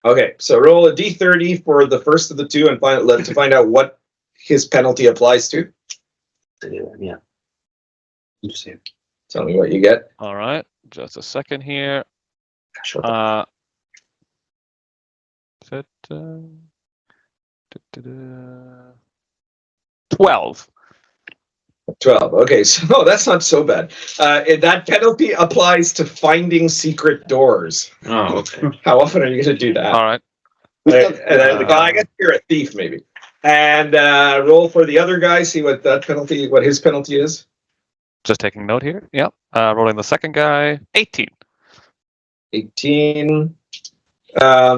Okay, so roll a d30 for the first of the two and find out what his penalty applies to. Yeah. Tell me what you get. All right, just a second here. Shut Uh, 12. 12. Okay, so that's not so bad. That penalty applies to finding secret doors. Oh, okay. How often are you going to do that? All right. I guess you're a thief, maybe. And roll for the other guy. See what his penalty is. Just taking note here. Yep. Rolling the second guy. 18. 18.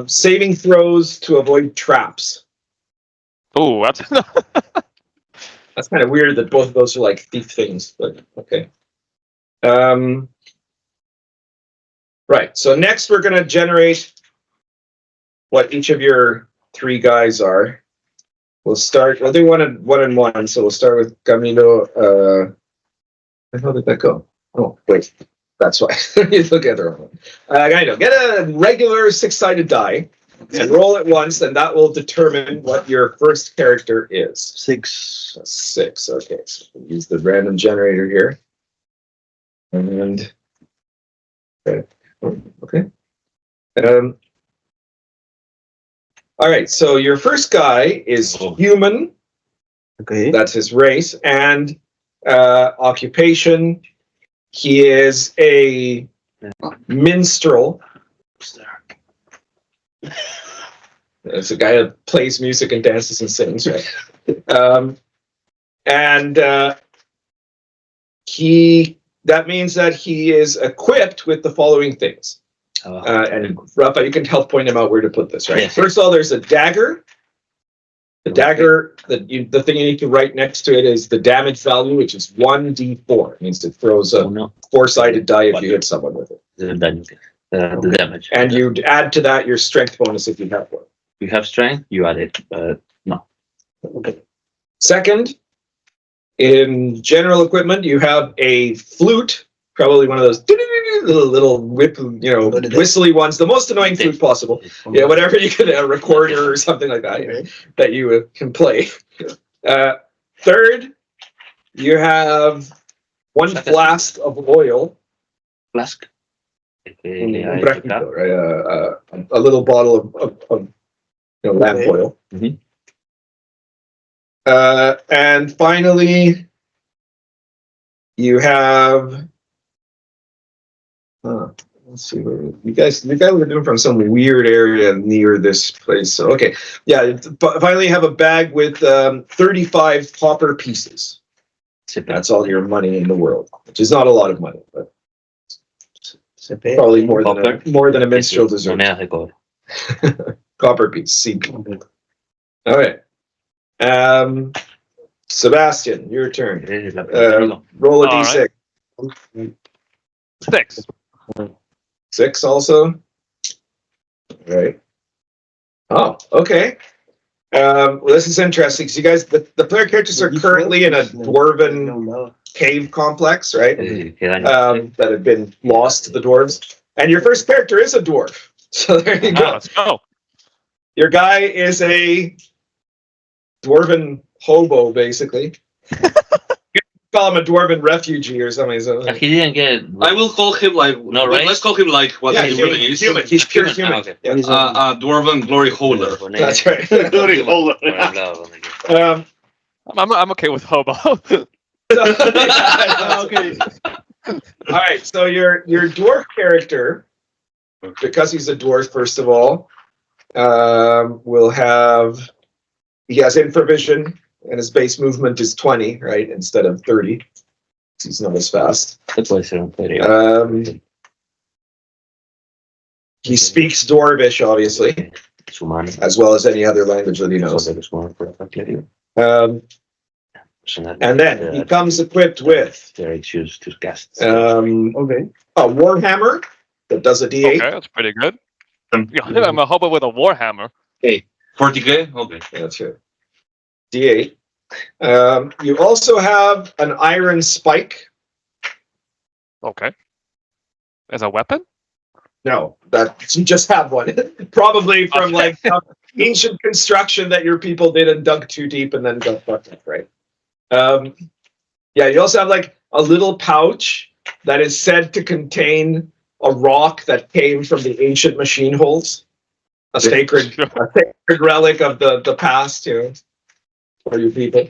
Saving throws to avoid traps. Oh, that's That's kind of weird that both of those are like thief things, but okay. Right. So next we're going to generate what each of your three guys are. We'll do one and one. So we'll start with Camilo. How did that go? Oh, wait. That's why. You look at the wrong one. Camilo, get a regular 6-sided die and roll it once, and that will determine what your first character is. 6. 6. Okay. So we'll use the random generator here. And okay. All right, so your first guy is human. Okay. That's his race. And occupation, he is a minstrel. It's a guy that plays music and dances and sings, right? That means that he is equipped with the following things. And Rafa, you can help point him out where to put this, right? Yes. First of all, there's a dagger. The dagger, the thing you need to write next to it is the damage value, which is 1d4. It means it throws a 4-sided die if you hit someone with it. The damage. And you add to that your strength bonus if you have one. You have strength, you add it, but no. Okay. Second, in general equipment, you have a flute, probably one of those little whip, whistly ones, the most annoying flute possible. Yeah, whatever you can, a recorder or something like that, that you can play. Third, you have one flask of oil. Flask. A little bottle of lamp oil. Mm-hmm. And finally, you have. Let's see where you guys were doing from some weird area near this place. So okay, yeah. Finally, you have a bag with 35 copper pieces. That's all your money in the world, which is not a lot of money, but probably more than a minstrel deserves. Copper piece. CP. All right. Sebastian, your turn. Roll a d6. Right. 6. 6 also. All right. Oh, okay. Well, this is interesting. So you guys, the player characters are currently in a dwarven cave complex, right? That have been lost to the dwarves. And your first character is a dwarf. So there you go. Let's go. Your guy is a dwarven hobo, basically. Call him a dwarven refugee or something. He didn't get. I will call him like. No, right? Let's call him like what he really is. Human. He's pure human. Okay. Yeah. Dwarven glory holder. That's right. I'm okay with hobo. Okay. All right. So your dwarf character, because he's a dwarf, first of all, will have. He has infravision, and his base movement is 20, right, instead of 30. He's not as fast. He speaks Dwarvish, obviously, as well as any other language that he knows. And then he comes equipped with a warhammer that does a d8. Okay, that's pretty good. Yeah, I'm a hobo with a warhammer. Hey, 40k? Okay. That's it. D8. You also have an iron spike. Okay. As a weapon? No, that you just have one. Probably from like some ancient construction that your people did and dug too deep and then got fucked up, right? Yeah, you also have like a little pouch that is said to contain a rock that came from the ancient machine holes. A sacred relic of the past, you know, for you people.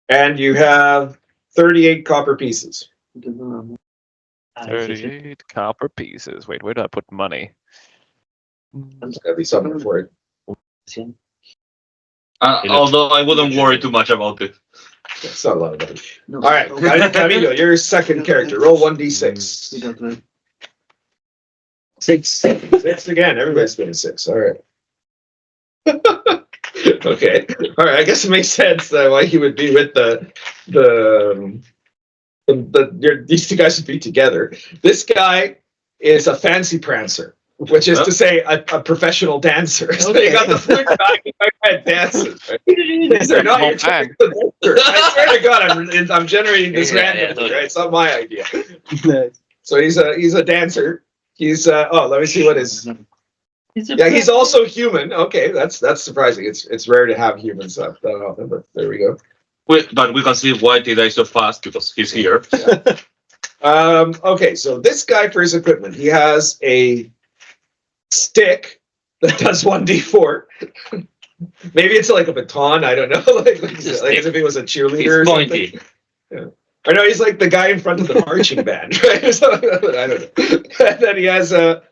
And you have 38 copper pieces. 38 copper pieces. Wait, where do I put money? There's gotta be something for it. Although I wouldn't worry too much about it. It's not a lot of money. All right, Camilo, your second character. Roll 1d6. 6. 6 again. Everybody's been a 6. All right. Okay. All right. I guess it makes sense why he would be with these two guys would be together. This guy is a fancy prancer, which is to say a professional dancer. So you got the flute guy dancing. These are not your typical dancer. I swear to God, I'm generating this randomly. Right? It's not my idea. So he's a dancer. He's let me see what his. Yeah, he's also human. Okay, that's surprising. It's rare to have humans that often, but there we go. But we can see why he died so fast because he's here. Okay, so this guy for his equipment, he has a stick that does 1d4. Maybe it's like a baton. I don't know, like as if he was a cheerleader or something. Yeah. Or no, he's like the guy in front of the marching band, right? So, I don't know. And then he has what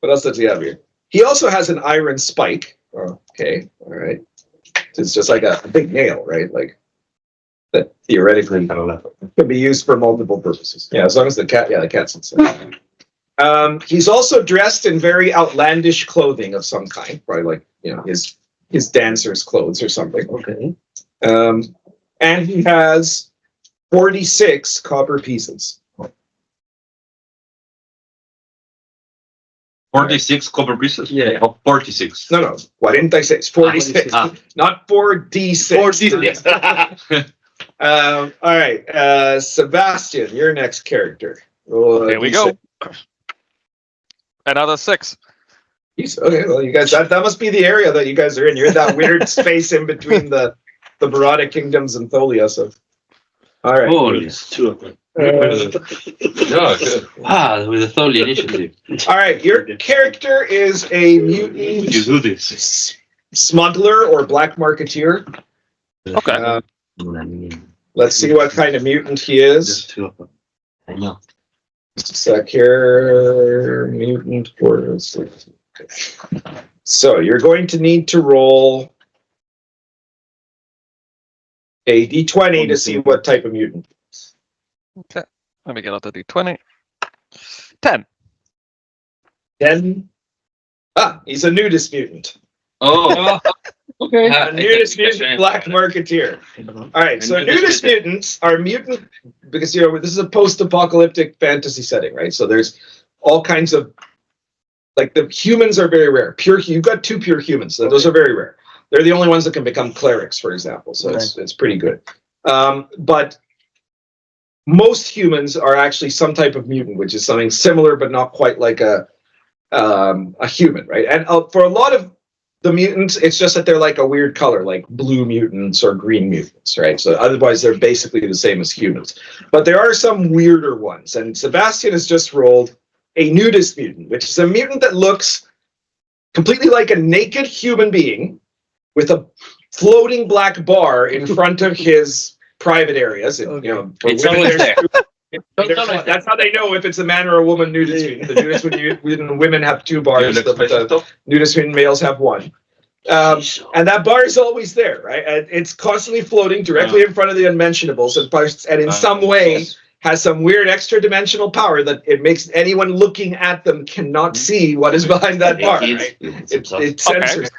else does he have here? He also has an iron spike. Oh, okay, all right. It's just like a big nail, right? Like that theoretically could be used for multiple purposes. Yeah, as long as the cat's inside. He's also dressed in very outlandish clothing of some kind, probably like his dancer's clothes or something. Okay. And he has 46 copper pieces. 46 copper pieces? Yeah. Oh, 46. No, 46. 46. Not 4d6. 46. All right, Sebastian, your next character. Here we go. Another 6. Okay, well, you guys, that must be the area that you guys are in. You're in that weird space in between the Barada kingdoms and Tholia. So, all right. Oh, there's 2 of them. Yeah, good. Wow, with the Tholian initiative. All right, your character is a mutant You do this. smuggler or black marketeer. Okay. Let's see what kind of mutant he There's is. 2 of them. I know. Just a sec here. Mutant for. So you're going to need to roll a d20 to see what type of mutant. Okay. Let me get out the d20. 10. 10. He's a nudist mutant. Oh, Okay. A nudist mutant black marketeer. All right, so nudist mutants are mutant because this is a post-apocalyptic fantasy setting, right? So there's all kinds of like the humans are very rare. You've got 2 pure humans, so those are very rare. They're the only ones that can become clerics, for example. So it's pretty good. But most humans are actually some type of mutant, which is something similar but not quite like a human, right? And for a lot of the mutants, it's just that they're like a weird color, like blue mutants or green mutants, right? So otherwise, they're basically the same as humans. But there are some weirder ones, and Sebastian has just rolled a nudist mutant, which is a mutant that looks completely like a naked human being with a floating black bar in front of his private areas. And, It's always there. That's how they know if it's a man or a woman nudist mutant. The nudist mutant women have 2 bars. The nudist mutant males have 1. And that bar is always there, right? And it's constantly floating directly in front of the unmentionables, and in some way has some weird extra dimensional power that it makes anyone looking at them cannot see what is behind that bar, right? It censors.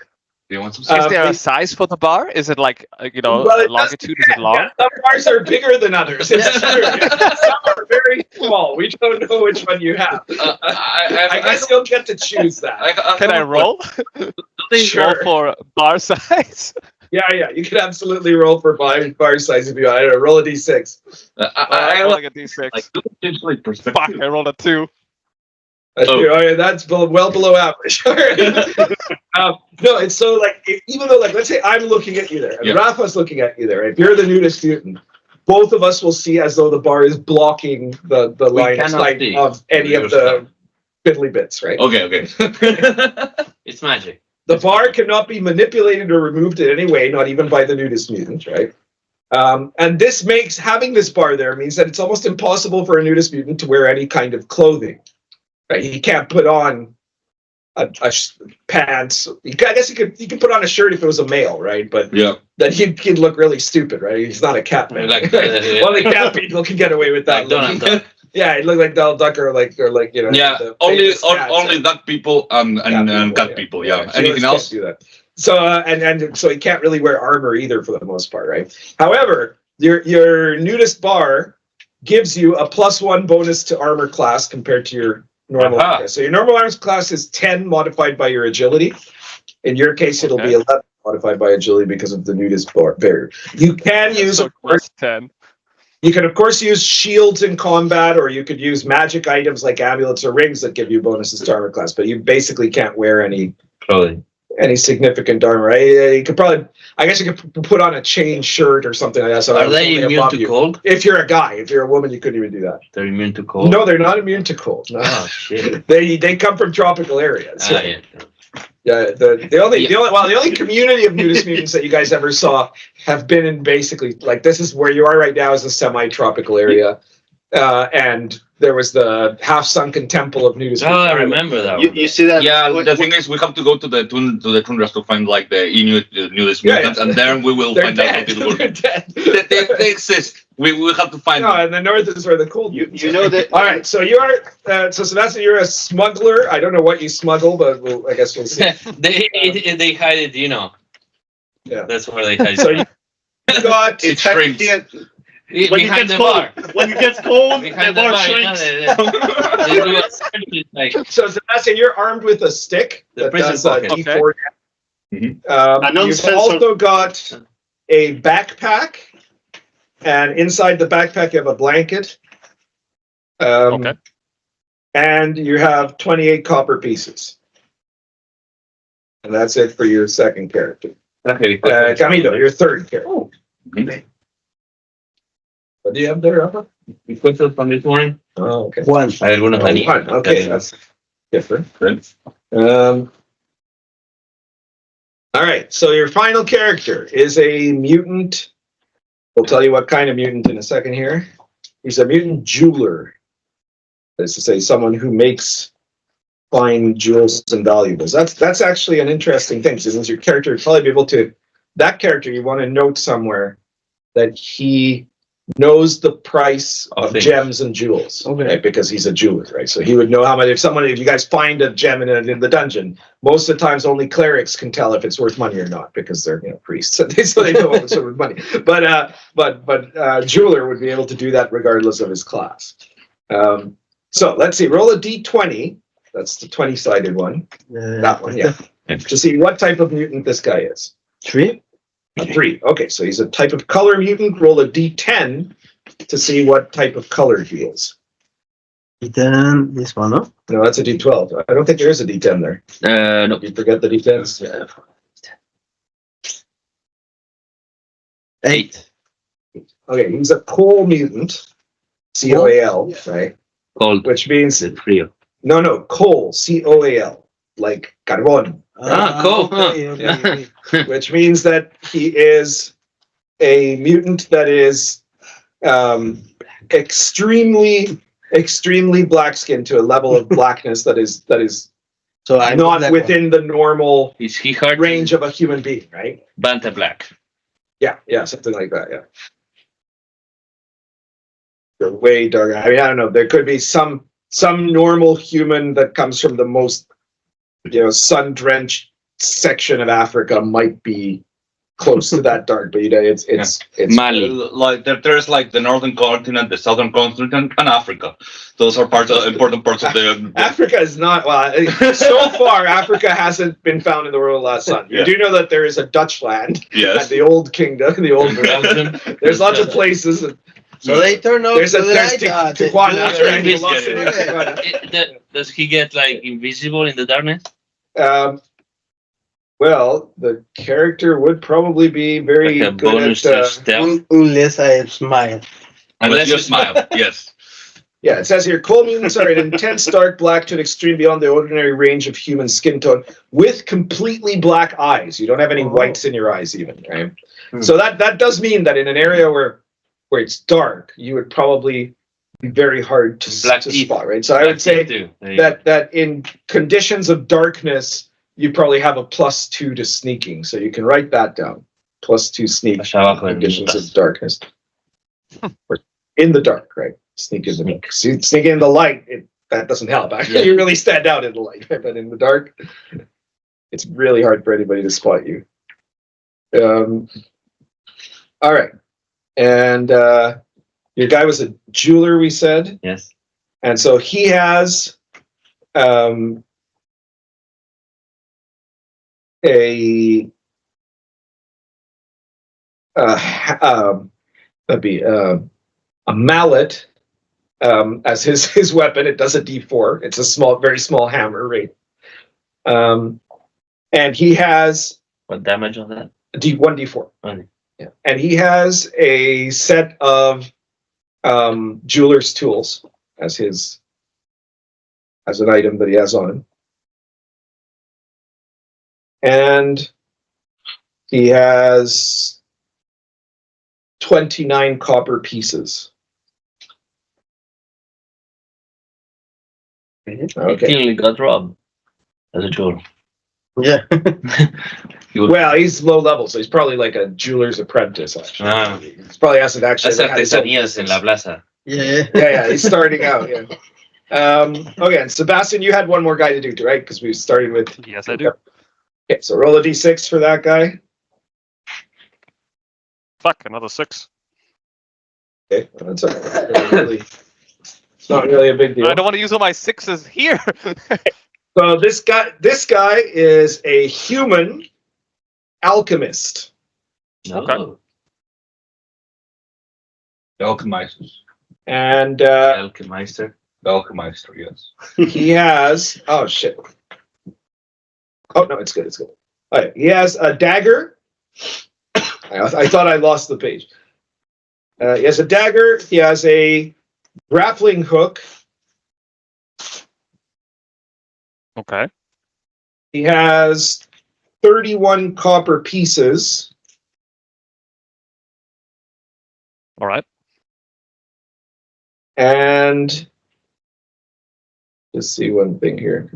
Do you want some Is there a size for the bar? Is it like, longitude? Is it long? Yeah, some bars are bigger than others. It's true. Some are very small. We don't know which one you have. I guess you'll get to choose that. Can I roll? Sure. Roll for bar size? Yeah. You can absolutely roll for bar size if you want. I don't know, roll a d6. I'm rolling a d6. like it's like Fuck, perspective. I rolled a 2. That's well below average. No, it's so like even though like let's say I'm looking at you there and Rafa's looking at you there. If you're the nudist mutant, both of us will see as though the bar is blocking the line of sight of any of the fiddly bits, right? Okay. It's magic. The bar cannot be manipulated or removed in any way, not even by the nudist mutant, right? And this makes having this bar there means that it's almost impossible for a nudist mutant to wear any kind of clothing. Right? He can't put on pants. I guess he could put on a shirt if it was a male, right? But then he'd look really stupid, right? He's not a cat man. Like, Only cat people can get away with that. Like Donald Duck. Yeah, he looked like Donald Duck or like you know. Yeah, the only famous cats, only duck people and cat people. Yeah. Humans Anything can't else? do that. So and so he can't really wear armor either for the most part, right? However, your nudist bar gives you a +1 bonus to armor class compared to your normal. So your normal armor class is 10 modified by your agility. In your case, it'll be 11 modified by agility because of the nudist barrier. You can use So plus 10. You can of course use shields in combat, or you could use magic items like amulets or rings that give you bonuses to armor class. But you basically can't wear any Clothing. any significant armor. Right? You could probably, I guess, you could put on a chain shirt or something like that. So Are they immune to cold? If you're a guy, if you're a woman, you couldn't even do that. They're immune to cold? No, they're not immune to cold. No. Oh, shit. They come from tropical areas. Yeah. Yeah, the only community of nudist mutants that you guys ever saw have been in basically like this is where you are right now is a semi-tropical area, and there was the half-sunken temple of nudist. Oh, I remember that. You see that? Yeah, the thing is, we have to go to the tundras to find like the Inuit nudist mutants, and then we will They're find out how dead. people They're work. dead. They exist. We will have to find No, them. and the north is where the cold. You know that. All right, so you are so Sebastian, you're a smuggler. I don't know what you smuggle, but I guess we'll see. they hide it, you know. Yeah. That's where they hide So it. you got It shrinks. When it Behind gets the cold, bar. when it gets cold, the Behind the bar bar, you know, shrinks. they do a search, like so Sebastian, you're armed with a stick The that prison does pocket. D4. Mhm. You've Uncensored. also got a backpack, and inside the backpack you have a blanket. Okay. And you have 28 copper pieces. And that's it for your second character. okay, Camilo, your third character. Oh. What do you have there, Rafa? We put it from this morning. Oh, okay. One. Alguna planilla. Fine. Okay, that's different. Good. All right, so your final character is a mutant. We'll tell you what kind of mutant in a second here. He's a mutant jeweler. That is to say, someone who makes fine jewels and valuables. That's actually an interesting thing, since your character would probably be able to. That character, you want to note somewhere that he knows the price of things. gems and jewels, Okay. right? Because he's a jeweler, right? So he would know how much. If you guys find a gem in the dungeon, most of the times only clerics can tell if it's worth money or not because they're priests, so they know if it's worth money. But jeweler would be able to do that regardless of his class. So let's see. Roll a d20. That's the 20-sided one. That one, yeah. To see what type of mutant this guy is. 3. A 3. Okay, so he's a type of color mutant. Roll a d10 to see what type of color he is. Then this one, no? No, that's a d12. I don't think there is a d10 there. No. You forget the d10s? Yeah. 8. Okay, he's a coal mutant. C-O-A-L, right? Cold. Which means, The frio. no, coal, C-O-A-L, like carbon. Cool. Okay. Which means that he is a mutant that is extremely black skinned to a level of blackness that is So I'm not black within the normal Is he hard? range of a human being, right? Banta black. Yeah, something like that. Yeah, they're way darker. I mean, I don't know. There could be some normal human that comes from the most sun-drenched section of Africa might be close to that dark, but it's Mali. Like there's like the northern continent, the southern continent, and Africa. Those are important parts of the. Africa is not so far. Africa hasn't been found in the world of the last sun. You Yeah. do know that there is a Dutch land and Yes. the old kingdom, the old. There's lots of places. So they turn out There's to a the there's light. Tijuana. That's Right? right. The lost Yeah, city of Tijuana. Does he get like invisible in the darkness? Well, the character would probably be very Like a good bonus at. to stealth? Unless I smile. Unless you smile. Yes. Yeah, it says here, coal mutants are an intense dark black to an extreme beyond the ordinary range of human skin tone with completely black eyes. You don't have any whites in your eyes even, right? So that does mean that in an area where it's dark, you would probably be very hard to Black teeth. spot, right? So I would say that in conditions of darkness, you probably have a +2 to sneaking. So you can write that down. +2 sneak Allá abajo en conditions notas. of darkness. Or in the dark, right? Sneak in the dark. Sneak in the light, that doesn't help. Actually, Yeah. you really stand out in the light, right? But in the dark, it's really hard for anybody to spot you. All right. And your guy was a jeweler, we said. Yes. And so he has a mallet as his weapon. It does a D4. It's a very small hammer, right? And he has What damage on that? one D4. Okay. Yeah. And he has a set of jeweler's tools as an item that he has on him. And he has 29 copper pieces. He Okay. clearly got robbed as a jeweler. Yeah. Well, he's low level, so he's probably like a jeweler's apprentice, actually. Ah. He probably hasn't actually Las had his own artesanías en la business. plaza. Yeah. Yeah, he's starting out, yeah. Okay, and Sebastian, you had one more guy to do, right? Because we started with... Yes, I do. Okay, so roll a d6 for that guy. Fuck, another 6. Okay, well, that's all right. It's not really a big deal. I don't want to use all my 6s here. So this guy is a human alchemist. Okay. No. The Alchemister. And Alchemeister. The Alchemister, yes. he has... Oh, shit. Oh, no, it's good. It's good. All right, he has a dagger. I thought I lost the page. He has a dagger. He has a grappling hook. Okay. He has 31 copper pieces. All right. And just see one thing here.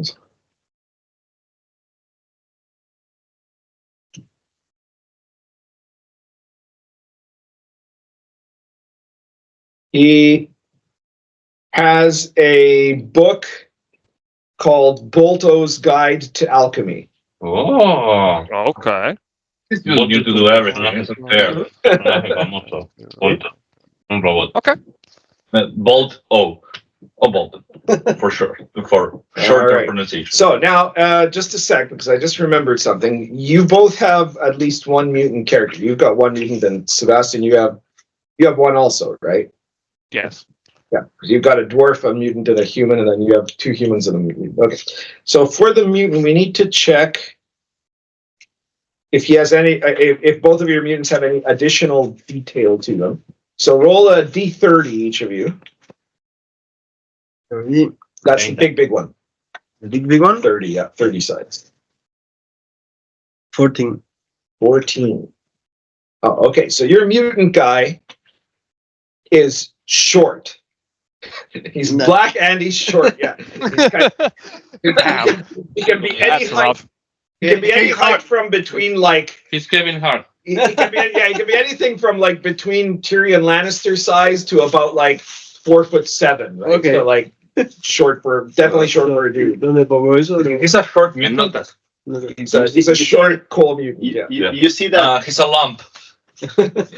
He has a book called Bolto's Guide to Alchemy. Oh. Okay. He's just new to do everything. It's fair. Famoso. Bolto. Un robot. Okay. Bolt. Oh, Bolt. For sure. For short right. pronunciation. So now, just a sec, because I just remembered something. You both have at least one mutant character. You've got one mutant, and Sebastian, you have one also, right? Yes. Yeah, because you've got a dwarf, a mutant, and a human, and then you have 2 humans and a mutant. Okay. So for the mutant, we need to check if he has any, if both of your mutants have any additional detail to them. So roll a d30, each of you. 30. That's the big one. The big one? 30, yeah, 30 sides. 14. 14. Oh, okay. So your mutant guy is short. He's No. black and he's short. Yeah. He's kind of, he can be any That's height. rough. He can be any height from between like He's Kevin Hart. he can be he can be anything from like between Tyrion Lannister size to about like 4'7", right? Okay. So like definitely short for a dude. ¿Dónde pongo eso? He's a short mutant. He's a short coal mutant. Yeah. You see that? He's a lump.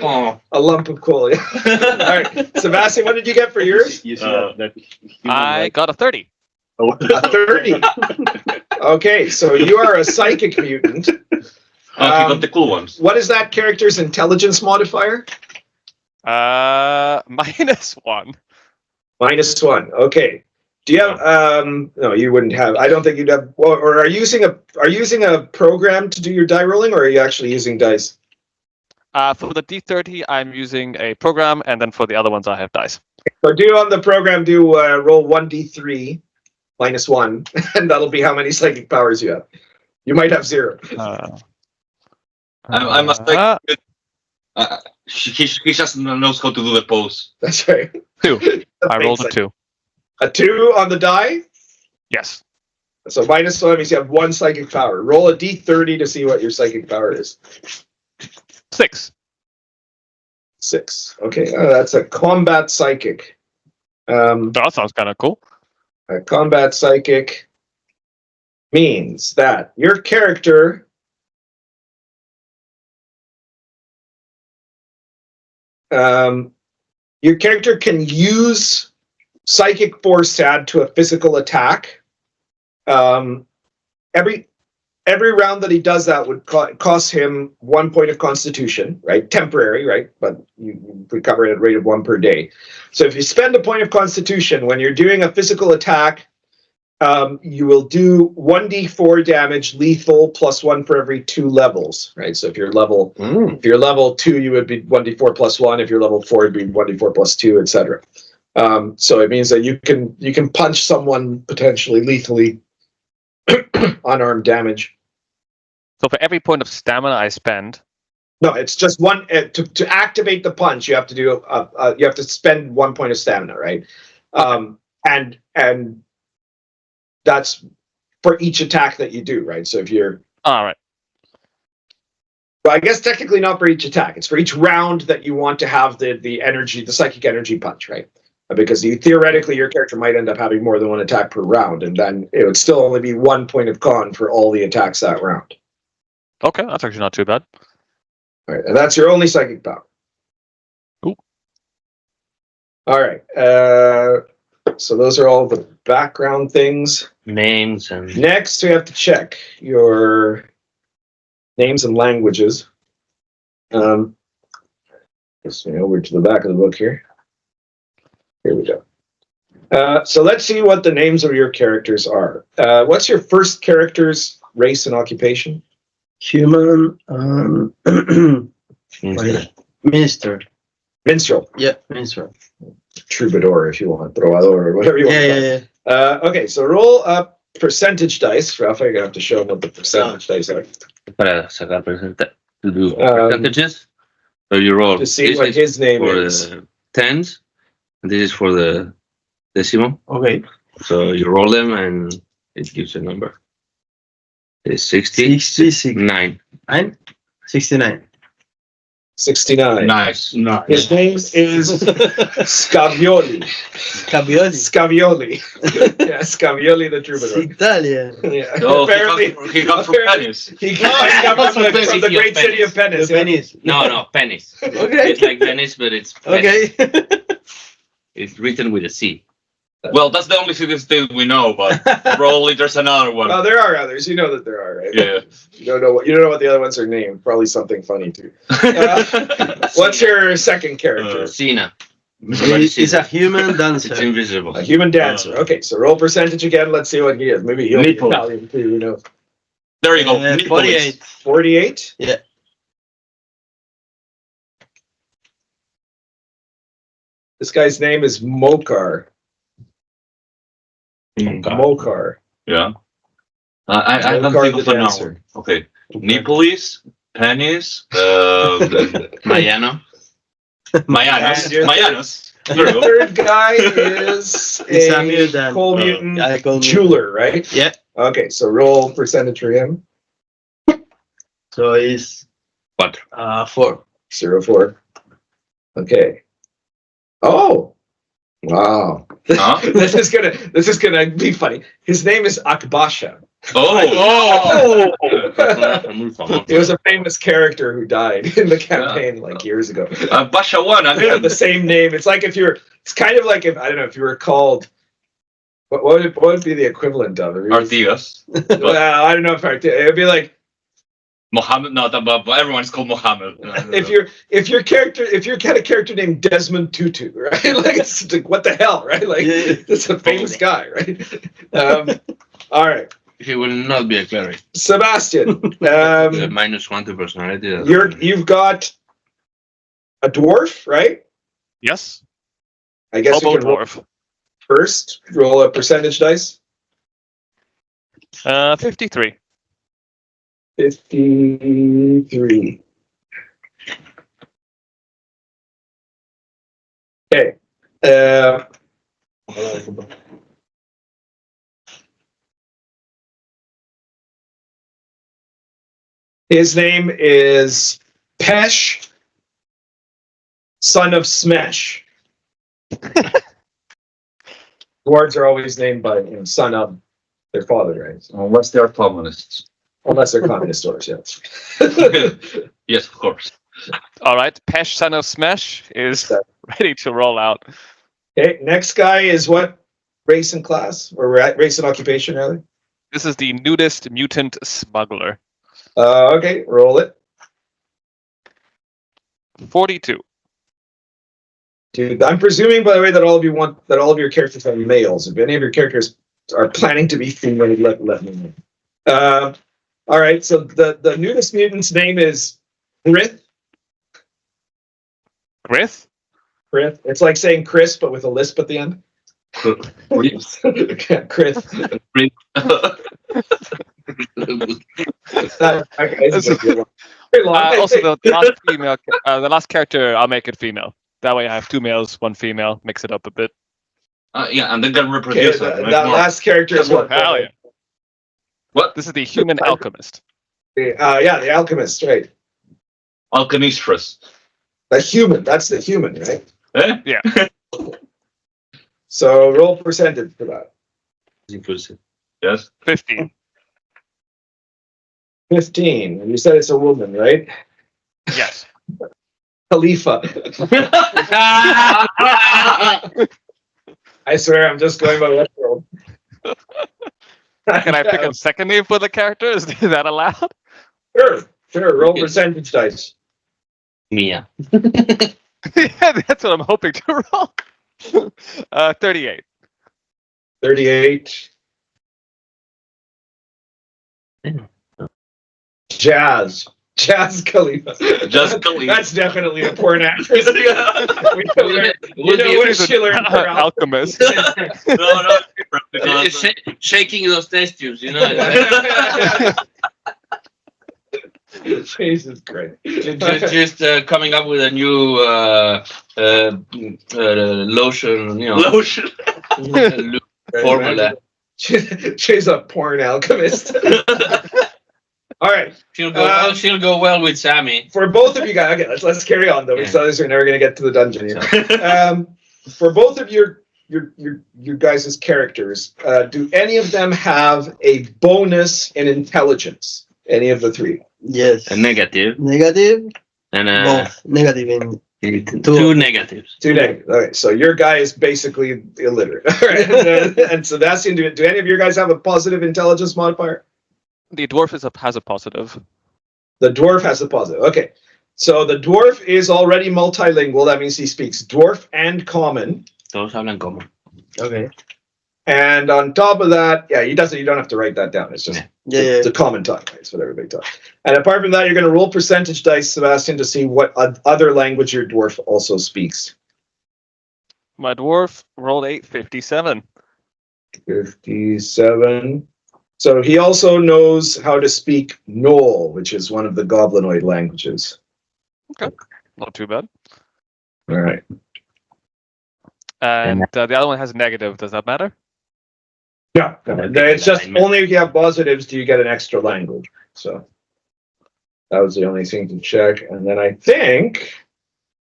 Oh. A lump of coal. Yeah. All right. Sebastian, what did you get for yours? You see that I got a 30. A 30. Okay, so you are a psychic mutant. He got the cool ones. What is that character's intelligence modifier? -1. -1. Okay. Do you have? No, you wouldn't have. I don't think you'd have. Well, or are you using a program to do your die rolling, or are you actually using dice? For the D30, I'm using a program, and then for the other ones, I have dice. So on the program, roll 1d3 -1, and that'll be how many psychic powers you have. You might have 0. I must take. He just knows how to do the pose. That's right. 2. I rolled a 2. A 2 on the die. Yes. So -1 means you have 1 psychic power. Roll a d30 to see what your psychic power is. 6. 6. Okay, that's a combat psychic. That sounds kind of cool. A combat psychic means that your character can use psychic force to add to a physical attack. Every round that he does that would cost him 1 point of constitution, right? Temporary, right? But you recover it at a rate of 1 per day. So if you spend a point of constitution when you're doing a physical attack, you will do 1d4 damage, lethal, +1 for every 2 levels, right? So if you're level 2, you would be 1d4 +1. If you're level 4, it'd be 1d4 +2, etc. So it means that you can punch someone potentially lethally, unarmed damage. So for every point of stamina I spend, no, it's just one to activate the punch. You have to do you have to spend 1 point of stamina, right? And that's for each attack that you do, right? So if you're all right. Well, I guess technically not for each attack. It's for each round that you want to have the energy, the psychic energy punch, right? Because theoretically, your character might end up having more than 1 attack per round, and then it would still only be 1 point of con for all the attacks that round. Okay, that's actually not too bad. All right, and that's your only psychic power. Cool. All right. So those are all the background things. Names and Next, we have to check your names and languages. Just over to the back of the book here. Here we go. So let's see what the names of your characters are. What's your first character's race and occupation? Human. Minister. Minstrel. Yeah, minstrel. Troubadour, if you want. Trovador, or whatever you want. Yeah. Okay, so roll up percentage dice. Ralph, you're going to have to show them what the percentage dice are. para sacar to do percentages. So you roll. To see this what is his name for is. the tens, and this is for the decimal. Okay. So you roll them, and it gives a number. It's 60. 66. 9. 69. 69. Nice. His name is Scavioli. Scavioli. Yeah, Scavioli the Troubadour. Italian. Yeah. Oh, Apparently, he comes from Venice. he comes from the great city of Venice. Yeah. Venice. No, Venice. Okay. It's like Venice, but it's Venice. Okay. It's written with a C. Well, that's the only city state we know, but probably there's another one. Well, there are others. You know that there are, right? Yeah. You don't know what the other ones are named. Probably something funny too. What's your second character? Sina. He's a human It's dancer. invisible. A human dancer. Okay, so roll percentage again. Let's see what he is. Maybe he'll be Nipple. Italian too. Who knows? There you go. 48. 48. Yeah. This guy's name is Mokar. Mokar. Yeah. I don't Mokar think the of the dancer. noun. Okay. Nipolis, Penis, Mayano. Mayanos. There you The go. third guy is He's a mutant. coal mutant Yeah, coal mutant. jeweler, right? Yeah. Okay, so roll percentage for him. So he's What? 4. 0.4. Okay. Oh. Wow. Huh? This is gonna be funny. His name is Akbasha. Oh! It was a famous character who died in the campaign like years ago. Bashawan They have again. the same name. It's like it's kind of like if I don't know if you were called. What would be the equivalent of it? Artigas. Well, I don't know if it would be like Mohammed, no, but everyone's called Mohammed. if your kind of character named Desmond Tutu, right? Like it's like, what the hell, right? Like it's a famous guy, right? All right, He will not be a cleric. Sebastian. -1 to personality. You've got a dwarf, right? Yes. I guess you Hobo can roll dwarf. first. Roll a percentage dice. 53. 53. Okay. His name is Pesh, son of Smesh. Dwarves are always named by son of their father, right? Unless they are communists. Unless they're communist stores, yes. Yes, of course. All right. Pesh, son of Smash, is ready to roll out. Okay, next guy is what race and class? Or race and occupation, rather? This is the nudist mutant smuggler. Okay, roll it. 42. Dude, I'm presuming, by the way, that all of your characters are males. If any of your characters are planning to be female, let me know. All right, so the nudist mutant's name is Grith. Grith? Grith. It's like saying Chris, but with a lisp at the end. Grith. Also, the last character, I'll make it female. That way I have 2 males, 1 female, mix it up a bit. Yeah, and they can reproduce Okay, it. that last character is what? Hell yeah. What? This is the human alchemist. Yeah, the alchemist, right? Alchemistress. The human. That's the human, right? Eh? Yeah. So roll percentage for that. Yes. 15. 15. And you said it's a woman, right? Yes. Khalifa. I swear, I'm just going by Westworld. Can I pick a second name for the character? Is that allowed? Sure. Roll percentage dice. Mia. Yeah, that's what I'm hoping to roll. 38. 38. Jazz Khalifa. Just Khalifa. That's definitely a porn actress. You know where she learned her Alchemist. No. Shaking those test tubes, you know. Jesus Christ. just coming up with a new lotion, you know. Lotion. Formula. She's a porn alchemist. All right. She'll go well with Sammy. For both of you guys, okay, let's carry on though, because others are never going to get to the dungeon. For both of your guys' characters, do any of them have a bonus in intelligence? Any of the 3? Yes. A negative. Negative. And Both. Negative in 2 negatives. 2 negative. Okay, so your guy is basically illiterate. All right. And Sebastian, do any of your guys have a positive intelligence modifier? The dwarf has a positive. The dwarf has a positive. Okay. So the dwarf is already multilingual. That means he speaks dwarf and common. Todos hablan como. Okay. And on top of that, yeah, you don't have to write that down. It's just it's a common tongue. It's what everybody talks. And apart from that, you're going to roll percentage dice, Sebastian, to see what other language your dwarf also speaks. My dwarf rolled 57. 57. So he also knows how to speak Knoll, which is one of the goblinoid languages. Okay, not too bad. All right. And the other one has a negative. Does that matter? No, it's just only if you have positives do you get an extra language. So that was the only thing to check. And then I think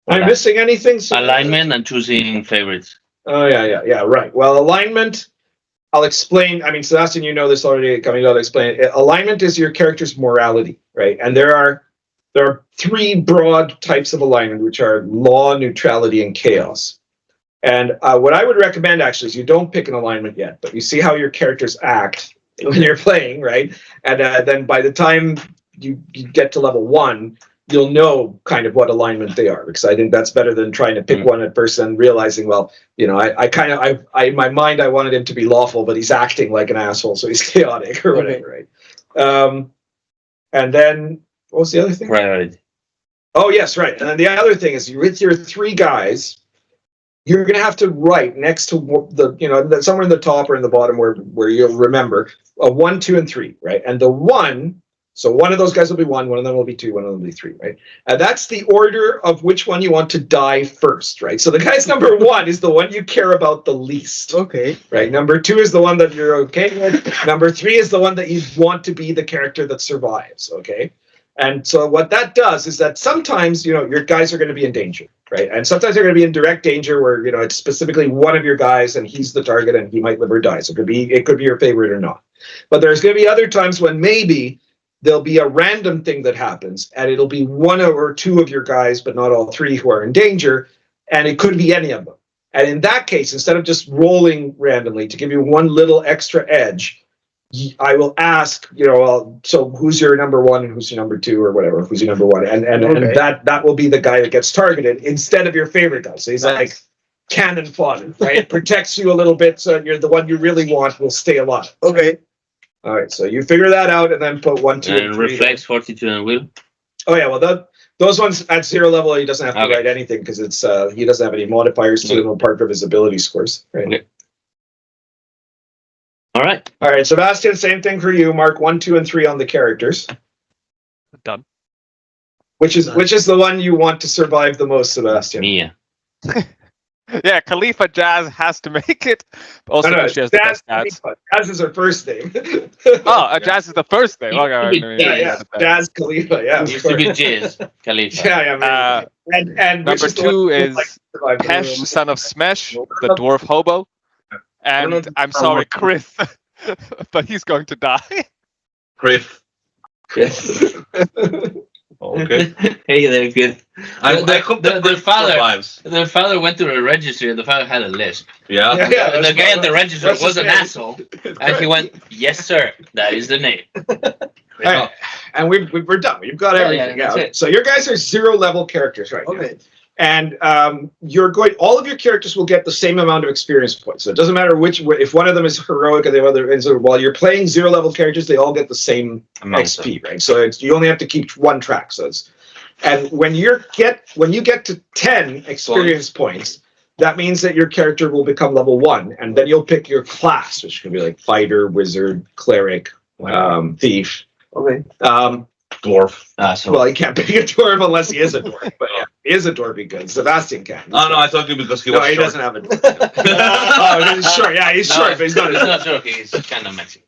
I'm missing anything. Alignment and choosing favorites. Oh yeah, right. Well, alignment. I'll explain. I mean, Sebastian, you know this already. Camilo, I'll explain it. Alignment is your character's morality, right? And there are three broad types of alignment, which are law, neutrality, and chaos. And what I would recommend actually is you don't pick an alignment yet, but you see how your characters act when you're playing, right? And then by the time you get to level 1, you'll know kind of what alignment they are, because I think that's better than trying to pick one at first and realizing, well, you know, I in my mind I wanted him to be lawful, but he's acting like an asshole, so he's chaotic or whatever, right? And then what was the other thing? Priority. Oh yes, right. And then the other thing is, with your 3 guys, you're going to have to write next to the, you know, somewhere in the top or in the bottom where you'll remember 1, 2, and 3, right? And the 1. So one of those guys will be 1, one of them will be 2, one of them will be 3, right? And that's the order of which one you want to die first, right? So the guy's number 1 is the one you care about the least. Okay. Right. Number 2 is the one that you're okay with. Number 3 is the one that you want to be the character that survives. Okay. And so what that does is that sometimes, you know, your guys are going to be in danger, right? And sometimes they're going to be in direct danger where, you know, it's specifically one of your guys and he's the target and he might live or die. So it could be your favorite or not. But there's going to be other times when maybe there'll be a random thing that happens and it'll be 1 or 2 of your guys, but not all 3 who are in danger. And it could be any of them. And in that case, instead of just rolling randomly to give you 1 little extra edge, I will ask, you know, so who's your number 1 and who's your number 2 or whatever, who's your number 1, and that will be the guy that gets targeted instead of your favorite guy. So he's like cannon fodder, right? It protects you a little bit, so you're the one you really want will stay alive. Okay. All right, so you figure that out and then put 1, 2, and 3. Reflex, fortitude, and will. Oh yeah, well those ones at 0 level he doesn't have to Okay. write anything because it's he doesn't have any modifiers to them apart from his ability scores, right? Okay. All right. All right, Sebastian, same thing for you. Mark 1, 2, and 3 on the characters. Done. Which is the one you want to survive the most, Sebastian? Mia. Yeah, Khalifa Jazz has to make it. Also, No, she has the best stats. Jazz is her first name. Oh, Jazz is the first thing. Okay, yeah. Jazz Khalifa, yeah. Used to be Jizz, Khalifa. Yeah, and number 2 is Pesh, son of Smesh, the dwarf hobo. And I'm sorry, Chris, but he's going to die. Chris. Yes. Okay. Hey, they're good. I hope that their father survives. Their father went to the registry and the father had a lisp. Yeah. The guy at the register That's was his an name. asshole. And he went, yes, sir. That is the name. All right. And we're done. We've got everything that's out. it. So your guys are 0 level characters right now. Okay. And all of your characters will get the same amount of experience points. So it doesn't matter if one of them is heroic or the other is, while you're playing 0 level characters, they all get the same XP, right? So you only have to keep 1 track. And when you get to 10 experience points, that means that your character will become level 1, and then you'll pick your class, which can be like fighter, wizard, cleric, thief. Okay. Dwarf. Well, he can't pick a dwarf unless he is a dwarf. But yeah, he is a dwarf because Sebastian can. Oh no, I thought you because he No, was he short. doesn't have a dwarf. Oh, he's short. Yeah, he's short, but he's not. He's not short. He's kind of Mexican.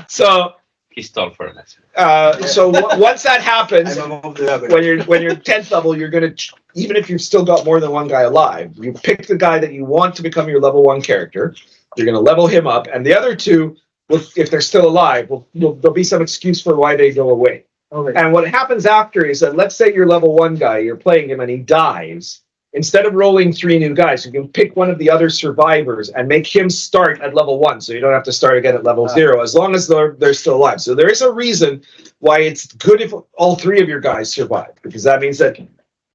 So, He's tall for a Mexican. once that happens, I'm above the other. when you're 10th level, you're gonna even if you've still got more than 1 guy alive, you pick the guy that you want to become your level 1 character. You're gonna level him up, and the other 2, if they're still alive, there'll be some excuse for why they go away. Okay. And what happens after is that, let's say you're level 1 guy, you're playing him and he dies. Instead of rolling 3 new guys, you can pick one of the other survivors and make him start at level 1, so you don't have to start again at level 0, as long as they're still alive. So there is a reason why it's good if all 3 of your guys survive, because that means that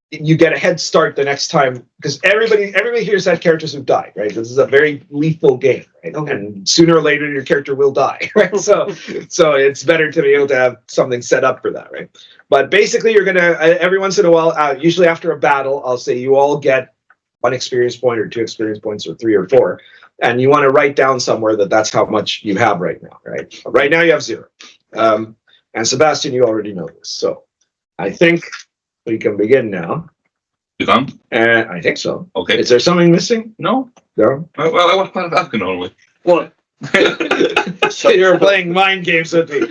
you get a head start the next time, because everybody here's had characters who've died, right? This is a very lethal game, right? Okay. And sooner or later your character will die, right? So it's better to be able to have something set up for that, right? But basically you're gonna every once in a while, usually after a battle, I'll say you all get 1 experience point or 2 experience points or 3 or 4, and you want to write down somewhere that that's how much you have right now, right? Right now you have 0, and Sebastian, you already know this, so I think we can begin now. You come? And I think so. Okay. Is there something missing? No? No. Well, I was kind of asking only. Well, So you're playing mind games with me.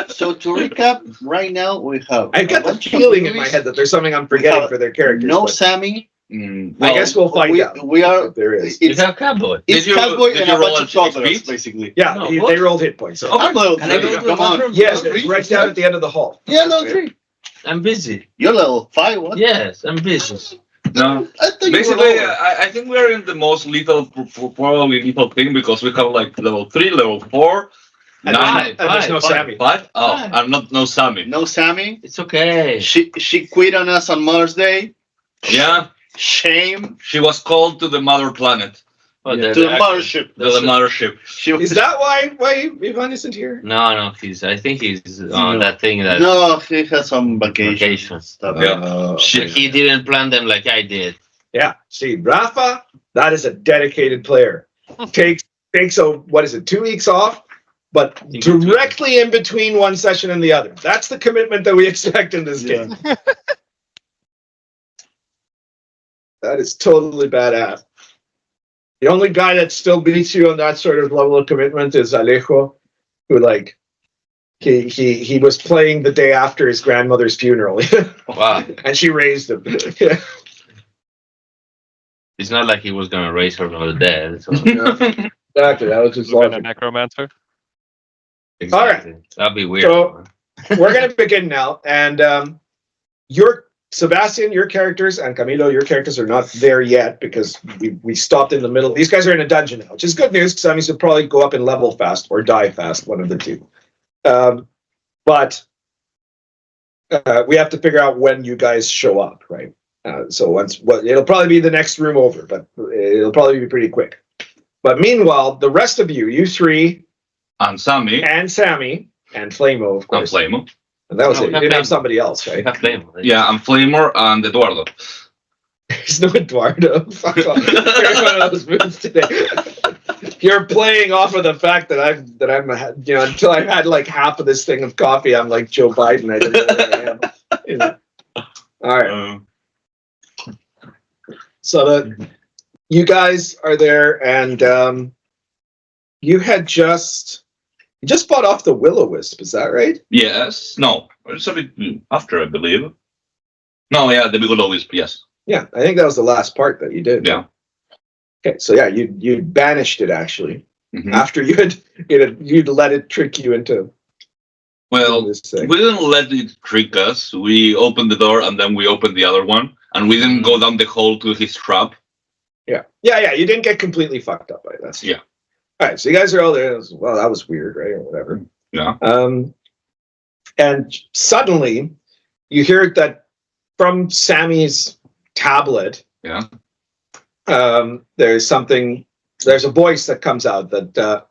So to recap, right now we have I got the a bunch of feeling in my movies. head that there's something I'm forgetting for their characters. No but- Sammy, I guess we'll find out. We are. If there is. You have cowboy. It's Did you- cowboy did and you a roll bunch of a toddlers, XP? basically. Yeah, No, they what? rolled hit points. So. I'm level Can I go 3. to the Come on. bathroom? Yes, Level it's three? right down at the end of the hall. Yeah, level 3. I'm busy. You're level 5. What? Yes, I'm busy. No. I thought you were Basically, lower. I think we're in the most lethal, probably lethal thing because we have like level 3, level 4, And 9, there's no Five. Sammy. 5. Oh, Five. I'm not no Sammy. No Sammy. It's okay. She quit on us on Mother's Day. Yeah, Shame. she was called to the mother planet, Oh, Yeah. To the mothership. to the mothership. She was. Is that why Ivan isn't here? No, I think he's on that thing that No, he has some vacation Vacation. stuff. Yeah. he didn't plan them like I did. Yeah. See, Rafa, that is a dedicated player. Takes a 2 weeks off, but directly in between one session and the other. That's the commitment that we expect in this Yeah. game. That is totally badass. The only guy that still beats you on that sort of level of commitment is Alejo, who like he was playing the day after his grandmother's funeral. Wow. And she raised him. It's not like he was gonna raise her from the dead. So. Exactly. That was his Look at a logic. necromancer. Exactly. That'd be weird. So- We're going to begin now. And Sebastian, your characters, and Camilo, your characters are not there yet because we stopped in the middle. These guys are in a dungeon now, which is good news because that means you'll probably go up in level fast or die fast, one of the two. But we have to figure out when you guys show up, right? So it'll probably be the next room over, but it'll probably be pretty quick. But meanwhile, the rest of you three, And Sammy, and Sammy, and Flamo, of and course. Flamo. And that was No, it. we You didn't have have somebody else, right? Have blame. Yeah, and Flamor and Eduardo. There's no Eduardo. Fuck off. Here's one of those moves today. You're playing off of the fact that I'm until I've had like half of this thing of coffee, I'm like Joe Biden. I don't know where I am. You know. All right. So that you guys are there, and you just bought off the Will-O-Wisp. Is that right? Yes. No. It's a bit after, I believe. No, yeah, the Big Wisp, yes. Yeah, I think that was the last part that you did. Yeah. Okay, so yeah, you banished it actually Mhm. after you'd let it trick you into Well, this thing. we didn't let it trick us. We opened the door and then we opened the other one. And we didn't go down the hole to his trap. Yeah. You didn't get completely fucked up by this. Yeah. All right, so you guys are all there. Well, that was weird, right, or whatever. Yeah. And suddenly, you hear that from Sammy's tablet. Yeah. There's a voice that comes out that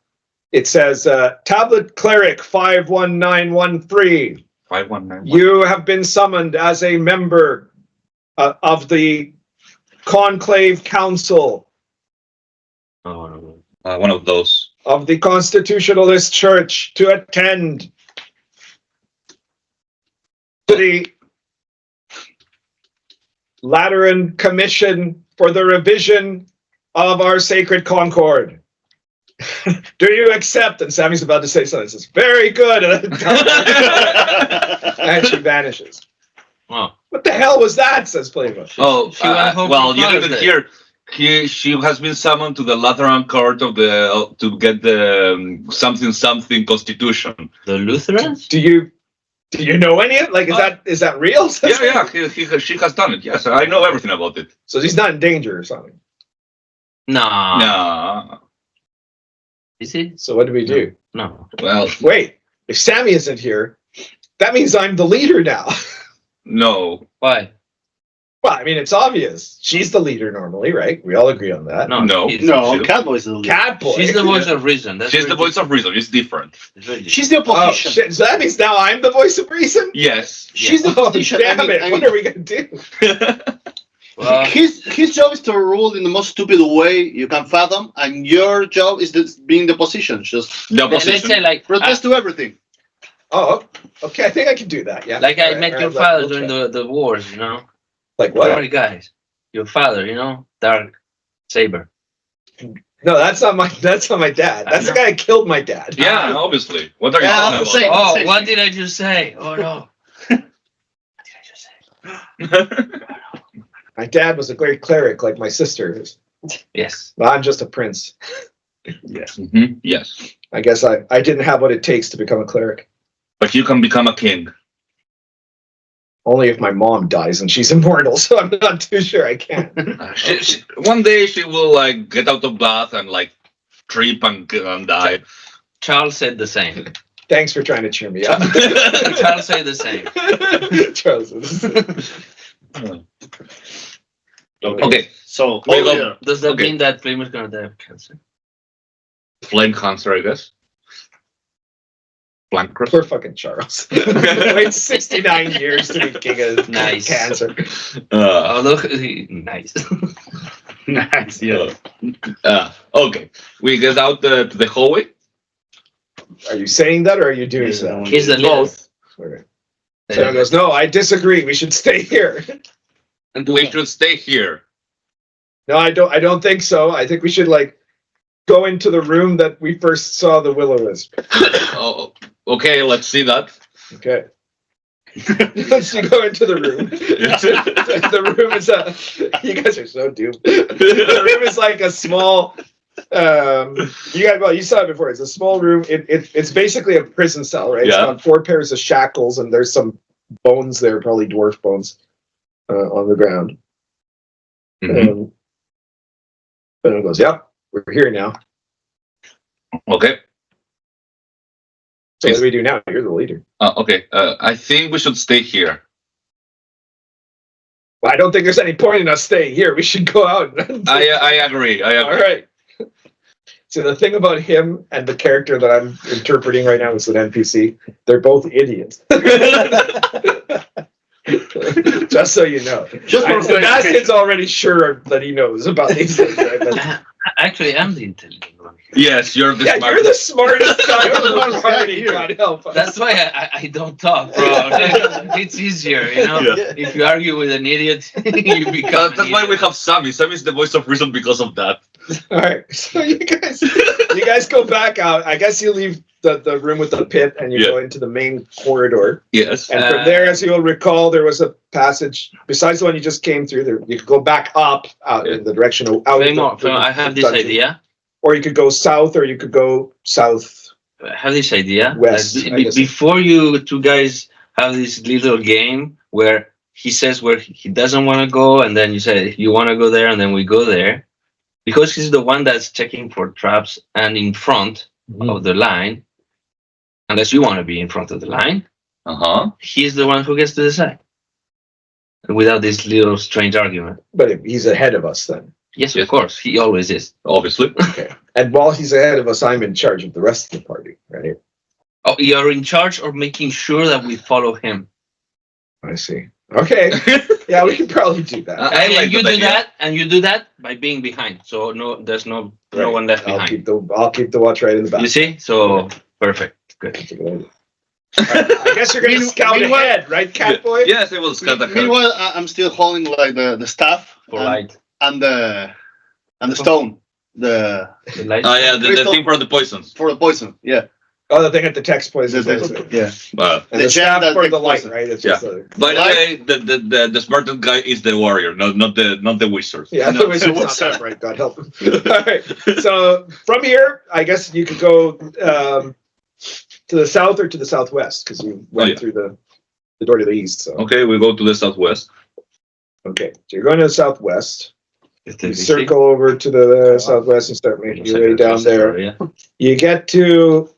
it says, Tablet Cleric 51913. 5191. You have been summoned as a member of the Conclave Council Oh, One of those. of the Constitutionalist Church to attend to the Lateran Commission for the revision of our sacred concord. Do you accept? And Sammy's about to say something. Says, very good. And she vanishes. oh. What the hell was that? Says Playboy. Oh, She went home well, for you Father's didn't Day. hear. She has been summoned to the Lateran Court of the to get the something Constitution. The Lutherans? Do you know any of it? Like, is that real? Yeah, she has done it. Yes, I know everything about it. So he's not in danger or something. No. No, Is he? So what do we do? No. well, Wait, if Sammy isn't here, that means I'm the leader now. no, Why? Well, I mean, it's obvious. She's the leader normally, right? We all agree on that. No. No. he's- No, Cowboy's the leader. Catboy. She's the voice of reason. That's she's very the voice of reason. It's different. different. It's very different. She's the Oh, opposition. shit. So that means now I'm the voice of reason? Yes. She's the Oh, opposition. damn it. I What mean, are we going to do? Well, his job is to rule in the most stupid way you can fathom, and your job is being the opposition. Just The let's opposition. say like protest to everything. Oh, okay. I think I can do that. Yeah. like I All met right, your all right, father we'll during try. the wars, you know? Like what? Sorry, guys. Your father, you know? Dark Saber. No, that's not my dad. That's the guy that killed my dad. Yeah, obviously. What are you Yeah, talking the same. about? Oh, what did I just say? Oh no. What did I just say? My dad was a great cleric, like my sister is. Yes. Well, I'm just a prince. Yes. Yes. I guess I didn't have what it takes to become a cleric. But you can become a king. Only if my mom dies and she's immortal, so I'm not too sure I can. One day she will like get out of bath and like trip and die. Charles said the same. Thanks for trying to cheer me up. Charles said the same. Charles. Okay. So Wait, over here. Does that Okay. mean that Flame is gonna die of cancer? Flame cancer, I guess. Blank cross. Poor fucking Charles. Wait 69 years to be king of Nice. cancer. Although nice. Nice. Yeah. Okay. We get out to the hallway. Are you saying that or are you doing so? He's the leader. Okay. So he goes, no, I disagree. We should stay here. And do We what? should stay here. No, I don't think so. I think we should like go into the room that we first saw the will-o-wisp. Oh, okay, let's see that. Okay. Once you go into the room, the room is you guys are so doomed. The room is like a small you saw it before. It's a small room. It's basically a prison cell, right? It's Yeah. got 4 pairs of shackles and there's some bones there, probably dwarf bones, on the ground. Mhm. And it goes, yep, we're here now. Okay. So what do we do now? You're the leader. Okay. I think we should stay here. Well, I don't think there's any point in us staying here. We should go out. I agree. All right. So the thing about him and the character that I'm interpreting right now is an NPC. They're both idiots. Just so you know. Just for Sebastian's already sure that he knows about these things. Right? But, Actually, I'm the intelligent one here. Yes, you're the yeah, smart. you're the smartest guy You're in the the smartest guy party. here. God help us. That's why I don't talk, bro. It's easier, you know. Yeah. If you argue with an idiot, you become. That's why we have Sammy. Sammy is the voice of reason because of that. All right. So you guys go back out. I guess you leave the room with the pit and you Yeah. go into the main corridor. Yes. And from there, as you'll recall, there was a passage besides the one you just came through. There, you could go back up out in the direction of out. I have this dungeon. idea. Or you could go south, or you could go south. I have this idea. West, that I guess. before you two guys have this little game where he says where he doesn't want to go, and then you say you want to go there, and then we go there, because he's the one that's checking for traps and in front of the line. Unless you want to be in front of the line, he's the one who gets to decide. Without this little strange argument. But he's ahead of us then. Yes, of course. He always is. Obviously. Okay. And while he's ahead of us, I'm in charge of the rest of the party, right? Oh, you're in charge of making sure that we follow him. I see. Okay. Yeah, we can probably do that. I like you that do idea. that, and you do that by being behind. So there's no Right. one left I'll behind. keep the watch right in the back. You see? So perfect. Good. That's a good idea. All right, I guess you're going to scout ahead, right, Catboy? Yes, I will scout ahead. Meanwhile, I'm still holding like the staff For light. and the stone, the The light. Oh yeah, the Crystal- thing for the poisons. for the poison. Yeah, Oh, the thing at the text poison. yeah. And The the staff gem that for the takes light, poison. right? It's Yeah. just a, By the way, the smartest guy is the warrior, not the wizard. yeah, No, the wizard's not what's that that? right, God help him. All right. So from here, I guess you could go to the south or to the southwest because you went yeah. through the door to the east. So Okay, we go to the southwest. okay, so you're going to the southwest. It's You the circle over to the southwest and start making your way down there. Yeah. You get to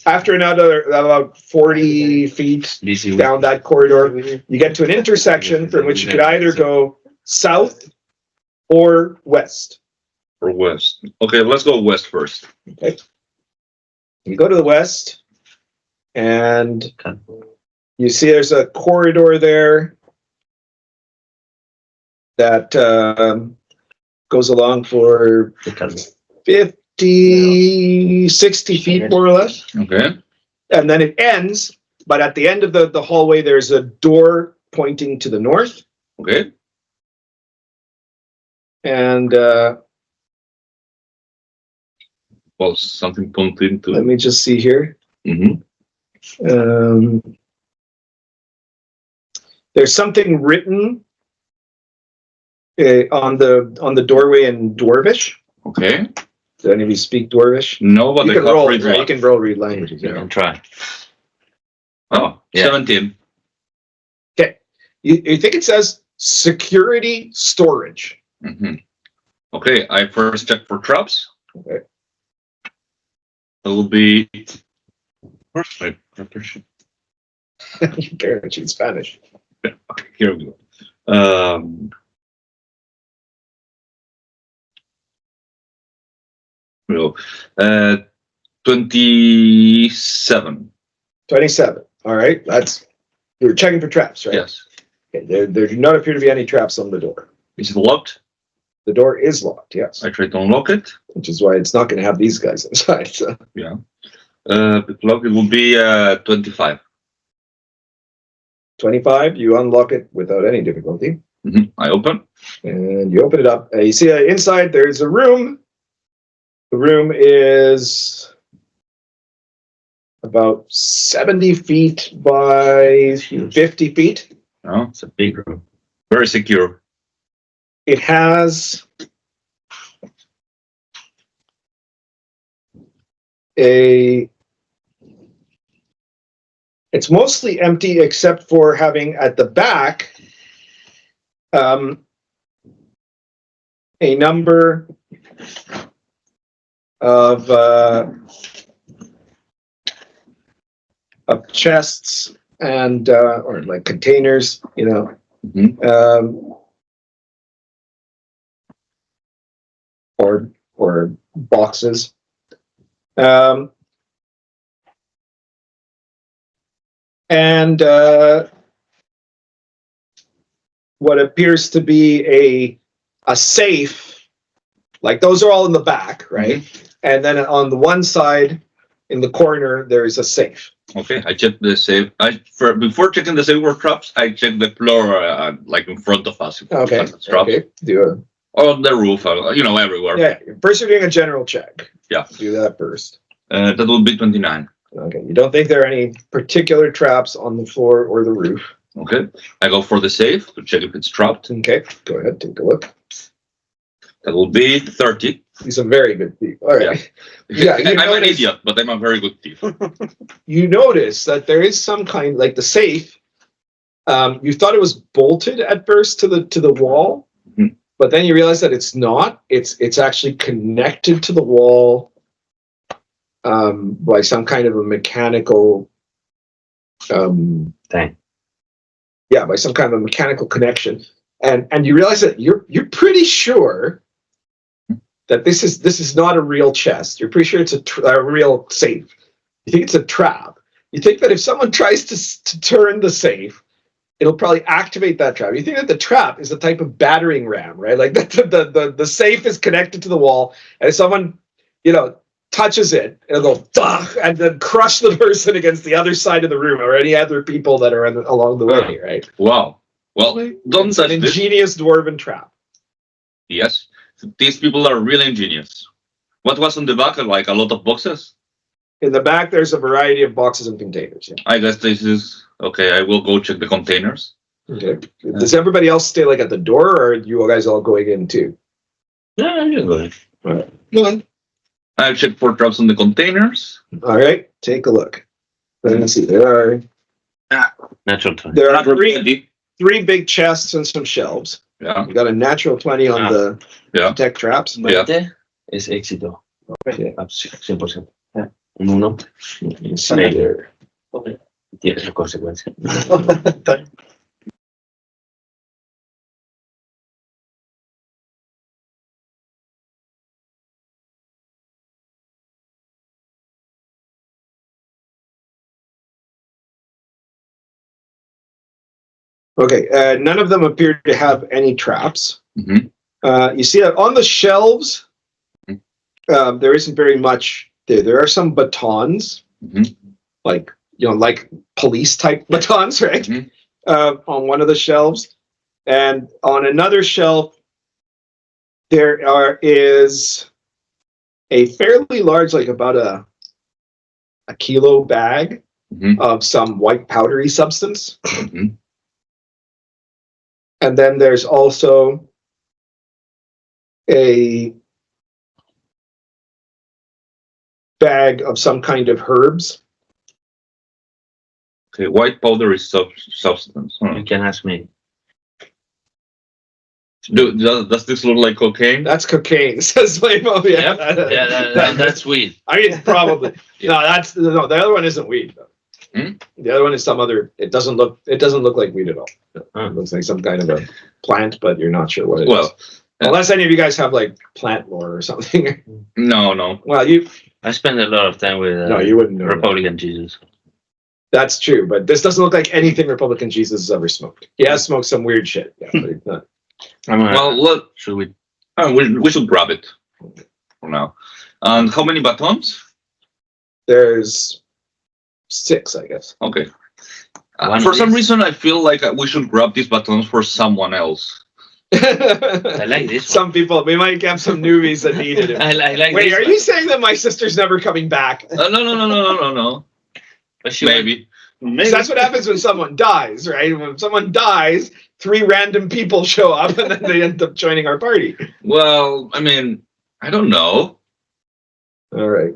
after another about 40 feet Vizi. down that corridor, you get to an intersection from which you could either go south or west. Or west. Okay, let's go west first. Okay. You go to the west, and you see there's a corridor there that goes along for 50, 60 feet more or less. Okay. And then it ends, but at the end of the hallway, there's a door pointing to the north. Okay. And Well, something pointing to. let me just see here. Mhm. There's something written On the doorway in Dwarvish. Okay. Do any of you speak Dwarvish? No, but You I can have roll. read Right? You what? can roll read languages. You Yeah. can try. Oh, Yeah. 17. Okay. You think it says security storage? Mhm. Okay, I first check for traps. Okay. It will be. Where's my preparation? You can't in Spanish. Okay, here we go. 27. 27. All right. You're checking for traps, right? Yes. Okay. There do not appear to be any traps on the door. Is it locked? The door is locked. Yes. I try to unlock it. Which is why it's not going to have these guys inside. So. The lock, it will be 25. 25. You unlock it without any difficulty. I open. And you open it up. You see inside there's a room. The room is about 70 feet by 50 feet. Oh, It's a big room. very secure. It has it's mostly empty except for having at the back a number of chests and or like containers, or boxes. And what appears to be a safe, like those are all in the back, right? And then on the one side, in the corner, there is a safe. Okay, I check the safe. Before checking the safe or traps, I check the floor, like in front of us. Okay. Traps. Okay. On the roof, everywhere. Yeah. First, you're doing a general check. Yeah. Do that first. That will be 29. Okay. You don't think there are any particular traps on the floor or the roof? Okay. I go for the safe to check if it's trapped. Okay. Go ahead. Take a look. That will be 30. He's a very good thief. All right. Yeah. I'm an idiot, but I'm a very good thief. You notice that there is some kind, like the safe. You thought it was bolted at first to the wall, but then you realize that it's not. It's actually connected to the wall by some kind of a mechanical Thing. Yeah, by some kind of a mechanical connection, and you realize that you're pretty sure that this is not a real chest. You're pretty sure it's a real safe. You think it's a trap. You think that if someone tries to turn the safe, it'll probably activate that trap. You think that the trap is a type of battering ram, right? Like the safe is connected to the wall, and if someone, touches it, it'll go and then crush the person against the other side of the room or any other people that are along the way, right? Wow. Well, don't It's an touch this. ingenious dwarven trap. Yes. These people are really ingenious. What was on the back? Like a lot of boxes? In the back, there's a variety of boxes and containers. Yeah. I guess this is... Okay, I will go check the containers. Okay. Does everybody else stay like at the door, or are you guys all going in too? Yeah, you go ahead. All right. Go on. I'll check for traps on the containers. All right. Take a look. Let's see. There Natural 20. are Natural three 20. big chests and some shelves. Yeah. You got a natural 20 on the Yeah. tech traps. Yeah. 20 es éxito. Okay. 100%. Un 1 You see there. tiene sus consecuencias. Okay. None of them appear to have any traps. Mhm. You see that on the shelves, there isn't very much. There are some batons, like police type batons, right? Mhm. On one of the shelves, and on another shelf, is a fairly large, like about a kilo bag of some white powdery substance. Mhm. And then there's also a bag of some kind of herbs. Okay, white powder is substance. You can ask me. Does this look like cocaine? That's cocaine, says Flavio. Yeah, that's weed. I mean, probably. Yeah. No, the other one isn't weed. Hmm? The other one is some other. It doesn't look like weed at all. Huh. It looks like some kind of a plant, but you're not sure what it is. Well, Unless any of you guys have like plant lore or something. no. Well, you I spend a lot of time with no, you wouldn't know. Republican Jesus. That's true, but this doesn't look like anything Republican Jesus has ever smoked. He has smoked some weird shit. Yeah, but it's not. Well, look, Should we? we should grab it for now. And how many batons? There's 6, I guess. Okay. One For of some these? reason, I feel like we should grab these batons for someone else. I like this one. Some people, we might have some newbies that needed it. I like Wait, this are one. you saying that my sister's never coming back? No. But she Maybe. So that's what happens when someone dies, right? When someone dies, 3 random people show up and then they end up joining our party. Well, I mean, I don't know. All right.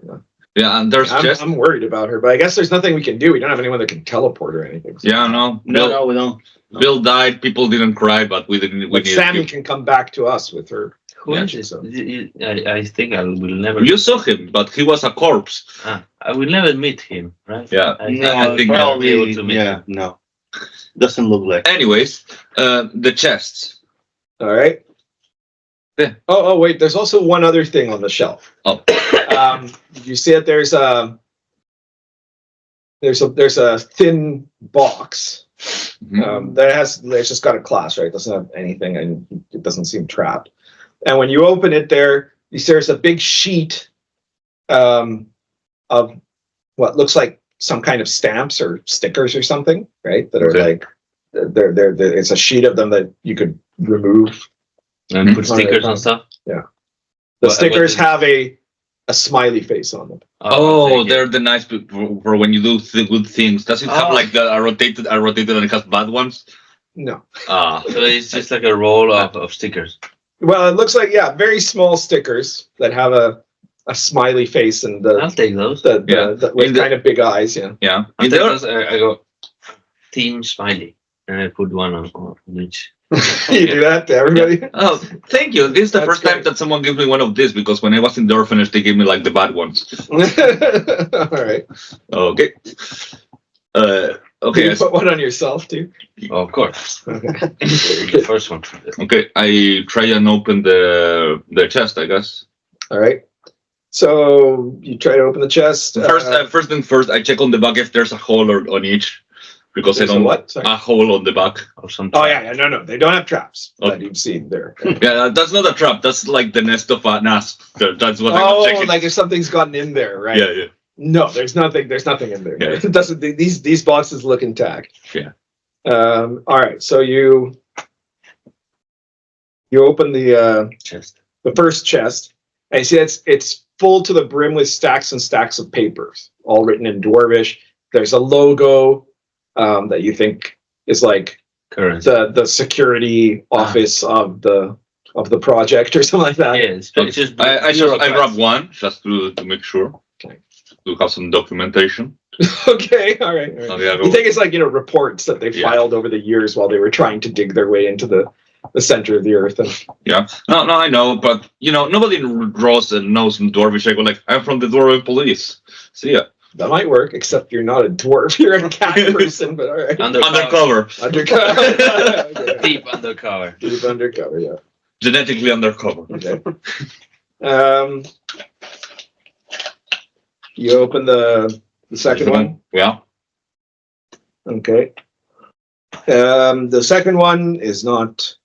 Yeah, and there's just I'm worried about her, but I guess there's nothing we can do. We don't have anyone that can teleport or anything. So. yeah, no. No, we don't. Bill died. People didn't cry, but we didn't. We But needed Sammy you. can come back to us with her. Who is magic, it? so. I think I will never. You saw him, but he was a corpse. I will never meet him, right? Yeah, I No, think I'll be able probably. to meet Yeah, him. no. Doesn't look like. Anyways, the chests. All right. Yeah. Oh, wait. There's also one other thing on the shelf. Oh. Did you see it? There's a thin box Mhm. it's just got a class, right? It doesn't have anything and it doesn't seem trapped. And when you open it there, you see there's a big sheet of what looks like some kind of stamps or stickers or something, right? That are Okay. like, they're it's a sheet of them that you could remove. And put Mhm. stickers and stuff. The What stickers is- have a smiley face on them. Oh, thank you. they're the nice for when you do good things. Does it have Oh. like a rotated and it has bad ones? No. Ah, So it's just like a roll of stickers. Well, it looks like, yeah, very small stickers that have a smiley face and I'll take those. Yeah. with In the- kind of big eyes, yeah. yeah. I'll In take there- those. I go Team Smiley, and I put one on each. You do that to everybody? Oh, thank you. This is the That's first time great. that someone gives me one of these because when I was in the orphanage, they gave me like the bad ones. All right. Okay. Okay. You put one on yourself too? Oh, of course, Okay. the first one. Okay. I try and open the chest, I guess. All right. So you try to open the chest. First thing first, I check on the back if there's a hole on each because I there's a don't what? Sorry. a hole on the back. Or some. Oh yeah, no, they don't have traps that Okay. you've seen there. Yeah, that's not a trap. That's like the nest of an asp. That's what I'm Oh, checking. like if something's gotten in there, right? Yeah. No, there's nothing in there. Yeah. It doesn't. These boxes look intact. Yeah. All right. So you open the Chest. first chest, and you see it's full to the brim with stacks and stacks of papers, all written in Dwarvish. There's a logo that you think is like Current. the security office of the project or something like that. Yeah, it's just. I bureaucrats. grab one just to make sure. Okay. To have some documentation. Okay. All right. So, yeah, You think it's like, reports that they Yeah. filed over the years while they were trying to dig their way into the center of the earth. And yeah. No, I know, but nobody draws and knows from Dwarvish. I go like, I'm from the Dwarven police. See ya. that might work, except you're not a dwarf. You're a cat person, but all right. Undercover. Undercover. Okay. Deep undercover. Deep undercover, yeah. Genetically undercover. Okay. You open the second one. Yeah. Okay. The second one is not.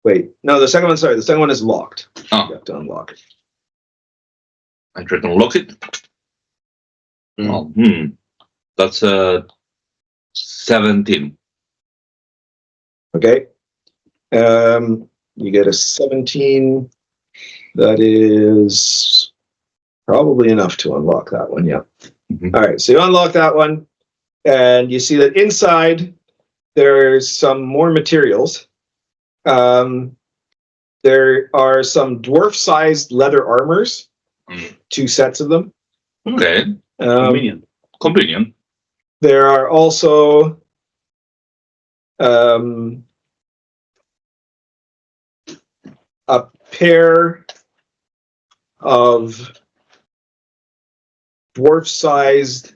Wait, no, the second one. Sorry, the second one is locked. Oh. You have to unlock it. I try to unlock it. Mm. Oh, That's 17. Okay. You get a 17. That is probably enough to unlock that one. Yeah. Mhm. All right. So you unlock that one, and you see that inside there's some more materials. There are some dwarf-sized leather armors, Mm. 2 sets of them. Okay. Convenient. There are also a pair of dwarf-sized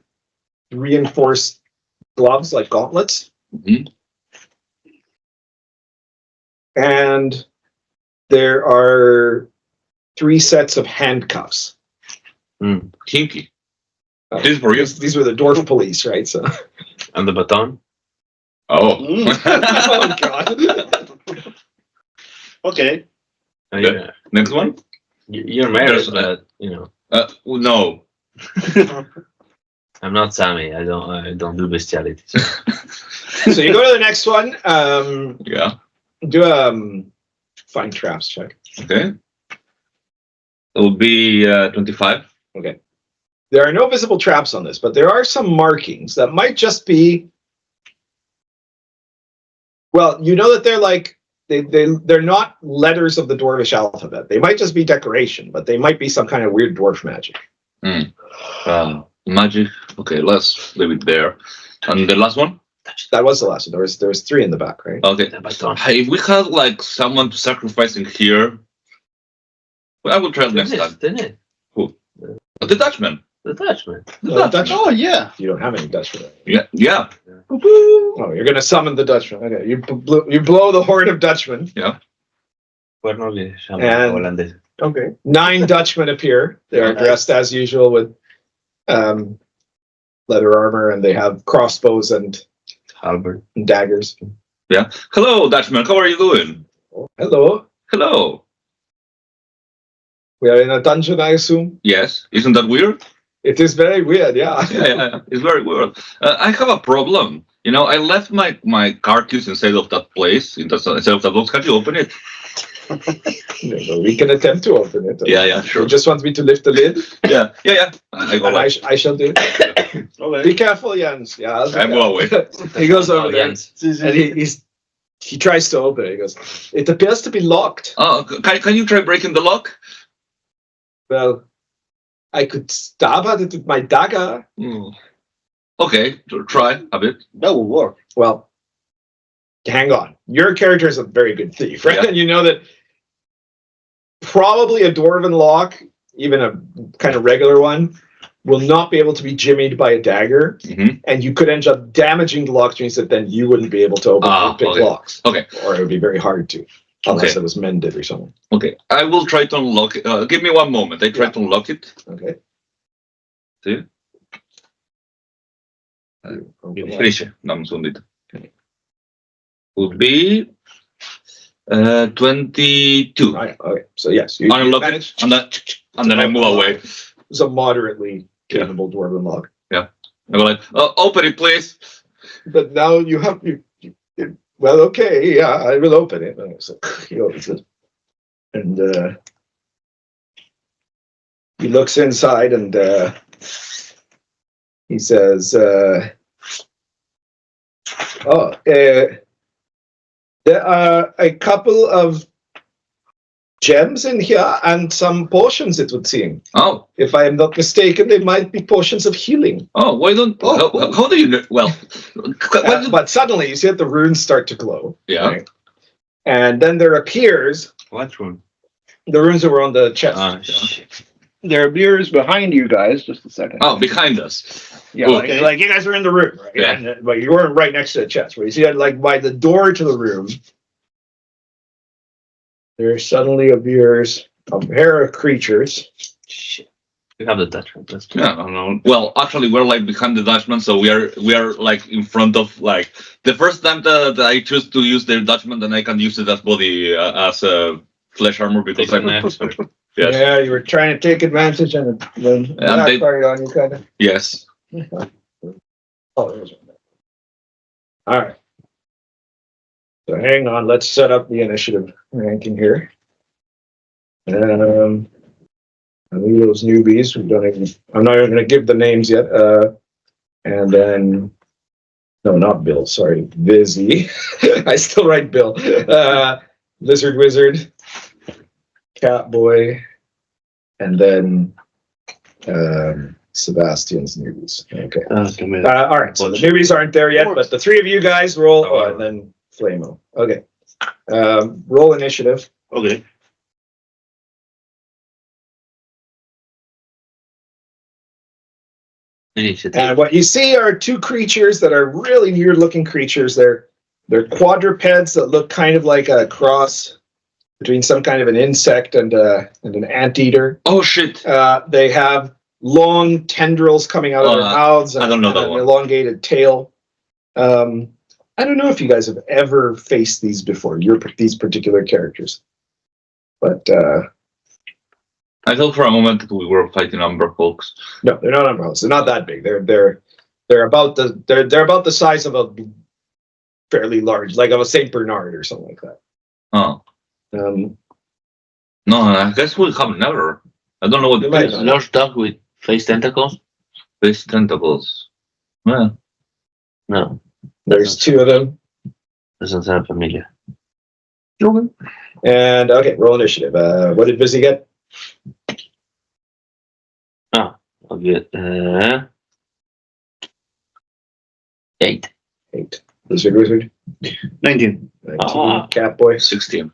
reinforced gloves, like gauntlets. Mhm. And there are 3 sets of handcuffs. Kinky. This is for you. These were the dwarf police, right? So. And the baton. Oh. Oh God. Okay. Yeah. Next one? You're married, There's but you know, No. I'm not Sammy. I don't do bestiality. So. So you go to the next one. Yeah. Do a find traps check. Okay. It will be 25. Okay. There are no visible traps on this, but there are some markings that might just be. Well, you know that they're like they're not letters of the dwarvish alphabet. They might just be decoration, but they might be some kind of weird dwarf magic. Magic. Okay, let's leave it there. And the last one? That was the last one. There was 3 in the back, right? Okay. The baton. Hey, if we had like someone to sacrifice in here, well, I will try next time. Didn't it? The Dutchman. The Dutchman. The Dutchman. Oh yeah. You don't have any Dutchman. Yeah. Yeah. Oh, you're gonna summon the Dutchman. Okay, you blow the horde of Dutchmen. Cuerno le llaman And- holandés. Okay. 9 Dutchmen appear. They are dressed as usual with leather armor, and they have crossbows and Halberd. daggers. Hello, Dutchman. How are you doing? Hello. Hello. We are in a dungeon, I assume. Yes. Isn't that weird? It is very weird, yeah. Yeah. It's very weird. I have a problem. You know, I left my car keys inside of that place, inside of that box. Can you open it? We can attempt to open it. Yeah, sure. You just want me to lift the lid? Yeah. I go And away. I shall do it. Okay. Be careful, Jens. Yeah, I'll do I go away. that. He goes over Oh, there, Jens. and he tries to open it. He goes, it appears to be locked. Oh, can you try breaking the lock? Well, I could stab at it with my dagger. Okay, try a bit. That will work. Well, hang on. Your character is a very good thief, right? Yeah. And you know that probably a dwarven lock, even a kind of regular one, will not be able to be jimmied by a dagger. Mhm. And you could end up damaging the lock, which means that then you wouldn't be able to open big okay. locks. Okay. Or it would be very hard to, unless Okay. it was mended or something. Okay, I will try to unlock it. Give me 1 moment. I try to unlock it. Okay. See? Felice, dame un segundito. Would be 22. Right, okay. So yes, you Unlock managed. it, and then I move away. It's a moderately capable dwarven lock. I go like, open it, please. But now you have well, okay, yeah, I will open it. So he opens it, and he looks inside, and he says, there are a couple of gems in here and some potions, it would seem. Oh, If I am not mistaken, they might be potions of healing. why don't? How do you know? Well, But suddenly you see that the runes start to glow. yeah. Right? And then there appears What room? the runes that were on the chest. Shit. There are beers behind you guys. Just a second. Oh, behind us. Yeah, cool. like, Like you guys were in the room, right? Yeah. And, but you weren't right next to the chest. Where you see that, like by the door to the room, there suddenly appears a pair of creatures. Shit. We have the Dutchman. Let's do Yeah, I don't know. Well, actually, we're like behind the Dutchman, so we are like in front of like the first time that I choose to use the Dutchman, then I can use it as body as flesh armor because Take I'm an expert. yes, Yeah, you were trying to take advantage, and then And that they- part on you, kind of. yes. Oh, there's one. All right. So hang on. Let's set up the initiative ranking here. I leave those newbies. We don't even. I'm not even going to give the names yet. And then, no, not Bill. Sorry, Vizi. I still write Bill. Lizard Wizard, Catboy, and then Sebastian's newbies. Okay. All right. So the newbies aren't there yet, but the three of you guys roll, and then Flamo. Okay. Roll initiative. Okay. And what you see are two creatures that are really weird-looking creatures. They're quadrupeds that look kind of like a cross between some kind of an insect and an anteater. Oh shit! They have long tendrils coming out of their mouths and, I don't know that an one. elongated tail. I don't know if you guys have ever faced these before. These particular characters, but I thought for a moment that we were fighting Umber folks. no, they're not umbrellas. They're not that big. They're about the size of a fairly large, like of a Saint Bernard or something like that. Oh. Um, No, I guess we have never. I don't know what it is. Large dog with face tentacles? Face tentacles. Well, No, there's two of them. doesn't sound familiar. And okay, roll initiative. What did Vizi get? I'll get 8. 8. Wizard. 19. 19. Ah. Catboy. 16.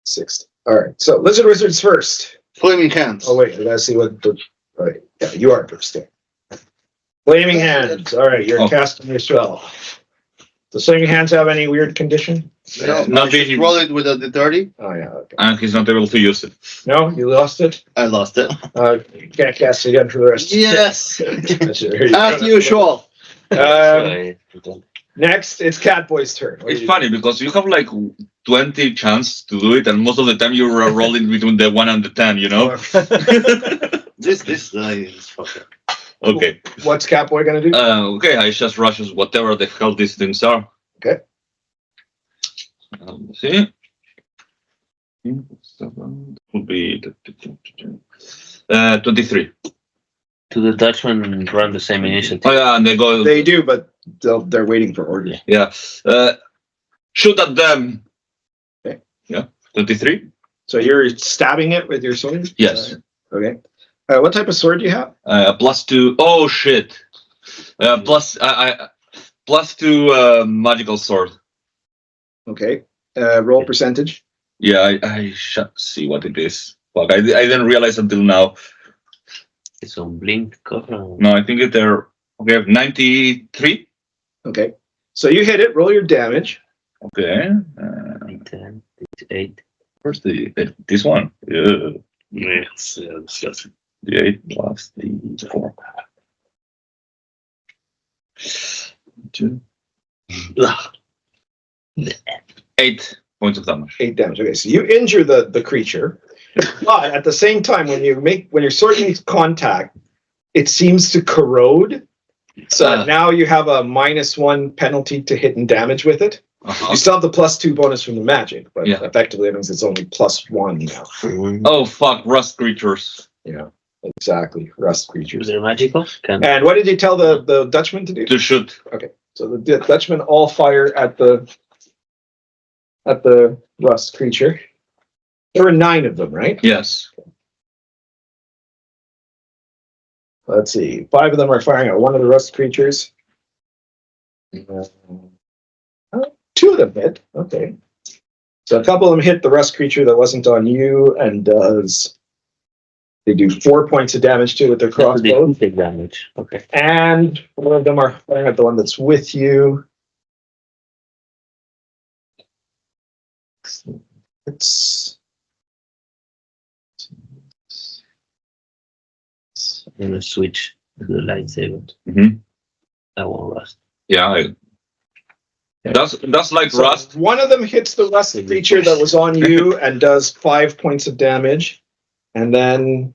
6. All right. So Wizard's first. Flaming hands. Oh wait, I gotta see what the. All right. Yeah, you are first. Yeah. Flaming hands. All right, you're casting your spell. Does Flaming hands have any weird condition? No, Not just being- roll it with the 30. Oh yeah. Okay. And he's not able to use it. No, you lost it. I lost it. You can't cast it again for the rest. Yes. That's it. Here you As go. usual. Next, it's Catboy's turn. What do It's you funny because you have like 20 chance to do it, and most of the time you're rolling between the 1 and the 10. You know. This guy is fucker. Okay. What's Catboy gonna do? Okay. I just rushes whatever the hell these things are. Okay. Let's see. Would be 23. Do the Dutchmen run the same initiative? Oh yeah, and they go. They do, but they're waiting for orders. Yeah. Shoot at them. Okay. Yeah. 23. So you're stabbing it with your sword? Yes. Okay. What type of sword do you have? +2. Oh shit. +2 magical sword. Okay. Roll percentage. Yeah, I should see what it is. Fuck, I didn't realize until now. It's on blink cover. No, I think they're okay. 93. Okay. So you hit it. Roll your damage. Okay. 10, 8. Where's this one? Yeah. Yes, disgusting. The 8 plus the 4. 2. 8 points of damage. 8 damage. Okay. So you injure the creature, but at the same time, when your sword makes contact, it seems to corrode. So now you have a -1 penalty to hit and damage with it. You still have the +2 bonus from the magic, but effectively it means it's only +1 now. Oh fuck, rust creatures. Yeah, exactly. Rust creatures. They're magical? And what did you tell the Dutchman to do? To shoot. Okay, so the Dutchmen all fire at the rust creature. There were 9 of them, right? Yes. Let's see. 5 of them are firing at one of the rust creatures. 2 of them hit. Okay. So a couple of them hit the rust creature that wasn't on you, and they do 4 points of damage to it with their crossbow. Big damage. Okay. And 4 of them are firing at the one that's with you. I'm gonna switch to the lightsaber. That won't rust. Yeah. That's like So rust. one of them hits the rust creature that was on you and does 5 points of damage. And then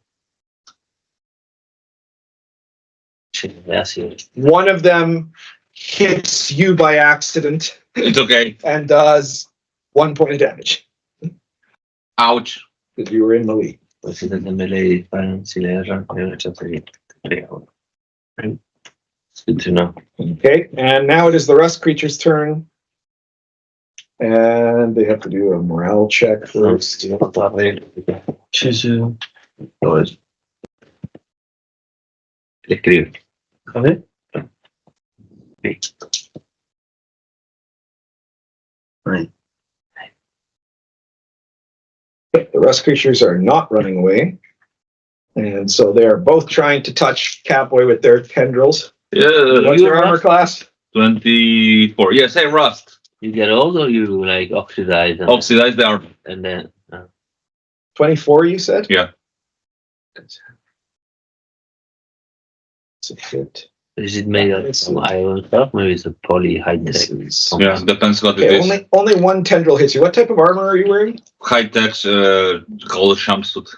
one of them hits you by accident It's okay. and does 1 point of damage Ouch. because you were in the lead. Pues si desde melee disparan, si le erran, hay una chance de que le haga. It's good to know. Okay, and now it is the rust creature's turn. And they have to do a morale check first. Escribe. Right. The rust creatures are not running away. And so they are both trying to touch Catboy with their tendrils. Yeah, What's your armor class? 24. Yes, hey, rust. You get old or you like oxidize? And Oxidize the armor. And then 24, you said? Yeah. It's a fit. is it made of It's- some iron stuff? Maybe it's a poly high tech. This is- Yeah, depends what it Okay, is. only one tendril hits you. What type of armor are you wearing? High tech, called jumpsuit.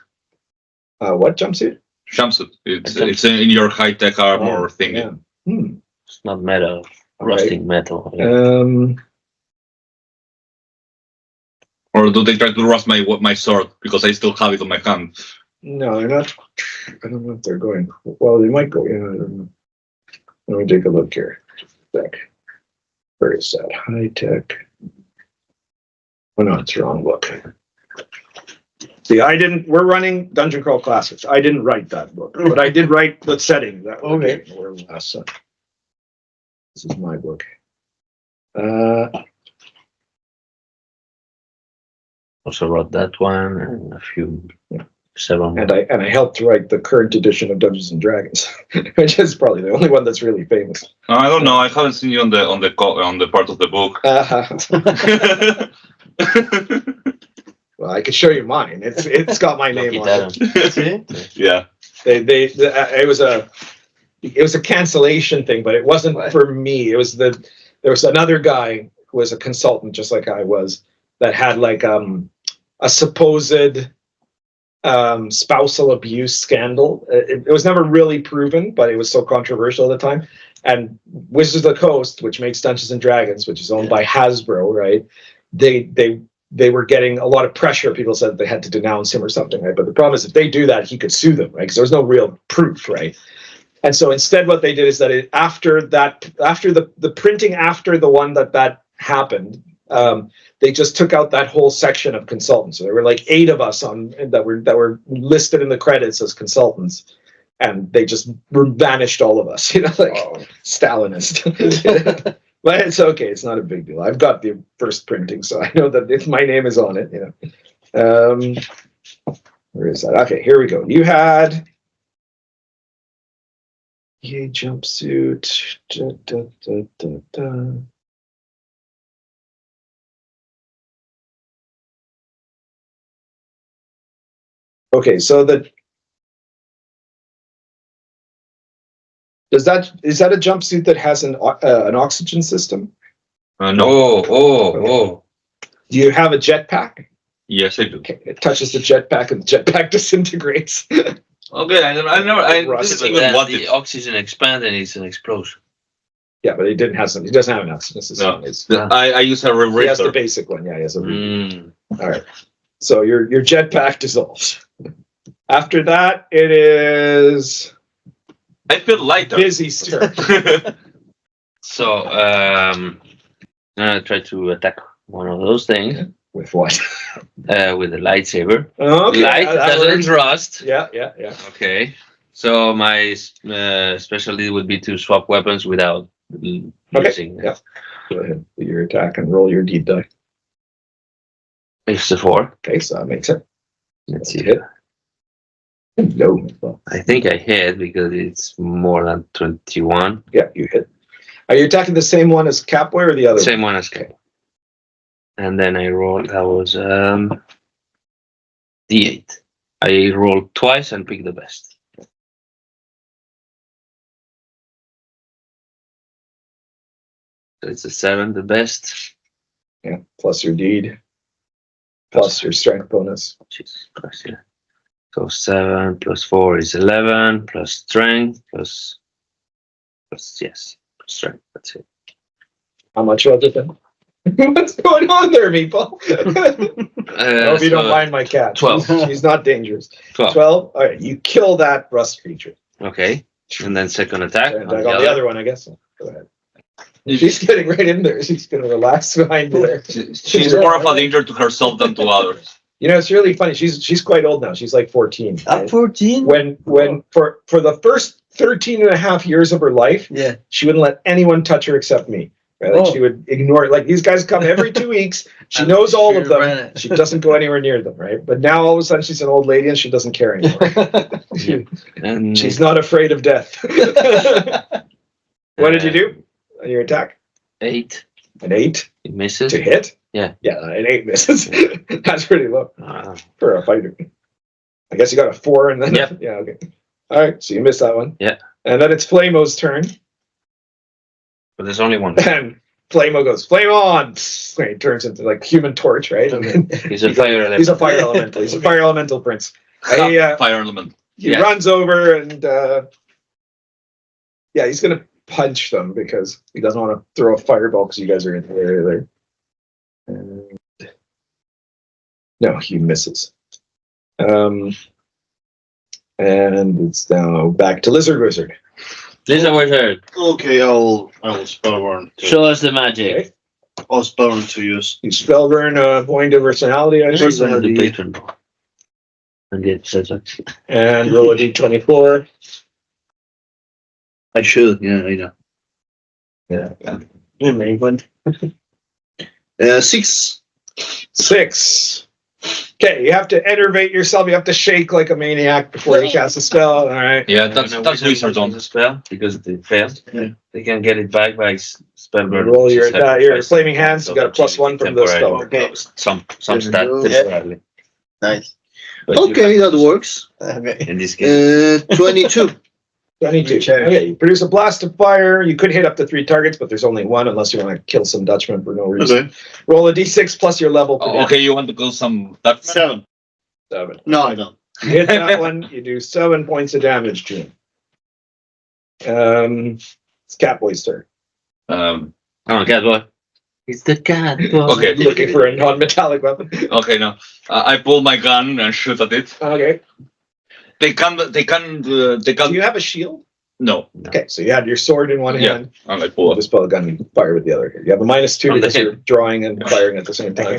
What jumpsuit? Jumpsuit. It's in your high tech armor thingy. Yeah. Hmm. It's not metal, All right. rusting metal. Or do they try to rust my sword because I still have it on my hand? No, they're not. I don't know if they're going. Well, they might go. Yeah, I don't know. Let me take a look here. Where is that? High tech. Oh no, it's the wrong book. See, we're running Dungeon Crawl Classics. I didn't write that book, but I did write the setting. That Okay. This is my book. Also wrote that one and a few, several. And I helped write the current edition of Dungeons and Dragons, which is probably the only one that's really famous. I don't know. I haven't seen you on the part of the book. Well, I could show you mine. It's got my name on it. Yeah. It was a cancellation thing, but it wasn't for me. It was there was another guy who was a consultant, just like I was, that had like a supposed spousal abuse scandal. It was never really proven, but it was so controversial at the time. And Wizards of the Coast, which makes Dungeons and Dragons, which is owned by Hasbro, right? They were getting a lot of pressure. People said they had to denounce him or something, right? But the problem is, if they do that, he could sue them, right? Because there was no real proof, right? And so instead, what they did is that after the printing after the one that happened, they just took out that whole section of consultants. So there were like 8 of us that were listed in the credits as consultants, and they just vanished all of us. Stalinist. But it's okay. It's not a big deal. I've got the first printing, so I know that if my name is on it, where is that? Okay, here we go. You had a jumpsuit. Okay, so is that a jumpsuit that has an oxygen system? No. Oh. Do you have a jetpack? Yes, I do. Okay, it touches the jetpack and the jetpack disintegrates. Okay, I Rust. didn't even want the it. oxygen expands and it's an explosion. Yeah, but he doesn't have an oxygen system. No, I use a He has the rebreather. basic one. Yeah, he has a Mm. All right. So your jetpack dissolves. After that, it is I feel lighter. Vizi's turn. So I'm gonna try to attack one of those things With what? with a lightsaber. Okay, Light that doesn't works. rust. Yeah. Okay. So my specialty would be to swap weapons without using. Yeah. Go ahead, do your attack and roll your deep die. It's a 4. Okay, so that makes it. Let's see. Hit. No. Well, I think I hit because it's more than 21. yeah, you hit. Are you attacking the same one as Capway or the other? Same one as K. And then I rolled, that was D8. I rolled twice and picked the best. So it's a 7, the best. Yeah, plus your deed. Plus your strength bonus. Jesus Christ, yeah. So 7 plus 4 is 11, plus strength, plus yes, plus strength, that's it. How much was it then? What's going on there, Meatball? I hope you don't mind my cat. 12. She's not dangerous. 12. 12? All right, you kill that rust creature. Okay, and then second attack. And on I the got other. the other one, I guess. Go ahead. She's getting right in there. She's gonna relax behind you there. She's more of a danger to herself than to others. You know, it's really funny. She's quite old now. She's like 14. At 14? When for the first 13 and a half years of her life, Yeah. she wouldn't let anyone touch her except me. Right? Like she would ignore, like these guys come every 2 weeks. She knows all of them. She doesn't go anywhere near them, right? But now all of a sudden she's an old lady and she doesn't care anymore. And She's not afraid of death. What did you do on your attack? 8. An 8 It misses. to hit? Yeah. Yeah, an 8 misses. That's pretty low Ah, for a fighter. I guess you got a 4 and then Yep. yeah, okay. All right, so you missed that one. Yeah. And then it's Flamo's turn. but there's only one. And Flamo goes, flame on! He turns into like Human Torch, right? And then He's a fire. he's a fire elemental. He's a fire elemental prince. He Fire element. Yeah. runs over and yeah, he's gonna punch them because he doesn't want to throw a fireball because you guys are in the area there. And no, he misses. And it's now back to Lizard Wizard. Lizard Wizard, Okay, I'll spellburn. show us the magic. Okay. I'll spellburn to use. You spellburn point of personality, I think, The patron. And get such. and roll a d24. I should, yeah, I know. You make one. 6. 6. Okay, you have to enervate yourself. You have to shake like a maniac before you cast a spell. All right. Yeah, that's wizards on the spell because they failed. Yeah. They can get it back by spellburn. Roll which your is sacrifice. flaming hands. You got a +1 from the spell. Temporarily. Some stat Yeah. temporarily. Nice. But you Okay, that works. Okay. can- in this case, 22. 22. Okay, you produce a blast of fire. You could hit up to 3 targets, but there's only 1 unless you want to kill some Dutchmen for no reason. Okay. Roll a d6 plus your level. Per Okay, you want to kill some that 7. 7. No, I don't. You hit that one, you do 7 points of damage to him. It's Catboy's turn. um oh, cat boy. It's the cat boy. Okay. Looking for a non-metallic weapon. okay now. I pull my gun and shoot at it. Okay. They can Do you have a shield? no. Okay, so you had your sword in one Yeah. hand. And I pull up. Just pull a gun and fire with the other. You have a -2 On the because you're drawing and firing at the same time.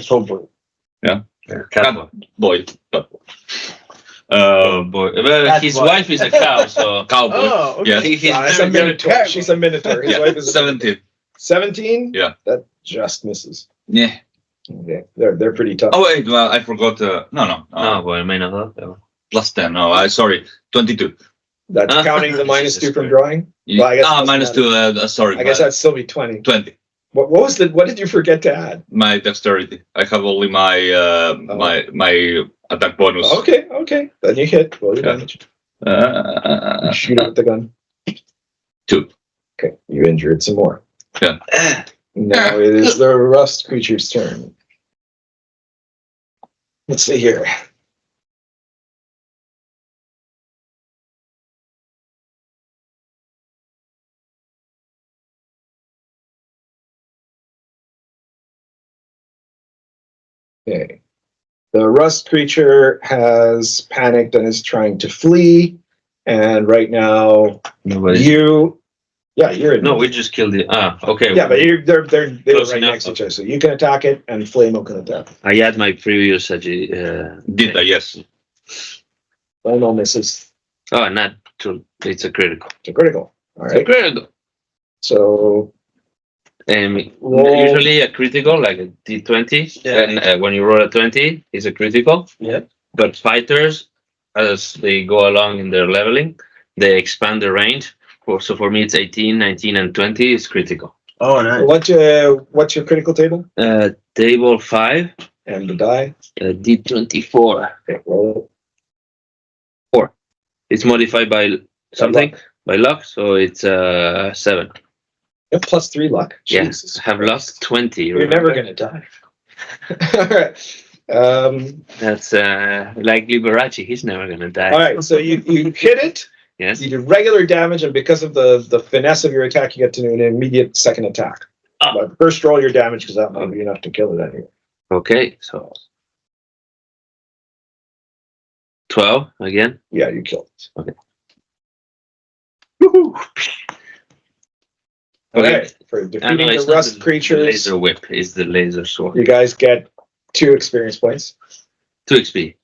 Cat boy. Boy. Oh boy. Well, Cat his boy. wife is a cow, so Cowboy. Oh, okay. Yes. he's It's a minotaur. She's a minotaur. His Yeah. wife is a 17. 17? Yeah. That just misses. Yeah. Okay. They're pretty tough. Oh wait, well, I forgot. No. Oh boy, I may not have. +10. No, sorry. 22. That's counting the Jesus -2 from Christ. drawing. Well, I guess it doesn't -2. Sorry. I guess that'd still be 20. 20. What did you forget to add? My dexterity. I have only my my attack bonus. Okay. Then you hit. Roll your Yeah. damage. Uh, Shoot it with the gun. 2. Okay, you injured some more. Yeah. Now it is the rust creature's turn. Let's see here. Okay. The rust creature has panicked and is trying to flee. And right now, Nobody. you're in. No, we just killed it. Okay. Yeah, but they were Close right enough. next to each other, so you can attack it, and Flamo can attack. I had my previous Did I? Yes. Flamo misses. Oh, not to. It's a critical. It's a critical. All It's a right. critical. So roll. Usually a critical, like a D20, Yeah. and when you roll a 20, it's a critical. Yeah. But fighters, as they go along in their leveling, they expand the range. So for me, it's 18, 19, and 20 is critical. Oh, nice. What's your critical table Table 5, and the die? D24. Okay, roll. It's modified by something, by luck, so it's 7. You have +3 luck. Yeah, Jesus I have Christ. lost 20. You're never gonna die. All right. That's like Liberace. He's never gonna die. All right. So you hit it. Yes. You do regular damage, and because of the finesse of your attack, you get to do an immediate second attack. Ah. But first, roll your damage because that might be enough to kill it anyway. Okay, so 12 again. Yeah, you killed it. Okay. Woohoo! Okay. For No, defeating it's the not rust the creatures, laser whip. It's the laser sword. you guys get 2 experience points. 2 XP.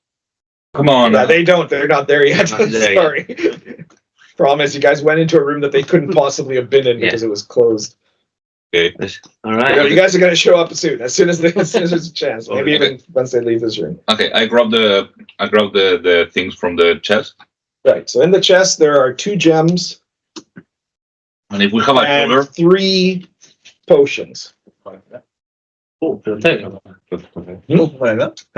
Come on. Yeah, they don't. They're not there yet. They're not there Sorry. Problem is, you guys went into a room that they couldn't possibly have been in because it was closed. Okay. All right. You guys are going to show up soon. As soon as there's a chance. Maybe even once they leave this room. Okay, I grab the things from the chest. Right. So in the chest there are 2 gems And if we have a and shoulder, 3 potions. Oh, can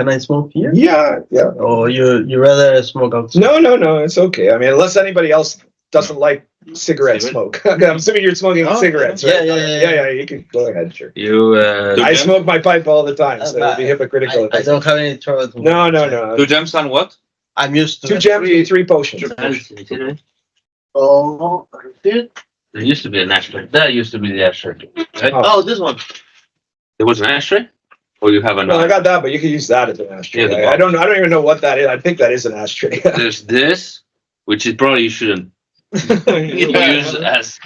I smoke here? Yeah. Or you rather smoke outside? No. It's okay. I mean, unless anybody else doesn't like cigarette smoke. I'm assuming you're smoking cigarettes, right? Yeah. You can go ahead, sure. You. I smoke my pipe all the time, so it would be hypocritical. I don't have any trouble. To No. 2 gems and what? I'm used to 2 gems and 3 potions. Oh, did? There used to be an ashtray. That used to be the ashtray. Right? Oh, this one. There was an ashtray? Or you have No, I another? got that, but you can use that as an ashtray. Yeah, the I don't even know what that is. I think that is an ashtray. There's this, which is probably you shouldn't use as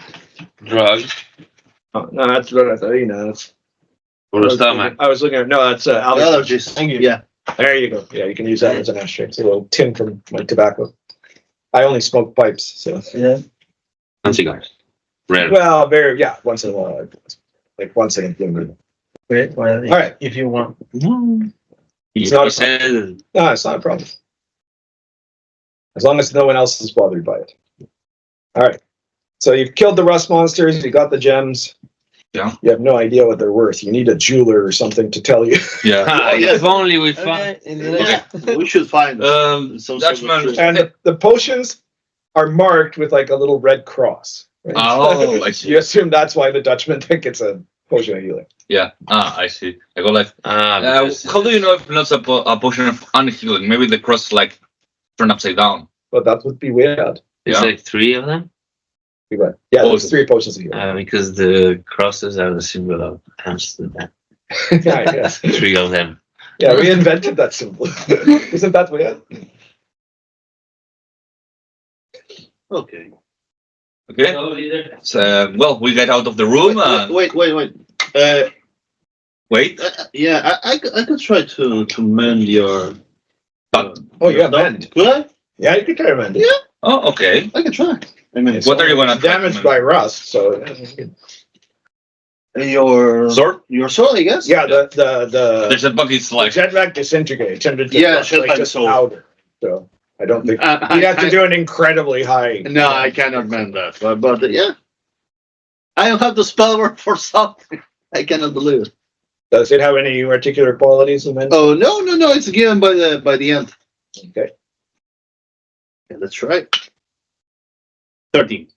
drugs Oh, no, that's what I thought. That's for the stomach. I was looking at that's allergies. Allergies. Thank you. Yeah. There you go. Yeah, you can use that as an ashtray. It's a little tin from my tobacco. I only smoke pipes, so Yeah. And cigars. Rare. well, once in a while, like once in a blue moon. Great. Well, All right. if you want. It's not He a said, No, it's not a problem. As long as no one else is bothered by it. All right. So you've killed the rust monsters. You got the gems. Yeah. You have no idea what they're worth. You need a jeweler or something to tell you. Yeah. "Ah, yeah. if only we found. Okay, in the next. Yeah. We should find some Dutchman. And the potions are marked with like a little red cross. Right? Oh, I see. You assume that's why the Dutchmen think it's a potion of healing. Yeah. I see. I go like, Because how do you know if it's not a potion of unhealing? Maybe the cross like turned upside down. But that would be weird. It's Yeah. like 3 of them? Yeah, there's 3 potions of healing. Because the crosses are the symbol of Amsterdam. Yeah, I guess. 3 of them. Yeah, we invented that symbol. Isn't that weird? Okay. Okay. So, well, we get out of the room. Wait. Wait. Yeah, I could try to mend your. Oh, you have mend. Could I? Yeah, you could try to mend it. Yeah. Oh, okay. I can try. I mean, What are you gonna It's damaged by rust, so your Sword? your sword, I guess. yeah, the There's a bug. It's like jetpack disintegrates into jetpack just sword. powder. So I don't think I- you'd have to I- do an incredibly high. No, I cannot mend that. But yeah, I don't have the spell word for something. I cannot believe it. Does it have any particular qualities of mend? Oh no! It's given by the end. Okay, Yeah, that's right. 13.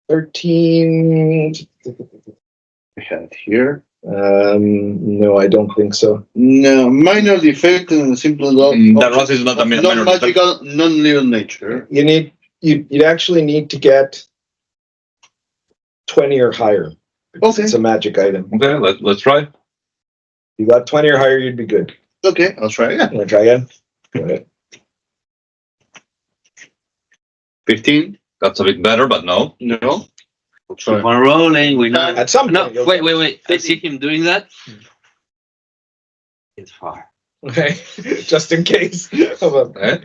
13. I have here. No, I don't think so. No, minor defect and simple law. that rust is not a minor defect. non-magical, non-living nature. You'd actually need to get 20 or higher. Okay. It's a magic item. Okay, let's try. You got 20 or higher, you'd be good. Okay, I'll try again. You want to try again? Go ahead. 15. That's a bit better, but no. No. I'll try. Keep on rolling. We know. At some No, point. you'll- wait. I see him doing that. It's far. Okay, just in case. How about- Okay.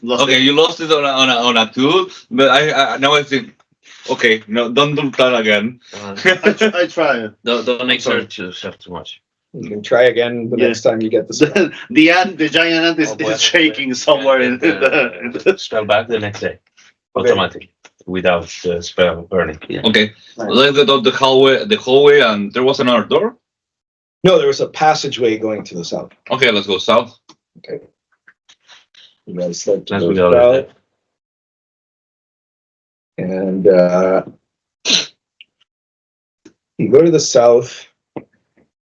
Okay, you lost it on a 2, but I now I think. Okay, no, don't do that again. I try. Don't exert yourself too much. You can try again the Yeah. next time you get the spell. The giant ant is shaking somewhere in the. Spell back the next day, automatic, without the spell burning. Yeah. Okay, let's go down the hallway, and there was another door. No, there was a passageway going to the south. Okay, let's go south. You guys start to As go we go south. there. And you go to the south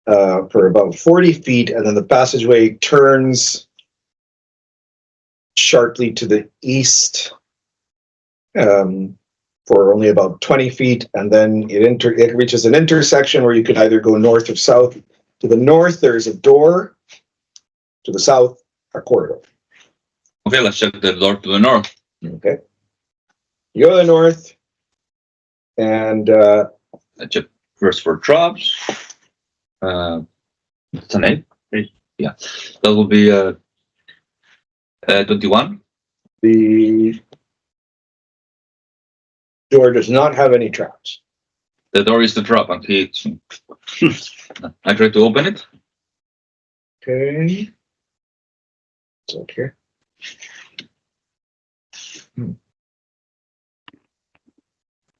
for about 40 feet, and then the passageway turns sharply to the east for only about 20 feet, and then it reaches an intersection where you could either go north or south. To the north, there's a door. To the south, a corridor. Okay, let's check the door to the north. Okay. You go to the north, And I check first for traps. It's an 8. Yeah, that will be 21. the door does not have any traps. The door is the trap, and I try to open it. Okay. It's up here.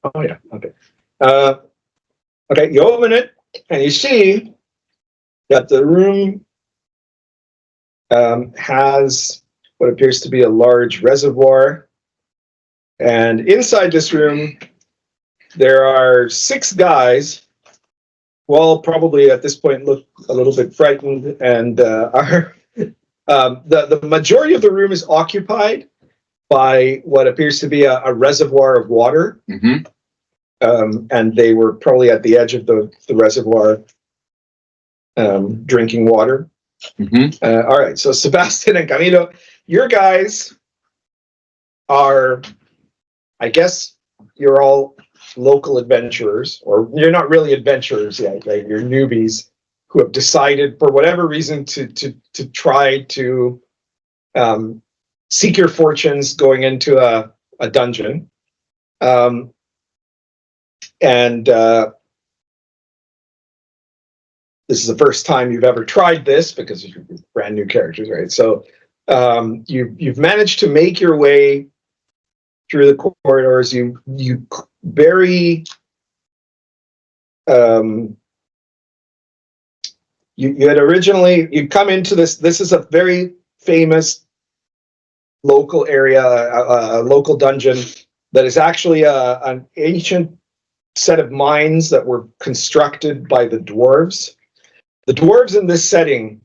Oh yeah. Okay. Okay. You open it, and you see that the room has what appears to be a large reservoir, and inside this room there are 6 guys. Well, probably at this point look a little bit frightened, and are the majority of the room is occupied by what appears to be a reservoir of water, and they were probably at the edge of the reservoir drinking water. All right, so Sebastian and Camilo, your guys are, I guess, you're all local adventurers, or you're not really adventurers yet. Right? You're newbies who have decided, for whatever reason, to try to seek your fortunes going into a dungeon, and this is the first time you've ever tried this because you're brand new characters, right? So you've managed to make your way through the corridors. You very you had originally you come into this. This is a very famous local area, a local dungeon that is actually an ancient set of mines that were constructed by the dwarves. The dwarves in this setting,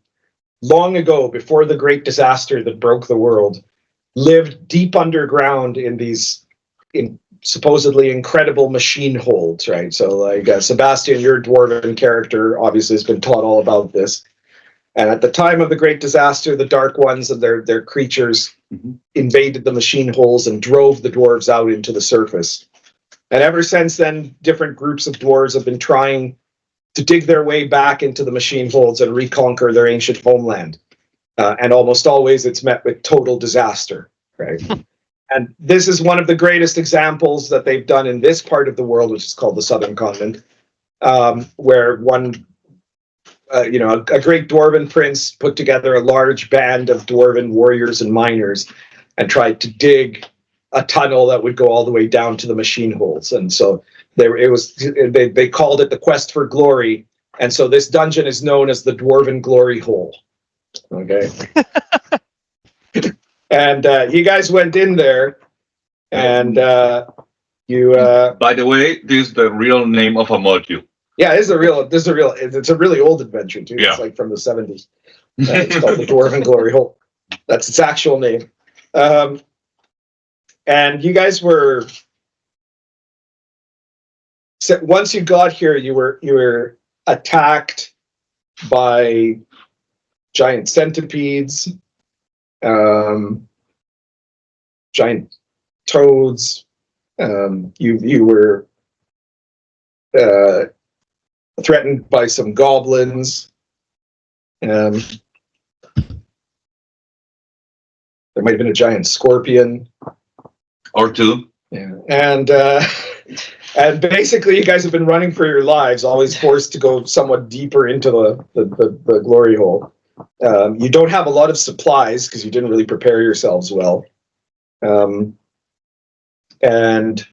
long ago, before the great disaster that broke the world, lived deep underground in these supposedly incredible machine holds, right? So like Sebastian, your dwarven character, obviously has been taught all about this. And at the time of the great disaster, the Dark Ones and their creatures invaded the machine holes and drove the dwarves out into the surface. And ever since then, different groups of dwarves have been trying to dig their way back into the machine holds and reconquer their ancient homeland. And almost always it's met with total disaster, right? And this is one of the greatest examples that they've done in this part of the world, which is called the Southern Continent, where one, a great dwarven prince put together a large band of dwarven warriors and miners and tried to dig a tunnel that would go all the way down to the machine holes. And so they called it the Quest for Glory. And so this dungeon is known as the Dwarven Gloryhole. Okay. And you guys went in there, and you. By the way, this is the real name of a module. Yeah, it's a really old adventure too. Yeah. It's like from the 70s. It's called the Dwarven Gloryhole. That's its actual name. And you guys were. Once you got here, you were attacked by giant centipedes, giant toads. You were threatened by some goblins. There might have been a giant scorpion or 2. Yeah. And basically you guys have been running for your lives, always forced to go somewhat deeper into the glory hole. You don't have a lot of supplies because you didn't really prepare yourselves well. And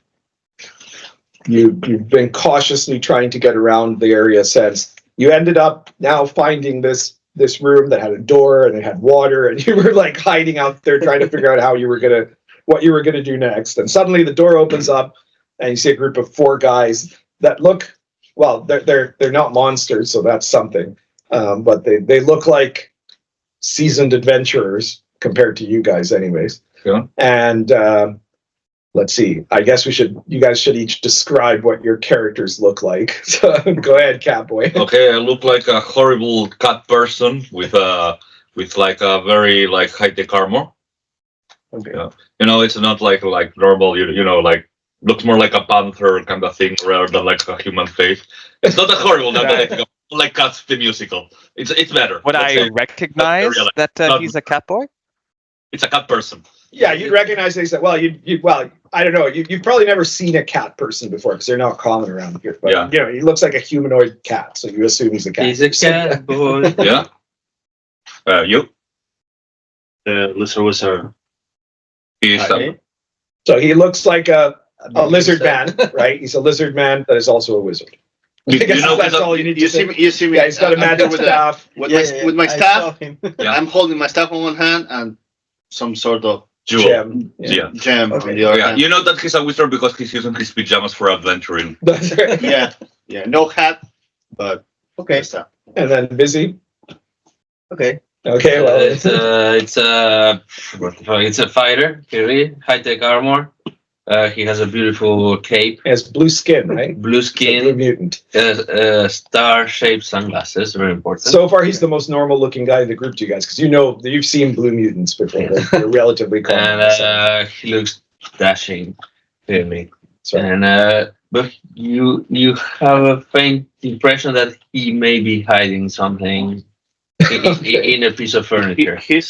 you've been cautiously trying to get around the area since. You ended up now finding this room that had a door and it had water, and you were like hiding out there trying to figure out what you were gonna do next. And suddenly the door opens up and you see a group of 4 guys that look, well, they're not monsters, so that's something. But they look like seasoned adventurers compared to you guys anyways. Yeah. And let's see, I guess you guys should each describe what your characters look like. So go ahead, Catboy. Okay, I look like a horrible cat person with like a very like high-tech armor. Okay. Yeah. It's not like normal, like looks more like a panther kind of thing rather than like a human face. It's not a horrible name, but I think like Cats the musical. It's better. Would Let's I say recognize real- that not- he's a cat boy? it's a cat person. Yeah, you'd recognize these. Well, well, I don't know. You've probably never seen a cat person before because they're not common around here. But Yeah. you know, he looks like a humanoid cat, so you assume he's a cat. He's a person. cat boy. Yeah. You? The lizard wizard. He's So he looks like a lizard man, right? He's a lizard man that is also a wizard. I guess you know, that's all you need to You see say. me. You see me. Yeah, he's got a I'm there magic with, staff. with my I staff. saw him. Yeah. I'm holding my staff on one hand and some sort of Jewel. Gem. Yeah. gem Okay. on the other Yeah. hand. You know that he's a wizard because he's using his pajamas for adventuring. That's right. Yeah, yeah. No hat, but Okay. staff. And then Vizi. Okay. Okay, well, It's a fighter, really high tech armor. He has a beautiful cape, he has blue skin, right? blue He's a blue skin, mutant. star-shaped sunglasses. Very important. So far, he's the most normal-looking guy in the group to you guys, because you know you've seen blue mutants before. They're relatively common. and he looks dashing, clearly. So, And but you have a faint impression that he may be hiding something in a piece of furniture. He's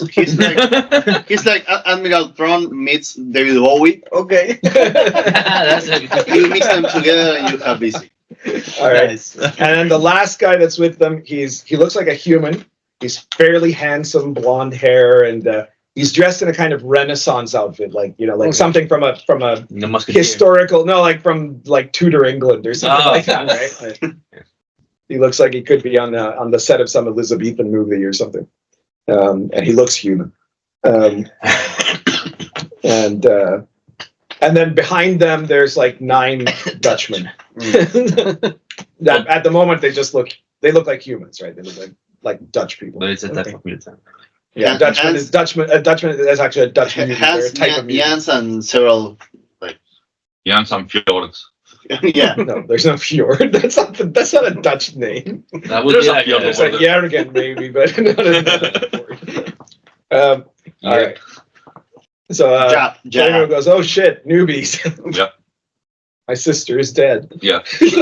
like Admiral Thrawn meets David Bowie. Okay. That's it. You mix them together and you have Vizi. all right. Nice. And then the last guy that's with them, he looks like a human. He's fairly handsome, blonde hair, and he's dressed in a kind of Renaissance outfit, like Okay. something from a The musketeer. historical, no, like from like Tudor England or something Oh, like that, right? Like, he looks like he could be on the set of some Elizabethan movie or something, and he looks human. And then behind them, there's like 9 Dutchmen. That at the moment they look like humans, right? They look like Dutch people. But it's a type of mutant. Yeah, And Dutchman Hans- is Dutchman. A Dutchman is actually a Dutch mutant. They're a Has type of mutant. Jans and several. Yeah, and some fjords. Yeah. No, there's no fjord. That's not a Dutch name. That would There's be a like few of There's them. like Jurgen maybe, but not a fjord. All right. So Jab, Django jab. goes, "Oh shit, newbies! Yeah. My sister is dead." Yeah. She's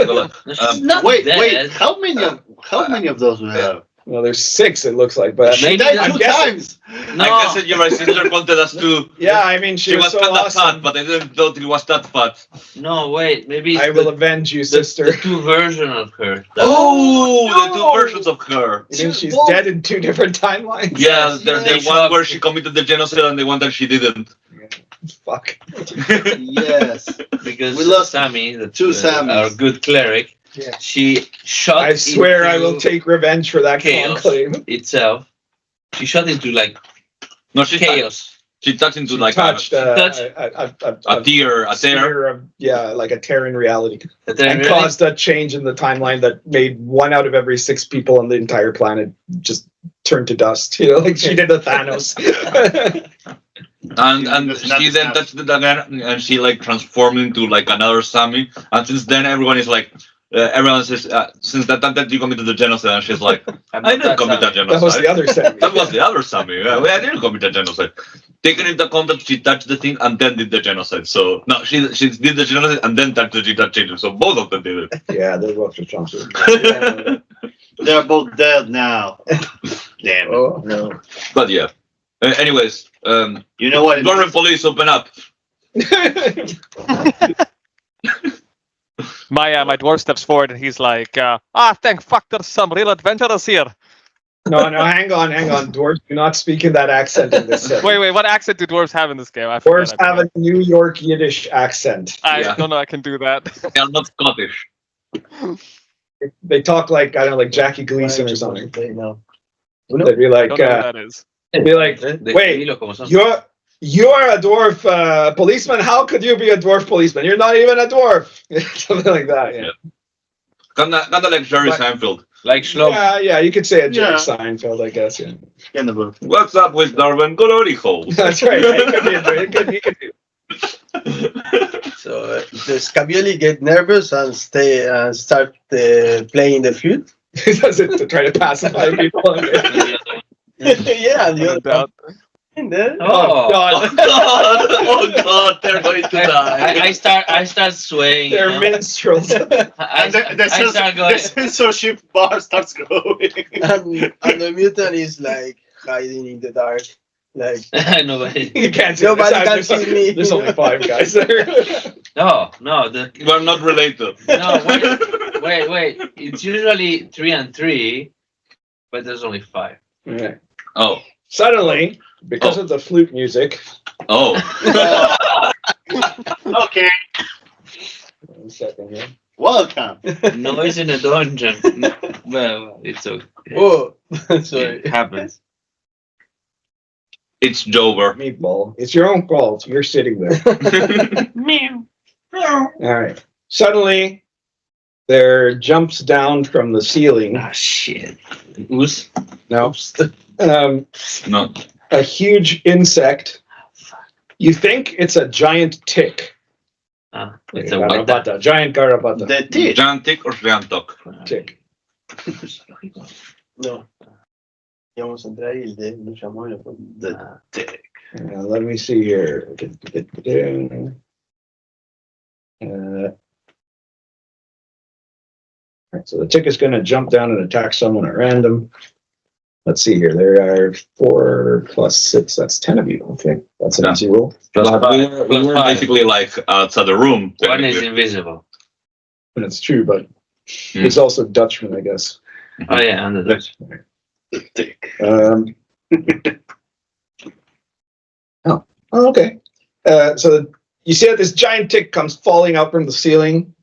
not Wait, dead. wait. How many of those we have? Well, there's 6 it looks like, but She Maybe died I'm 2 guessing- times. No, I guess that my sister wanted us to. yeah, I mean she, She was was so kind of awesome. fat, but I didn't thought it was that fat. no, wait. Maybe it's I will avenge you, the sister. 2 version of her. Oh, the No. 2 versions of her. You mean she's dead in 2 different timelines? Yeah, there's Yes. the one where she committed the genocide and the one that she didn't. Fuck. Yes. Because We lost Sammy, the 2 Sammys. our good cleric, Yeah. she shot. I swear I will into take revenge for that chaos conclave. itself. She shot into like No, she chaos. She touched into She like touched a tear, a tear. sphere of, yeah, like a tear in reality, But then and really- caused a change in the timeline that made 1 out of every 6 people on the entire planet just turn to dust. You know, like she did the Thanos. And That's she not then enough. touched it again, and she like transformed into like another Sammy. And since then, everyone is like, everyone says, since that time that you committed the genocide, and she's like, I didn't commit that genocide. That was the other Sammy. That was the other Sammy. Yeah, I didn't commit the genocide. Taking into account that she touched the thing and then did the genocide. So no, she did the genocide and then touched the thing that changed it. So both of them did it. Yeah, they're both responsible. They're both dead now. Damn it. Oh no. But yeah. Anyways, You know what? Dwarven police, open up. My dwarf steps forward and he's like, thank fuck, there's some real adventurers here. No, hang on. Dwarves do not speak in that accent in this set. Wait, what accent do dwarves have in this game? I Dwarves forget. have a New York Yiddish accent. I Yeah. don't know I can do that. They are not Scottish. They talk like, I don't know, like Jackie Gleason or something. No. They'd be I like, don't know what that is. they'd be like, De wait, estilo como son. you're a dwarf policeman. How could you be a dwarf policeman? You're not even a dwarf. Something like that. Yeah. Kinda like Jerry But- Seinfeld. Like Schlob. Yeah. You could say a Jerry Yeah. Seinfeld, I guess. Yeah. In the book. What's up with Darwin Gloryhole? That's right. Yeah, it could be a Jerry. He could do. So the Scabioli get nervous and start playing the flute. He does it to try to pacify people. Yeah, and the No other doubt. Oh God. Oh God, they're going to die. I start swaying. you They're know? minstrels. I start going. the censorship bar starts growing. And the mutant is like hiding in the dark. Like Nobody. You can't see Nobody this. can There's see me. There's only 5 guys there. No. We're not related. No. Wait. It's usually 3 and 3, but there's only 5. Alright. Oh. Suddenly, because of the flute music. Oh. Okay, 1 second here. welcome. Noise in a dungeon. Well, it's okay. oh, sorry. It happens. It's Jover. Meatball. It's your own fault. You're sitting there. Meow. Alright. Suddenly, there jumps down from the ceiling. Ah, shit. Goose. No. No. A huge insect. You think it's a giant tick. It's a white duck. Garabata. Giant garabata. The teeth. Gigantic or Gigantok? Tick. No. Íbamos a entrar y el de lo llamó y lo fue. The tick. Let me see here. Alright, so the tick is going to jump down and attack someone at random. Let's see here. There are 4 plus 6. That's 10 of you. Okay, that's an Yeah. easy roll. We were basically like outside the room. One is invisible. And it's true, but it's also Dutchman, I guess. Oh yeah, under that. The tick. Oh, okay. So you see that this giant tick comes falling out from the ceiling,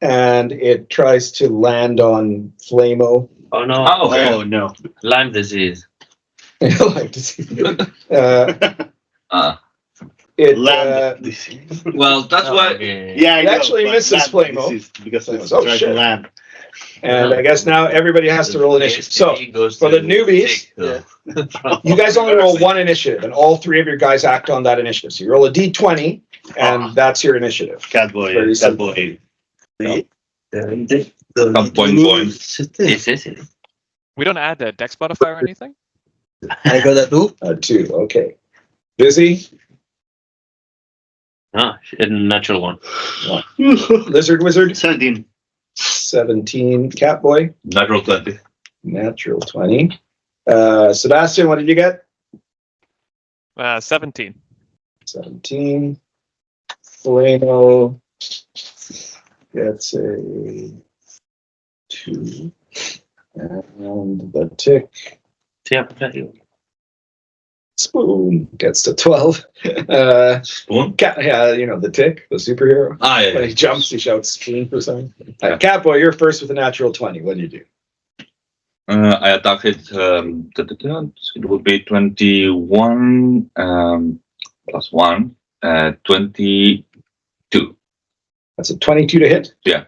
and it tries to land on Flamo. Oh no. Oh, okay. Oh no. Lyme disease. Like to see. It Land disease. Well, that's Oh, why. okay. Yeah, I It know, actually but misses land Flamo. disease, because it's Oh, trying shit. to land. and I guess now everybody has to roll initiative. So for the newbies, you guys only roll 1 initiative, and all 3 of your guys act on that initiative. So you roll a d20, and that's your initiative. Catboy. Very Catboy. Some points. We don't add a dex modifier or anything? I got a 2. 2. Okay. Busy. A natural one. Lizard Wizard. 17. 17. Catboy. Natural 20. Natural 20. Sebastian, what did you get? 17. 17. Flamo gets a 2. And the tick. Spoon gets to 12. Spoon? Yeah, you know, the tick, the superhero. Ah, yeah. When he jumps, he shouts spoon for something. Catboy, you're first with a natural 20. What do you do? I attack it. It would be 21 plus 1. 22. That's a 22 to hit? Yeah.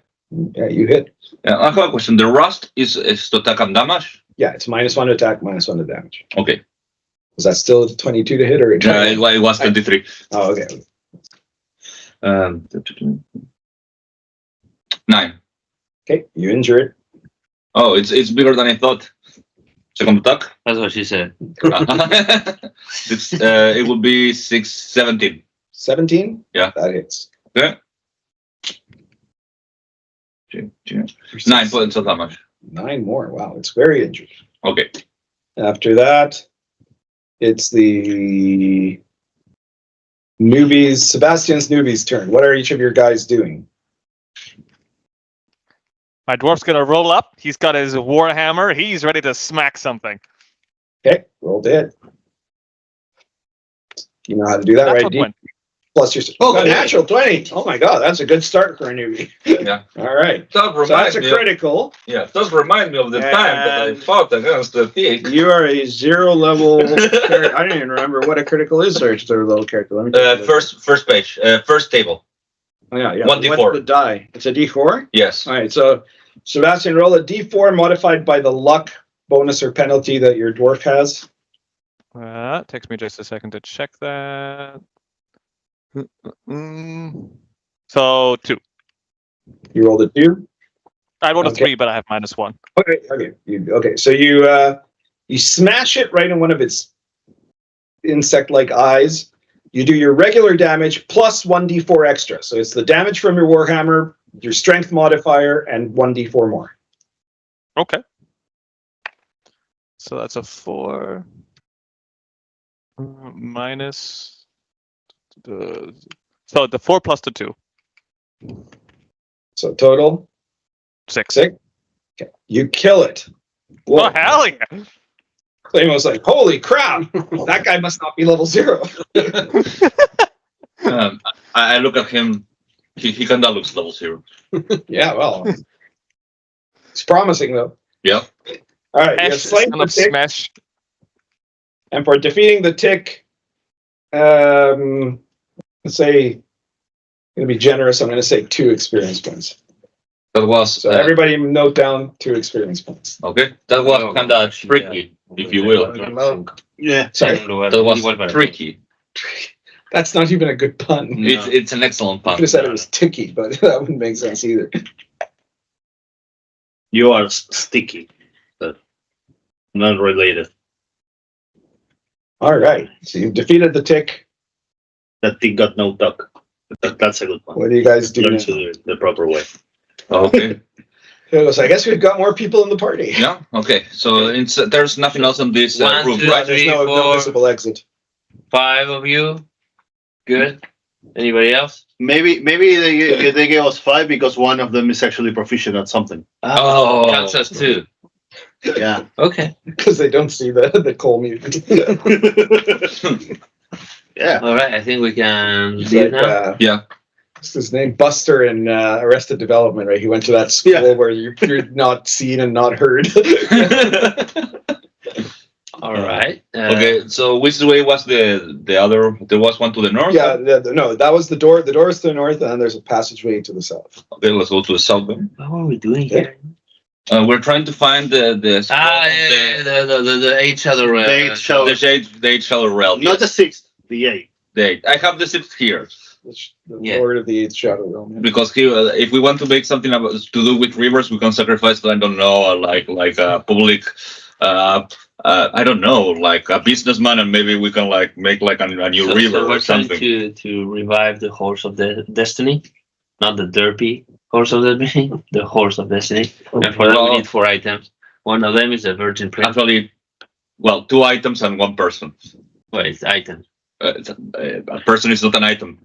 Yeah, you hit. I have a question. The rust is to attack and damage? Yeah, it's -1 to attack, -1 to damage. Okay. Was that still 22 to hit or? It was 23. Oh, okay. 9. Okay, you injure it. Oh, it's bigger than I thought. Second attack. That's what she said. It would be 17. 17? Yeah. That hits. Okay. 9 points of damage. 9 more. Wow, it's very injured. Okay. After that, it's the Sebastian's newbies turn. What are each of your guys doing? My dwarf's gonna roll up. He's got his warhammer. He's ready to smack something. Okay, roll to hit. You know how to do that, Natural right? 20. Plus your natural 20. Oh my god, that's a good start for a newbie. Yeah. All right. That So that's a reminds me. critical. Yeah, it does remind me of the time that I And- fought against the pig. You are a 0 level. I don't even remember what a critical is. Or 0 level character. Let me take a look. First page, first table. Oh, yeah. 1d4. What's the die? It's a D4. Yes. All right. So Sebastian, roll a D4 modified by the luck bonus or penalty that your dwarf has. Takes me just a second to check that. So 2. You rolled a 2. I rolled a Okay. 3, but I have -1. Okay. Okay. So you smash it right in one of its insect-like eyes. You do your regular damage plus 1d4 extra. So it's the damage from your Warhammer, your strength modifier, and 1d4 more. Okay. So that's a 4 minus the. So the 4 plus the 2. So total 6. 6. Okay. You kill it. Whoa. Oh hell yeah! Claymore was like, "Holy crap! That guy must not be level 0." I look at him. He kind of looks level 0. Yeah, well, it's promising though. Yeah. All right, you have Smash, slain son the of tick, smash. and for defeating the tick, let's say, I'm going to be generous. I'm going to say 2 experience points. That was So everybody note down 2 experience points. okay. That was kind of tricky, if you will. Yeah. Sorry, That was tricky. that's not even a good pun. It's an excellent I pun. could have said it was ticky, but that wouldn't make sense either. You are sticky, but not related. All right, so you've defeated the tick. That thing got no duck. That's a good one. What do you guys do Learn now? to do it the proper way. Okay. So I guess we've got more people in the party. Yeah. Okay. So there's nothing else in this One, room, two, right? There's three, no 4, visible exit. 5 of you. Good. Anybody else? Maybe they gave us 5 because one of them is actually proficient at something. Oh, counts as 2. Yeah. Okay. Because they don't see the coal mutant. Yeah. All right. I think we can It's leave like, now. Yeah. what's his name? Buster in Arrested Development, right? He went to that school Yeah. where you're not seen and not heard. All right. Okay. So which way was the other? There was one to the north. Yeah, no, that was the door. The door is to the north, and then there's a passageway to the south. Okay. Let's go to the south then. What are we doing here? We're trying to find the Ah, yeah, the 8 shadow realm. The 8 shadow- the eight shadow realm. Not the 6th, the 8th. The eight. I have the 6th here The Yeah. Lord of the Eighth Shadow Realm. because here, if we want to make something about, to do with rivers, we can sacrifice. I don't know, like a public. I don't know, like a businessman, and maybe we can like make like a new So river we're or trying something. to revive the horse of destiny, not the derpy horse of destiny, the horse of destiny. And for that we need 4 items. One of them is a virgin prince. Actually, well, 2 items and 1 person. What is item? A person is not an item.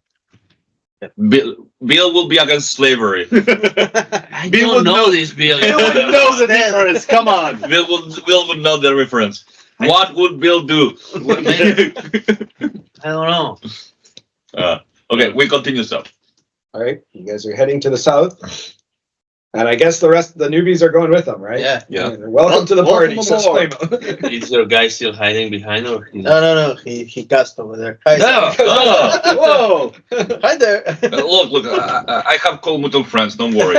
Bill will be against slavery. I Bill don't would know know- this Bill. You would know the difference. Come on. Bill would know the reference. What would Bill do? I don't know. Okay, we continue so. All right, you guys are heading to the south, and I guess the rest of the newbies are going with them, right? Yeah. Yeah. Welcome to the party. Welcome says aboard. Claymo. Is your guy still hiding behind or he's No. He cast over there. Hi, Oh, Whoa. Hi there. look, I have cool mutual friends, don't worry.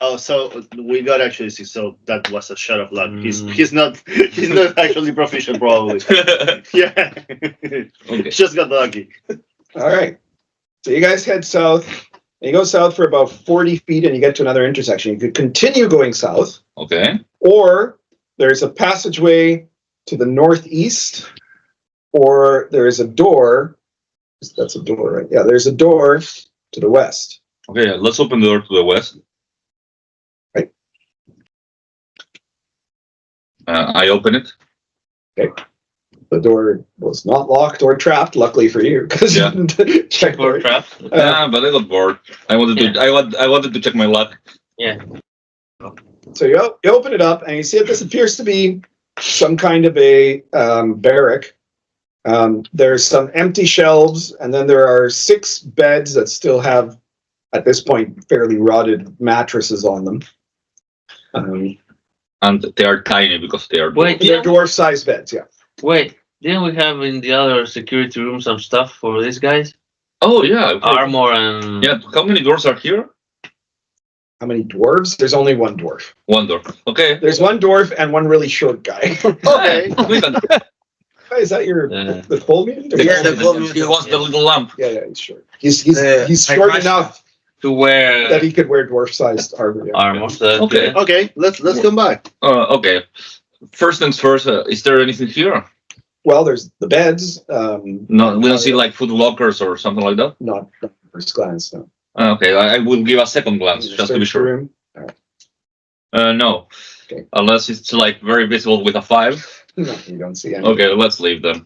Oh, so we got actually 6. So that was a shot of luck. Mm. He's not actually proficient, probably. Yeah. Okay. Just got lucky. All right, so you guys head south. And you go south for about 40 feet, and you get to another intersection. You could continue going south, Okay. or there's a passageway to the northeast, or there's a door. That's a door, right? Yeah, there's a door to the west. Okay, let's open the door to the west. Right. I open it. The door was not locked or trapped, luckily for you, because Yeah. you didn't check for or it. trap? Yeah, but I got bored. I wanted to check my luck. Yeah. So you open it up, and you see that this appears to be some kind of a barrack. There's some empty shelves, and then there are 6 beds that still have, at this point, fairly rotted mattresses on them. And they are tiny because they are. Wait, They're dwarf-sized beds, yeah. Wait. Didn't we have in the other security room some stuff for these guys? Oh yeah. Okay. Armor and Yeah. How many doors are here? How many dwarves? There's only one dwarf. 1 door. Okay. There's one dwarf and one really short guy. Okay. We can. Is that your the coal mutant? Yeah, the coal mutant. He was the little lamp. Yeah, he's short. He's High short Russia. enough to wear that he could wear dwarf-sized armor. Yeah. armor. So that's Okay. good. Okay, let's come back. Okay. First things first. Is there anything here? Well, there's the beds. No, we don't see like food lockers or something like that. Not first glance. No. Okay, I will give a second glance just to be Search sure. room. No, Okay. unless it's like very visible with a 5. No, you don't see anything. Okay, let's leave then.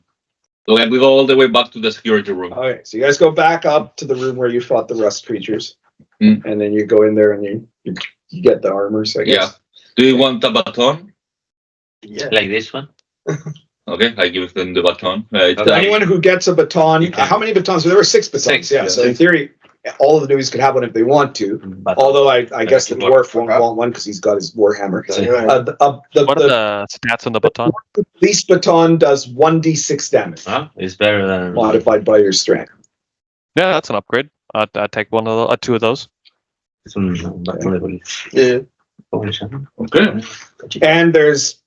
So we go all the way back to the security room. Okay, so you guys go back up to the room where you fought the rust creatures, Mm. and then you go in there and you get the armors. I guess. Yeah. Do you want a baton? Yeah. Like this one. Okay, I give them the baton. Anyone who gets a baton, You can- how many batons? There were 6 batons. 6, yeah. yeah. So in theory, all of the newbies could have one if they want to. But Although I guess the dwarf dwarf won't want one because he's got his warhammer. The What are the stats on the baton? least baton does 1d6 damage, it's better than modified by your strength. Yeah, that's an upgrade. I'd take one of the, 2 of those. it's un bastón de Yeah. policía. Okay. And there's,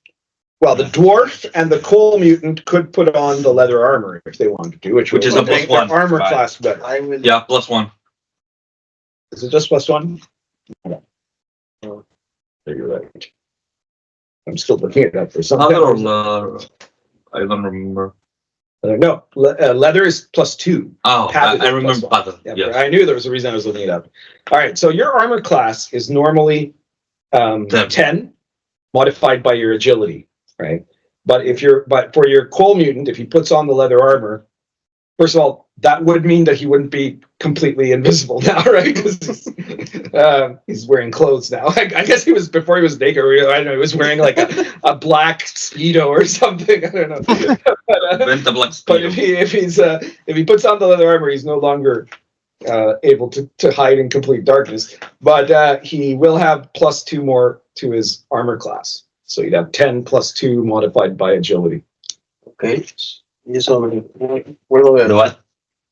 well, the dwarf and the coal mutant could put on the leather armor if they wanted to, which Which is would a make +1. their armor Right. class better. I will. Yeah, +1. Is it just +1? Oh, you're right. I'm still looking at that for some reason. I don't remember. No, leather is +2. Oh, Padded I is remember +1. padded. Yeah, Yes. I knew there was a reason I was looking it up. All right, so your armor class is normally 10, modified by your agility, right? But for your coal mutant, if he puts on the leather armor, first of all, that would mean that he wouldn't be completely invisible now, right? Because he's wearing clothes now. I guess he was before he was naked. Or, I don't know. He was wearing like a black speedo or something. I don't know. Venta Black But Speedo. if he puts on the leather armor, he's no longer able to hide in complete darkness. But he will have +2 more to his armor class. So you'd have 10 +2 modified by agility. Okay. Yes, already. Where do we The what?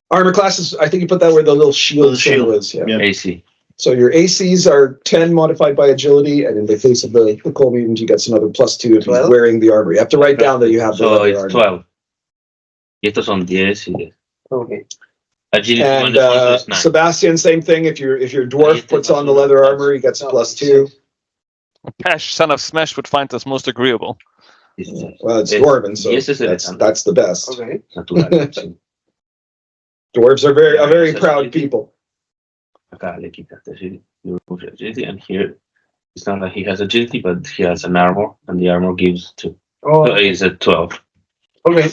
Armor classes, I think you put that where the little shield The shield. symbol is. Yeah. Yeah. AC. So your ACs are 10 modified by agility, and in the case of the coal mutant, he gets another +2 if he's 12? wearing the armor. You have to write down that you have the So leather it's armor. 12. Y estos son 10 y 10. Okay. Agility And one is 9. Sebastian, same thing. If your dwarf puts on the leather armor, he gets a +2. Pesh, son of Smash, would find this most agreeable. Well, it's Yes. dwarven, so Yes, it's that's the best. Okay. Natural. Sí. Dwarves are very Yes, proud agility. people. Acá le quitaste agility. You remove agility, and here it's not like he has agility, but he has an armor, and the armor gives 2. Oh, So he's at 12. okay.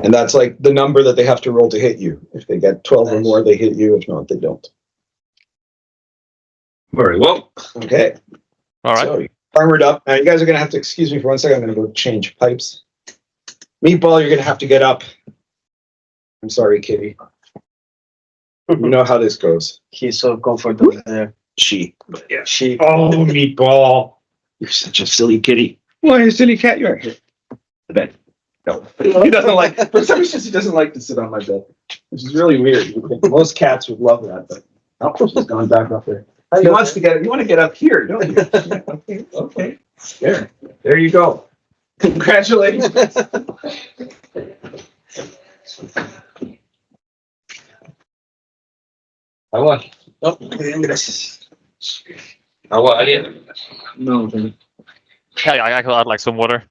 And that's like the number that they have to roll to hit you. If they get 12 or Nice. more, they hit you. If not, they don't. Very well. Okay. All right. So you're armored up. Now you guys are gonna have to excuse me for 1 second. I'm gonna go change pipes. Meatball, you're gonna have to get up. I'm sorry, Kitty. You know how this goes. He's so comfortable there. She. Yeah. She. Oh, Meatball. You're such a silly kitty. Why, you silly cat, you're here. The bed. No, he doesn't like. For some reason, he doesn't like to sit on my bed, which is really weird. You think most cats would love that, but of course he's gone back up there. He wants to get. You want to get up here, don't you? Yeah, okay. Okay. There you go. Congratulations. Agua. Oh, bien, gracias. Agua, alguien. No. Yeah, I'd like some water.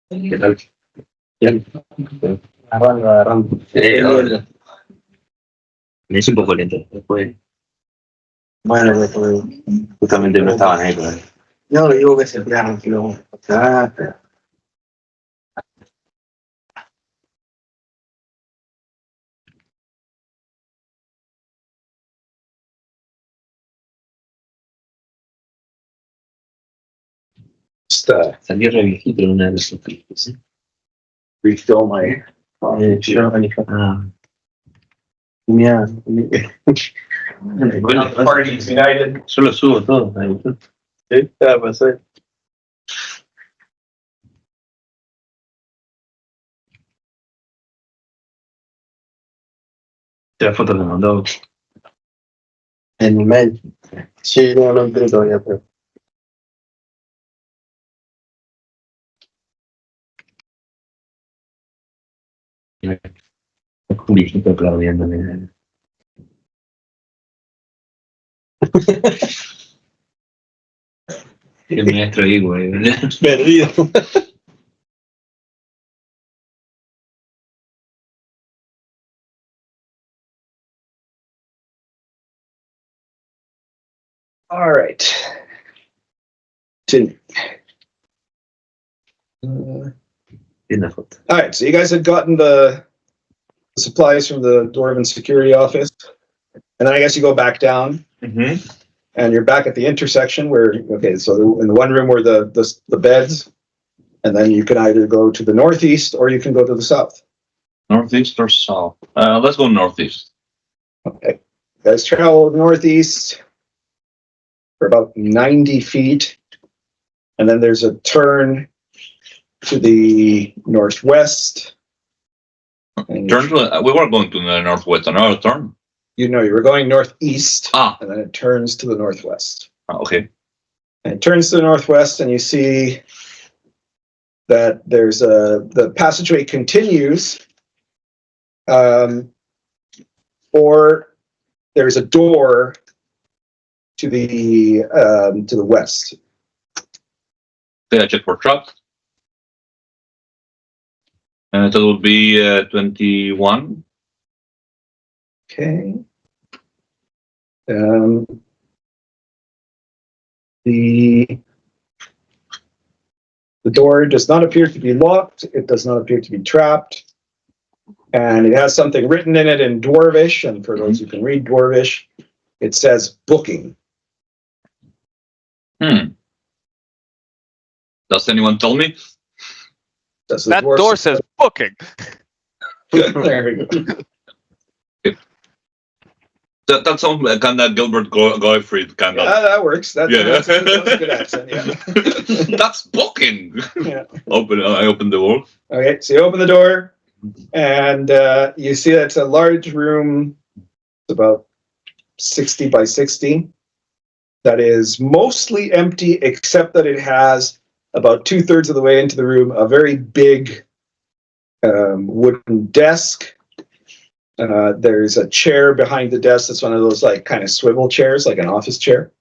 ¿Qué tal? Bien. Agarrando. Es un poco lento. Después. Bueno, justamente no estaban ahí, pero... No, digo que se emplearon kilo. Just Salió re viejito en una de las películas, ¿sí? refill my. Yeah. Bueno, Parties United. yo lo subo todo. ¿Me gustó? Sí, ya pasé. La foto que mandó. En email. Sí, no lo entré todavía, pero. Un viejito aplaudiéndole. El maestro ahí, güey. Perdido. All right. Continue. En la foto. All right, so you guys had gotten the supplies from the Dwarven security office, and then I guess you go back down, and you're back at the intersection where, okay, so in the one room were the beds, and then you can either go to the northeast or you can go to the south. Northeast or south? Let's go northeast. Okay, you guys travel northeast for about 90 feet, and then there's a turn to the northwest. And Turn to, we were going to the northwest, another turn. you were going northeast, Ah, and then it turns to the northwest. okay. And it turns to the northwest, and you see that there's the passageway continues, or there's a door to the west. Okay, I check for traps. And that would be 21. Okay. The door does not appear to be locked. It does not appear to be trapped. And it has something written in it in Dwarvish. And for those who can read Dwarvish, it says booking. Does anyone tell me? Does the That dwarf door says booking. There we go. That sounds like kind of Gilbert Gottfried kind Yeah, of. that works. That's a good accent. Yeah. That's booking. Yeah. I open the door. Okay, so you open the door, and you see that it's a large room. It's about 60 by 60. That is mostly empty, except that it has about 2/3 of the way into the room a very big wooden desk. There's a chair behind the desk that's one of those like kind of swivel chairs, like an office chair.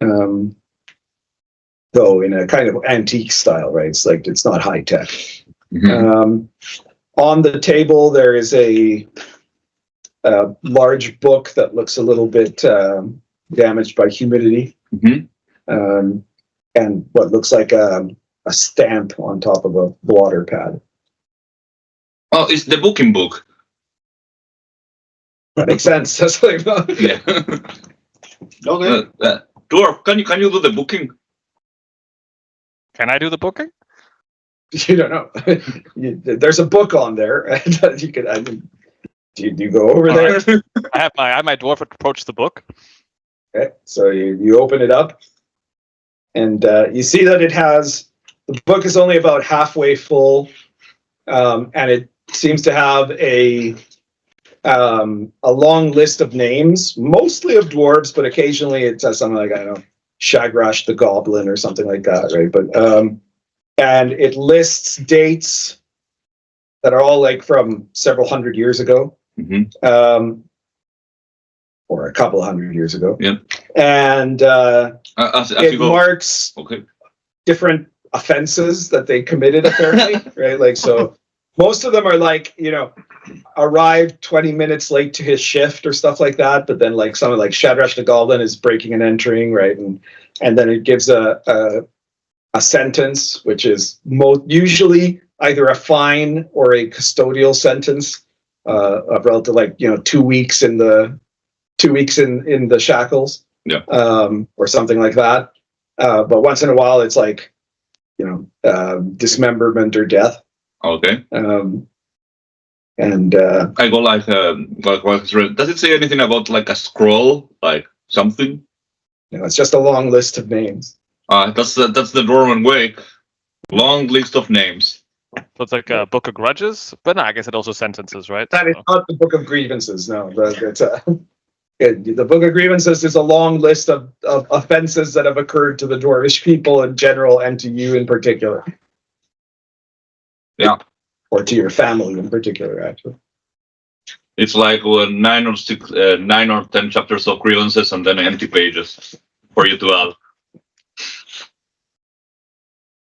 Though in a kind of antique style, right? It's like it's not high tech. On the table there is a large book that looks a little bit damaged by humidity. And what looks like a stamp on top of a blotter pad. Oh, it's the booking book. That makes sense. That's like, Yeah. Okay. Dwarf, can you do the booking? Can I do the booking? you don't know. There's a book on there, and you could. Do you go over All there? right. I have my dwarf approach the book. Okay, so you open it up, and you see that the book is only about halfway full, and it seems to have a long list of names, mostly of dwarves, but occasionally it says something like, I don't know, Shagrash the Goblin or something like that, right? But and it lists dates that are all like from several hundred years ago. Or a couple hundred years ago. Yeah. And As it you go. marks Okay. different offenses that they committed, apparently, right? Like, so most of them are like, arrived 20 minutes late to his shift or stuff like that. But then like someone like Shadrach the Goblin is breaking and entering, right? And then it gives a sentence, which is usually either a fine or a custodial sentence of relative, like 2 weeks in the shackles, or something like that. But once in a while, it's like dismemberment or death. Okay. And I go like does it say anything about like a scroll, like something? it's just a long list of names. That's the dwarven way. Long list of names. So it's like a book of grudges, but no, I guess it also sentences, right? That is not the Book of Grievances. No, the Book of Grievances is a long list of offenses that have occurred to the dwarvish people in general and to you in particular. Yeah. Or to your family in particular, actually. It's like 9 or 10 chapters of grievances and then empty pages for you to add.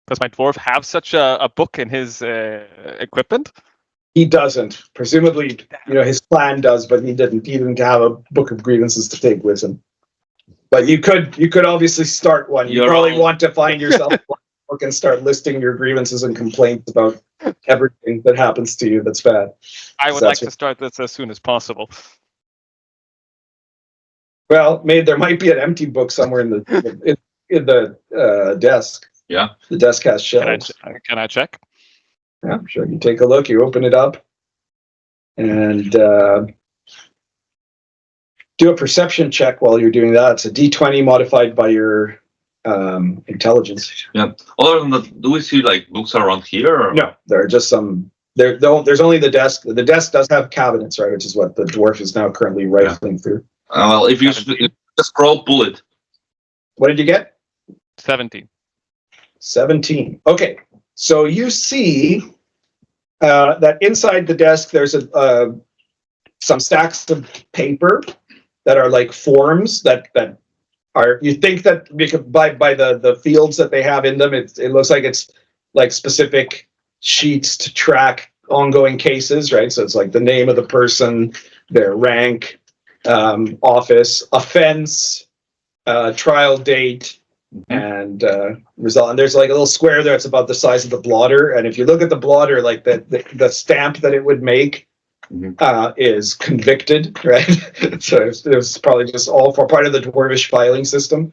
Does my dwarf have such a book in his equipment? He doesn't. Presumably, his clan does, but he didn't. He didn't have a Book of Grievances to take with him. But you could obviously start one. You probably want to find yourself a book and start listing your grievances and complaints about everything that happens to you that's bad. I would like to start this as soon as possible. Well, there might be an empty book somewhere in the desk. Yeah. The desk has shelves. Can I check? Yeah, sure. You take a look, you open it up, and do a perception check while you're doing that. It's a D20 modified by your intelligence. Yeah. Other than that, do we see like books around here? Or? No, there are just some. There's only the desk. The desk does have cabinets, right? Which is what the dwarf is now currently rifling through. Well, if you scroll, pull it. What did you get? 17. 17. Okay. So you see that inside the desk there's some stacks of paper that are like forms that are, you think that by the fields that they have in them, it looks like it's like specific sheets to track ongoing cases, right? So it's like the name of the person, their rank, office, offense, trial date, and result. And there's like a little square there. It's about the size of the blotter. And if you look at the blotter, like the stamp that it would make is convicted, right? So it was probably just all for part of the dwarvish filing system.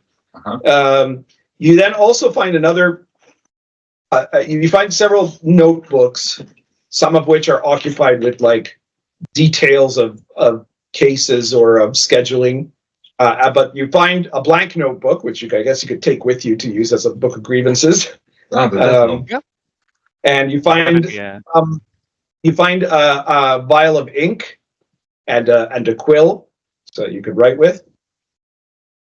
You then also find another. You find several notebooks, some of which are occupied with like details of cases or of scheduling. But you find a blank notebook, which I guess you could take with you to use as a book of grievances. And you find a vial of ink and a quill, so you could write with.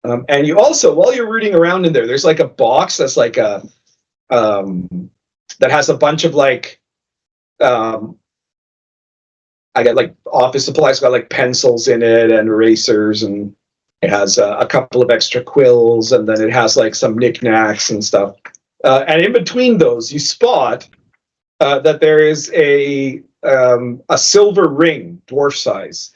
And you also, while you're rooting around in there, there's like a box that's like that has a bunch of like I got like office supplies. It's got like pencils in it and erasers, and it has a couple of extra quills, and then it has like some knickknacks and stuff. And in between those, you spot that there is a silver ring, dwarf size.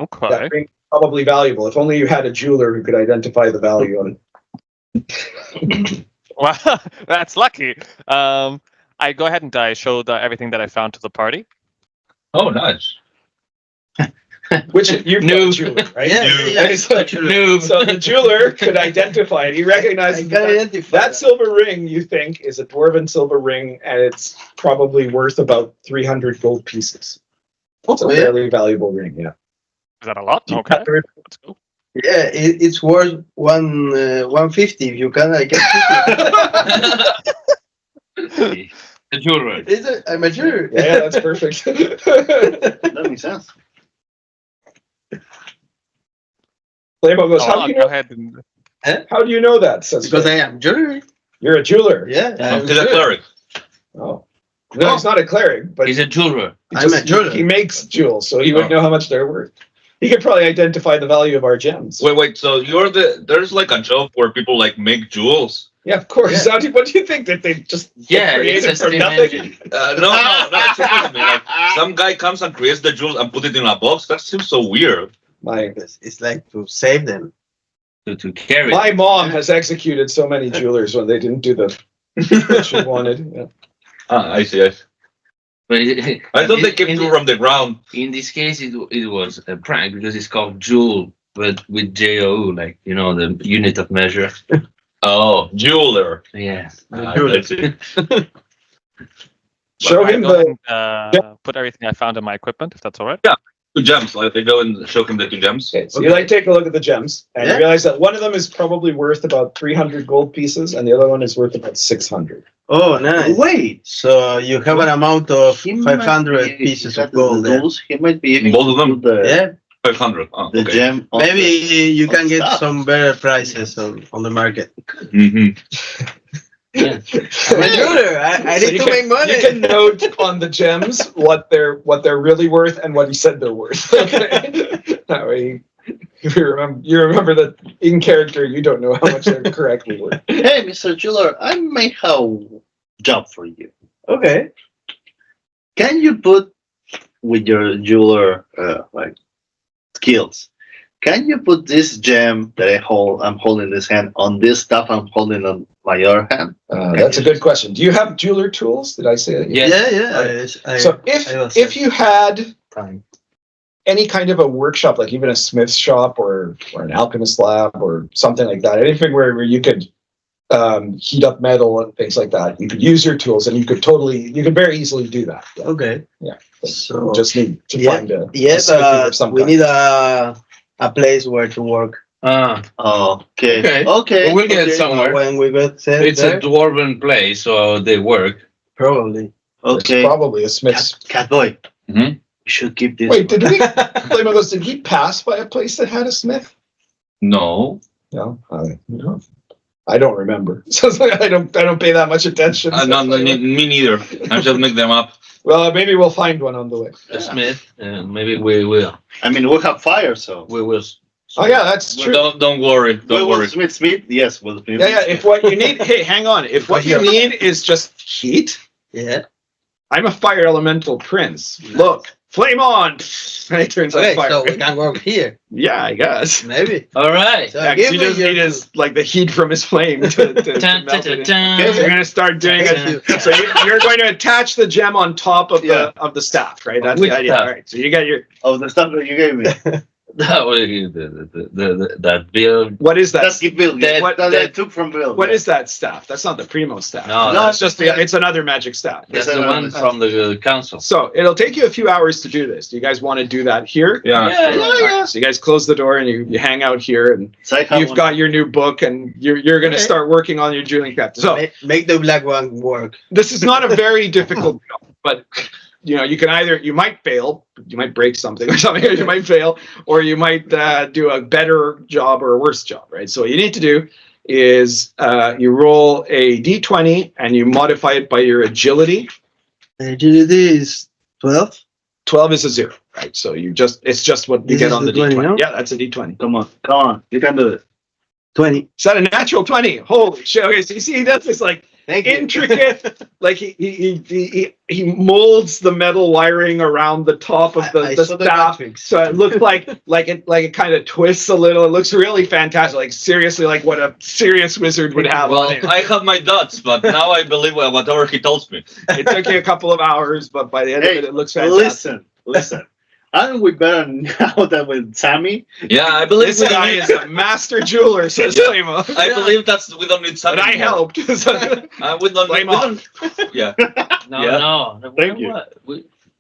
Okay. That ring is probably valuable. If only you had a jeweler who could identify the value of it. Well, that's lucky. I go ahead and I show everything that I found to the party. Oh, nice. Which you've got a jeweler, right? Yeah. So the jeweler could identify it. He recognizes that silver ring, you think, is a dwarven silver ring, and it's probably worth about 300 gold pieces. It's a fairly valuable ring, yeah. Is that a lot? Okay. Let's go. Yeah, it's worth 150 if you can. I can. The jeweler. Is it? I'm a jeweler. Yeah, that's perfect. That makes sense. Playboy goes, how do you Go know? ahead and How do you know that? Says Because Faye. I am jeweler. You're a jeweler. Yeah. I'm He's a cleric. Oh. No, he's not a cleric, but He's a jeweler. I'm a jeweler. he makes jewels, so he would know how much they're worth. He could probably identify the value of our gems. Wait. So there's like a job where people like make jewels, Yeah, of course. How what do you think that they just Yeah, created it's a from steam nothing? engine. No, that's I mean, like, some guy comes and creates the jewels and put it in a box. That seems so weird. It's like to save them. To carry. My mom has executed so many jewelers when they didn't do the what she wanted. Yeah. I see. But I thought they came from the ground. in this case, it was a prank because it's called joule, but with JOU, like the unit of measure. Oh, jeweler. Yeah. I see. Show him the. Put everything I found in my equipment, if that's all right. 2 gems. Like they go and show him the 2 gems. Okay, so you take a look at the gems, and you realize that one of them is probably worth about 300 gold pieces, and the other one is worth about 600. Oh, nice. Wait. So you have an amount of He might 500 be- pieces that of gold there. those, He might be able Both of to them? put Yeah. 500. Oh, the okay. gem. On Maybe you on can get stuff. some better prices on the market. Mm-hmm. Yeah. I'm a jeweler. I So need you to can- make money. You can note on the gems what they're really worth and what he said they're worth. Okay? That way, you remember that in character you don't know how much they're correctly worth. Hey, Mr. Jeweler, I may have a job for you. Okay. Can you put with your jeweler like skills? Can you put this gem that I'm holding this hand on this stuff I'm holding on my other hand? That's a good question. Do you have jeweler tools? Did I say that? Yeah. Yeah. So I will if you had Fine. any kind of a workshop, like even a smith's shop or an alchemist lab or something like that, anything where you could heat up metal and things like that, you could use your tools and you could very easily do that. Yeah. Okay. Yeah. So You just need to Yeah. find a yes, smithy of some we kind. need a place where to work. Okay. Okay. We'll get okay. somewhere. When we get set It's there, a dwarven place, so they work. probably. Okay. It's probably a smith's. Catboy. Mhm. We should keep this. Wait, did he pass by a place that had a smith? No. No, I don't remember. So I don't pay that much attention. No, me neither. I just make them up. Well, maybe we'll find one on the way. The smith, maybe we will. I mean, we have fire, so. We will. Oh yeah, that's true. Don't worry. We Don't will worry. Smith. Yes, we'll Smith. Yeah. If what you need, hey, hang on. If what you need is just heat, Yeah. I'm a fire elemental prince. Look, flame on! And he turns on Okay, fire. so we can work here. Yeah, I guess. Maybe. All right. So Yeah, 'cause give he me just your need his the heat from his flame to Dun, melt dun, it. dun, Okay, so you're dun. gonna start doing Thank you. it. So you're going to attach the gem on top of the staff, right? That's Which the idea. staff? All right. So you got your Oh, the stuff that you gave me. That was that build. what is that? That's Bill. That- That I took from Bill. What is that staff? That's not the primo staff. No, no, that's it's just it's another magic staff. That's the one from the council. So it'll take you a few hours to do this. Do you guys want to do that here? Yeah. Yeah. So you guys close the door and you hang out here, and So I have you've one. got your new book, and you're going to Okay. start working on your jeweling craft. So Make the black one work. this is not a very difficult job, but you might fail, you might break something or something, or you might fail, or you might do a better job or a worse job, right? So what you need to do is you roll a d20 and you modify it by your agility. Agility is 12. 12 is a 0, right? So it's just what you This get is on the the 20, d20. no? Yeah, that's a d20. Come on. You can do it. 20. Is that a natural 20? Holy shit. Okay, so you see, that's this like Thank you. intricate, like he molds the metal wiring around the top of I the saw the staff. graphics. So it looks like it kind of twists a little. It looks really fantastic. Like seriously, like what a serious wizard would have Well, on it. I have my doubts, but now I believe whatever he tells me. It took you a couple of hours, but by the end of it looks fantastic. Listen. Aren't we better now than with Sammy? Yeah, I believe This we don't guy need. is a master jeweler, says Limo. I believe we don't need But something. I helped. So- We don't. Blame we off. don't yeah. No. Thank you.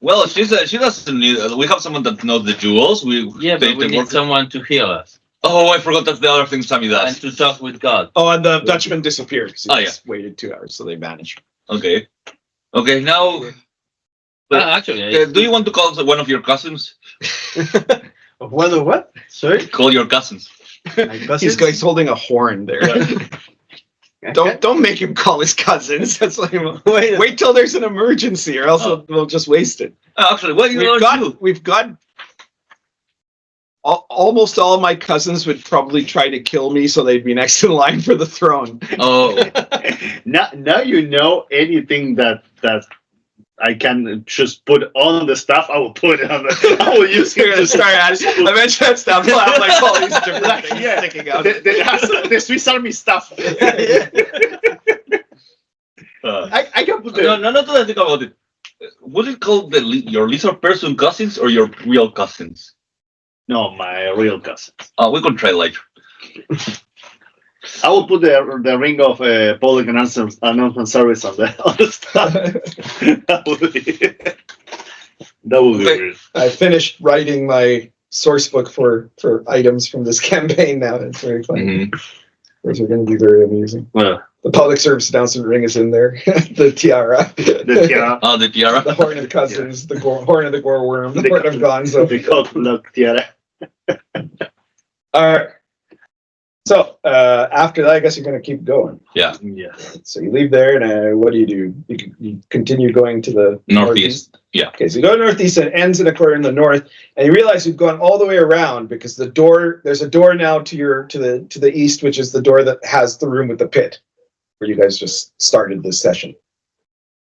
Well, she doesn't need. We have someone that knows the jewels. Yeah, but we need someone to heal us Oh, I forgot that's the other thing Sammy and does. to talk with God. Oh, and the Dutchman disappeared. So Oh, he just waited 2 hours, so they vanished. Okay. Okay. Now, Actually, do you want to call one of your cousins? What or what? Sorry? Call your cousins. My cousins? He's holding a horn there. Don't make him call his cousins. That's like wait till there's an emergency, or else we'll just waste it. Actually, what you know? We've got almost all my cousins would probably try to kill me, so they'd be next in line for the throne. Oh, Now you know anything that I can just put on the stuff. I will put it on the. I will use You're it gonna to start at I mentioned that stuff. I'll have like all these different things Yeah. sticking out. The Swiss Army stuff. I can put the. no, not that I think about it. What is it called? Your lizard person cousins or your real cousins? No, my real cousin. We can try later. I will put the ring of public announcement service on the stuff. That would be Okay. weird. I finished writing my source book for items from this campaign now. It's very funny. Those are going to be very amusing. Well, The public service announcement ring is in there. The tiara. the tiara, The tiara. The horn of cousins. The horn of the gore worm. The horn of gonzo. the coat look tiara. All right. So after that, I guess you're going to keep going. Yeah. So you leave there, and what do? You continue going to the Northeast. Yeah. Okay, so you go northeast, and it ends in a corner in the north, and you realize you've gone all the way around because there's a door now to the east, which is the door that has the room with the pit, where you guys just started this session,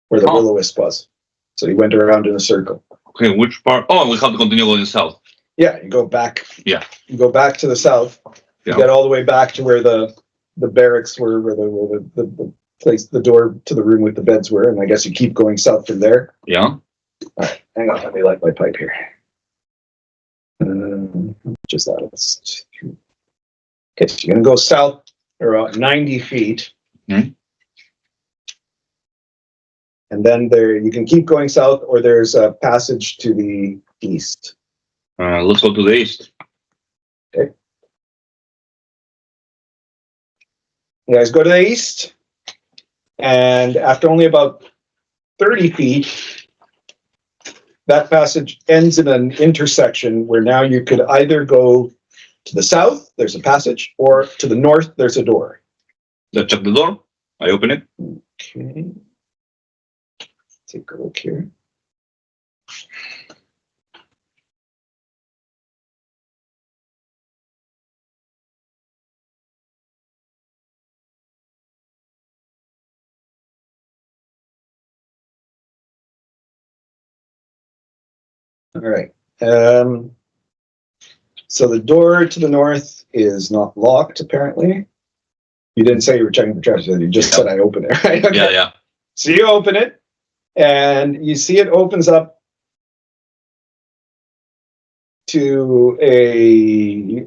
where the will-o-wisp was. So you went around in a circle. Okay, which part? Oh, we have to continue going south. Yeah, you go back. Yeah. You go back to the south. You Yeah. get all the way back to where the barracks were, where the place, the door to the room with the beds were, and I guess you keep going south from there. Yeah. All right, hang on, let me light my pipe here. Just that. Okay, so you're gonna go south about 90 feet. Mhm. And then there, you can keep going south, or there's a passage to the east. Let's go to the east. Okay. You guys go to the east, and after only about 30 feet, that passage ends in an intersection where now you could either go to the south, there's a passage, or to the north, there's a door. Let's check the door. I open it. Okay. Take a look here. All right. So the door to the north is not locked, apparently. You didn't say you were checking for traps, you just said I open it, right? Okay. Yeah. So you open it, and you see it opens up to a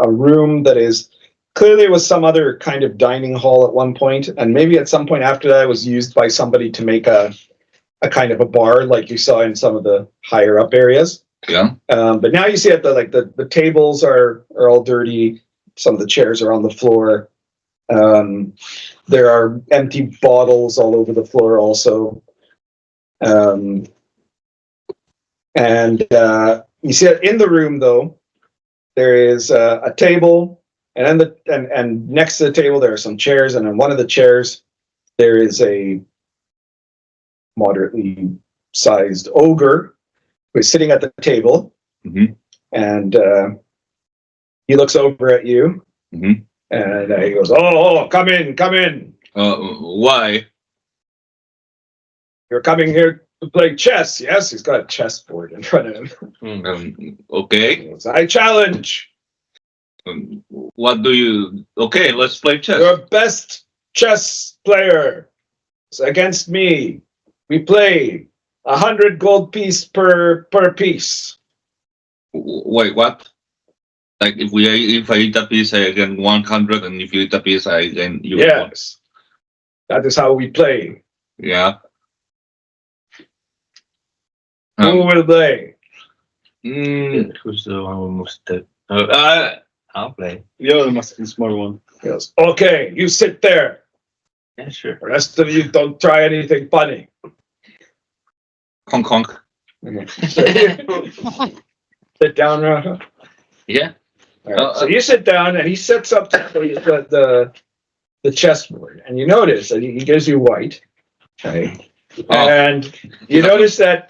room that is clearly was some other kind of dining hall at one point, and maybe at some point after that it was used by somebody to make a kind of a bar like you saw in some of the higher up areas. Yeah. But now you see that the tables are all dirty. Some of the chairs are on the floor. There are empty bottles all over the floor also. And you see that in the room though, there is a table, and next to the table there are some chairs, and on one of the chairs there is a moderately sized ogre who is sitting at the table. Mhm. And he looks over at you. Mhm. And he goes, oh, come in. Why? You're coming here to play chess, yes? He's got a chessboard in front of him. Okay. He goes, I challenge What do you? Okay, let's play chess. your best chess player against me. We play 100 gold piece per piece. Wait, what? Like if I eat a piece, I gain 100, and if you eat a piece, I gain you. Yes. That is how we play. Yeah. Who will play? Who's the one who moves the? I'll play. You're the smart one. He goes, okay, you sit there. Yeah, sure. The rest of you don't try anything funny. Honk honk. Sit down, Rafa. Yeah. All right, so you sit down, and he sets up the chessboard, and you notice that he gives you white, okay? And you notice that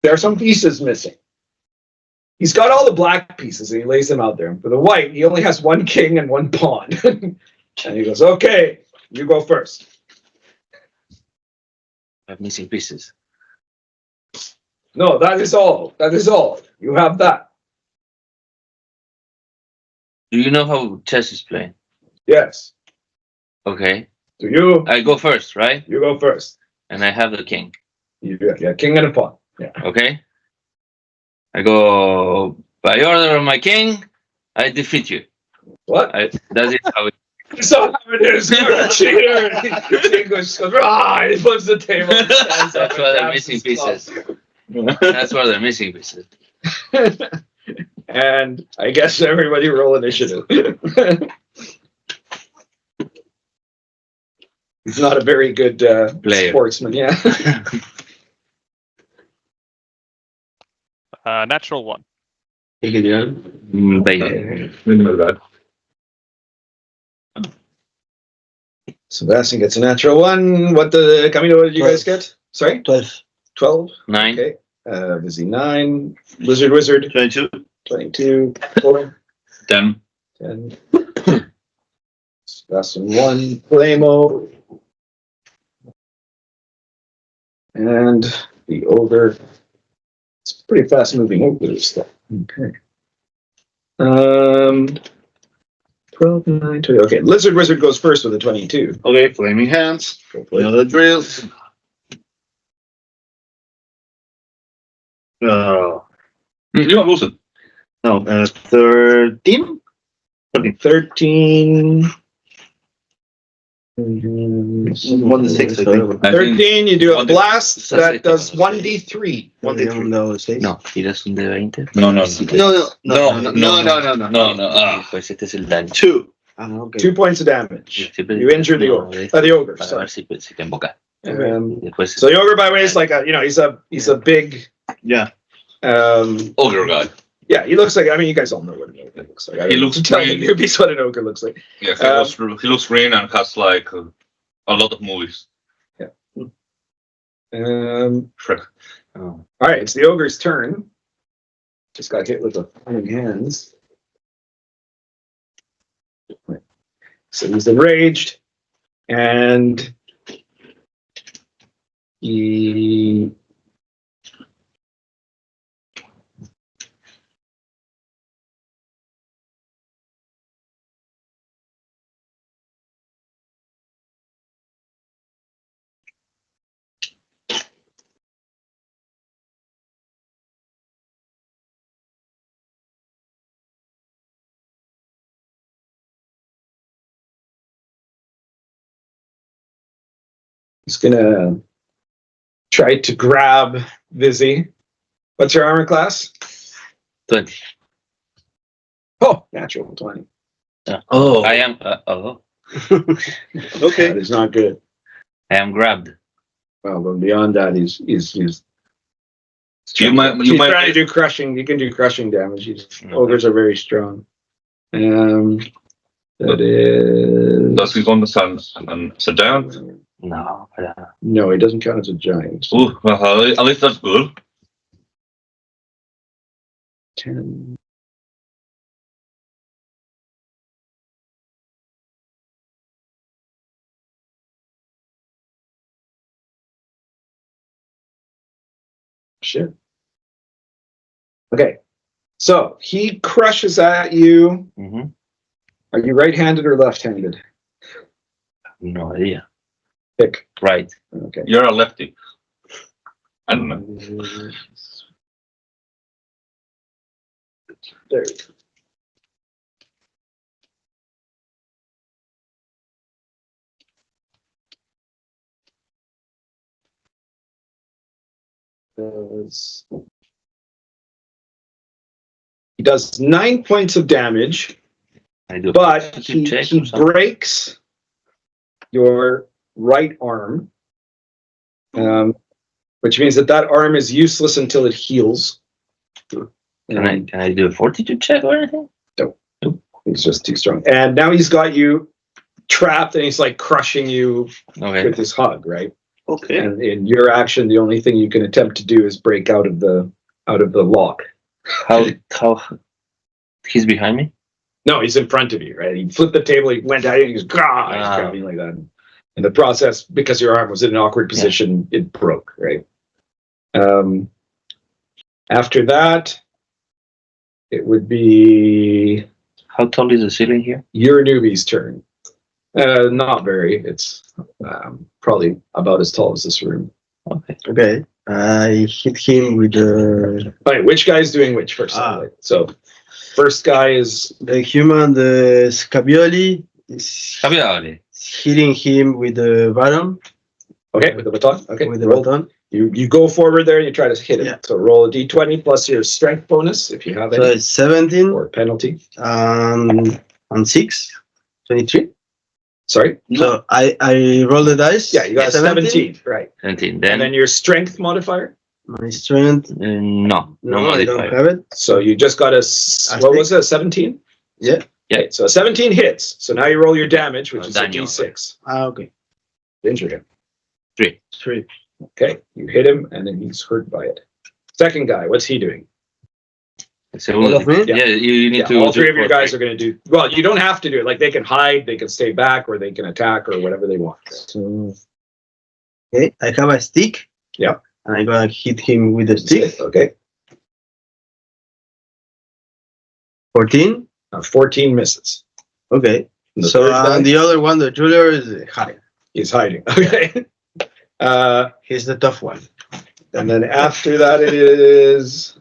there are some pieces missing. he's got all the black pieces and he lays them out there. For the white, he only has one king and one pawn. And he goes, okay, you go first. I have missing pieces. No, that is all. That is all. You have that. Do you know how chess is played? Yes. Okay. Do you? I go first, right? You go first. And I have the king. You do. Yeah, king and a pawn. Yeah. Okay. I go by order of my king. I defeat you. What? That's it. How it, So how it is. You're a cheater. King goes, ah, he flips the table. And stands up that's and why they're grabs missing his club. pieces. That's why they're missing pieces. And I guess everybody roll initiative. He's not a very good Player. sportsman, yeah. Natural 1. Baby. Sebastian gets a natural 1. What the Camino? What did you guys get? Sorry, 12. 12. 9. Okay. Vizi 9. Wizard 22. 22. 4. 10. 10. Sebastian 1. Flamo. And the ogre. It's pretty fast moving ogre stuff. Okay. 12, 9, 20. Okay, Lizard Wizard goes first with a 22. Okay, flaming hands. Go for You it. know the drills. You don't lose it. No, 13. 13. 1d6, I think. 13, you do a blast That's that it. does 1d3. No, 6. No, tiras un de 20. No, no, No. Pues este es el daño. 2. Ah, okay. 2 points of damage. Siempre- You injure the ogre. The ogre, Para sorry. ver si te invoca. Um, Después, so the ogre, by the way, is like a, he's a big, Yeah. Ogre guy. yeah, he looks like, I mean, you guys all know what an ogre looks like. I He don't looks need to tell the green. newbies what an ogre looks like. Yeah, he looks green and has like a lot of movies. Shrek. oh, All right, it's the ogre's turn. Just got hit with the flaming hands. So he's enraged, and he he's gonna try to grab Vizi. What's your armor class? 20. Oh, natural 20. Oh. I am. Oh. Okay. That is not good. I am grabbed. Well, but beyond that, he's You might trying to do crushing. You can do crushing damage. Ogres are very strong. That is. does he count as a giant? No, para. No, he doesn't count as a giant. Ooh, at least that's good. 10. Shit. Okay. So he crushes at you. Mm-hmm. Are you right-handed or left-handed? No idea. Pick. Right. Okay. You're a lefty. I don't know. There. He does 9 points of damage, I do. but Fortitude check he or something? breaks your right arm, which means that arm is useless until it heals. Can I do a fortitude check or anything? He's just too strong. And now he's got you trapped and he's like crushing you Okay. with his hug, right? Okay. And in your action, the only thing you can attempt to do is break out of the lock. How he's behind me? No, he's in front of you, right? He flipped the table, he went at it, he goes, "Gah!" He's grabbing like that. In the process, because your arm was in an awkward position, it broke, right? After that, it would be How tall is the ceiling here? your newbie's turn. Not very. It's probably about as tall as this room. Okay. Okay. I hit him with the All right, which guy's doing which first? So, first guy is the human, the Scabioli is Caviarly. hitting him with the baton. okay with the baton. Okay, With the roll. baton. You go forward there and you try to hit him. Yeah. So roll a d20 plus your strength bonus if you have So any, it's 17 or penalty. and 6, 23. Sorry. So I roll the dice. Yeah, you got 17, right? 17. And then your strength modifier. My strength. No I don't modifier. have it. So you just got what stick. was it? 17. Yeah. Okay, so 17 hits. So now you roll your damage, which is a Daniel. d6. Okay. Injure him. 3. Okay, you hit him, and then he's hurt by it. Second guy, what's he doing? All of me? Yeah, you need to. All three of your guys are going to do. Well, you don't have to do it. Like they can hide, they can stay back, or they can attack, or whatever they want. So, okay, I have a stick. Yeah. And I'm gonna hit him with the stick. Okay. 14. 14 misses. Okay. The So third guy, and the other one, the jeweler, is high. he's hiding. Okay. He's the tough one. And then after that, it is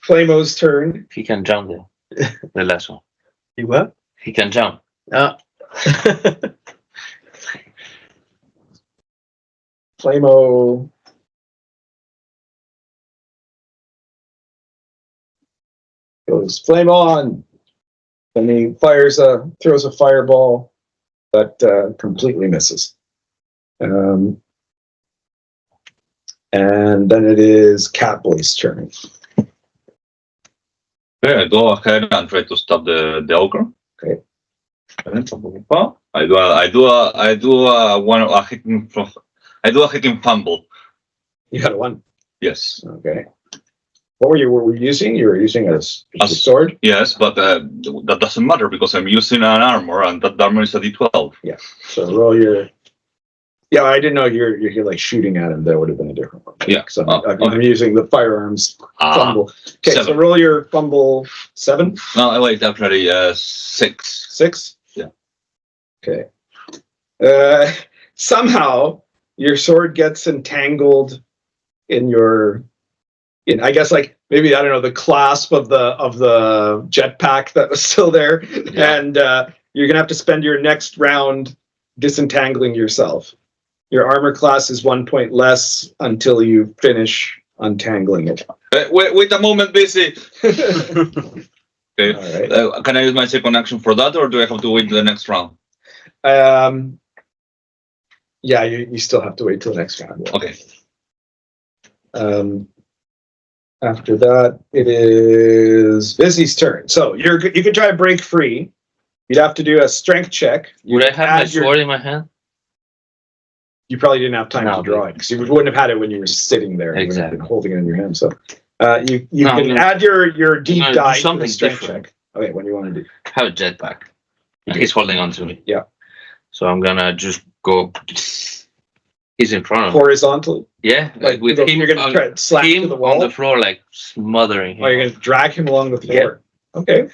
Flamo's turn. He can jump there. The last one. You what? He can jump. Ah. Flamo. Goes flame on. Then he throws a fireball, but completely misses. And then it is Catboy's turn. Okay, I go ahead and try to stop the ogre. Okay. I do a hitting fumble. You got a 1. Yes. Okay. What were you using? You were using a sword? Yes, but that doesn't matter because I'm using an armor, and that armor is a d12. Yeah. So roll your. Yeah, I didn't know you're like shooting at him. That would have been a different one. Yeah. So I'm Okay. using the firearms fumble. Okay, so 7. roll your fumble 7. No, wait, actually 6. 6. Yeah. Okay. Somehow your sword gets entangled in I guess like maybe I don't know the clasp of the jetpack that was still there, Yeah. and you're gonna have to spend your next round disentangling yourself. Your armor class is 1 point less until you finish untangling it. Wait a moment, Vizi. Okay. All right. Can I use my second action for that, or do I have to wait the next round? Yeah, you still have to wait till the next round. Okay. After that, it is Vizi's turn. So you can try to break free. You'd have to do a strength check. Would I have my add your- sword in my hand? You probably didn't have time No, to draw it because you wouldn't have had it when you were sitting there. You would have been Exactly. holding it in your hand. So you No, I'm can gonna- add your deep I'm gonna do dive to the something strength different. check. Okay, what do you want to do? Have a jetpack. He's holding on to me. Yeah. So I'm gonna just go. He's in front of me. Horizontally? Yeah, like with him. You're going to try to slap him to the on wall? the floor, like smothering him. Oh, you're going to drag him along the floor. Okay.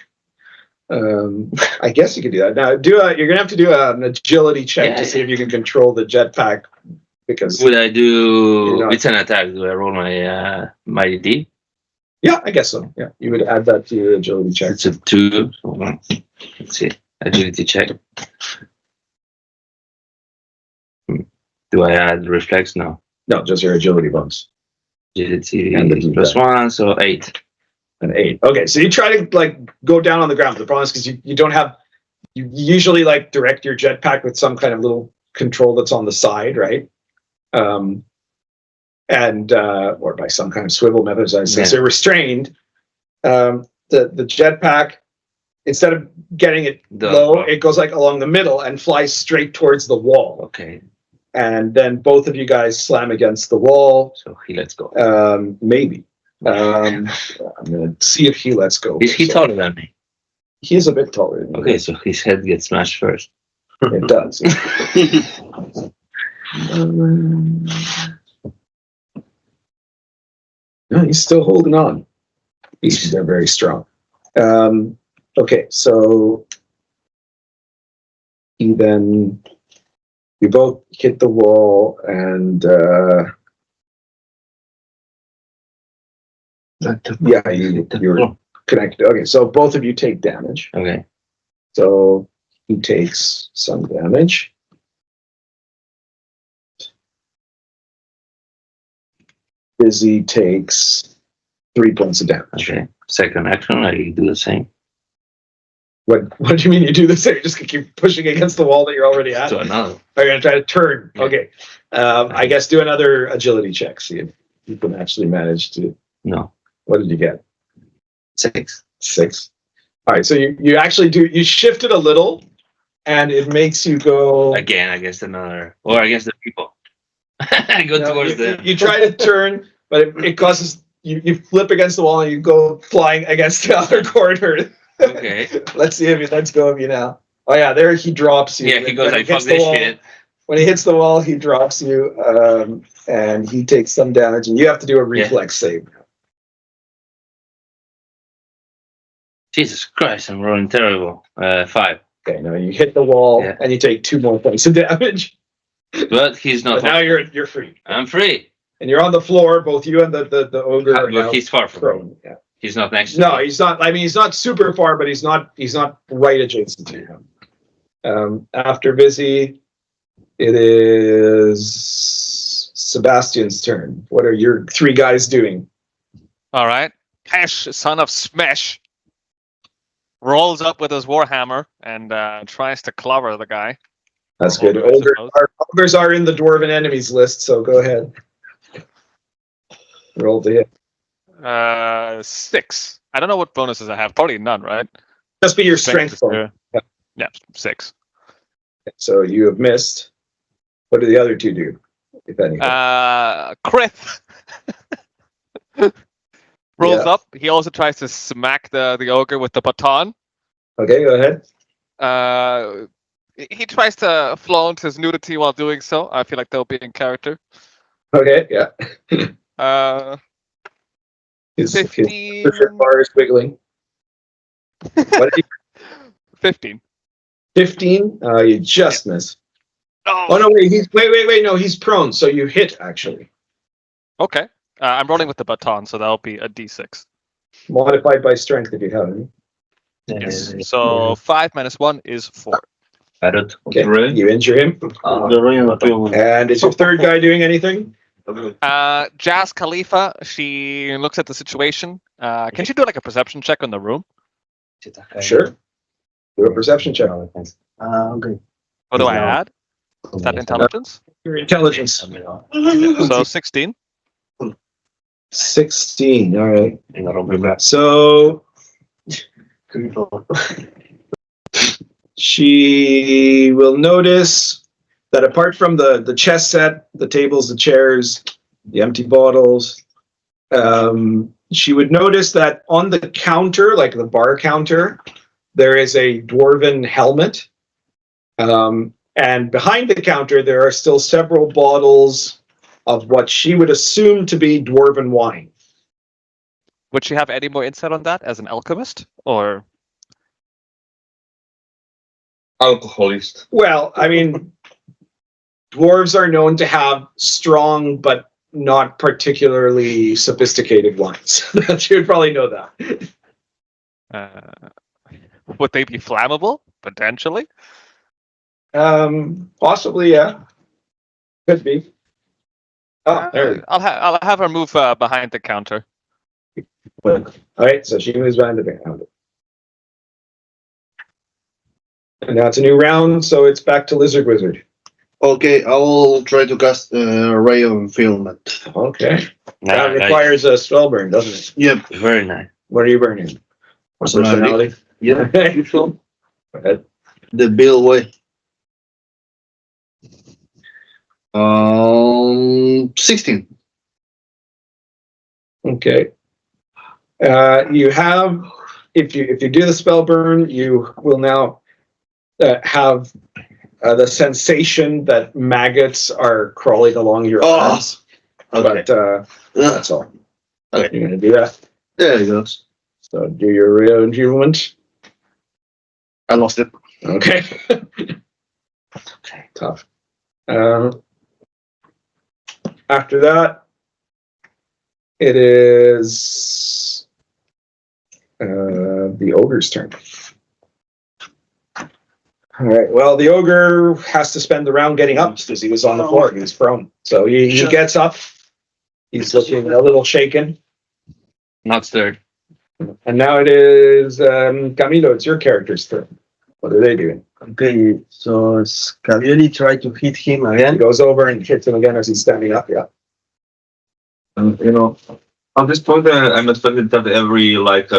I guess you could do that. Now, you're going to have to do an agility check to see if you can control the jetpack. Because Would I do? You're not- It's an attack. Do I roll my my D? yeah, I guess so. Yeah, you would add that to your agility check. It's a 2. So, let's see. Agility check. Do I add reflex? No. No, just your agility bonus. Agility And the plus 1, so 8. An 8. Okay, so you try to like go down on the ground. The problem is because you don't have. You usually like direct your jetpack with some kind of little control that's on the side, right? Or by some kind of swivel method, as I say. Yeah. So restrained. The jetpack, instead of getting it low, it goes like along the middle and flies straight towards the wall. Okay. And then both of you guys slam against the wall. So he lets go. Maybe. I'm gonna see if he lets go. Is he So, taller than me? he is a bit taller than you. Okay, so his head gets smashed first. It does. No, he's still holding on. They're very strong. Okay, so you both hit the wall and yeah, you're connected. Okay, so both of you take damage. Okay. So he takes some damage. Vizi takes 3 points of damage. Okay. Second action, I do the same. What do you mean you do this? You're just gonna keep pushing against the wall that you're already at? So another. Are you gonna try to turn? Yeah. Okay. I guess do another agility check. See if you can actually manage to. No. What did you get? 6. 6. All right. So you actually do. You shift it a little, and it makes you go Again against another, or against the people. I go No, towards you, the. you try to turn, but it causes you flip against the wall and you go flying against the other corner. Okay. Let's see if he lets go of you now. Oh yeah, there he drops you. Yeah, he goes When like, hits fuck the this wall- shit. When he hits the wall, he drops you, and he takes some damage, and you have to do a reflex save. Jesus Christ, I'm rolling terrible. 5. Okay, now you hit the wall, Yeah. and you take 2 more points of damage. But he's not. But now you're free, I'm free. and you're on the floor. Both you and the ogre are now But he's far from me. prone. Yeah. He's not next to No, me. he's not. I mean, he's not super far, but he's not right adjacent to him. After Vizi, it is Sebastian's turn. What are your 3 guys doing? All right. Cash, son of Smash, rolls up with his warhammer and tries to clobber the guy. That's good. Ogre, I suppose. Ogres are in the dwarven enemies list, so go ahead. Roll the hit. 6. I don't know what bonuses I have. Probably none, right? Just be your strength is bonus. there. Yeah, 6. So you have missed. What do the other 2 do, if anything? Crit rolls Yeah. up. He also tries to smack the ogre with the baton. Okay, go ahead. He tries to flaunt his nudity while doing so. I feel like they'll be in character. Okay, yeah. His 15. leadership bar is wiggling. What did you 15. 15? You just miss. Oh no! Wait! No, he's prone. So you hit actually. Okay. I'm rolling with the baton, so that'll be a d6. Modified by strength if you have any. Yes. So 5 minus 1 is 4. Parrot. Okay, Right. you injure him. The ring of film. And is your third guy doing anything? Jazz Khalifa, she looks at the situation. Can she do like a perception check on the room? Sure. Do a perception check. Okay. What do I add? Is that intelligence? Your intelligence. So 16. 16. All right. So she will notice that apart from the chess set, the tables, the chairs, the empty bottles, she would notice that on the counter, like the bar counter, there is a dwarven helmet. And behind the counter, there are still several bottles of what she would assume to be dwarven wine. Would she have any more insight on that as an alchemist? Or Alcoholist. Well, I mean, dwarves are known to have strong but not particularly sophisticated wines. You would probably know that. would they be flammable? Potentially. Possibly, yeah. Could be. Oh, there. I'll have her move behind the counter. All right, so she moves behind the counter. And now it's a new round, so it's back to Lizard Wizard. Okay, I will try to cast Ray of Enfillment. Okay. That Nice. requires a spell burn, doesn't it? Yep. Very nice. What are you burning? Personality. Yeah. Okay. Go ahead. The Bill way. 16. Okay. You have, if you do the spell burn, you will now have the sensation that maggots are crawling along your arms. Okay. But that's all. Okay. You're gonna do that. There it goes. So do your rearrangement. I lost it. Okay. Okay. Tough. After that, it is the ogre's turn. All right. Well, the ogre has to spend the round getting up because he was on the floor. He was prone. So he gets up. He's looking a little shaken. Not stirred. And now it is Camilo. It's your character's turn. What are they doing? Okay, so Scavioli tried to hit him He again. goes over and hits him again as he's standing up. Yeah. You know, at this point, I'm expecting that every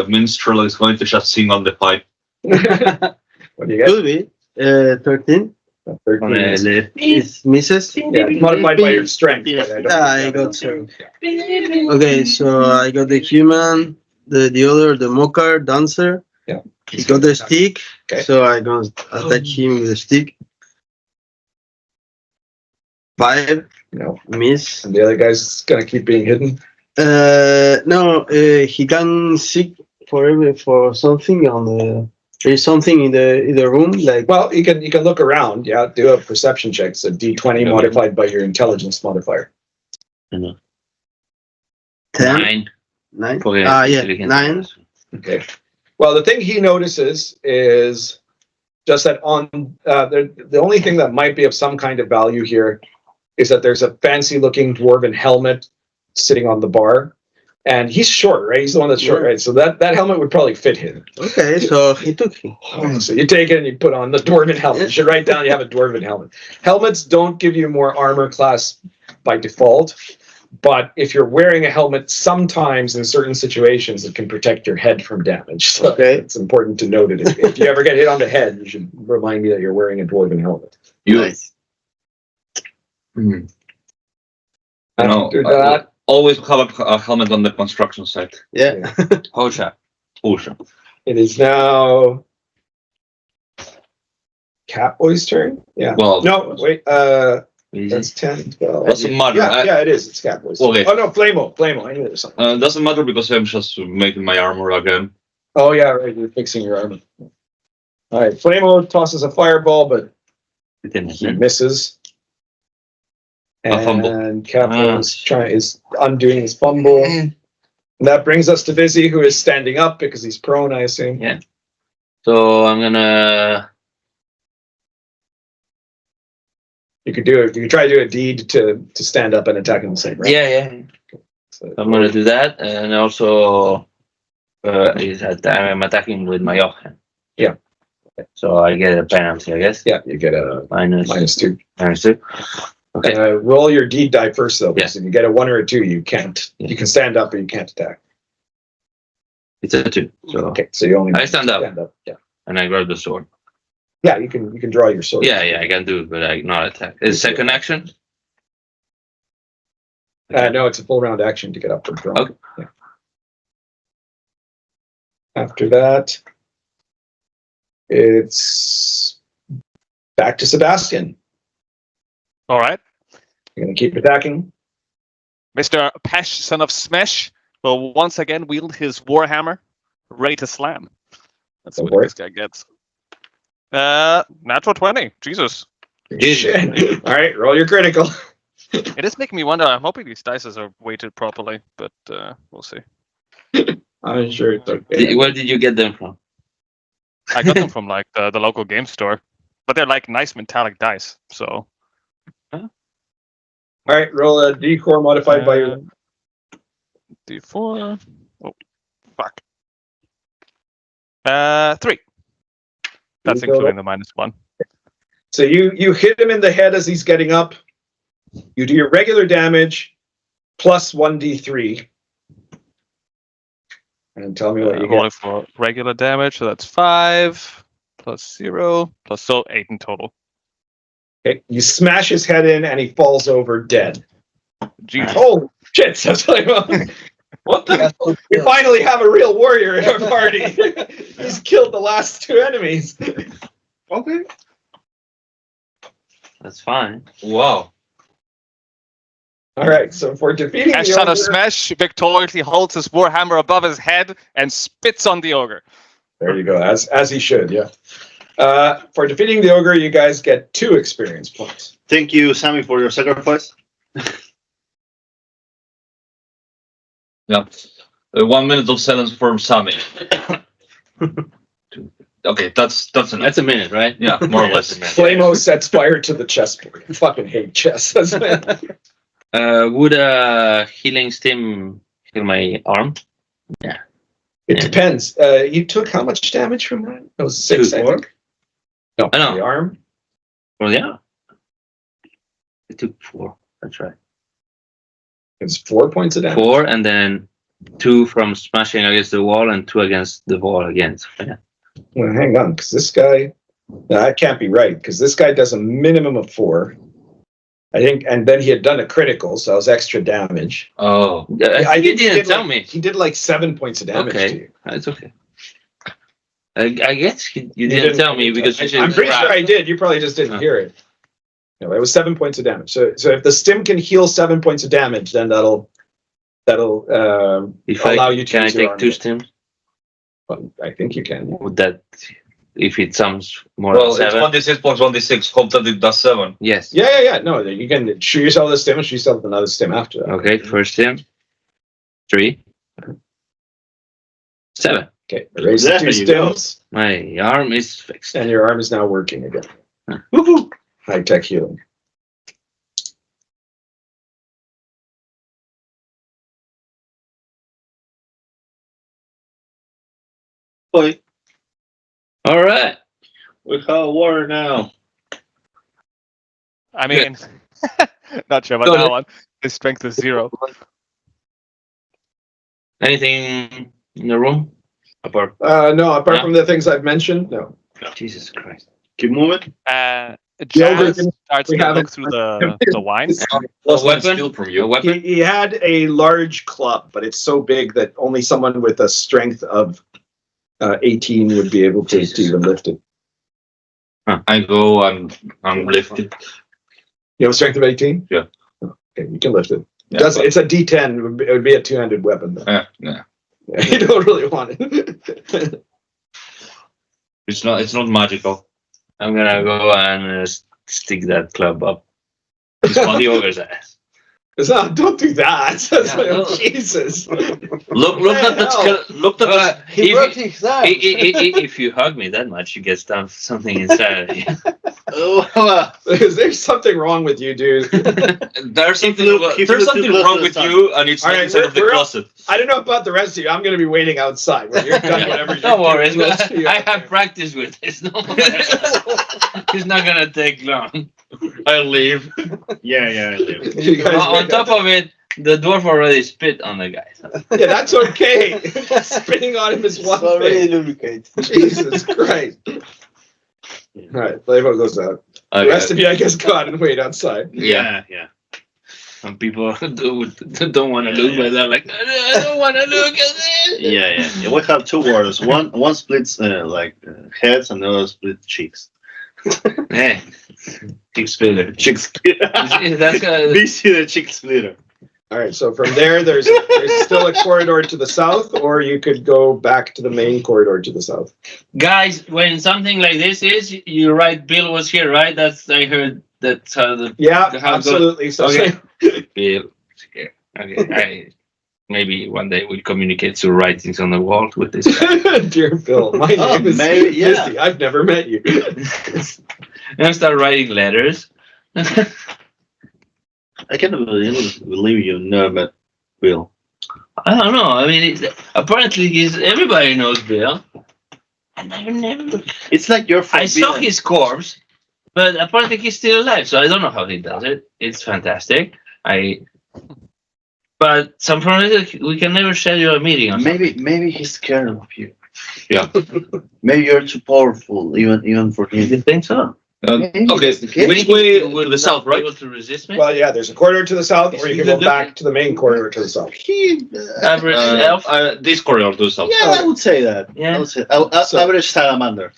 minstrel is going to just sing on the pipe. What do you get? Could be. 13. 13 is- It misses. yeah, it's modified by your strength. but I don't I think got that- so. Okay, so I got the human, the other, the mocker, dancer. Yeah. He got the stick, Okay. so I gonna attack him with the stick. 5, No. miss. And the other guy's gonna keep being hidden. No, he can seek for something on the. There's something in the room, like Well, you can look around. Yeah, do a perception check. So D20 modified by your intelligence modifier. 10, 9. 9. Okay, Yeah, 9. Okay. Well, the thing he notices is just that on the only thing that might be of some kind of value here is that there's a fancy-looking dwarven helmet sitting on the bar, and he's short, right? He's the one that's short, Yeah. right? So that helmet would probably fit him. Okay, so he took him. So you take it and you put on the dwarven helmet. You should write down you have a dwarven helmet. Helmets don't give you more armor class by default, but if you're wearing a helmet, sometimes in certain situations it can protect your head from damage. So Okay. it's important to note it. If you ever get hit on the head, you should remind me that you're wearing a dwarven helmet. Nice. You know, After that, always have a helmet on the construction site. Yeah. Hosha. it is now Catboy's turn. Yeah. Well, No, wait. Easy. That's 10, 12. doesn't matter. Yeah, it is. It's Catboy's. Okay. Oh no, Flamo. I knew there was something. Doesn't matter because I'm just making my armor again. Oh yeah, right. You're fixing your armor. All right. Flamo tosses a fireball, but he misses. A fumble. And Capo is undoing his fumble. And that brings us to Vizi, who is standing up because he's prone, I assume. Yeah. So I'm gonna. You could do it. You could try to do a deed to stand up and attack him the same. Right? Yeah. So, I'm gonna do that, and also I'm attacking with my offhand. Yeah. So I get a penalty, I guess. yeah, you get a -2. -2. Okay. Roll your deed die first, though. Yeah. Because if you get a 1 or a 2, you can't. Yeah. You can stand up, but you can't attack. It's a 2. So Okay, so you only I stand up Yeah. and I grab the sword. Yeah, you can draw your sword. Yeah, I can do it, but I not attack. Is second action? No, it's a full round action to get up from throne. Okay. Yeah. After that, it's back to Sebastian. All right. You're gonna keep attacking. Mr. Pesh, son of Smash, will once again wield his warhammer, ready to slam. That's Go what for this guy gets. Natural 20. Jesus. Shit. All right, roll your critical. It is making me wonder. I'm hoping these dice are weighted properly, but we'll see. I'm sure it's okay. Where did you get them from? I got them from like the local game store, but they're like nice metallic dice. So All right, roll a D4 modified by your. D4. Oh, fuck. 3. That's You go including the -1. So you hit him in the head as he's getting up. You do your regular damage plus 1d3. And tell me what you Rolling get. for regular damage, so that's 5 plus 0 plus 8 in total. Okay. You smash his head in and he falls over dead. Jesus. Oh shit! Says Flamo. What the? We finally have a real warrior in our party. He's killed the last 2 enemies. Okay. That's fine. Wow. All right, so for defeating Ash the Son of ogre, Smash victoriously holds his warhammer above his head and spits on the ogre. there you go, as he should, yeah. For defeating the ogre, you guys get 2 experience points. Thank you, Sammy, for your sacrifice. Yeah. 1 minute of silence for Sammy. Okay, that's enough. That's a minute, right? Yeah, more or less. Flamo sets fire to the chessboard. I fucking hate chess. Would a healing stim heal my arm? It depends. You took how much damage from that? It was 6, I think. No, I know. the arm. Well, yeah. It took 4. That's right. It's 4 points of damage. 4 and then 2 from smashing against the wall and 2 against the wall again. So, yeah. Well, hang on, because this guy, that can't be right, because this guy does a minimum of 4. I think, and then he had done a critical, so it was extra damage. Oh. I think you he didn't tell like, me. He did like 7 points of damage to Okay, you. it's okay. I guess you didn't tell me because you I'm pretty sure I did. You probably just didn't hear it. No, it was 7 points of damage. So if the stim can heal 7 points of damage, then that'll if allow you to can I use your take arm. 2 stims? Well, I think you can. Would that, if it sounds more Well, than it's 7? 1d6 plus 1d6. Hope that it does 7. Yes. Yeah. No, you can shoot yourself with a stim and shoot yourself with another stim after that. Okay, first stim. 3. 7. Okay, erase the There 2 you go. stims, My arm is fixed. and your arm is now working again. Woohoo! High-tech healing. Boy, All right. we have water now. I mean, not sure about Go that ahead. one. His strength is 0. Anything in the room? Apart. No, apart Yeah. from the things I've mentioned, no. Jesus Christ. Keep moving. Jazz ogre- starts we to haven't- look through the wine. Plus 1 weapon? skill from A you. weapon? He had a large club, but it's so big that only someone with a strength of 18 would be able to even lift it. I go and I'm lifted. You have a strength of 18? Yeah. Okay, you can lift it. Yeah, but- It's a D10. It would be a 2-handed weapon. Though. yeah. Yeah, you don't really want it. It's not magical. I'm gonna go and stick that club up. It's on the ogre's ass. It's not, don't do that. That's Yeah, like, no. Jesus. Look at that. Look at that. He broke his arm. If you hug me that much, you get something inside of you. There's something wrong with you, dude. There's something, keep there's it something too close wrong to with the sun. you, and it's All not right, inside of the we're- closet. I don't know about the rest of you. I'm going to be waiting outside when you're done whatever you're Don't worry, doing. Close to you. I have practice with this. No, it's not gonna take long. I'll leave. Yeah, I live. You guys On wake top up. of it, the dwarf already spit on the guy. Yeah, that's okay. Spitting on him is one It's already thing. lubricated. Jesus Christ. All right, Flavo goes out. The rest of you, I guess, go out and wait outside. Yeah. Some people don't want to look, but they're like, I don't want to look at this. Yeah. We have 2 waters. One splits heads, and the other splits cheeks. Hey, Keep spilling. Cheek splitter. that's Vizi the cheek splitter. All right, so from there, there's still a corridor to the south, or you could go back to the main corridor to the south. guys. When something like this is, you write Bill was here, right? I heard that's how the Yeah, How it goes. absolutely. So, Okay. Bill was here. Okay, maybe one day we'll communicate through writings on the wall with this guy. dear Bill, my Oh, name is maybe, yeah. Misty. I've never met you. And I start writing letters. I can't believe you never met Bill. I don't know. I mean, apparently everybody knows Bill. And I never. It's like you're I saw forbidden. his corpse, but apparently he's still alive. So I don't know how he does it. It's fantastic. But some reason we can never schedule a meeting. On Maybe he's scared of you. Yeah. Maybe you're too powerful, even for You him. think so? Okay, which way will the south, right? Able to resist me? Well, yeah, there's a corridor to the south, or you can go back to the main corridor to the south. Average elf? This corridor to the south. Yeah, I would say that. Yeah. I would say So- average salamander.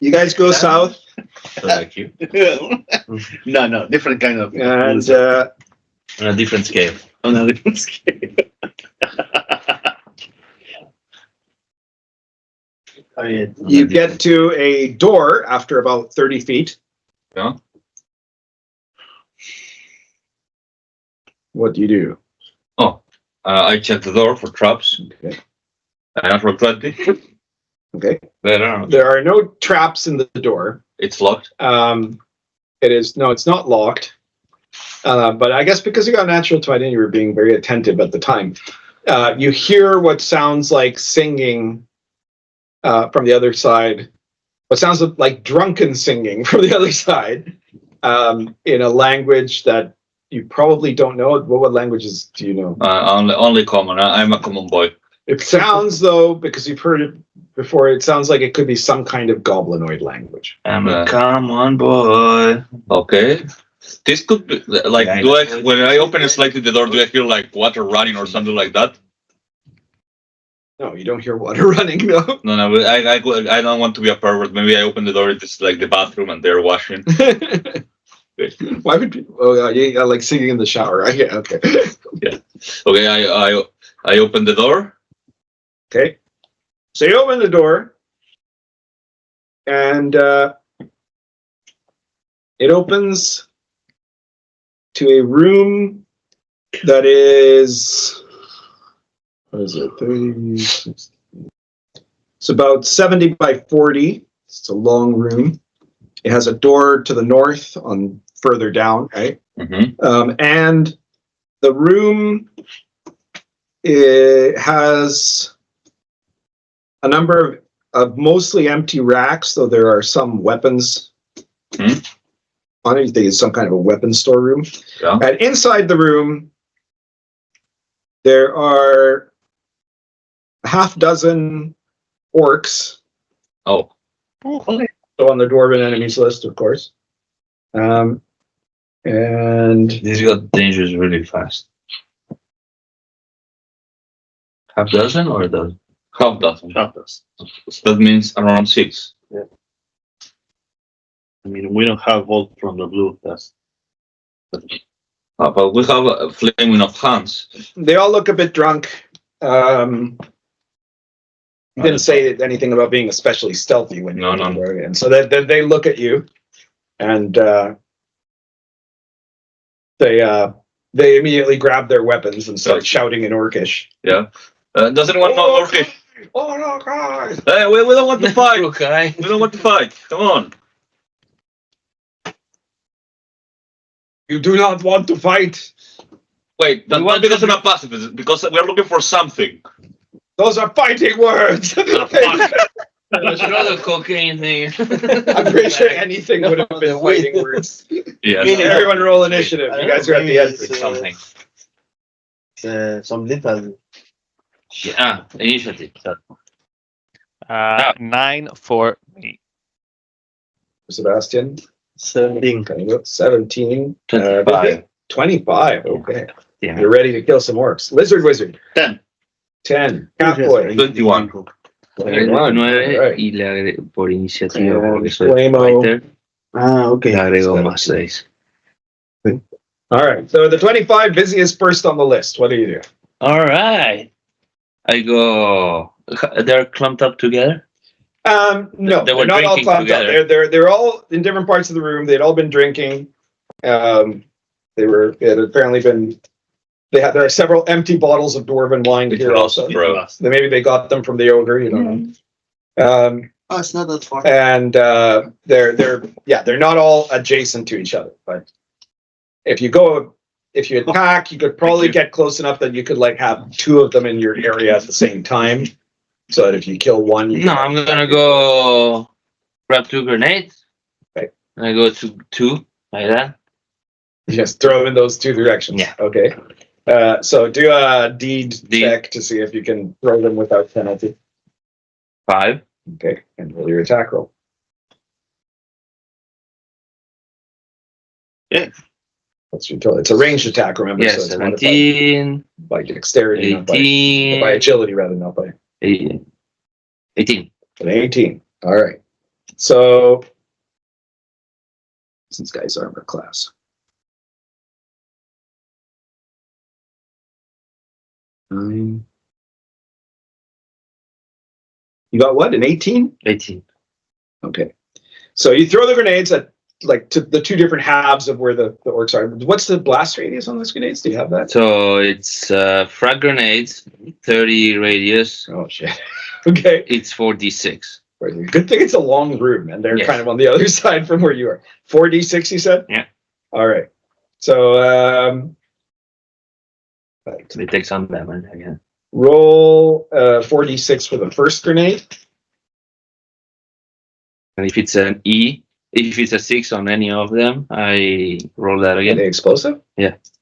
You guys go south, Like you. No, different kind of. and On a different scale. on a different scale. I mean, you get to a door after about 30 feet. Yeah. What do you do? I check the door for traps. Okay. I ask for 20. Okay. There are. There are no traps in the door. It's locked. It's not locked. But I guess because you got a natural 20, you were being very attentive at the time. You hear what sounds like singing from the other side. What sounds like drunken singing from the other side in a language that you probably don't know. What languages do you know? Only common. I'm a common boy. It sounds, though, because you've heard it before, it sounds like it could be some kind of goblinoid language. I'm a common boy. Okay. This could be like, Yeah, when I open slightly the door, do I hear like water running or something like that? No, you don't hear water running, though. No, I don't want to be a pervert. Maybe I open the door, it's like the bathroom and they're washing. Why would people? Oh, yeah, like singing in the shower. Yeah, okay. Okay, I open the door. Okay. So you open the door, and it opens to a room that is, what is it, 30, 60. It's about 70 by 40. It's a long room. It has a door to the north on further down, right? Mm-hmm. And the room, it has a number of mostly empty racks, though there are some weapons on it. You think it's some kind of a weapon storeroom. Yeah. And inside the room, there are a half dozen orcs. Oh. So on the dwarven enemies list, of course. And This got dangerous really fast. Half dozen or a dozen? Half dozen. Half dozen. That means around 6. I mean, we don't have Volt from the blue. That's But we have a flaming of hands. they all look a bit drunk. You didn't say anything about being especially stealthy when you No. were in. So they look at you, and they immediately grab their weapons and start shouting in Orcish. Yeah. Does anyone know Orcish? Oh no, guys! Hey, we don't want to fight. Okay. We don't want to fight. Come on. You do not want to fight. Wait, that's not because we're not pacifists. Because we're looking for something. Those are fighting words. Let's throw the cocaine thing. I'm pretty sure anything would have been fighting words. Yeah. Everyone roll initiative. You guys are at the end. Something. Some little. Yeah, initiative. 9 for me. Sebastian. 17. Okay, you got 17. 25. 25. Okay. Damn You're ready to kill some orcs. Lizard wizard. 10. 10. Catboy. 21. 21. 9 Right. y le agregó por iniciativa porque soy Flamo. fighter. Ah, okay. Le agregó más 6. All right. So the 25, Vizi is first on the list. What do you do? All right. I go. They're clumped up together. No, They were they're not all drinking clumped up. together. They're all in different parts of the room. They'd all been drinking. They had apparently been. There are several empty bottles of dwarven wine here also. Bro. Maybe they got them from the ogre. You don't know. Oh, it's not that far. And they're not all adjacent to each other. But if you attack, you could probably get close enough that you could like have 2 of them in your area at the same time. So that if you kill one, you No, I'm gonna go grab 2 grenades. Okay. And I go to 2 like that. just throw them in those 2 directions. Yeah. Okay. So do a deed check to see if you can throw them without penalty. 5. Okay, and roll your attack roll. Yeah. That's what you told. It's a ranged attack, remember? Yeah, so it's modified 17, by dexterity, not by 18, agility, rather, not by 18. an 18. All right. So this guy's armor class. You got what? An 18? 18. Okay. So you throw the grenades at like to the two different halves of where the orcs are. What's the blast radius on those grenades? Do you have that? So it's frag grenades, 30 radius. Oh shit. Okay. It's 4d6. Good thing it's a long room, and they're Yes. kind of on the other side from where you are. 4d6, you said? Yeah. All right. So right. They take some damage again. Roll 4d6 for the first grenade. And if it's an E, if it's a 6 on any of them, I roll that Are again. they explosive?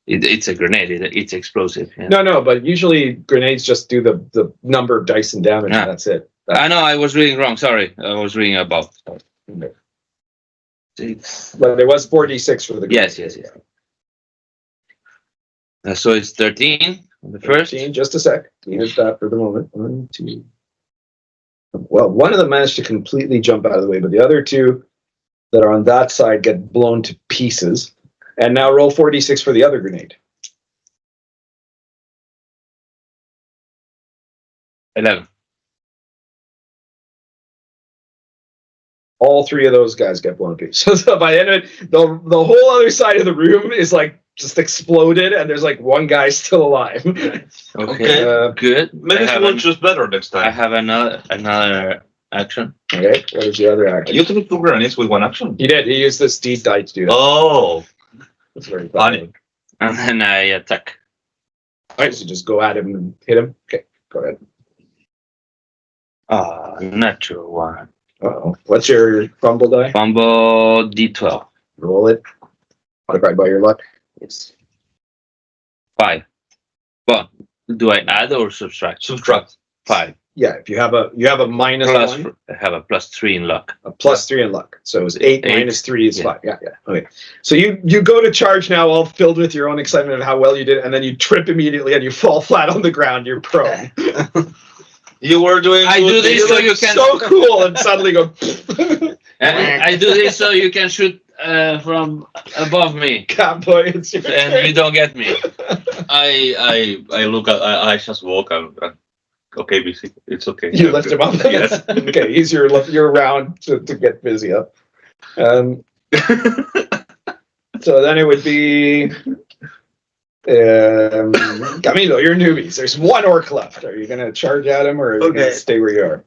It's a grenade. It's explosive. Yeah. No, but usually grenades just do the number of dice and damage, Ah. and that's it. I know. I was reading wrong. Sorry. I was reading above. 6. But there was 4d6 for the Yes, grenade. yes, yes. So it's 13 on the first. 13, just a sec. Here's that for the moment. 1, 2. Well, one of them managed to completely jump out of the way, but the other two that are on that side get blown to pieces. And now roll 4d6 for the other grenade. 11. All three of those guys get blown to pieces. So by the end of it, the whole other side of the room is like just exploded, and there's like one guy still alive. Okay. Good. Maybe he will choose better next I time. have another action. Okay, what is the other action? You took 2 grenades with 1 action. He did. He used this deed die to do that. Oh, That's very funny. And then I attack. All right, so just go at him and hit him. Okay, go ahead. Natural 1. Uh-oh. What's your fumble die? Fumble D12. Roll it. Modified by your luck. Yes. 5. But do I add or subtract? Subtract. 5. Yeah, if you have a minus Plus, 1, I have a +3 in luck. a plus 3 in luck. So it was 8 8. minus 3 is Yeah. 5. Yeah. Okay. So you go to charge now, all filled with your own excitement of how well you did, and then you trip immediately and you fall flat on the ground. You're prone. You were doing. I do this You so look you can. so cool, and suddenly go. I do this so you can shoot from above me, Catboy, it's your and turn. you don't get me. I look at. I just walk and okay, Vizi, it's okay. You lift him up. Yes. Okay, he's your round to get busy up. So then it would be Camilo, you're newbies. There's one orc left. Are you gonna charge at him, or are you gonna Okay. stay where you are?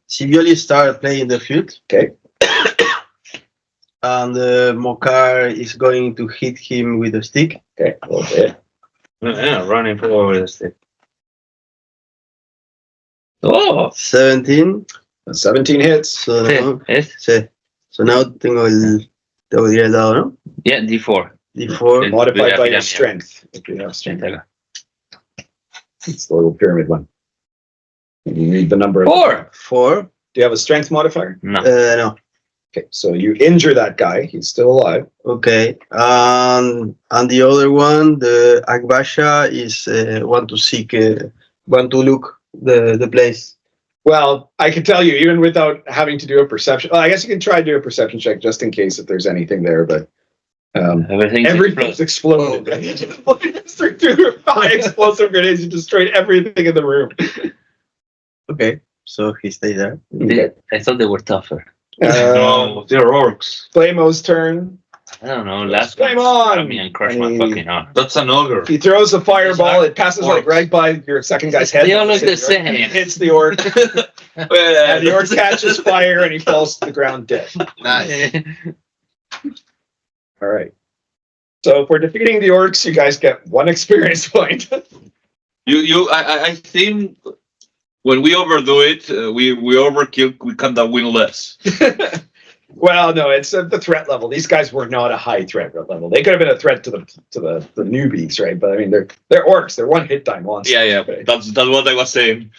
Sivioli started playing the flute. Okay. And Mokar is going to hit him with a stick. Okay, a little bit. Yeah, running forward the stick. Oh, 17. 17 hits. So now, yes. sí. So now tengo el dado, ¿no? Yeah, D4. D4. Modified by your Yeah. strength. If you have strength. It's the little pyramid one. And you need the number. 4. 4. Do you have a strength modifier? No. No. Okay, so you injure that guy. He's still alive. Okay. And the other one, the Agbasha, is want to look the place. Well, I can tell you, even without having to do a perception. Well, I guess you can try to do a perception check just in case if there's anything there, but everything's exploded. Through 2 high explosive grenades, you destroyed everything in the room. Okay. So he stays there. I thought they were tougher. No, they're orcs. Flamo's turn. I don't know. Last Flame one on! grabbed me and crushed my Any- fucking arm. That's an ogre. He throws a fireball. It passes like right by your second guy's head. They all look the It same. hits the orc. And the orc catches fire and he falls to the ground dead. Nice. All right. So for defeating the orcs, you guys get 1 experience point. I think when we overdo it, we overkill. We kind of win less. Well, no, it's at the threat level. These guys were not a high threat level. They could have been a threat to the newbies, right? But I mean, they're orcs. They're 1 hit die monsters. Yeah. Okay. That's what I was saying.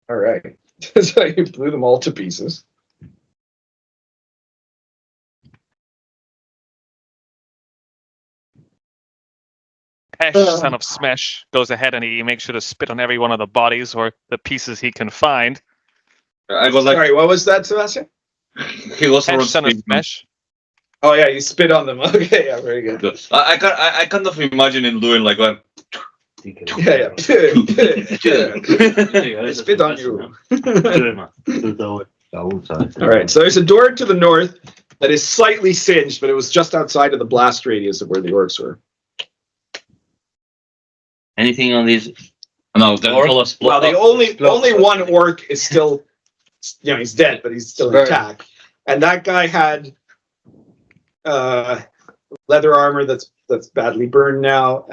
All right. So you blew them all to pieces. Pesh, son of Smash, goes ahead and he makes sure to spit on every one of the bodies or the pieces he can find. I was like, Sorry, what was that, Sebastian? he was Pesh, around son of speed. Smash. Oh yeah, you spit on them. Okay, yeah, very good. I kind of imagine him doing like that. Yeah, yeah. I spit on you. All right, so there's a door to the north that is slightly singed, but it was just outside of the blast radius of where the orcs were. Anything on these? No, there's all a Well, the only one orc is still, he's dead, but he's still intact. And that guy had leather armor that's badly burned now,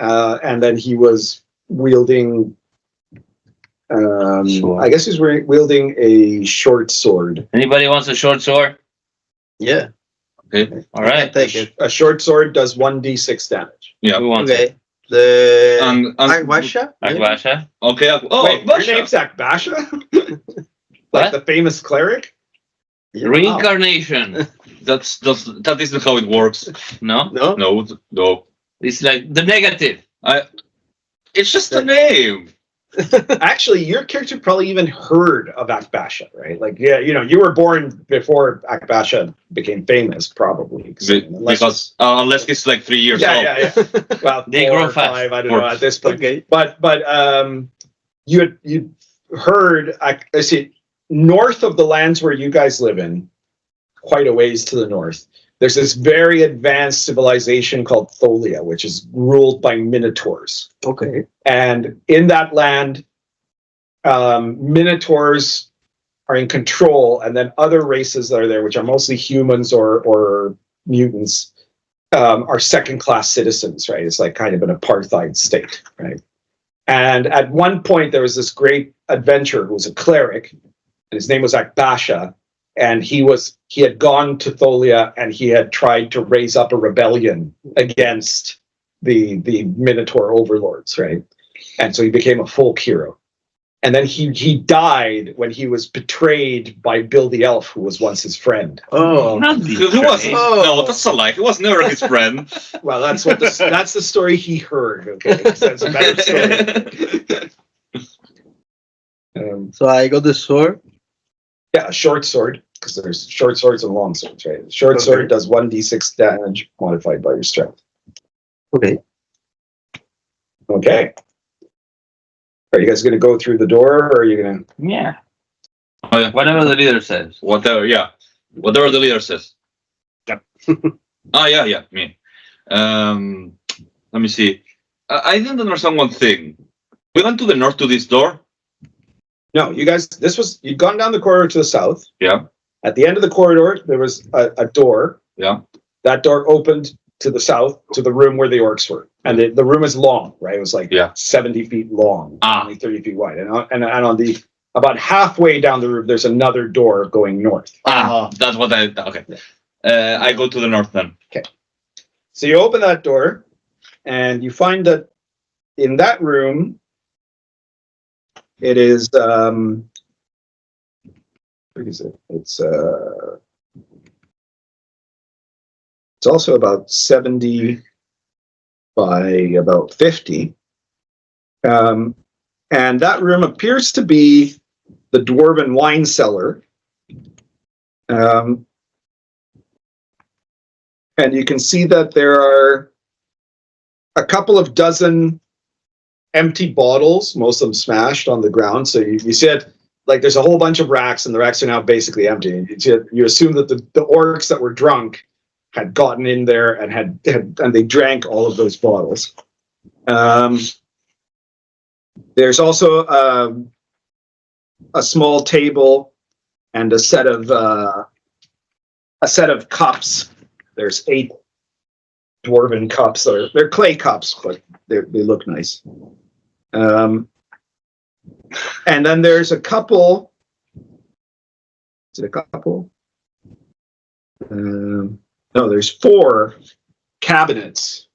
and then he was wielding. I guess he's wielding a short sword. Anybody wants a short sword? Yeah. Okay. All right. Take it. A short sword does 1d6 damage. Yeah. Who wants it? Okay. The And Agbasha? Akbasha? okay. Oh, Wait, your Basha. name's Akbasha? Like What? the famous cleric? Reincarnation. That isn't how it works. No? No? No. It's like the negative. It's just a name. Actually, your character probably even heard of Akbasha, right? Like, yeah, you were born before Akbasha became famous, probably. Because unless he's like 3 years old. Yeah. Well, They 4 grow or fast. 5, I don't know at this point. Okay. But you heard, I see, north of the lands where you guys live in, quite a ways to the north, there's this very advanced civilization called Tholia, which is ruled by minotaurs. Okay. And in that land, minotaurs are in control, and then other races that are there, which are mostly humans or mutants, are second-class citizens, right? It's like kind of an apartheid state, right? And at one point, there was this great adventurer who was a cleric, and his name was Akbasha, and he had gone to Tholia, and he had tried to raise up a rebellion against the Minotaur overlords, right? And so he became a folk hero. And then he died when he was betrayed by Bill the Elf, who was once his friend. Oh. Not He wasn't. No, that's a lie. He was never his friend. Well, that's the story he heard. Okay, that's a better story. So I got the sword. Yeah, a short sword, because there's short swords and long swords, right? Short sword does 1d6 damage modified by your strength. Okay. Okay. Are you guys going to go through the door, or are you going to? Yeah. Oh, yeah. Whatever the leader says. Whatever the leader says. Yep. Yeah, me. Let me see. I didn't understand one thing. We went to the north to this door. No, you guys. You'd gone down the corridor to the south. Yeah. At the end of the corridor, there was a door. Yeah. That door opened to the south to the room where the orcs were, and the room is long, right? It was like 70 feet long, only 30 feet wide, and on the about halfway down the room, there's another door going north. That's what okay. I go to the north then. Okay. So you open that door, and you find that in that room, it is what is it? It's also about 70 by about 50. And that room appears to be the dwarven wine cellar. And you can see that there are a couple of dozen empty bottles, most of them smashed on the ground. So you see it, like there's a whole bunch of racks, and the racks are now basically empty. You assume that the orcs that were drunk had gotten in there and they drank all of those bottles. There's also a small table and a set of cups. There's 8 dwarven cups. They're clay cups, but they look nice. And then there's a couple. Is it a couple? No, there's 4 cabinets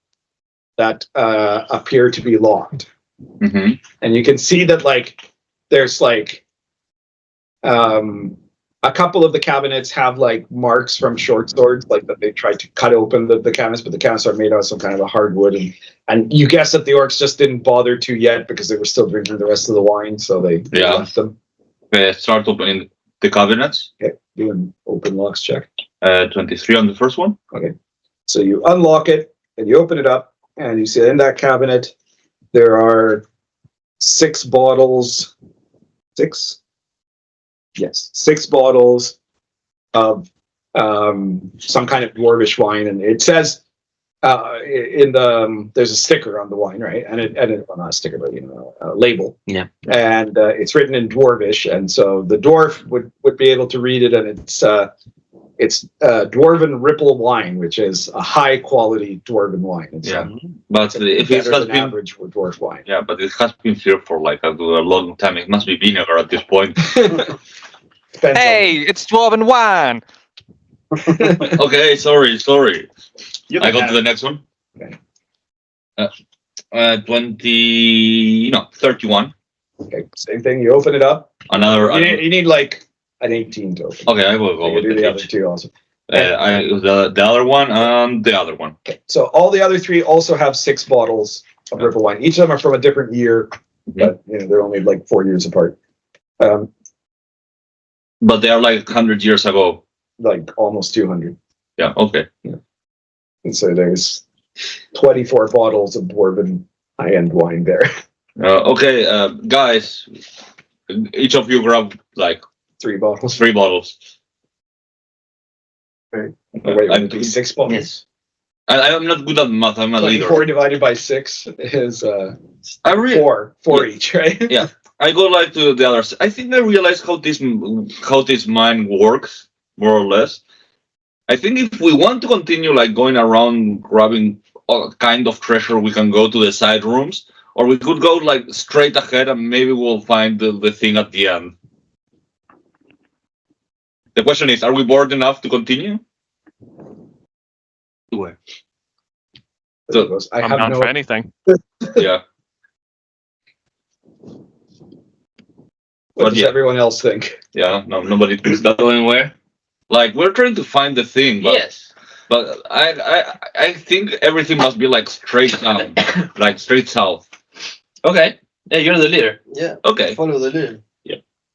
that appear to be locked. Mm-hmm. And you can see that there's A couple of the cabinets have like marks from short swords, like that they tried to cut open the cabinets, but the cabinets are made out of some kind of a hardwood. And you guess that the orcs just didn't bother to yet because they were still drinking the rest of the wine, so they left them. Start opening the cabinets. Okay, do an open locks check. 23 on the first one. Okay, so you unlock it and you open it up, and you see in that cabinet there are 6 bottles. 6? Yes, 6 bottles of some kind of dwarvish wine, and it says there's a sticker on the wine, right? And well, not a sticker, but a label. Yeah. And it's written in dwarvish, and so the dwarf would be able to read it, and it's dwarven ripple wine, which is a high quality dwarven wine. It's, but if it has been average for dwarf wine. Yeah, but it has been here for like a long time. It must be vinegar at this point. Hey, it's dwarven wine. Okay, sorry. You I can go to have the it. next one. Okay. 31. Okay, same thing. You open it up. Another. You need like an 18 to open. Okay, I will go You with do the other the 2 also. the other one and the other one. Okay, so all the other 3 also have 6 bottles of ripple wine. Each of them are from a different year, but they're only like 4 years apart. But they are like 100 years ago. Like almost 200. Yeah. Okay. And so there's 24 bottles of dwarven high-end wine there. Okay, guys, each of you grab like 3 bottles. 3 bottles. Right. Oh, wait, would it be 6 bottles? Yes. I'm not good at math. I'm a leader. 24 divided by 6 is I really. 4 each, right? Yeah. I go like to the others. I think I realized how this mine works, more or less. I think if we want to continue like going around grabbing all kind of treasure, we can go to the side rooms, or we could go like straight ahead and maybe we'll find the thing at the end. The question is, are we bored enough to continue? Where? So, I I'm have down no for anything. Yeah. What But does yeah. everyone else think? Yeah. No, nobody thinks that. Going where? Like we're trying to find the thing, but Yes. but I think everything must be like straight down, like straight south. Okay. Yeah, you're the leader. Yeah, Okay. follow the leader.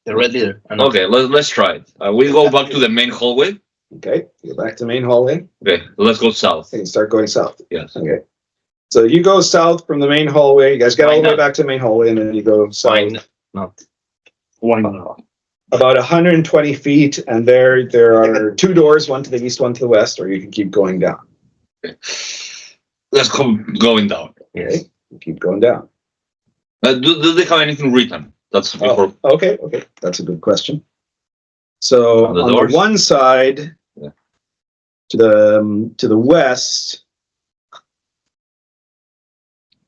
The red leader. I know. Okay. Let's try it. We go back to the main hallway. Okay, go back to the main hallway Okay. Let's go south. and start going south. Yes. Okay. So you go south from the main hallway. You guys get all the way back to the main hallway, and then you go south Fine. Not. Why not? about 120 feet, and there are 2 doors, one to the east, one to the west, or you can keep going down. Let's go going down. Okay, you keep going down. Do they have anything written? That's before. Oh, okay, that's a good question. So On the on doors? the one side, Yeah. to the west,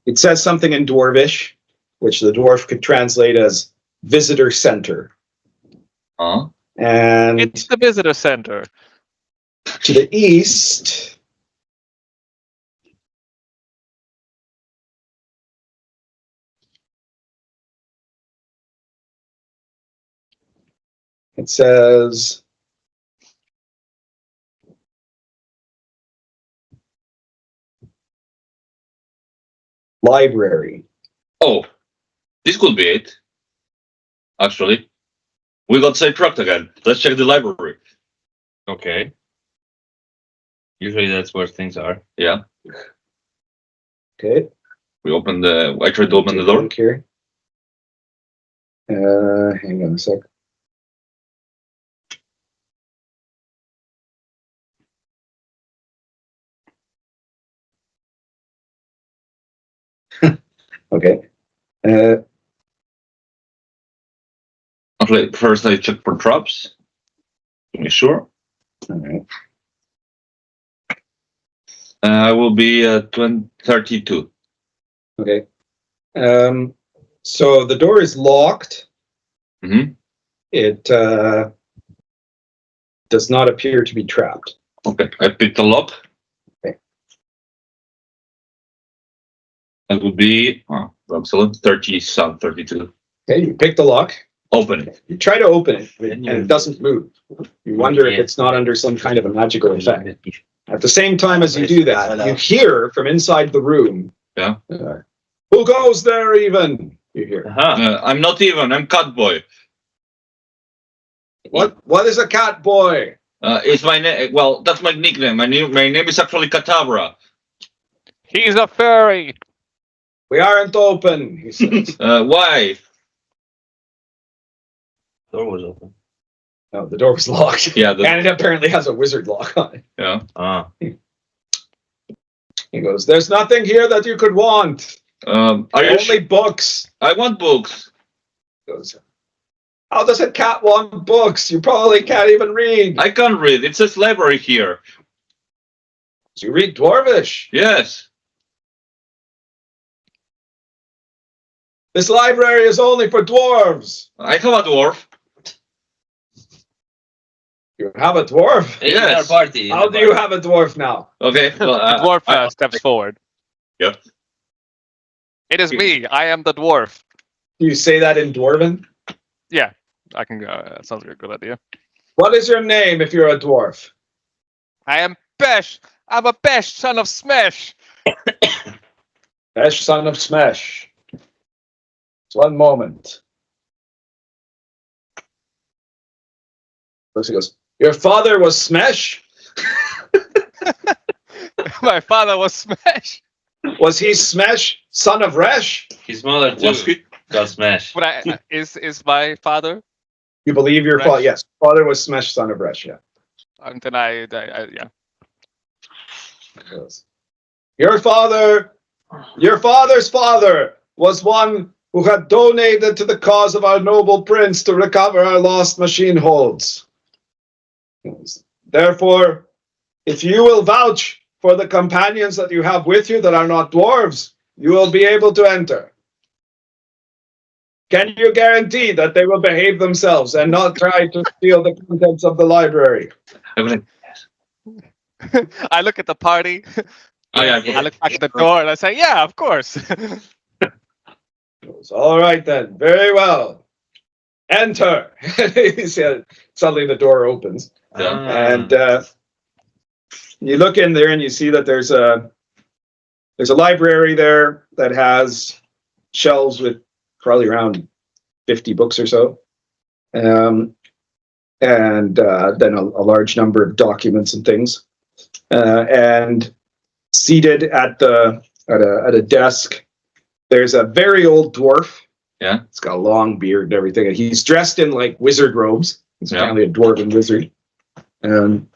it says something in Dwarvish, which the dwarf could translate as visitor center. And It's the visitor center. to the east, it says library. Oh, this could be it. Actually, we got sidetracked again. Let's check the library. Okay. Usually that's where things are. Yeah. Okay. We open the. I tried to open the door. Look here. Hang on a sec. Okay. Actually, first I check for traps. To be sure. All right. I will be 32. Okay. So the door is locked. Mhm. It does not appear to be trapped. Okay, I picked the lock. Okay. That would be excellent. 32. Okay, you pick the lock. Open it. You try to open it, and it doesn't move. You wonder if it's not under some kind of a magical effect. At the same time as you do that, you hear from inside the room. Yeah. Who goes there even? You hear. I'm not even. I'm cat boy. What is a cat boy? It's my name. Well, that's my nickname. My name is actually Catabra. He's a furry. We aren't open, he says. Why? Door was open. No, the door was locked. Yeah. And it apparently has a wizard lock on it. Yeah. Ah. He goes, there's nothing here that you could want. Are you Only books. I want books. He goes, how does a cat want books? You probably can't even read. I can't read. It says library here. You read Dwarvish. Yes. This library is only for dwarves. I have a dwarf. You have a dwarf? In Yes. our party. How do you have a dwarf now? Okay. Well, The dwarf steps forward. Yeah. It is me. I am the dwarf. Do you say that in Dwarven? Yeah, I can go. That sounds like a good idea. What is your name if you're a dwarf? I am Besh. I'm a Besh, son of Smash. Besh, son of Smash. Just one moment. He goes, your father was Smash? My father was Smash. Was he Smash, son of Resh? His mother too. Was he? Got smashed. But is my father? You believe your Resh. father? Yes, father was Smash, son of Resh, yeah. And then I yeah. Your father's father was one who had donated to the cause of our noble prince to recover our lost machine holds. Therefore, if you will vouch for the companions that you have with you that are not dwarves, you will be able to enter. Can you guarantee that they will behave themselves and not try to steal the contents of the library? I'm like, I look at the party. oh, yeah. I look back at the door and I say, yeah, of course. All right then, very well. Enter. He said, suddenly the door opens. And you look in there and you see that there's a library there that has shelves with probably around 50 books or so, and then a large number of documents and things. And seated at a desk, there's a very old dwarf. Yeah, it's got a long beard and everything, and he's dressed in like wizard robes. He's apparently a dwarven wizard. And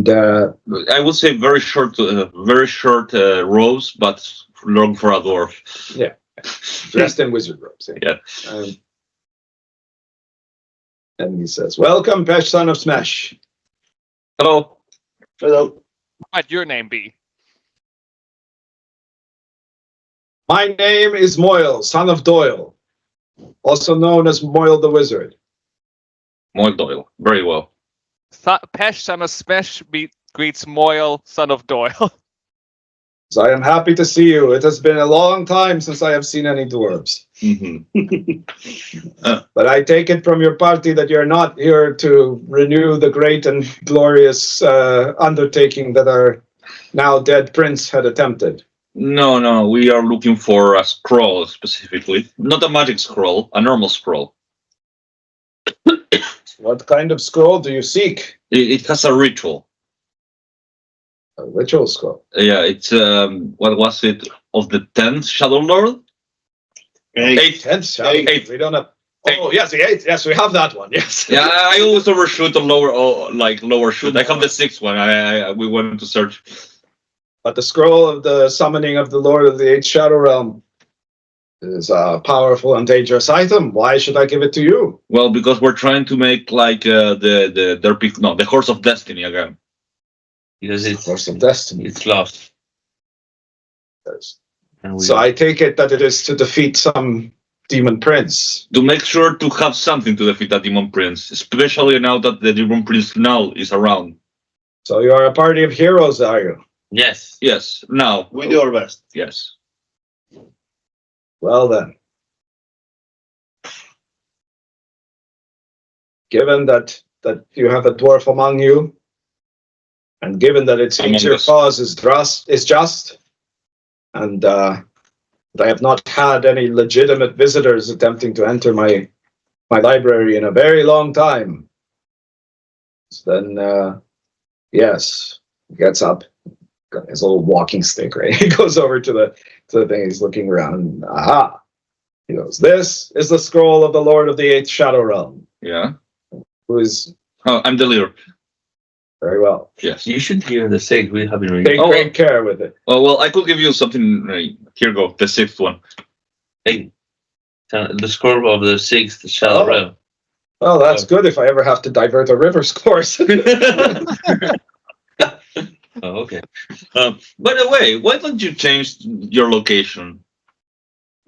I would say very short rows, but long for a dwarf. Yeah, dressed in wizard robes. Yeah. And he says, "Welcome, Pesh, son of Smash." Hello. Hello. What might your name be? My name is Moyle, son of Doyle, also known as Moyle the Wizard. Moyle Doyle. Very well. Pesh, son of Smash, greets Moyle, son of Doyle. So I am happy to see you. It has been a long time since I have seen any dwarves. But I take it from your party that you're not here to renew the great and glorious undertaking that our now dead prince had attempted. No, we are looking for a scroll specifically. Not a magic scroll, a normal scroll. What kind of scroll do you seek? It has a ritual. A ritual scroll. Yeah, it's what was it of the 10th Shadow Lord? 8. 10th Shadow. Eight. We don't have. Oh yes, the 8th. Yes, we have that one. Yes. Yeah, I always overshoot on lower shoot. I have the 6th one. We wanted to search. But the scroll of the summoning of the Lord of the 8th Shadow Realm is a powerful and dangerous item. Why should I give it to you? Well, because we're trying to make like the derpy, no, the Horse of Destiny again. Because Horse of Destiny. it's lost. Yes. And So I take it that it is to defeat some demon prince. To make sure to have something to defeat a demon prince, especially now that the demon prince now is around. So you are a party of heroes, are you? yes. Yes, now. We do our best. Yes. Well then, given that you have a dwarf among you, and given that it seems Among your us. cause is just, and that I have not had any legitimate visitors attempting to enter my library in a very long time, then yes, he gets up, got his little walking stick, right? He goes over to the thing. He's looking around. Aha! He goes, "This is the scroll of the Lord of the Eighth Shadow Realm, Yeah. who is Oh, I'm the leader. very well. Yes. You should give him the six. We have been reading. Take great care with it." Oh, well, I could give you something. Here you go. The 6th one. Hey, the scroll of the sixth shadow Oh. realm. Well, that's good if I ever have to divert a river's course. Oh, okay. By the way, why don't you change your location?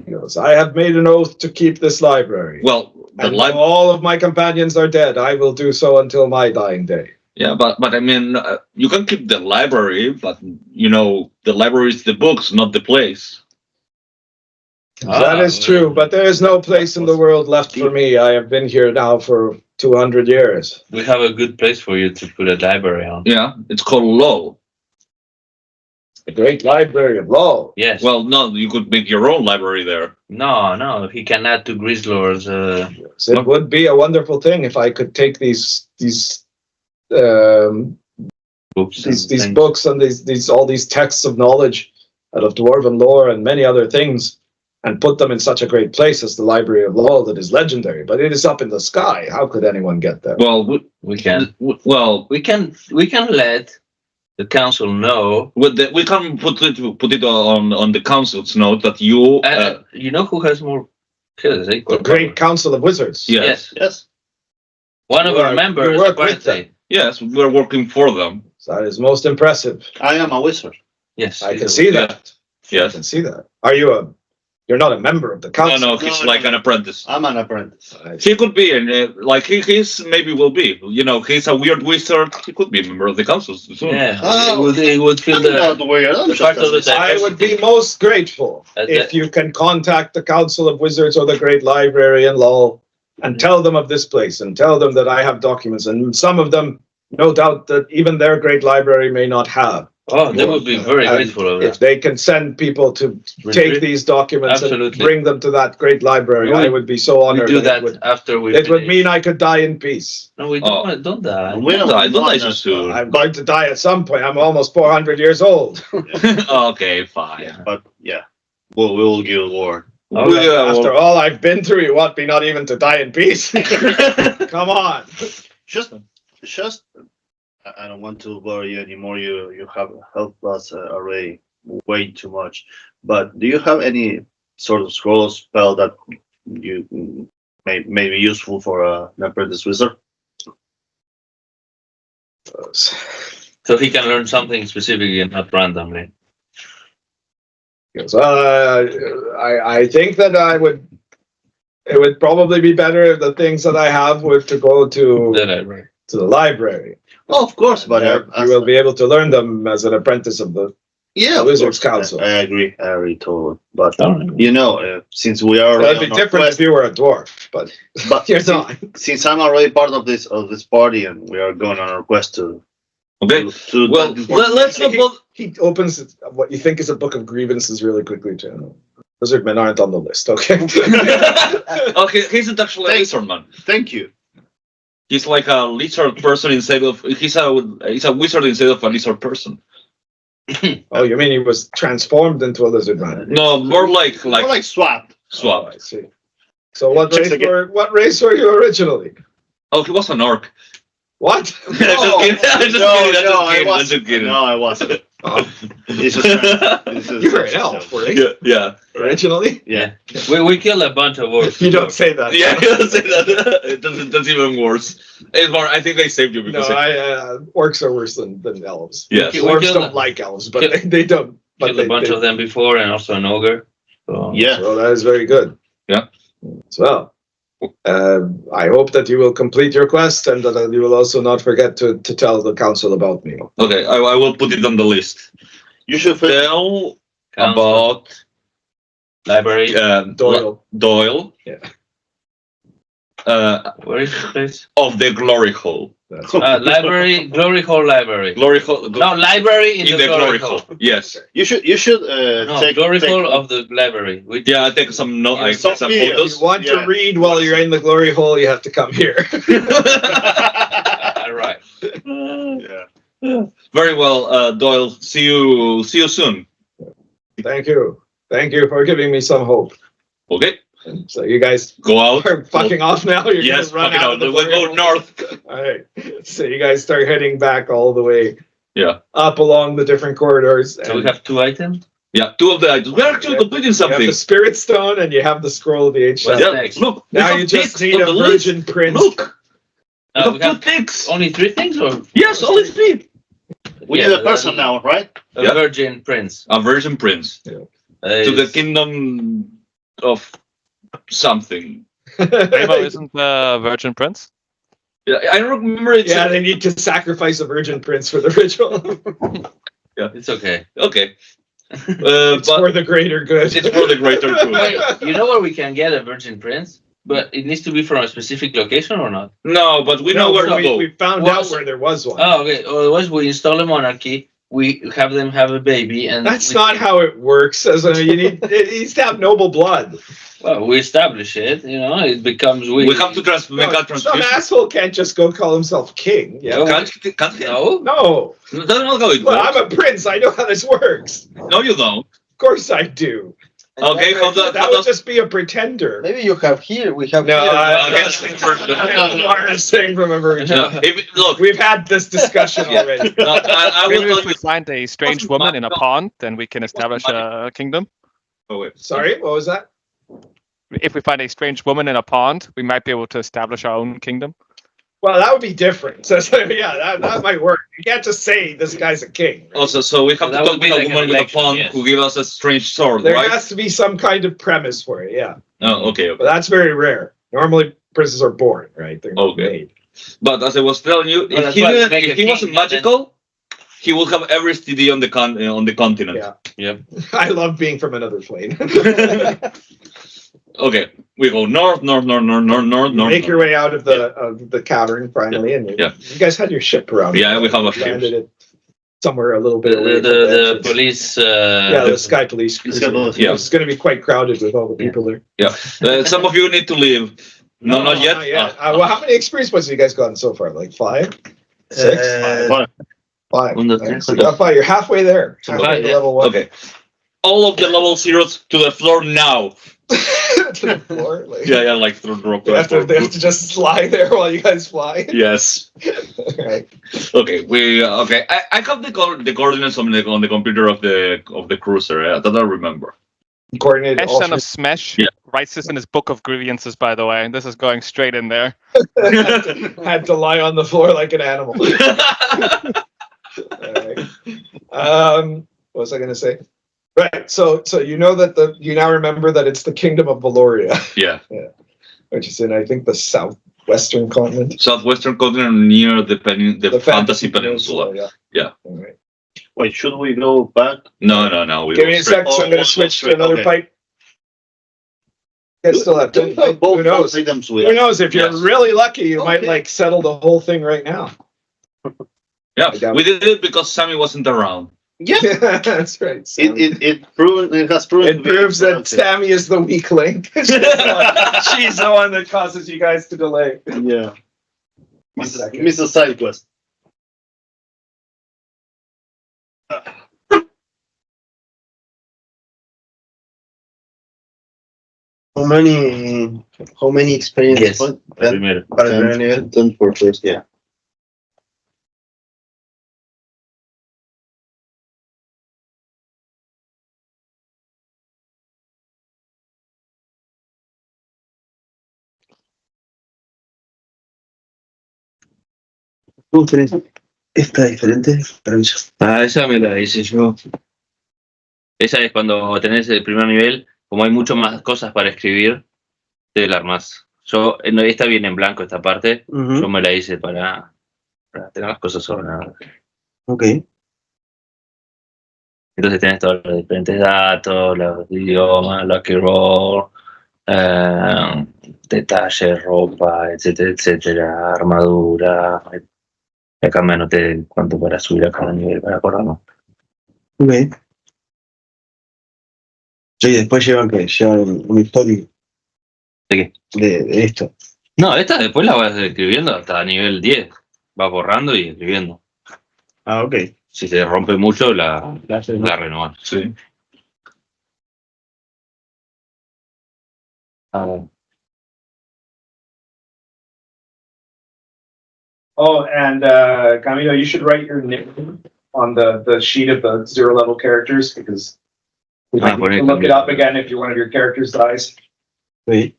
He goes, "I have made an oath to keep this library. Well, the And though all of my companions are dead, I will do so until my dying day." yeah, but I mean, you can keep the library, but you know, the library is the books, not the place. That is true, but there is no place in the world left for me. I have been here now for 200 years. We have a good place for you to put a library on. Yeah, it's called law. The great library of law. Yes. Well, no, you could make your own library there. No. He can add to Grizzlord's. Yes, it would be a wonderful thing if I could take these Books. these books and these all these texts of knowledge out of dwarven lore and many other things, and put them in such a great place as the Library of Law that is legendary. But it is up in the sky. How could anyone get there? Well, We can. well, We can let the council know. we can put it on the council's note that you. You know who has more kills? Eh? The Great Council of Wizards. Yes. Yes. One of You our are- members you work with apparently. Yes, we're working for them. That is most impressive. I am a wizard. Yes. I he's can a- see that. I Yes. can see that. Are you you're not a member of the No, council? no, he's No, like no. an apprentice. I'm an apprentice. He could be, and like he's maybe will be. You know, he's a weird wizard. He could be a member of the council soon. Yeah. Oh, it would feel I'm the. not weird. I'm the just part a of the wizard. I would be most grateful if you can contact the Council of Wizards or the Great Librarian Law and tell them of this place and tell them that I have documents, and some of them, no doubt, that even their great library may not have. Oh, they would be very And grateful of if that. they can send people to take these documents and Absolutely. bring them to that great library, I would be so We honored. do and that after we. It would finish. mean I could die in peace. No, we don't. Don't die. We Don't die want so that. soon. I'm going to die at some point. I'm almost 400 years old. Okay, fine. Yeah. But yeah, we will give a word. All right. After all I've been through, you want me not even to die in peace? Come on. Just, I don't want to bother you anymore. You have helped us already way too much. But do you have any sort of scroll or spell that you may be useful for an apprentice wizard? So he can learn something specific and not randomly. I think that it would probably be better if the things that I have were to go to The library. the library. Oh, of course, but You will be able to learn them as an apprentice of the yeah, of Wizards course. Council. I agree totally. But All right. you know, since we are That'd be different if you were a dwarf, but but you're not. since I'm already part of this party and we are going on our quest to Okay. to Well, let's not both. He opens what you think is a book of grievances really quickly, too. Lizardmen aren't on the list, okay? Okay, he's actually a lizard man. Thank you. He's like a lizard person instead of he's a wizard instead of a lizard person. Oh, you mean he was transformed into a lizard man? No, more like More like swap. swap. Oh, I see. So what Just race were you originally? Oh, he was an orc. What? I'm just kidding. I'm just kidding. No, I wasn't. Oh, This is you were an elf, right? Yeah. Originally? Yeah. We killed a bunch of orcs. You don't say that. Yeah, say that. That's even worse. It's more, I think I saved you No, because orcs are worse than elves. yes. We Orcs killed don't them. like elves, but Kill- they don't. But Killed a bunch of them before, and also an ogre. So, Yeah. So that is very good. Yeah. So, I hope that you will complete your quest and that you will also not forget to tell the council about me. Okay, I will put it on the list. You should Tell Council. about library. Doyle. Doyle. Yeah. Where is the place? of the Gloryhole. That's Library, Gloryhole library. Gloryhole. No, library in, in the the Gloryhole. Gloryhole. Yes. You should No, take Gloryhole of the library. Yeah, I take some note. I Some take some videos. if photos. you want Yeah. to read while you're in the glory hole, you have to come here. Right. Yeah. Very well, Doyle. See you soon. Thank you. Thank you for giving me some hope. Okay. So you guys Go out. are fucking off now. You're Yes, gonna run fucking out out. of the We'll glory go hole? north. All right. So you guys start heading back all the way Yeah. up along the different corridors. So we have 2 items. Yeah, 2 of the items. We're actually Yeah. completing You have something. the spirit stone and you have the scroll of the age Well, shadow. Yeah, next? look. we Now have you just ticks need on a the list. virgin prince. Look. We we have have 2 ticks. only 3 things, or Yes, only 3. We Yeah, need a but person now, right? a Yeah. virgin prince. A virgin prince to the Is- kingdom of something. Ramo isn't the Virgin Prince? Yeah, I don't remember it. Yeah, they need to sacrifice a virgin prince for the ritual. It's okay. Okay. It's But for the greater good. it's for the greater good. Wait, you know where we can get a virgin prince? But it needs to be from a specific location or not? No, but we know No, where to go. we found Well, out where there was one. Oh, okay. Otherwise, we install a monarchy. We have them have a baby, and That's we, not how it works. As you need, it needs to have noble blood. Well, we establish it. You know, it becomes We have to make No, a some transition. asshole can't just go call himself king. Yeah. No. Can't he? No. No, That's not how it well, works. I'm a prince. I know how this works. No, you don't. Of course I do. Okay, how does That would just be a pretender. Maybe you have here. We have No, here. I can't can't speak for- hardest thing from a virgin. No, look, We've had this discussion Yeah. already. no, I will Maybe tell if we you. find a strange woman in a pond, then we can establish a kingdom. Oh, wait. Sorry, what was that? If we find a strange woman in a pond, we might be able to establish our own kingdom. Well, that would be different. So yeah, that might work. You can't just say this guy's a king. right? Also, so we have That to would talk be with a like an woman with a election, pond yes. who give us a strange sword, There right? has to be some kind of premise for it. Yeah, Oh, okay, okay. but that's very rare. Normally, princes are born, right? They're not Okay. made. But as I was telling you, Well, if that's he why didn't, make a if he king wasn't and then- magical, he would have every STD on the continent. Yeah. Yep. I love being from another plane. Okay, we go north. Make your way out of the cavern finally, and Yeah. you guys had your ship around. Yeah, we have a ship. landed it somewhere a little bit The, away. the, from the the entrance. police. Yeah, the sky police. cruiser. police, yeah. It's going to be quite crowded with all the people there. Some of you need to leave. No, not yet. Well, how many experience points have you guys gotten so far? Like 5? 6? Five. One, two, Okay, three, so you got 5. You're halfway there. Five, Halfway to yeah. level 1. Okay. All of the level zeros to the floor now. To the floor. Like, Yeah, like through drop. They have to just slide there while you guys fly. Yes. Right. Okay. Okay. I have the coordinates on the computer of the cruiser. That I remember. Coordinated. Smash, son of Smash, Yeah. writes this in his book of grievances, by the way, and this is going straight in there. had to lie on the floor like an animal. Alright. What was I going to say? Right. So you know that you now remember that it's the kingdom of Valoria, Yeah. which is in I think the southwestern continent. Southwestern continent near the Fantasy Peninsula. Yeah. Yeah. All right. Wait, should we go back? No. We Give go me a straight. sec. So I'm going to switch to another Okay. pipe. You guys still have Do we have both who knows? those items with Who us? knows? If you're Yes. really lucky, you might Okay. like settle the whole thing right now. Yeah, I doubt we did it because Sammy wasn't around. Yeah, That's right. Sammy. it has proven. It proves that Sammy is the weak link. She's the one that causes you guys to delay. Yeah. One second. Mr. Side quest. How many experience Yes. points? Primero. Para el primer nivel. 10 for first, yeah. Está diferente, permiso. Ah, esa me la hice yo. Esa es cuando tenés el primer nivel, como hay mucho más cosas para escribir, te la armás. Yo, no, esta viene en blanco, esta parte. Yo me la hice para tener las cosas ordenadas. Ok. Entonces tenés todos los diferentes datos, los idiomas, Lucky Roll, detalles, ropa, etcétera, etcétera, armadura. Acá me anoté cuánto para subir a cada nivel, para acordarme. Ok. Sí, después llevan un histórico. ¿De qué? De esto. No, esta después la vas escribiendo hasta nivel 10. Vas borrando y escribiendo. Ah, ok. Si se rompe mucho, la renovas. Sí. Oh, and Camilo, you should write your name on the sheet of the 0 level characters because we might need to look it up again if one of your characters dies. Sí.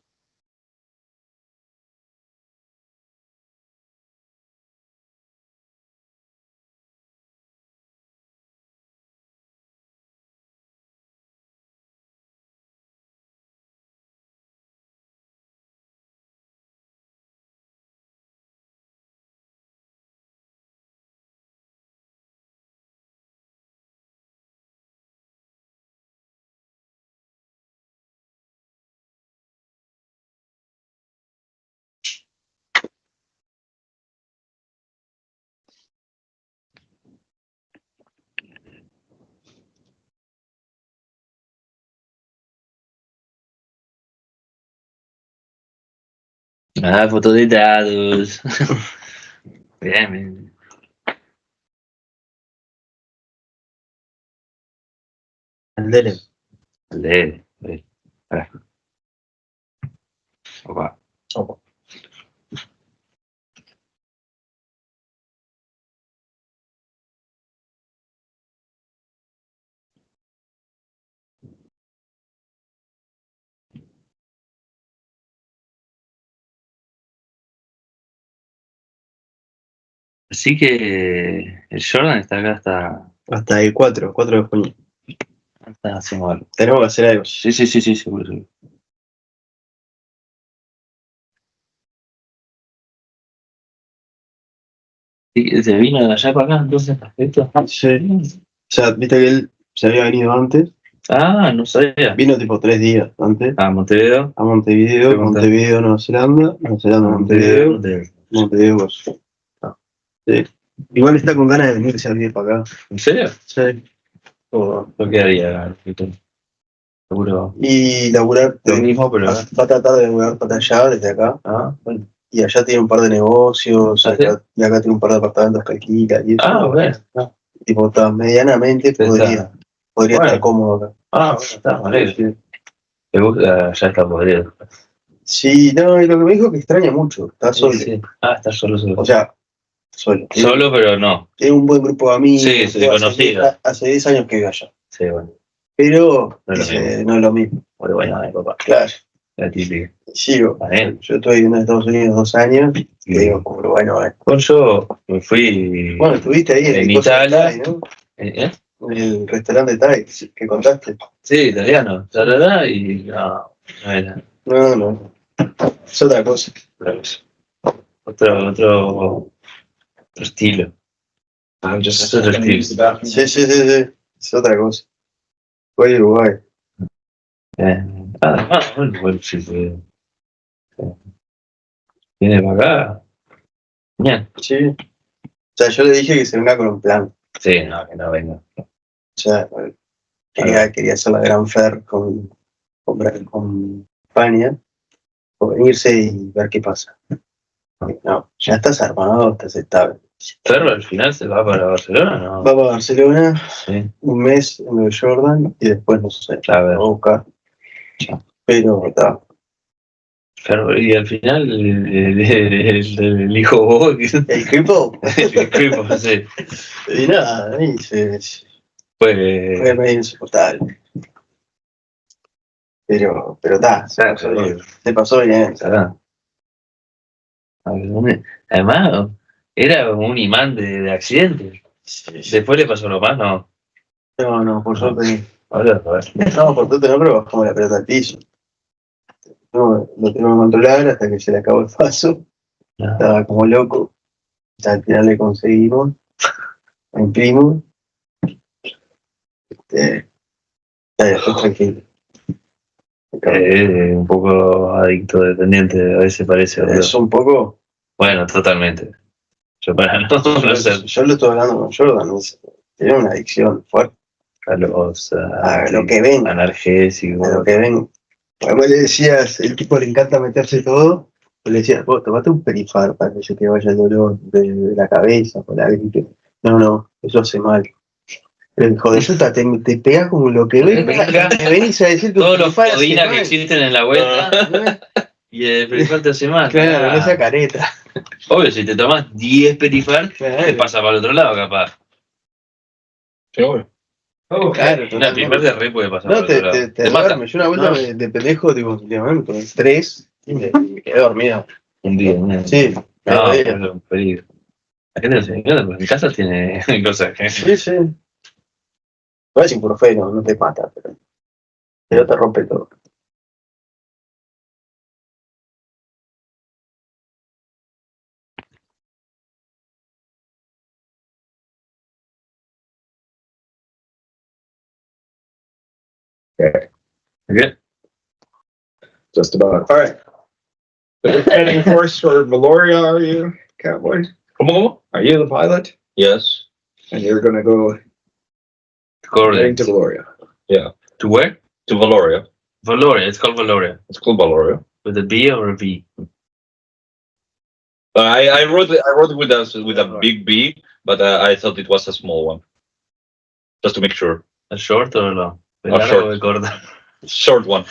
Ah, fotos de dados. Bien, bien. Andele. Lee. Pará. Opa. Así que el Jordan está acá Hasta el 4 de junio. hasta haciendo algo. Tenemos que hacer algo. Sí, seguro. Sí, se vino de allá para acá, entonces, esto. Sí. O sea, viste que él se había venido antes. Ah, no sabía. Vino tipo 3 días antes. Ah, Montevideo. A Montevideo, Sí, Montevideo, Nueva Zelanda, Nueva Zelanda, Montevideo, Montevideo, pues. Sí. Igual está con ganas de venirse a vivir para acá. ¿En serio? Sí. ¿Lo que haría? Seguro. Y laburar. Lo mismo, pero. Va a tratar de laburar para allá, desde acá. Ah, bueno. Y allá tiene un par de negocios, ¿Ah, sí? y acá tiene un par de apartamentos que alquila y eso. Ah, bueno. Ah, Tipo, medianamente podría Bueno. estar cómodo acá. bueno, está, me alegro. ¿Te gusta? Ya está podrido. Sí, no, y lo que me dijo es que extraña mucho, está solo. Sí. Ah, está solo. O sea, solo. Solo, pero no. Tiene un buen grupo de amigos. Sí, se conocido. Hace 10 años que vive allá. Sí, bueno. Pero No es lo dice, no es lo mismo. Bueno, papá. Claro. La típica. Sí, Está bien. yo estuve viviendo en Estados Unidos 2 años y digo, como bueno, Bueno, yo me fui. Bueno, estuviste ahí en el coso de Italia. Thai, ¿no? ¿Eh? En el restaurante Thai que contaste. Sí, italiano. Tarará, y no era. No. Es otra cosa. Otro estilo. I'm just Eso es el gonna use the bathroom. Sí. Es otra cosa. Fue a Uruguay. Además, bueno, si viene para acá. Bien. Sí. O sea, yo le dije que se venga con un plan. Sí, no, que no venga. O sea, quería hacer la gran fair con España, o venirse y ver qué pasa. No, ya estás armado, estás estable. Ferro al final se va para Barcelona, ¿no? Va para Barcelona, Sí. un mes en Nueva Jordan y después no sé, A ver. a buscar. Pero está. Claro, y al final el hijo vos, ¿El cripple? el creepo, sí. Y nada, ahí fue Fue. medio insoportable. Pero está, se pasó bien. Además, era un imán de accidentes. Después le pasó lo más, no. No, por suerte. Ahora, a ver. No, por suerte no, pero bajamos la pelota al piso. No, lo tengo que controlar hasta que se le acabó el paso. No. Estaba como loco. Al final le conseguimos. En primo. Después tranquilo. Un poco adicto, dependiente, a veces parece. boludo. Es un poco. Bueno, totalmente. Yo para no, no ser Yo lo estoy hablando con Jordan. Tiene una adicción fuerte a los a lo que ven. analgésicos. A lo que ven. Además le decías, el tipo le encanta meterse todo. Le decías, vos tomate un perifar para que se te vaya el dolor de la cabeza. Por la gripe. No, eso hace mal. El hijo de puta te pega como lo que ven. Te venís a decir que un Todos los perifar hace codinas que mal. existen en la vuelta y el perifar te hace mal. Claro, esa careta. Obvio, si te tomas 10 perifar, te Claro, pasa para el otro lado, capaz. claro. Una perifar de re puede pasar No, para el otro lado. te mata duerme. Yo una vuelta de pendejo, digo, con estrés y me quedé dormido. un día. Sí, No, me es un peligro. La gente no se encanta, porque en casa tiene cosas que... sí. No es ibuprofeno, no te mata, pero te rompe todo. Bien. Just about. All right. So you're heading course for Valoria, are you, Cowboy? ¿Cómo? Are you the pilot? Yes. And you're going to go heading Coordinates. to Valoria. To where? To Valoria. Valoria. It's called Valoria. It's called Valoria. With a B or a V? I wrote it with a big B, but I thought it was a small one, just to make sure. ¿A short o long? ¿De A largo short. o de corta? Short one.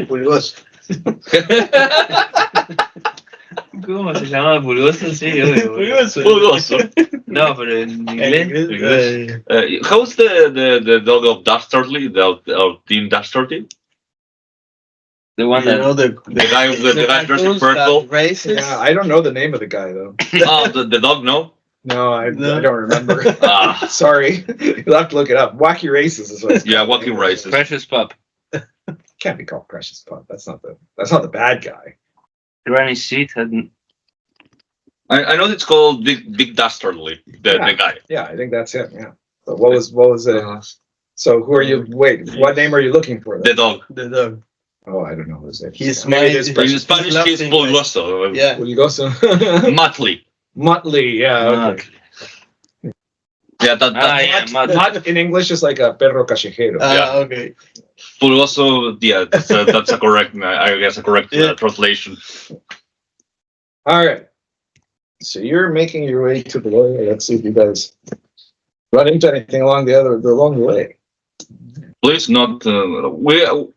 Pulgoso. ¿Cómo se llama? ¿Pulgoso? Sí, obvio. Pulgoso. No, pero en inglés. How's the dog of Dastardly? The Team Dastardly? The one that... The guy dressed in purple. Yeah, I don't know the name of the guy, though. Oh, the dog, no? No, I don't remember. Ah, Sorry. You'll have to look it up. Wacky Races is what it's yeah, called. walking races. Precious Pup. Can't be called Precious Pup. That's not the bad guy. Granny Seat had... I know it's called Big Dastardly, the guy. Yeah, I think that's him. Yeah. So what was it? So who are you? Wait, what name are you looking for? The Then? dog. The dog. Oh, I don't know his name. He's Maybe it is my- In Precious. Spanish, He's he's laughing, Pulgoso. Yeah. Will you go some? Muttley. Muttley. Yeah. Okay. Yeah, that Mutt in English is like a perro callejero. Yeah. Okay. Pulgoso, yeah, that's a correct, I guess, a correct translation. All right. So you're making your way to Gloria. Let's see if you guys run into anything along the way. Please not. When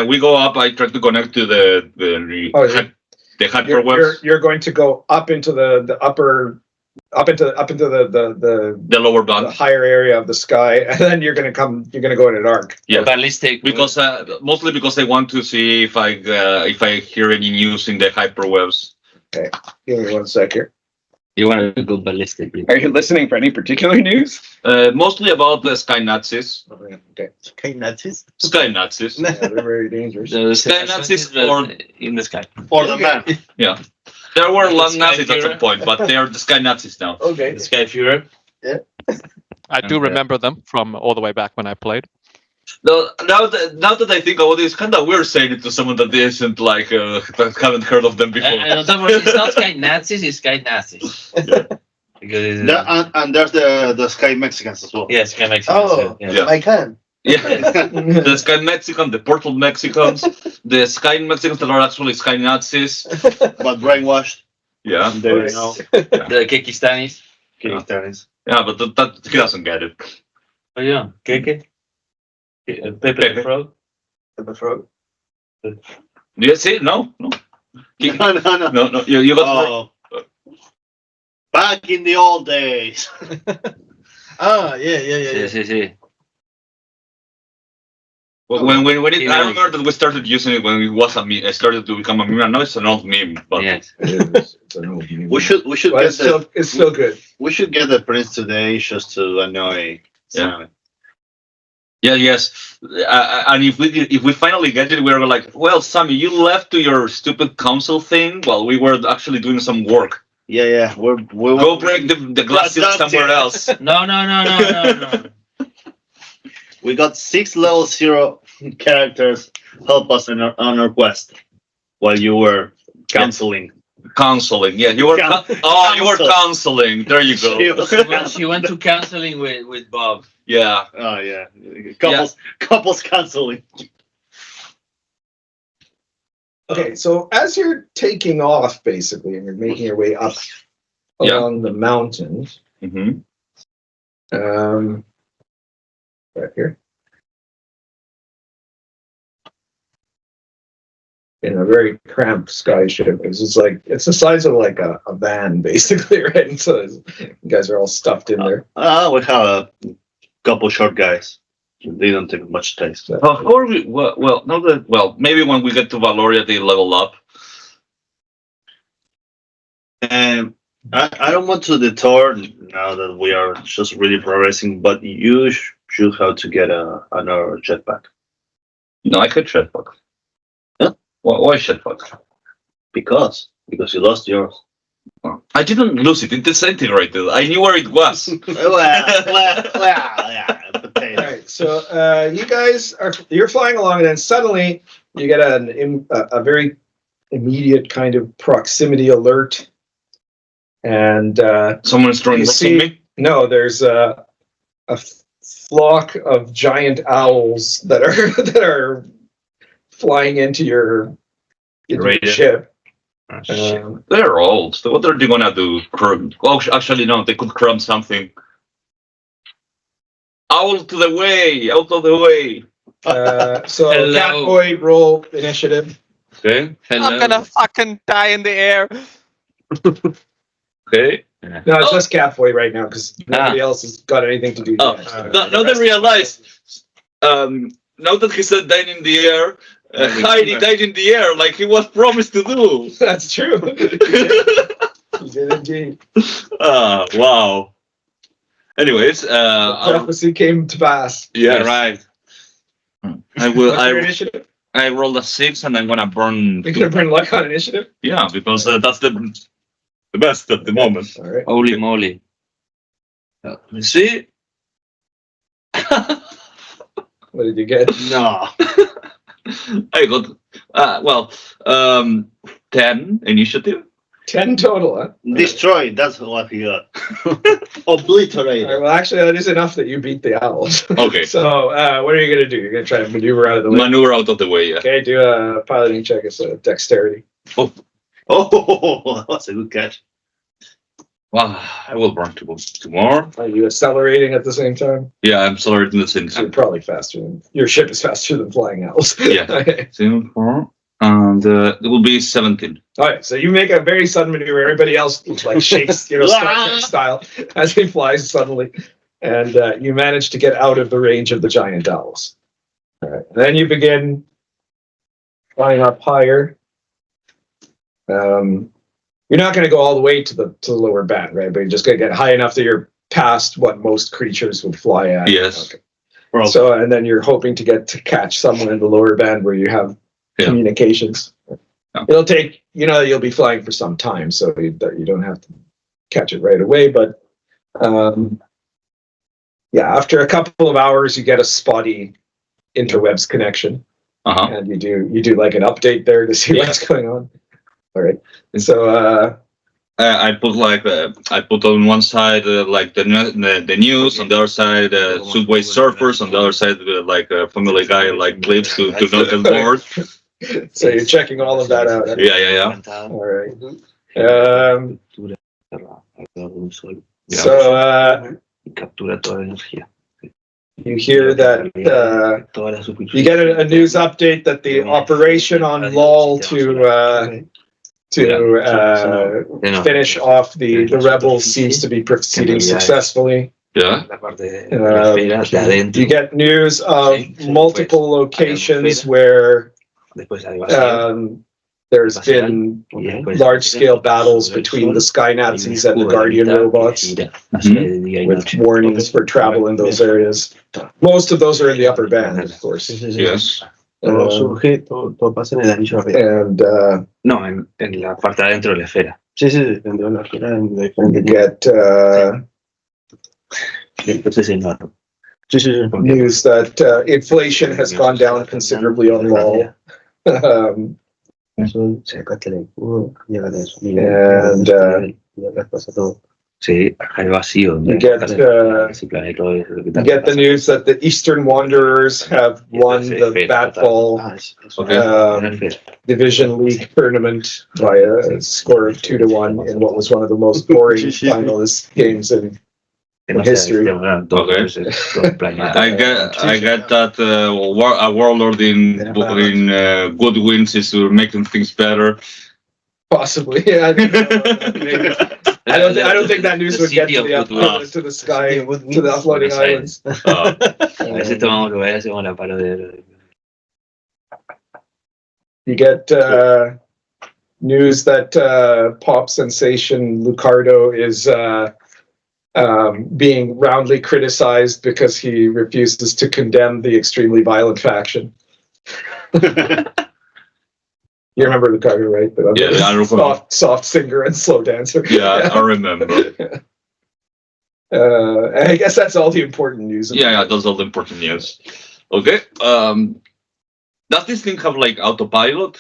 we go up, I try to connect to the hyperwebs, You're going to go up into the upper, up into the lower the block. higher area of the sky, and then you're going to go in an arc. Yeah, Ballistic. because mostly because I want to see if I hear any news in the hyperwebs. Give me 1 sec here. You want to go ballistic. Are you listening for any particular news? Mostly about the Sky Nazis. Okay. Okay, Nazis. Sky Nazis. Yeah, they're very dangerous. The Sky Nazis or in the sky. For the man. there were The Sky Nazis at some Führer. point, but they are the Sky Nazis now. Okay. The Sky Führer. I do remember them from all the way back when I played. Now that I think about it, it's kind of weird saying it to someone that isn't like that haven't heard of them before. And on top of it, it's not Sky Nazis, it's Sky Nazis. Because And there's the Sky Mexicans as well. yeah, Sky Mexicans. Oh, yeah. Yeah. I can. Yeah, the Sky Mexican, the Portal Mexicans, the Sky Mexicans that are actually Sky Nazis. But brainwashed. Yeah, There you know. The Kekistanis. Kiristanis. yeah, but that he doesn't get it. Oh yeah, Keke. Pepe the Frog. The frog. You see? No. No. You got. Oh. Back in the old days. Yeah. Sí. When it, You I know. remember that we started using it when it was a meme. It started to become a meme. I know it's an old meme, but Yes. It's an old meme. We should But it's still good. we should get the prince today just to annoy. Simon. yes. And if we finally get it, we're like, well, Sammy, you left to your stupid council thing while we were actually doing some work. Yeah. We'll Go break the glass ceiling That's somewhere it. else. No. we got 6 level 0 characters help us on our quest while you were counseling. Counseling. Yeah, you were. You were counseling. There you go. She went to counseling with Bob. Yeah. Oh yeah, couples counseling. Okay, so as you're taking off, basically, and you're making your way up Yeah. along the mountains, Mm-hmm. right here, in a very cramped sky ship, it's the size of like a van, basically, right? And so you guys are all stuffed in there. We have a couple short guys. They don't take much taste. Or maybe when we get to Valoria, they level up. And I don't want to detour now that we are just really progressing, but you should have to get another jetpack. No, I could jetpack. Huh? Why jetpack? Because you lost yours. I didn't lose it. It disintegrated. I knew where it was. yeah. All right, so you guys you're flying along, and then suddenly you get a very immediate kind of proximity alert, and Someone's throwing you rocks see- at me. no, there's a flock of giant owls that are flying into your Radio. ship. Oh, shit. They're old. So what are they gonna do? Oh, actually, no. They could crumb something. Out of the way! Out of the way! So Hello. Catboy, roll initiative. Okay. I'm gonna fucking die in the air. Okay. No, it's just Catboy right now because nobody else has got anything to do. Oh, yet. now they realize. Now that he said died in the air, Heidi died in the air like he was promised to do. That's true. You did indeed. Wow. Anyways, Prophecy came to pass. yeah, Yes. right. I will. What's your initiative? I rolled a 6 and I'm gonna burn. You're gonna burn luck on initiative. Yeah, because that's the best at the moment. All right. Holy moly. You see? What did you get? No. I got 10 initiative. 10 total, huh? Destroyed, that's what he got. All Obliterated. right, well, actually, that is enough that you beat the owls. Okay. So, what are you gonna do? You're gonna try to maneuver out of the way. Maneuver out of the way, yeah. Okay, do a piloting check. It's a dexterity. Oh, that's a good catch. Wow, I will burn two more. Are you accelerating at the same time? Yeah, I'm accelerating the same So you're time. probably faster than your ship is faster than flying owls. Yeah. Okay. 4, and it will be 17. All right, so you make a very sudden maneuver. Everybody else like shakes, Star Trek style, as he flies suddenly, and you manage to get out of the range of the giant owls. All right, then you begin flying up higher. You're not going to go all the way to the lower band, right? But you're just going to get high enough that you're past what most creatures would fly at. Yes. Okay. So, and then you're hoping to get to catch someone in the lower band where you have communications. Yeah. It'll take, you'll be flying for some time, so you don't have to catch it right away. But after a couple of hours, you get a spotty interwebs connection, and you do like an update there to see what's going on. All right, so I put on one side like the news, on the other side Subway surfers, on the other side like a Family Guy like clips to notice board. So you're checking all of that out. Yeah. All right. Captura toda la energía. You hear that you get a news update that the operation on LOL to finish off the rebels seems to be proceeding successfully. Yeah. You get news of multiple locations where there's been large-scale battles between the Sky Nazis and the Guardian robots, with warnings for travel in those areas. Most of those are in the upper band, of course. Yes. Todo surge, todo pasa en el anillo arriba. And No, en la parte de adentro de la esfera. Sí, dentro de la esfera en you diferentes get entonces es enorme. news that inflation has gone down considerably on LOL. Sí, acá hay vacío. You get the news that the Eastern Wanderers have won the Batball Division League tournament by a score of 2-1 in what was one of the most boring finalist games in history. Okay. I get that a warlord in good wins is making things better. Possibly, yeah. I don't think that news would get to the sky, to the floating islands. A veces tomamos que vaya según la parodia. You get news that pop sensation Lucardo is being roundly criticized because he refuses to condemn the extremely violent faction. You remember Lucardo, right? Yeah, I remember. Soft singer and slow dancer. Yeah, I remember. I guess that's all the important news. Yeah, that's all the important news. Okay. Does this thing have like autopilot?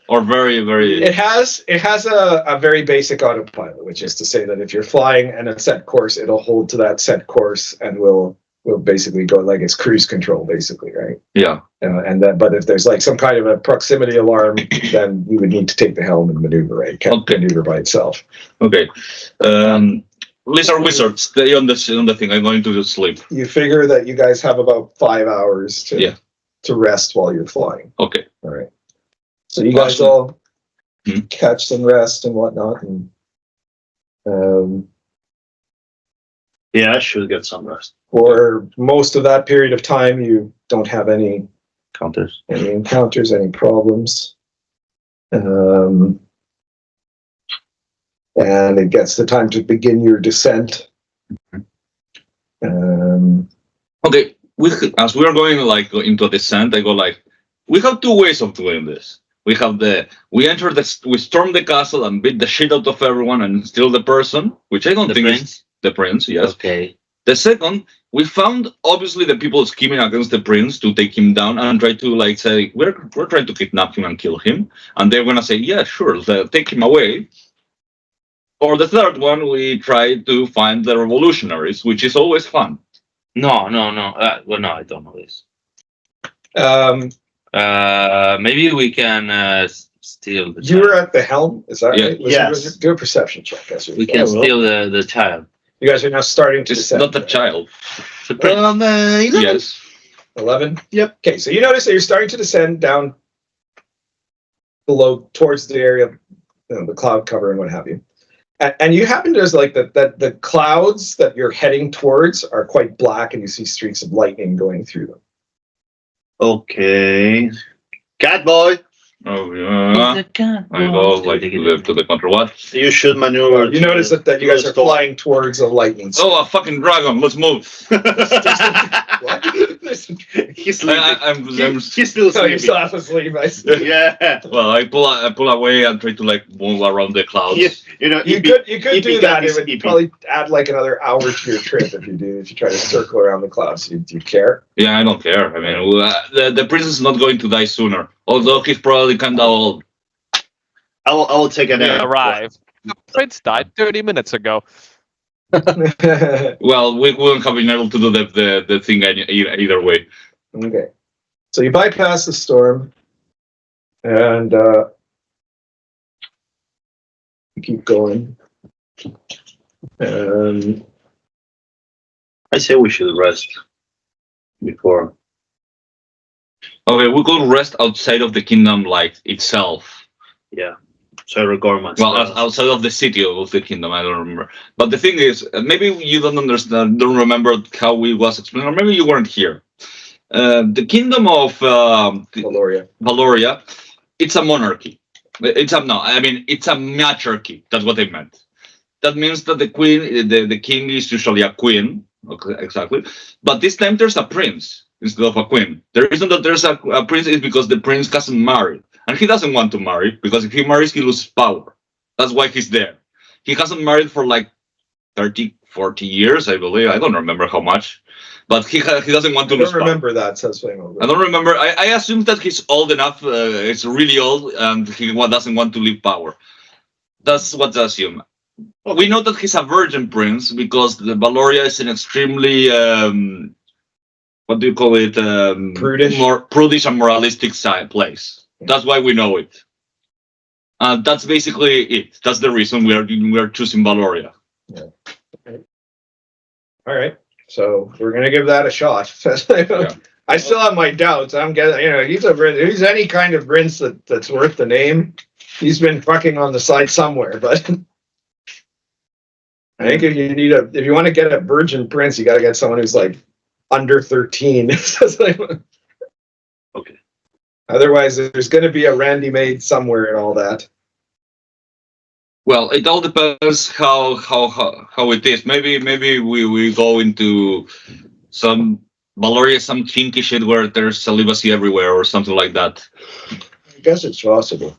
Or very, very... It has a very basic autopilot, which is to say that if you're flying in a set course, it'll hold to that set course and will basically go like it's cruise control, basically, right? Yeah. But if there's like some kind of a proximity alarm, then you would need to take the helm and maneuver, right? It can't maneuver by itself. Okay. Lizard Wizard, stay on the thing. I'm going to sleep. You figure that you guys have about 5 hours to rest while you're flying. Okay. All right. So you guys all catch some rest and whatnot, and Yeah, I should get some rest. for most of that period of time, you don't have any encounters, any problems. And it gets the time to begin your descent. Okay. As we are going like into descent, I go like, we have two ways of doing this. We storm the castle and beat the shit out of everyone and steal the person, which I don't think is the prince. Yes. Okay. The second, we found obviously the people scheming against the prince to take him down and try to like say we're trying to kidnap him and kill him, and they're gonna say yeah sure, take him away. Or the third one, we try to find the revolutionaries, which is always fun. No. Well, no, I don't know this. Maybe we can steal the You child. were at the helm, is that right? Yes. Do a perception check. As We can steal the child. You guys are now starting to It's descend. not a child. It's a prince. Yes. 11? Yep. Okay, so you notice that you're starting to descend down below towards the area, the cloud cover and what have you. And you happen to like that the clouds that you're heading towards are quite black, and you see streaks of lightning going through them. Okay. Cat boy, Oh yeah. I go like to the control. What? you should maneuver. You notice that you guys are flying towards a lightning storm. Oh, a fucking dragon! Let's move. What? He's sleeping. He's still So sleeping. you're still half asleep, I see. Yeah. Well, I pull away and try to like move around the clouds. You know, You could do that. It would Ippy. probably add like another hour to your trip if you try to circle around the clouds. Do you care? Yeah, I don't care. I mean, the prince is not going to die sooner, although he's probably kind of old. I will take an air. Arrive. The prince died 30 minutes ago. Well, we wouldn't have been able to do the thing either way. Okay. So you bypass the storm and you keep going. I say we should rest before. Okay, we could rest outside of the kingdom, like itself. Yeah. So I record myself. Well, outside of the city of the kingdom, I don't remember. But the thing is, maybe you don't remember how we was explained, or maybe you weren't here. The kingdom of Valoria, it's a monarchy. It's a matriarchy. That's what they meant. That means that the queen, the king is usually a queen. Okay, exactly. But this time there's a prince instead of a queen. The reason that there's a prince is because the prince hasn't married. And he doesn't want to marry, because if he marries, he loses power. That's why he's there. He hasn't married for like 30, 40 years, I believe. I don't remember how much, but he doesn't want to I lose don't power. remember that, says Flame Ogre. I don't remember. I assume that he's old enough. It's really old, and he doesn't want to leave power. That's what I assume. We know that he's a virgin prince because the Valoria is an extremely what do you call it? Prudish? More prudish and moralistic place. That's why we know it. That's basically it. That's the reason we are choosing Valoria. Yeah. Okay. All right. So we're gonna give that a shot. I still have my doubts. I'm getting, he's any kind of prince that's worth the name. He's been fucking on the side somewhere, but I think if you want to get a virgin prince, you got to get someone who's like under 13. Okay. Otherwise, there's going to be a Randy maid somewhere and all that. Well, it all depends how it is. Maybe we go into some Valoria, some kinky shit where there's celibacy everywhere or something like that. I guess it's possible.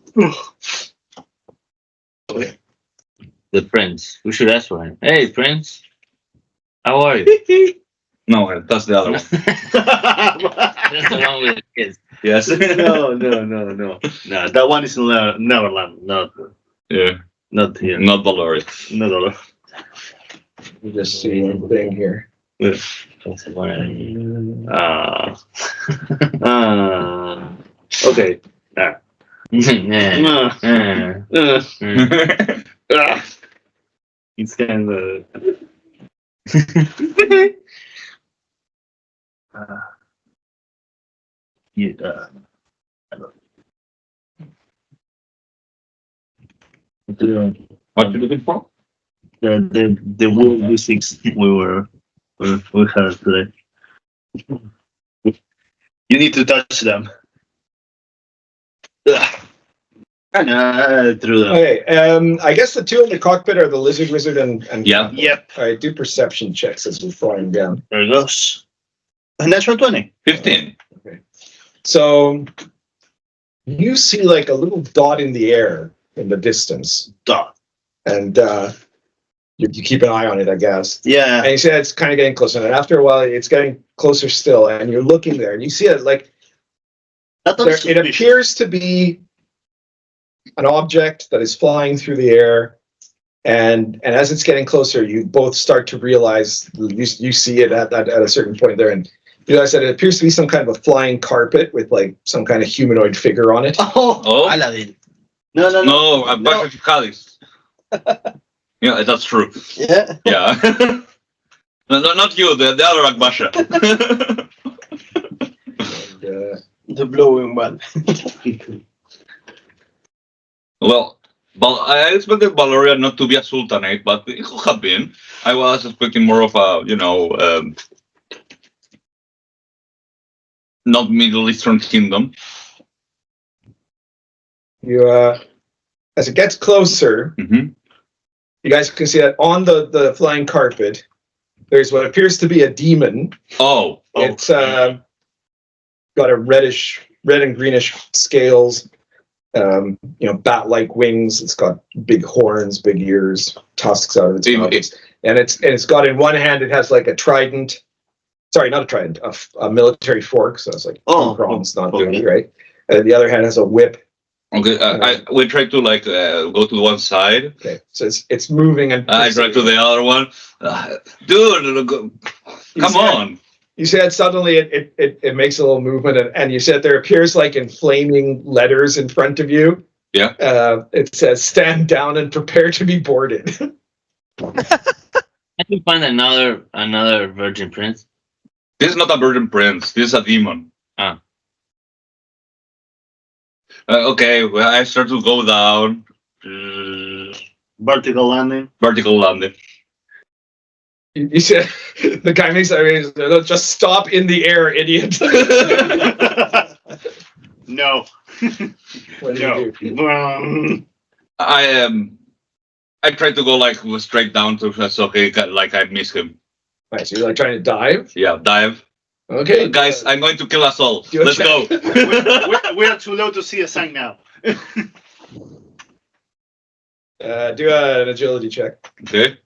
The prince. We should ask for him. Hey, prince. How are you? No, that's the other one. That's the one with the kids. Yes. No. No, that one is in Neverland, not Yeah. not here. Not Valoria. Not all. Let me just see one thing here. Okay. It's kind of. Yeah. What you looking for? The wool D6 we had today. You need to touch them. Through them. Okay. I guess the two in the cockpit are the lizard wizard and Yeah. Yep. All right. Do perception checks as we're flying down. There it goes. A natural 20. 15. Okay. So you see like a little dot in the air in the distance, Dot. and you keep an eye on it, I guess. Yeah. And you see it's kind of getting closer, and after a while, it's getting closer still, and you're looking there, and you see it like it appears to be an object that is flying through the air, and as it's getting closer, you both start to realize you see it at a certain point there, and you realize that it appears to be some kind of a flying carpet with like some kind of humanoid figure on it. Oh. Aladdin. No. No, I'm back to Cadiz. Yeah, that's true. Yeah. Yeah. No, not you, the other Akbasha. The blowing one. Well, I expected Valoria not to be a sultanate, but it could have been. I was expecting more of a, not Middle Eastern kingdom. You, as it gets closer, you guys can see that on the flying carpet, there's what appears to be a demon. Oh. It's got a red and greenish scales. Bat-like wings. It's got big horns, big ears, tusks out of its mouth. And it's got in one hand, it has like a trident. Sorry, not a trident, a military fork. So it's like prongs, not dirty, right? And the other hand has a whip. Okay, we try to go to one side. Okay, so it's moving and I try to the other one. Dude, come on. You said suddenly it makes a little movement, and you said there appears like in flaming letters in front of you. Yeah. It says, "Stand down and prepare to be boarded." I can find another virgin prince. This is not a virgin prince. This is a demon. Ah. Okay, well, I start to go down. Vertical landing. Vertical landing. You said the guy makes that. Just stop in the air, idiot. No. What do you do? No. I tried to go straight down to okay, like I miss him. Right, so you're trying to dive? Yeah, dive. Okay, guys, I'm going to kill us all. Let's go. We are too low to see a sign now. Do an agility check. Okay.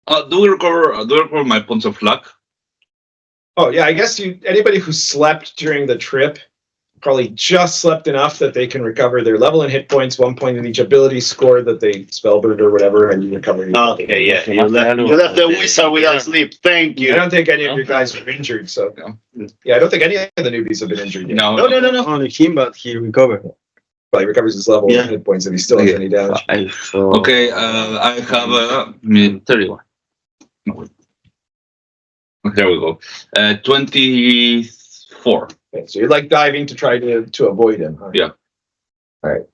Do we recover my points of luck? Oh yeah, I guess anybody who slept during the trip probably just slept enough that they can recover their level and hit points, 1 point in each ability score that they spellbird or whatever, and you recover. Okay, yeah. You left the wizard without sleep. Thank I you. don't think any of your guys are injured, so yeah, I don't think any of the newbies have been injured yet. No. Only him, but he recovered. Well, he recovers his level and hit points if he still has any damage. Okay, I have 31. there we go. 24. Okay, so you're like diving to try to avoid him. Huh? Yeah. All right.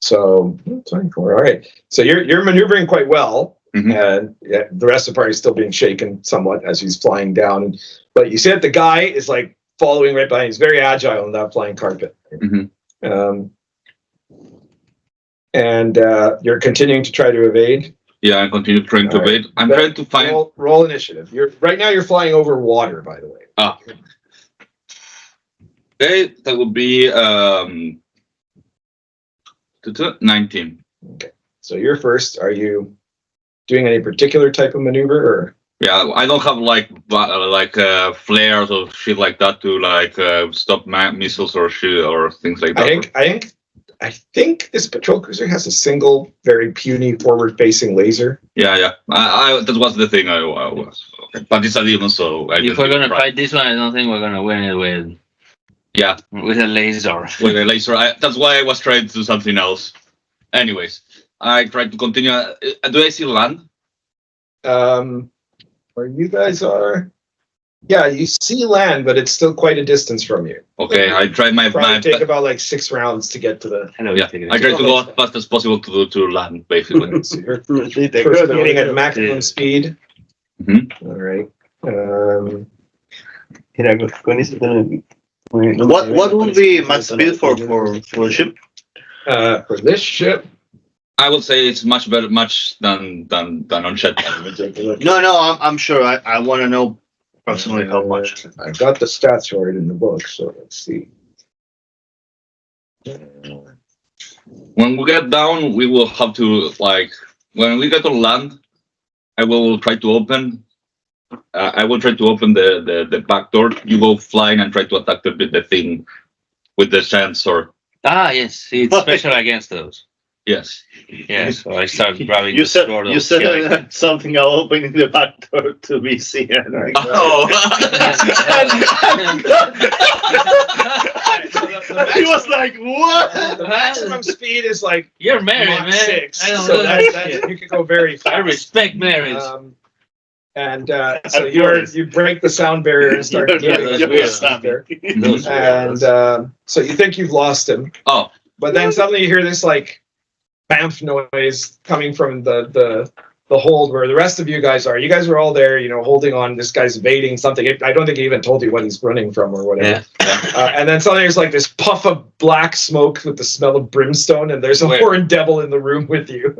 So 24. All right. So you're maneuvering quite well, and the rest of the party is still being shaken somewhat as he's flying down. But you see that the guy is like following right behind. He's very agile on that flying carpet. And you're continuing to try to evade. Yeah, I continue trying to evade. I'm trying to find. Roll initiative. Right now you're flying over water, by the way. Okay, that would be 19. Okay, so you're first. Are you doing any particular type of maneuver, or? Yeah, I don't have like flares or shit like that to stop missiles or shit or things like that. I think this patrol cruiser has a single, very puny, forward-facing laser. Yeah. I that was the thing I was. Okay. But it's a demon, so if we're gonna fight this one, I don't think we're gonna win it with. Yeah, with a laser. With a laser. That's why I was trying to do something else. Anyways, I tried to continue. Do I see land? Where you guys are? Yeah, you see land, but it's still quite a distance from you. Okay, I tried my take about like 6 rounds to get to the. I tried to go as fast as possible to land, basically. So you're proceeding at maximum speed. All right. What would be max speed for a ship? For this ship, I would say it's much better, than on jet. No, I'm sure. I want to know approximately how much. I've got the stats for it in the book, so let's see. When we get down, we will have to when we get to land, I will try to open. I will try to open the back door. You go flying and try to attack the thing with the giant sword. Yes, it's special against those. Yes. Yeah, so I start grabbing You the said sword. you said something about opening the back door to be seen. He was like, "What?" The maximum speed is like You're married, Mach man. 6, I don't so know that you could go very fast. I respect marriage. So you break the sound barrier and start there. And so you think you've lost him. Oh. But then suddenly you hear this like bamf noise coming from the hold where the rest of you guys are. You guys are all there, holding on. This guy's evading something. I don't think he even told you what he's running from or whatever. And then suddenly there's like this puff of black smoke with the smell of brimstone, and there's a horned devil in the room with you.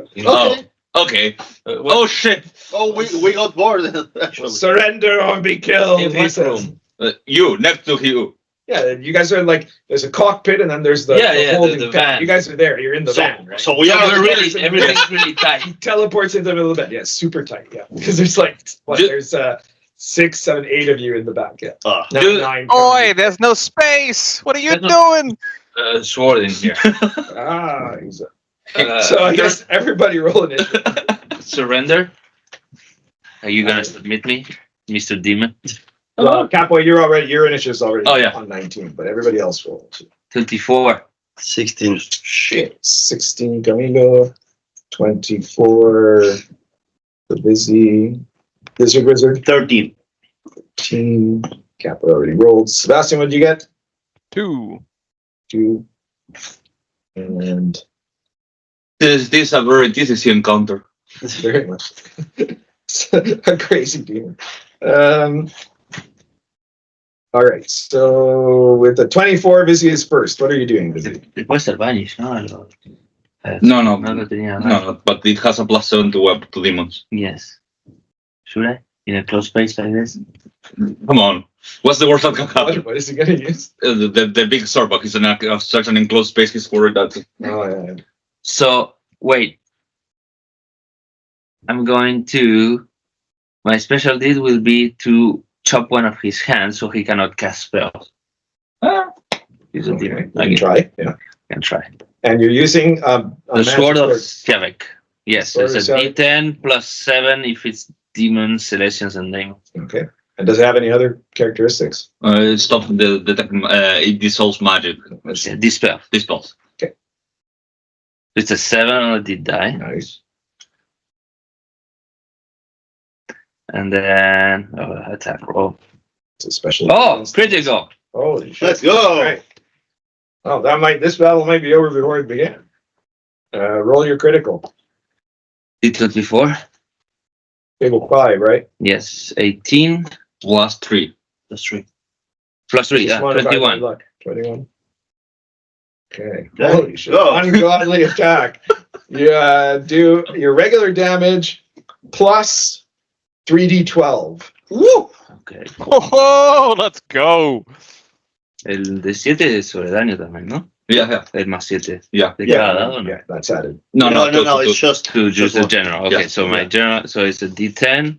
Okay. Oh shit! Oh, we got bored. Actually, Surrender or be killed. In what room? You next to you. Yeah, you guys are like, there's a cockpit and then there's the holding the van. van. You guys are there. You're in the van, right? So we are everything's really tight. He teleports into the middle of the van. Yeah, super tight. Yeah, because there's like there's 6, 7, 8 of you in the back. Yeah, 9. Oi, there's no space. What are you doing? Sword in here. So I guess everybody roll it. Surrender. Are you gonna submit me, Mr. Demon? Capo, your initiative's already Oh, yeah. on 19, but everybody else rolls. 24. 16. Shit. 16 Camilo, 24 the Vizi, Wizard, 13. 13. Capo already rolled. Sebastian, what did you get? 2. 2. And This is a very DCC encounter. very much a crazy demon. All right, so with the 24, Vizi is first. What are you doing, Vizi? Después el vanish, ¿no? No, lo tenía. no, but it has a +7 to demons. Yes. Should I? In a close space like this? Come on. What's the worst that can happen? What is he going to use? The big sword, he's in such an enclosed space, he's worried that. Oh, yeah. So, wait. I'm going to My special deed will be to chop one of his hands so he cannot cast spells. He's a Okay, demon. you can try. Yeah. Can try. And you're using a The sword of magic Skavek. Yes, Sword it's of a Skavek. D10 plus 7 if it's demons, celestials, and demons. Okay. And does it have any other characteristics? Stop the detect. It dissolves magic. Dispel. Dispels. It's a 7 on a D die. Nice. And then attack roll. It's a special. Oh, critical. Holy shit. Let's go. All right. Oh, this battle might be over before it began. Roll your critical. D24. Table 5, right? Yes, 18 Plus 3. plus 3. Plus 3, Just modified by 21. luck. 21. Okay. There Holy you shit. go. Ungodly attack. You do your regular damage plus 3d12. Woo! Okay. Oh, let's go. El de 7 es sobre daño también, ¿no? Yeah. El más 7. Yeah. De cada dado, ¿no? Yeah, that's added. No, it's just To just the one. general. Okay, Yeah. so my general, so it's a D10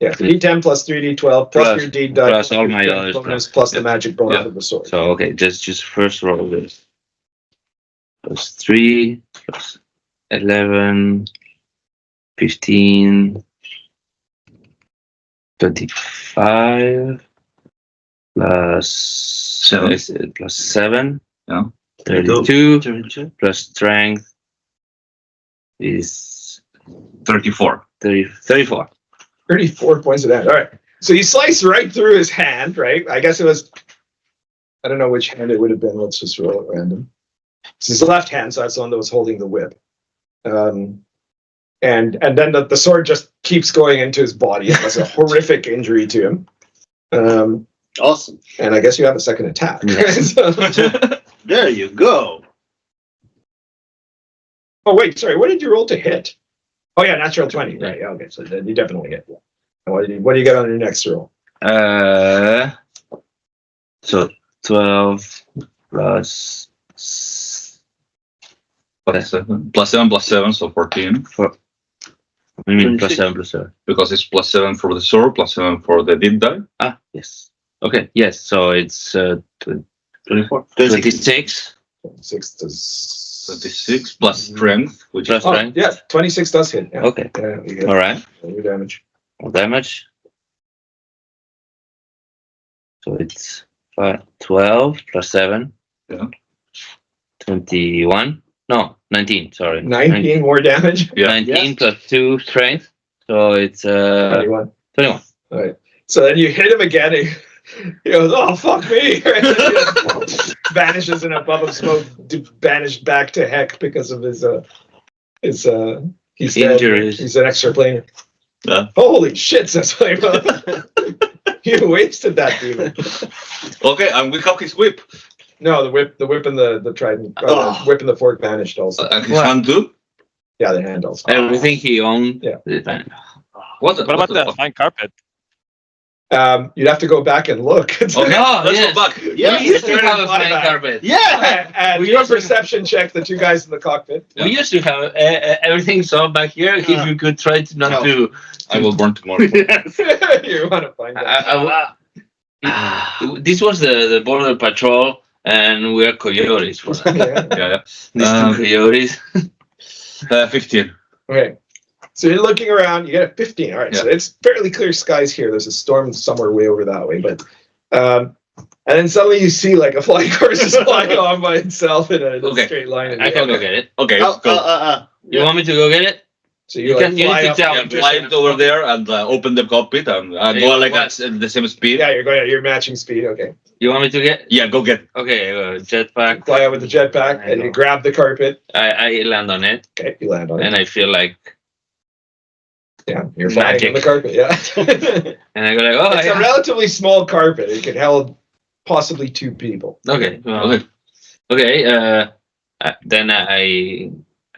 Yeah, 3d10 plus 3d12 plus Plus- your d die plus all my your other bonus stuff. plus the Yeah. magic bonus Yeah. of the sword. So okay, just first roll this. Plus 3, plus 11, 15, 25, plus 7. plus 7, Yeah. 32, plus strength is 34. 34. 34 points of damage. All right. So you slice right through his hand, right? I guess it was, I don't know which hand it would have been. Let's just roll it random. It's his left hand, so that's the one that was holding the whip. And then the sword just keeps going into his body. It was a horrific injury to him. Awesome. And I guess you have a second attack. Yes. There you go. Oh, wait, sorry. What did you roll to hit? Oh, yeah, natural 20. Right. Yeah, okay. So then you definitely hit. And what do you get on your next roll? So 12 plus Plus 7. Plus 7, so 14. what do you mean 26. plus 7? Because it's plus 7 for the sword, plus 7 for the deep die. Ah, yes. Okay, yes. So it's 24. 26 6 to 26 plus strength, which plus is Oh, strength. yeah, 26 does hit. Yeah. Okay, Yeah, you get all right. your damage. More damage. So it's 12 plus 7. Yeah. 21. No, 19. Sorry. 19 more damage. Yeah. 19 plus 2 strength. So it's 21. 21. All right. So then you hit him again. And he goes, "Oh fuck me!" Right? And then he vanishes in a puff of smoke, banished back to heck because of his he's dead. Injuries. He's an extra player. Yeah. Holy shit! Says Flavor. You wasted that demon. Okay, and we have his whip. No, the whip, and the trident, the whip and the fork vanished also. And his What? hand too. Yeah, the hand also. Everything he owned. Yeah. What What about that fine carpet? You'd have to go back and look. Okay, No, let's yes. go back. Yeah. We used to Turn have and a fly flying back. carpet. Yeah. And We do a used to- perception check, the two guys in the cockpit. We used to have everything so back here. If you could try to not to. I will burn tomorrow. You want to find out. This was the border patrol, and we are coyotes for that. Yeah. Yeah, These two coyotes. yeah. 15. Okay. So you're looking around, you get a 15. All right. So Yeah. it's fairly clear skies here. There's a storm somewhere way over that way. But and then suddenly you see like a flying horse is flying on by itself in a Okay. straight line. I can go get it. Okay, let's go. You want me to go get it? So you You like can- you fly need to up. tell Yeah, me. fly it over there and open the cockpit and go like at the same speed. Yeah, you're going at your matching speed. Okay. You want me to get? Yeah, go get. Okay, jetpack. Fly out with the jetpack I and you know. grab the carpet. I land on it, Okay, you land on it. and I feel like, Yeah, you're flying Magic. on the carpet. Yeah. and I go like, oh, It's a yeah. relatively small carpet. It could hold possibly 2 people. Okay. Well, Okay. okay. Then I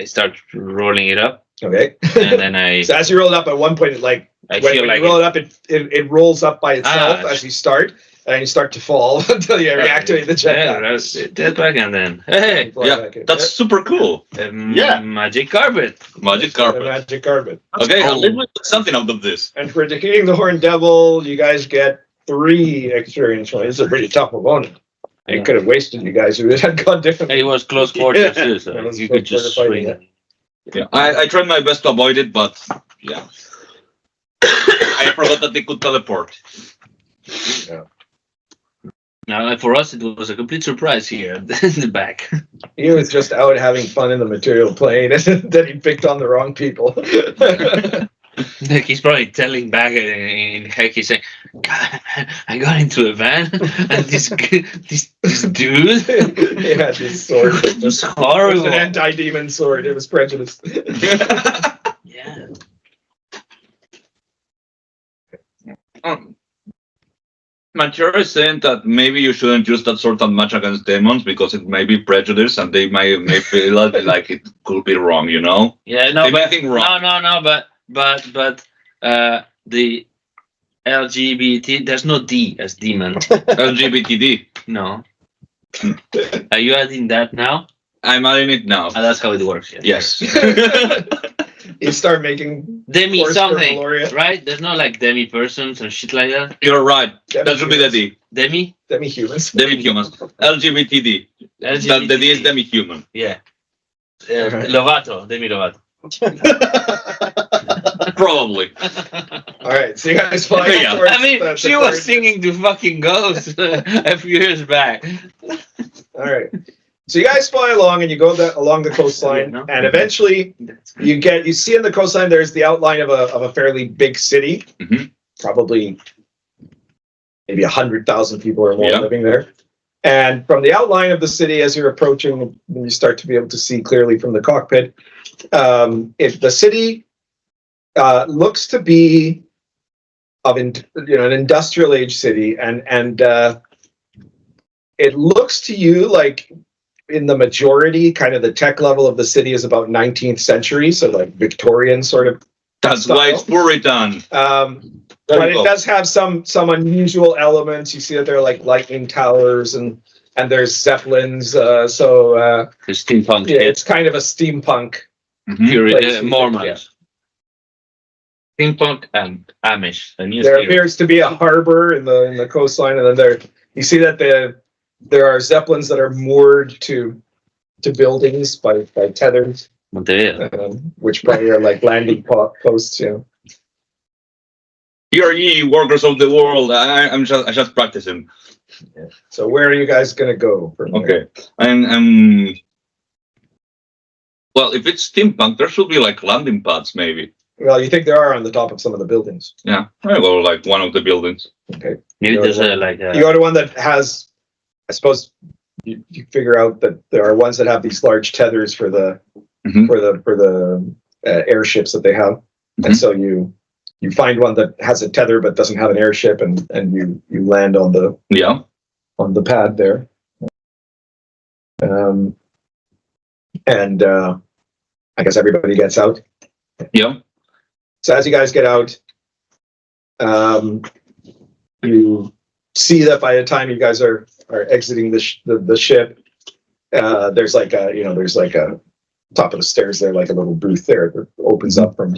start rolling it up, Okay. and then I So as you roll it up, at one point, it like I when feel you like roll it up, it rolls up by itself Ah. as you start, and you start to fall until you reactivate the Yeah, jetpack. that's it. Jetpack and then hey, Fly Yeah, back in. that's super cool. Yeah. magic carpet. Magic A carpet. magic carpet. Okay, cool. at least we got something out of this. And for defeating the Horned Devil, you guys get 3 experience points. It's a pretty tough opponent. It could have wasted you guys if it had gone differently. It was close quarters too, It so was you close could just quarter swing. fighting, Yeah, I tried my best to avoid it, but yeah. I forgot that they could teleport. Now, for us, it was a complete surprise here in the back. He was just out having fun in the material plane, and then he picked on the wrong people. Like he's probably telling back in heck, he's saying, God, I got into a van and this dude, He had this sword. it was It was horrible. an anti-demon sword. It was prejudiced. Yeah. Mature is saying that maybe you shouldn't use that sort of match against demons because it may be prejudice and they may feel like it could be wrong, you know? Yeah, no, They may but, think wrong. no, but the LGBT, there's no D as demon. LGBTD. No. Are you adding that now? I'm adding it now. That's how it works. Yeah. Yes. You start making Demi course for something, Gloria. right? There's no like demi persons and shit like that. You're right. That should be the D. Demi? demi-humans. Demi-humans. LGBTD. The D is demi-human. Yeah. Lovato, Demi Lovato. Probably. All right, so you guys fly Yeah. towards I mean, the she was forest. singing to fucking Ghost a few years back. All right, so you guys fly along and you go along the coastline, No. and eventually you see in the coastline there's the outline of a fairly big city, Mhm. probably maybe 100,000 people or more Yeah. living there. And from the outline of the city, as you're approaching, you start to be able to see clearly from the cockpit. If the city looks to be of an industrial age city, and it looks to you like in the majority, kind of the tech level of the city is about 19th century, so like Victorian sort of. That's why it's Puritan. There But you it go. does have some unusual elements. You see that there are like lightning towers and there's zeppelins. The steampunk Yeah, it's kind of a steampunk. Mhm. place. Mormons. Steampunk and Amish. A new There theory. appears to be a harbor in the coastline, and then you see that there are zeppelins that are moored to buildings by tethers, Montevideo. which probably are like landing posts. Hear ye, workers of the world. I'm just practicing. So where are you guys gonna go from here? Okay. And well, if it's steampunk, there should be like landing pads, maybe. Well, you think there are on the top of some of the buildings. Yeah, I go like one of the buildings. Okay. Maybe You there's go a You go to one that has, I suppose, you figure out that there are ones that have these large tethers for the Mhm. for the airships that they have, and Mhm. so you find one that has a tether but doesn't have an airship, and you land on the pad there. And I guess everybody gets out. Yeah. So as you guys get out, you see that by the time you guys are exiting the ship, there's like a top of the stairs there, like a little booth there that opens up from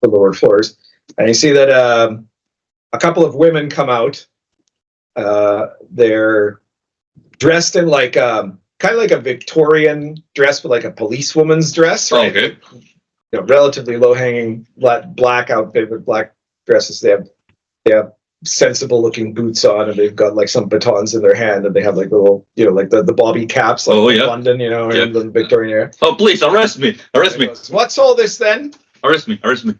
the lower floors, and you see that a couple of women come out. They're dressed in like kind of like a Victorian dress, but like a policewoman's dress, right? Okay. Relatively low-hanging black outfit with black dresses. They have sensible-looking boots on, and they've got like some batons in their hand, and they have like little, like the bobby caps, like Oh, in yeah. London, Yeah. in the Victorian era. Oh, please arrest me! Arrest me! What's all this then? Arrest me! Arrest me!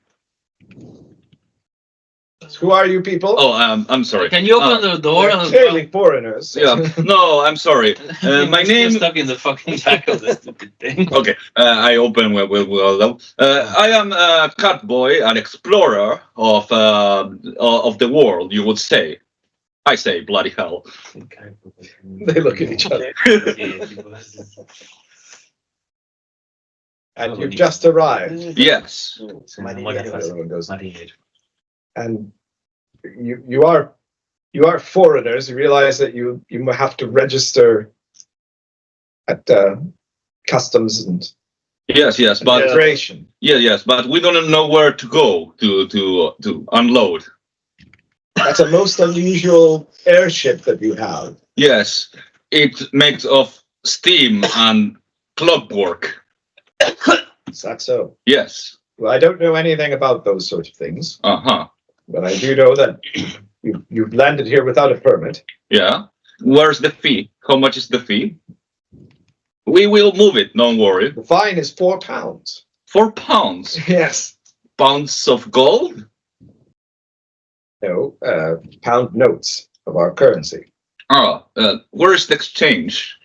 Who are you people? Oh, I'm sorry. Can you open the door? They're clearly foreigners. Yeah. No, I'm sorry. My name. stuck in the fucking back of the stupid thing. Okay, I open well. I am a cat boy, an explorer of the world, you would say. I say, bloody hell. They look at each other. And you've just arrived. Yes. The other one goes, and you are you are foreigners. You realize that you have to register at customs and Yes, but immigration. yes, but we don't know where to go to unload. That's a most unusual airship that you have. Yes, it makes of steam and clockwork. Is that so? Yes. Well, I don't know anything about those sorts of things, Uh-huh. but I do know that you've landed here without a permit. Yeah. Where's the fee? How much is the fee? We will move it, don't worry. The fine is £4. 4 pounds. Yes. Pounds of gold? No, pound notes of our currency. Where is the exchange?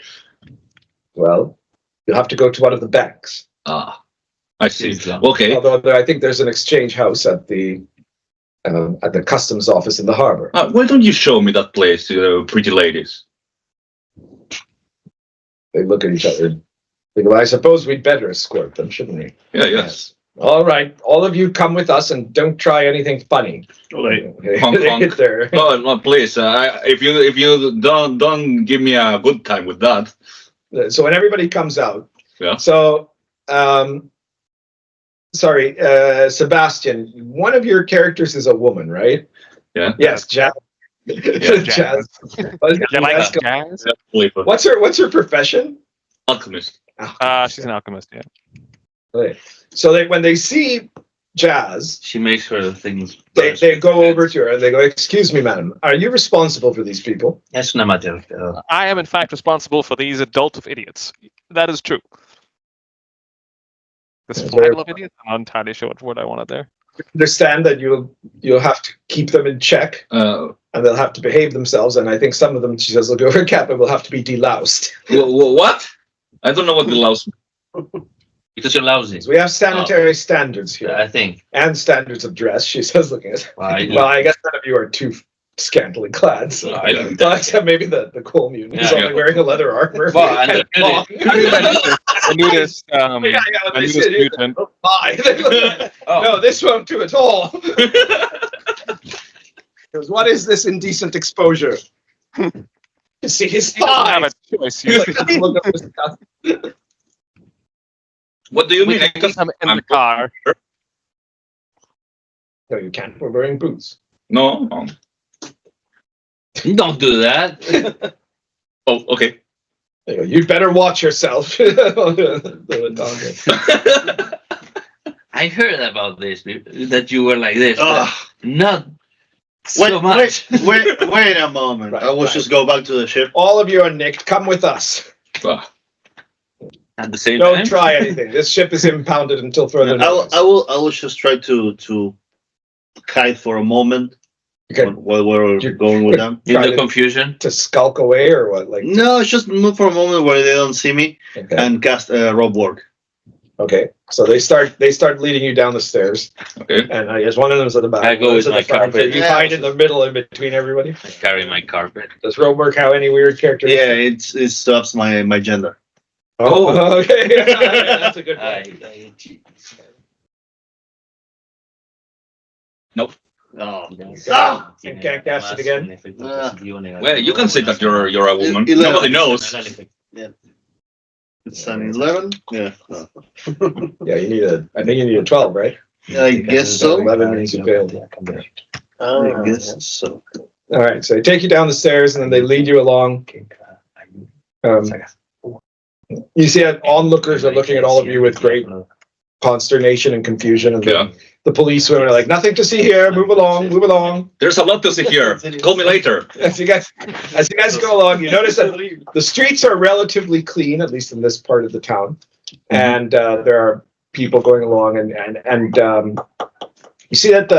Well, you'll have to go to one of the banks. Ah, I see. Okay. Although I think there's an exchange house at the customs office in the harbor. Why don't you show me that place, pretty ladies? They look at each other. They go, I suppose we'd better escort them, shouldn't we? Yeah, yes. All right, all of you come with us and don't try anything funny. Honk, They honk. get there. No, please. If you don't give me a good time with that. So when everybody comes out. Yeah. So, sorry, Sebastian, one of your characters is a woman, right? Yeah. Yes, Jazz. Jazz. Jazz. You like jazz? What's her profession? Alchemist. She's an alchemist, yeah. Right. So when they see Jazz, She makes her things. they go over to her and they go, "Excuse me, madam, are you responsible for these people?" Es una amateur. I am, in fact, responsible for these adult of idiots. That is true. This That's flight very- of idiots? I'm not entirely sure what word I wanted there. Understand that you'll have to keep them in check and they'll have to behave themselves. And I think some of them, she says, look over Kappa, will have to be deloused. What? I don't know what the louse. Because you're lousy. So we have sanitary standards here I think. and standards of dress. She says, looking at. Well, I- Well, I guess none of you are too scantily clad. So. I don't- Well, except maybe the cool mutant who's Yeah, only yeah. wearing a leather armor. Well, and and the- long. I knew this, when I they knew see this it, mutant. oh, my. Oh. No, this won't do at all. Because what is this indecent exposure? You see his You don't have thighs. a choice. You Look up his stuff. What do you we mean? I can can, put them in the car. No, you can't. We're wearing boots. no. Don't do that. Oh, okay. There you go. You'd better watch yourself. I heard about this, that you were like this. but Ah. Not so much. Wait a moment. Right, I will right. just go back to the ship. All of you are nicked. Come with us. At the same Don't time. try anything. This ship is impounded until further notice. I will just try to hide for a moment Okay. while we're going with them. In Try the to- confusion. To skulk away or what? Like, No, it's just move for a moment where they don't see me okay. and cast rope work. Okay. So they start leading you down the stairs, Okay. and I guess one of them's at the back. I go one's with at my the front. carpet. You Yeah. hide in the middle, in between everybody. I carry my carpet. Does rope work have any weird character? Yeah, it stops my gender. Oh, okay. That's a good one. I Nope. Oh, Ah! You can't cast it again? Well, you can say that you're a woman. 11. Nobody knows. it's an 11. Yeah, Yeah, I think you need a 12, right? I guess so. 11 means you failed. I guess so. All right, so they take you down the stairs and then they lead you along. You see that onlookers are looking at all of you with great consternation and confusion, and Yeah. the police women are like, "Nothing to see here. Move along, move along." There's a lot to see here. Call me later. As you guys go along, you notice that the streets are relatively clean, at least in this part of the town, and there are people going along, and you see that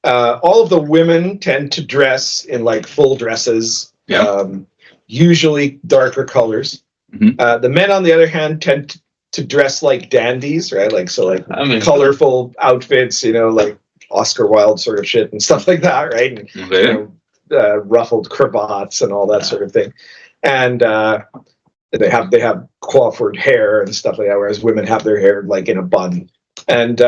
all of the women tend to dress in like full dresses, Yeah. usually darker colors. Mhm. The men, on the other hand, tend to dress like dandies, right? Like I mean, colorful outfits, like Oscar Wilde sort of shit and stuff like that, right? And, Okay. ruffled cravats and all that sort of thing, and they have coiffured hair and stuff like that, whereas women have their hair like in a bun. And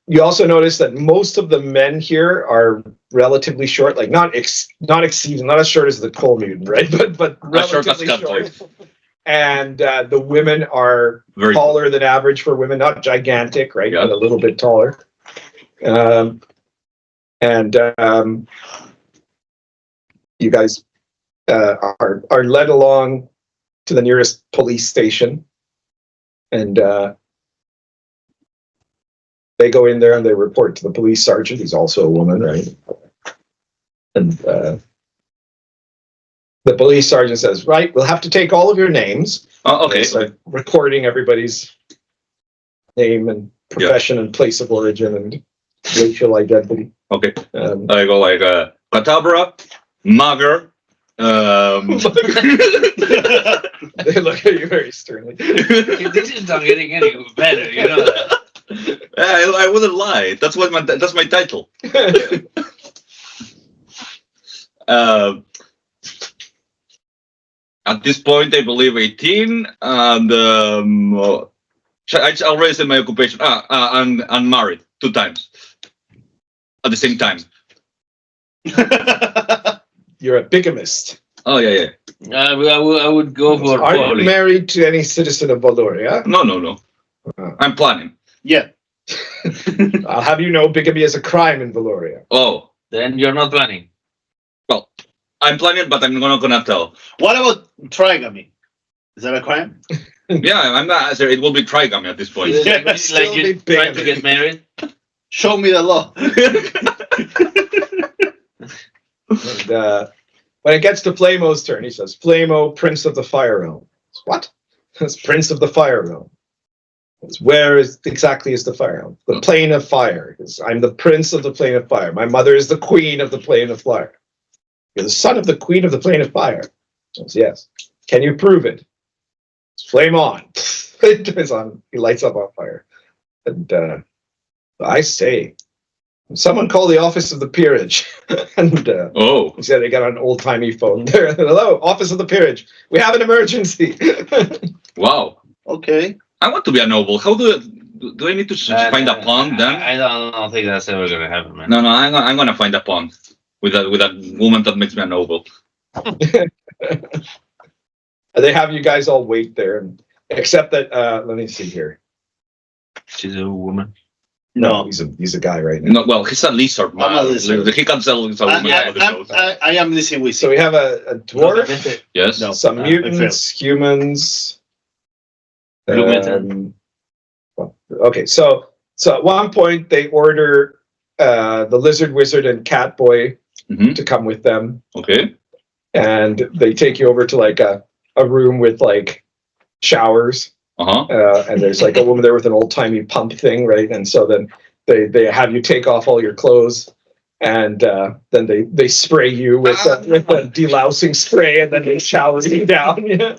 you also notice that most of the men here are relatively short, like not exceeding, not as short as the coal mutant, right? But As short as relatively Catboy. short. And the women are Very taller than average for women, not gigantic, right? Yeah. But a little bit taller. You guys are led along to the nearest police station, and they go in there and they report to the police sergeant. He's also a woman, right? And the police sergeant says, "Right, we'll have to take all of your names." Oh, okay. They start recording everybody's name and profession and place of origin and racial identity. Okay. Um, I go like Katabra, Mugger. they look at you very sternly. This is not getting any better, you know that. I wouldn't lie. That's my title. At this point, I believe 18, and I already said my occupation. And married 2 times at the same time. You're a bigamist. Oh yeah. I would go for Are you poly. married to any citizen of Valoria? No. I'm planning. Yeah. I'll have you know bigamy is a crime in Valoria. Oh, Then you're not planning. well, I'm planning, but I'm not gonna tell. What about trigamy? Is that a crime? Yeah, I'm not. It will be trigamy at this point. Like still you're be trying to bigamy. get married. Show me the law. And when it gets to Flamo's turn, he says, "Flamo, Prince of the Fire Realm." What? It's Prince of the Fire Realm. Where exactly is the Fire Realm? The Plane of Fire. I'm the Prince of the Plane of Fire. My mother is the Queen of the Plane of Fire. You're the son of the Queen of the Plane of Fire. He says, yes. Can you prove it? Flame on. It turns on. He lights up on fire. And I say, someone call the Office of the Peerage. And Oh, he said they got an old-timey phone there. Hello, Office of the Peerage. We have an emergency. wow. Okay. I want to be a noble. How do I need to find a pond then? I don't think that's ever gonna happen, man. No, I'm gonna find a pond with a woman that makes me a noble. They have you guys all wait there, except that let me see here. She's a woman. No. He's a guy right now. No, well, he's a lizard man. I'm a lizard. He can sell a woman for the shows. I am listening with So we have a dwarf, Yes. No. some I mutants, humans. Blue mutant. Okay, so at one point they order the lizard wizard and cat boy Mhm. to come with them, Okay. and they take you over to like a room with like showers. And there's like a woman there with an old timey pump thing, right? And so then they have you take off all your clothes, and then they spray you with a delousing spray, and then they shower you down. Yeah.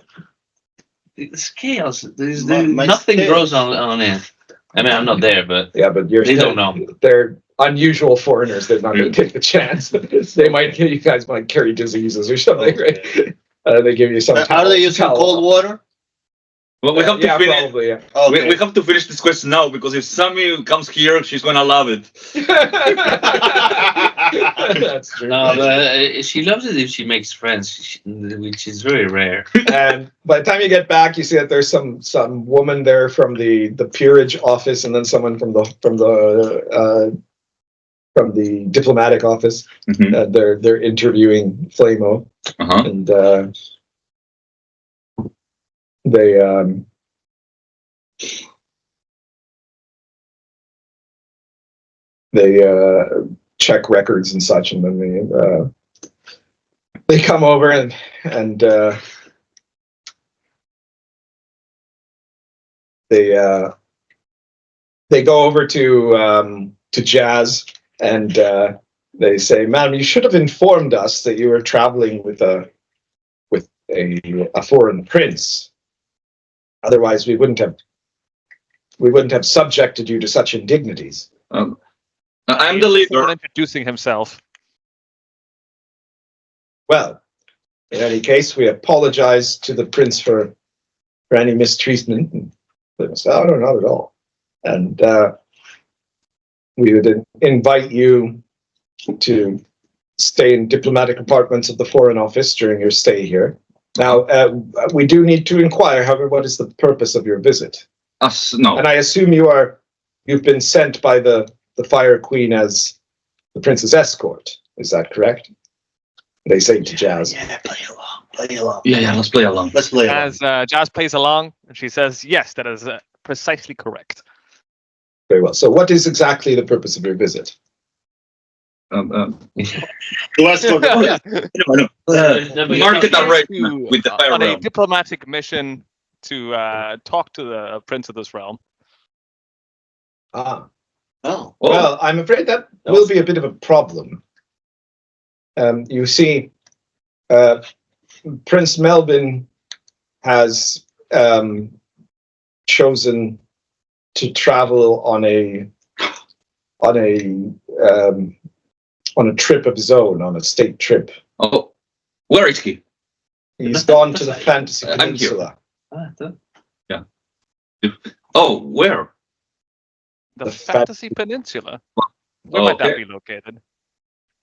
It's chaos. There's My nothing scale- grows on it. I mean, I'm not there, but Yeah, but they don't know. They're unusual foreigners. They're not going to take the chance. They might, you guys might carry diseases or something, right? They give you some. Are they using cold water? Well, we have to finish. Probably. Yeah. Okay. We have to finish this question now because if Sammy comes here, she's gonna love it. That's true. No, but she loves it if she makes friends, which is very rare. And by the time you get back, you see that there's some woman there from the peerage office, and then someone from the diplomatic office. Mhm. They're interviewing Flamo, Uh-huh. and they check records and such, and then they come over and they go over to Jazz, and they say, "Madam, you should have informed us that you were traveling with a foreign prince. Otherwise, we wouldn't have subjected you to such indignities." I'm the He's leader. introducing himself. Well, in any case, we apologize to the prince for any mistreatment. And they say, "Oh, no, not at all." And we would invite you to stay in diplomatic apartments of the Foreign Office during your stay here. Now, we do need to inquire, however, what is the purpose of your visit? No. And I assume you've been sent by the Fire Queen as the prince's escort. Is that correct? They say to Jazz. Yeah, play along. Play along. Yeah, let's play along. Let's play along. As Jazz plays along, and she says, "Yes, that is precisely correct." Very well. So what is exactly the purpose of your visit? To escort the Market arrangement with the Fire on a Realm. diplomatic mission to talk to the prince of this realm. Ah. Oh, Well, I'm afraid that will be a bit of a problem. You see, Prince Melvin has chosen to travel on a trip of his own, on a state trip. Oh, where is he? He's gone to the Fantasy I'm here. Peninsula. Yeah. Oh, where? The The Fantasy Peninsula. Where might that be located?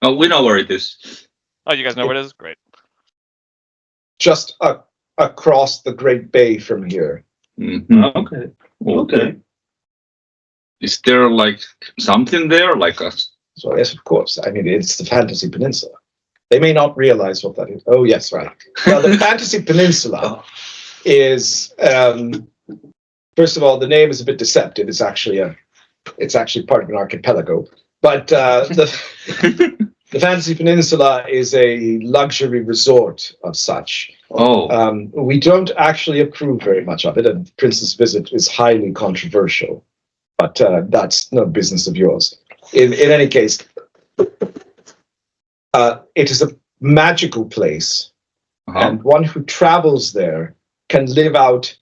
Oh, we know where it is. Oh, you guys know where it is? Great. Just across the Great Bay from here. Mhm. okay. Okay. Is there like something there, like us? So yes, of course. I mean, it's the Fantasy Peninsula. They may not realize what that is. Oh, yes, right. Well, the Fantasy Peninsula is, first of all, the name is a bit deceptive. It's actually part of an archipelago. But the Fantasy Peninsula is a luxury resort of such. Oh, We don't actually approve very much of it, and the Prince's visit is highly controversial. But that's no business of yours. In any case, it is a magical place, and one who travels there can live out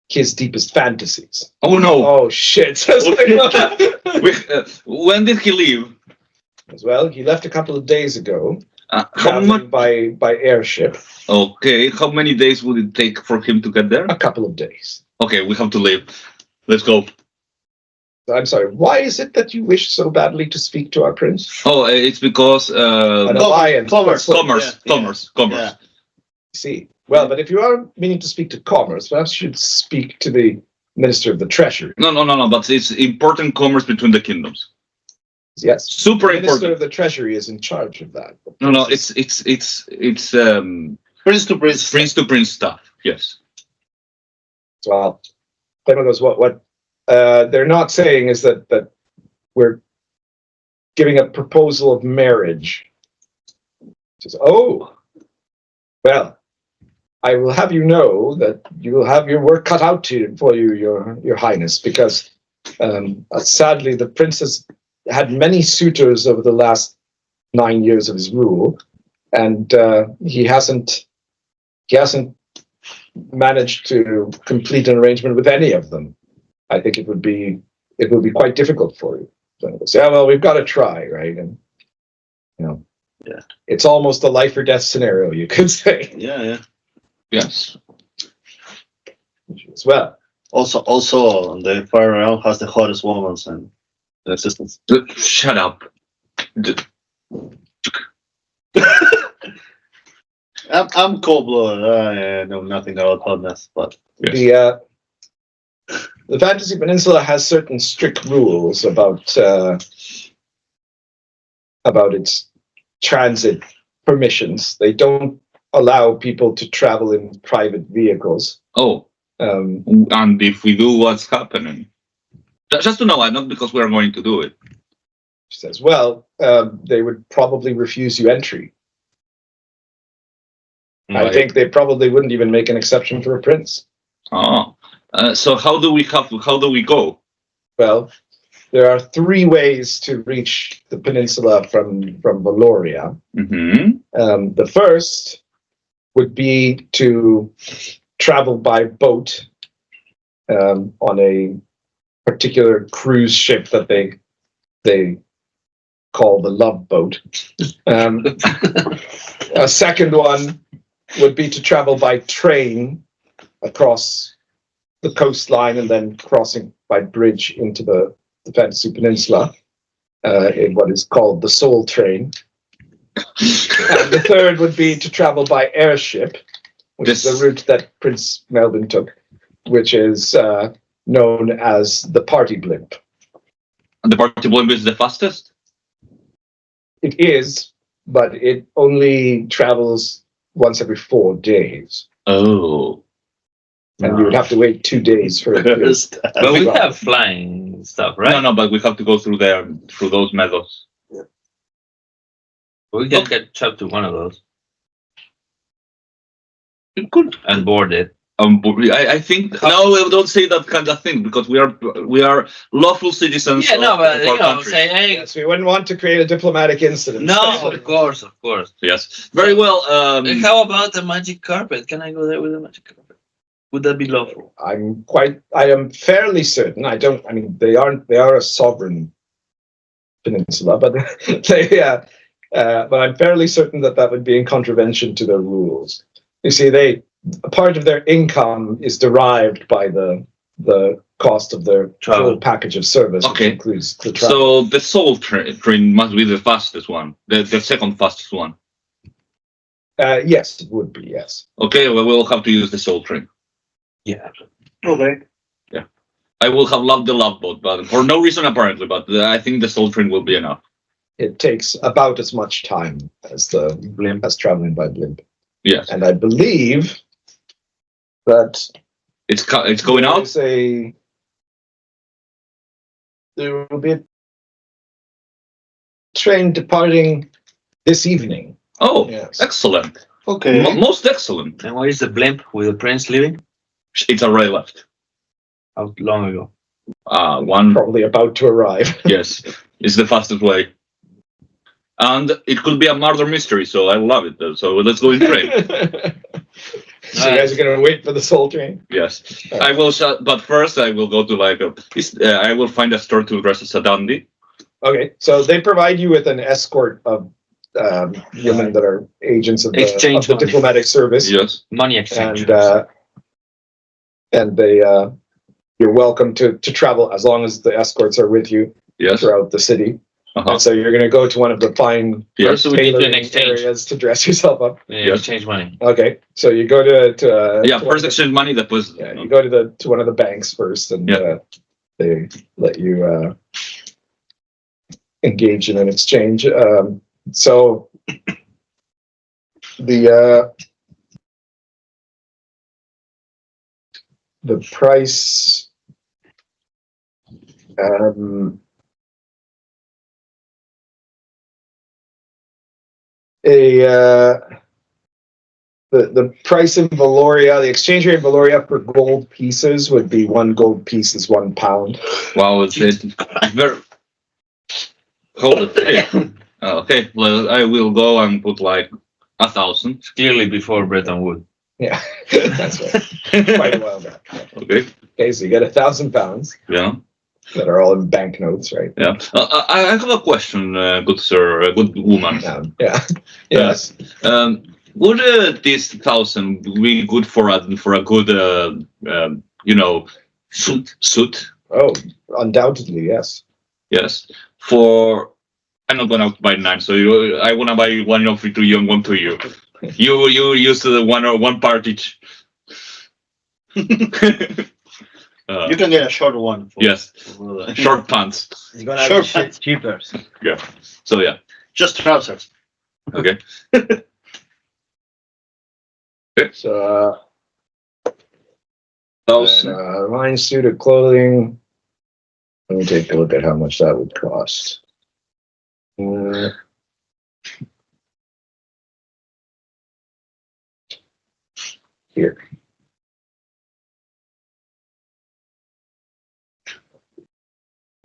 his deepest fantasies. oh no! Oh shit! When did he leave? As well, he left a couple of days ago, How traveling much? by airship. Okay, how many days would it take for him to get there? A couple of days. Okay, we have to leave. Let's go. I'm sorry. Why is it that you wish so badly to speak to our prince? Oh, it's because An alliance. commerce. Well, commerce. Yeah. see. Well, but if you are meaning to speak to commerce, perhaps you should speak to the Minister of the Treasury. No. But it's important commerce between the kingdoms. Yes. Super The Minister important. of the Treasury is in charge of that. No. It's Prince to prince. prince to prince stuff. Yes. Well, Clement goes, what they're not saying is that we're giving a proposal of marriage. Says, oh, well, I will have you know that you will have your work cut out for you, your Highness, because sadly the prince has had many suitors over the last 9 years of his rule, and he hasn't managed to complete an arrangement with any of them. I think it would be quite difficult for you. So I say, well, we've got to try, right? And it's almost a life or death scenario, you could say. Yeah. Yes. As well. Also, the Fire Realm has the hottest women in existence. Shut up. I'm cold-blooded. I know nothing about hotness, but Yes. The Fantasy Peninsula has certain strict rules about its transit permissions. They don't allow people to travel in private vehicles. Oh, and if we do, what's happening? Just to know, not because we're going to do it. She says, well, they would probably refuse you entry. I think they probably wouldn't even make an exception for a prince. Oh, so how do we go? Well, there are 3 ways to reach the peninsula from Valoria. Mm-hmm. The first would be to travel by boat on a particular cruise ship that they call the Love Boat. A second one would be to travel by train across the coastline and then crossing by bridge into the Fantasy Peninsula. in what is called the Soul Train. And the third would be to travel by airship, which is the route that Prince Melvin took, which is known as the Party Blimp. And the party blimp is the fastest? It is, but it only travels once every 4 days. Oh. And you would have to wait 2 days for it to But we have flying stuff, right? No, but we have to go through those meadows. We can catch up to one of those Good. and board it. I think no, don't say that kind of thing because we are lawful citizens Yeah, no, but of our country. say, hey, Yes, we wouldn't want to create a diplomatic incident. no, of course. Yes, very well. How about the magic carpet? Can I go there with the magic carpet? Would that be lawful? I am fairly certain. They are a sovereign peninsula, but but I'm fairly certain that would be in contravention to their rules. You see, a part of their income is derived by the cost of their full package of service, Okay. which includes the travel. So the Soul train must be the fastest one, the second fastest one. Yes, it would be, yes. Okay, well, we'll have to use the Soul train. Yeah. Okay. I will have loved the love boat, but for no reason apparently. But I think the Soul train will be enough. It takes about as much time as as traveling by blimp. Yes, And I believe that it's going out. There will be a train departing this evening. Oh, Yes. excellent! Okay. Most excellent. And where is the blimp with the prince living? It's already left. How long ago? One. Probably about to arrive. Yes, it's the fastest way. And it could be a murder mystery, so I love it. So let's go in train. So you guys are going to wait for the Soul Train? Yes, I will. But first, I will go to I will find a store to dress as a dandy. Okay, so they provide you with an escort of women that are agents of Exchange the money. diplomatic service. Yes. Money exchange. And they you're welcome to travel as long as the escorts are with you Yes. throughout the city. Uh-huh. And so you're going to go to one of the fine Yes. So we need to tailoring exchange. areas to dress yourself up. Yeah, exchange money. Okay, so you go to Yeah. to First exchange money. That was. you go to one of the banks first, and they let you engage in an exchange. So the price. The price in Valoria, the exchange rate in Valoria for gold pieces would be 1 gold piece is £1. Wow, it's very. Hold it. Okay, well, I will go and put like 1,000. It's clearly before Bretton Woods. Yeah, that's right. Quite a while back. Okay. Okay, so you get £1,000 Yeah. that are all in banknotes, right? Yeah. I have a question, good sir, good woman. Yeah. Yes. Would this 1,000 be good for a good suit? Oh, undoubtedly, yes. Yes. I'm not gonna buy 9, so I wanna buy one of it to you and one to you. You use the one part each. You can get a short one. Yes. Short pants. It's gonna Sure. be shit cheaper. Yeah. So yeah. Just trousers. Okay. So, 1,000. line suit of clothing. Let me take a look at how much that would cost. Here.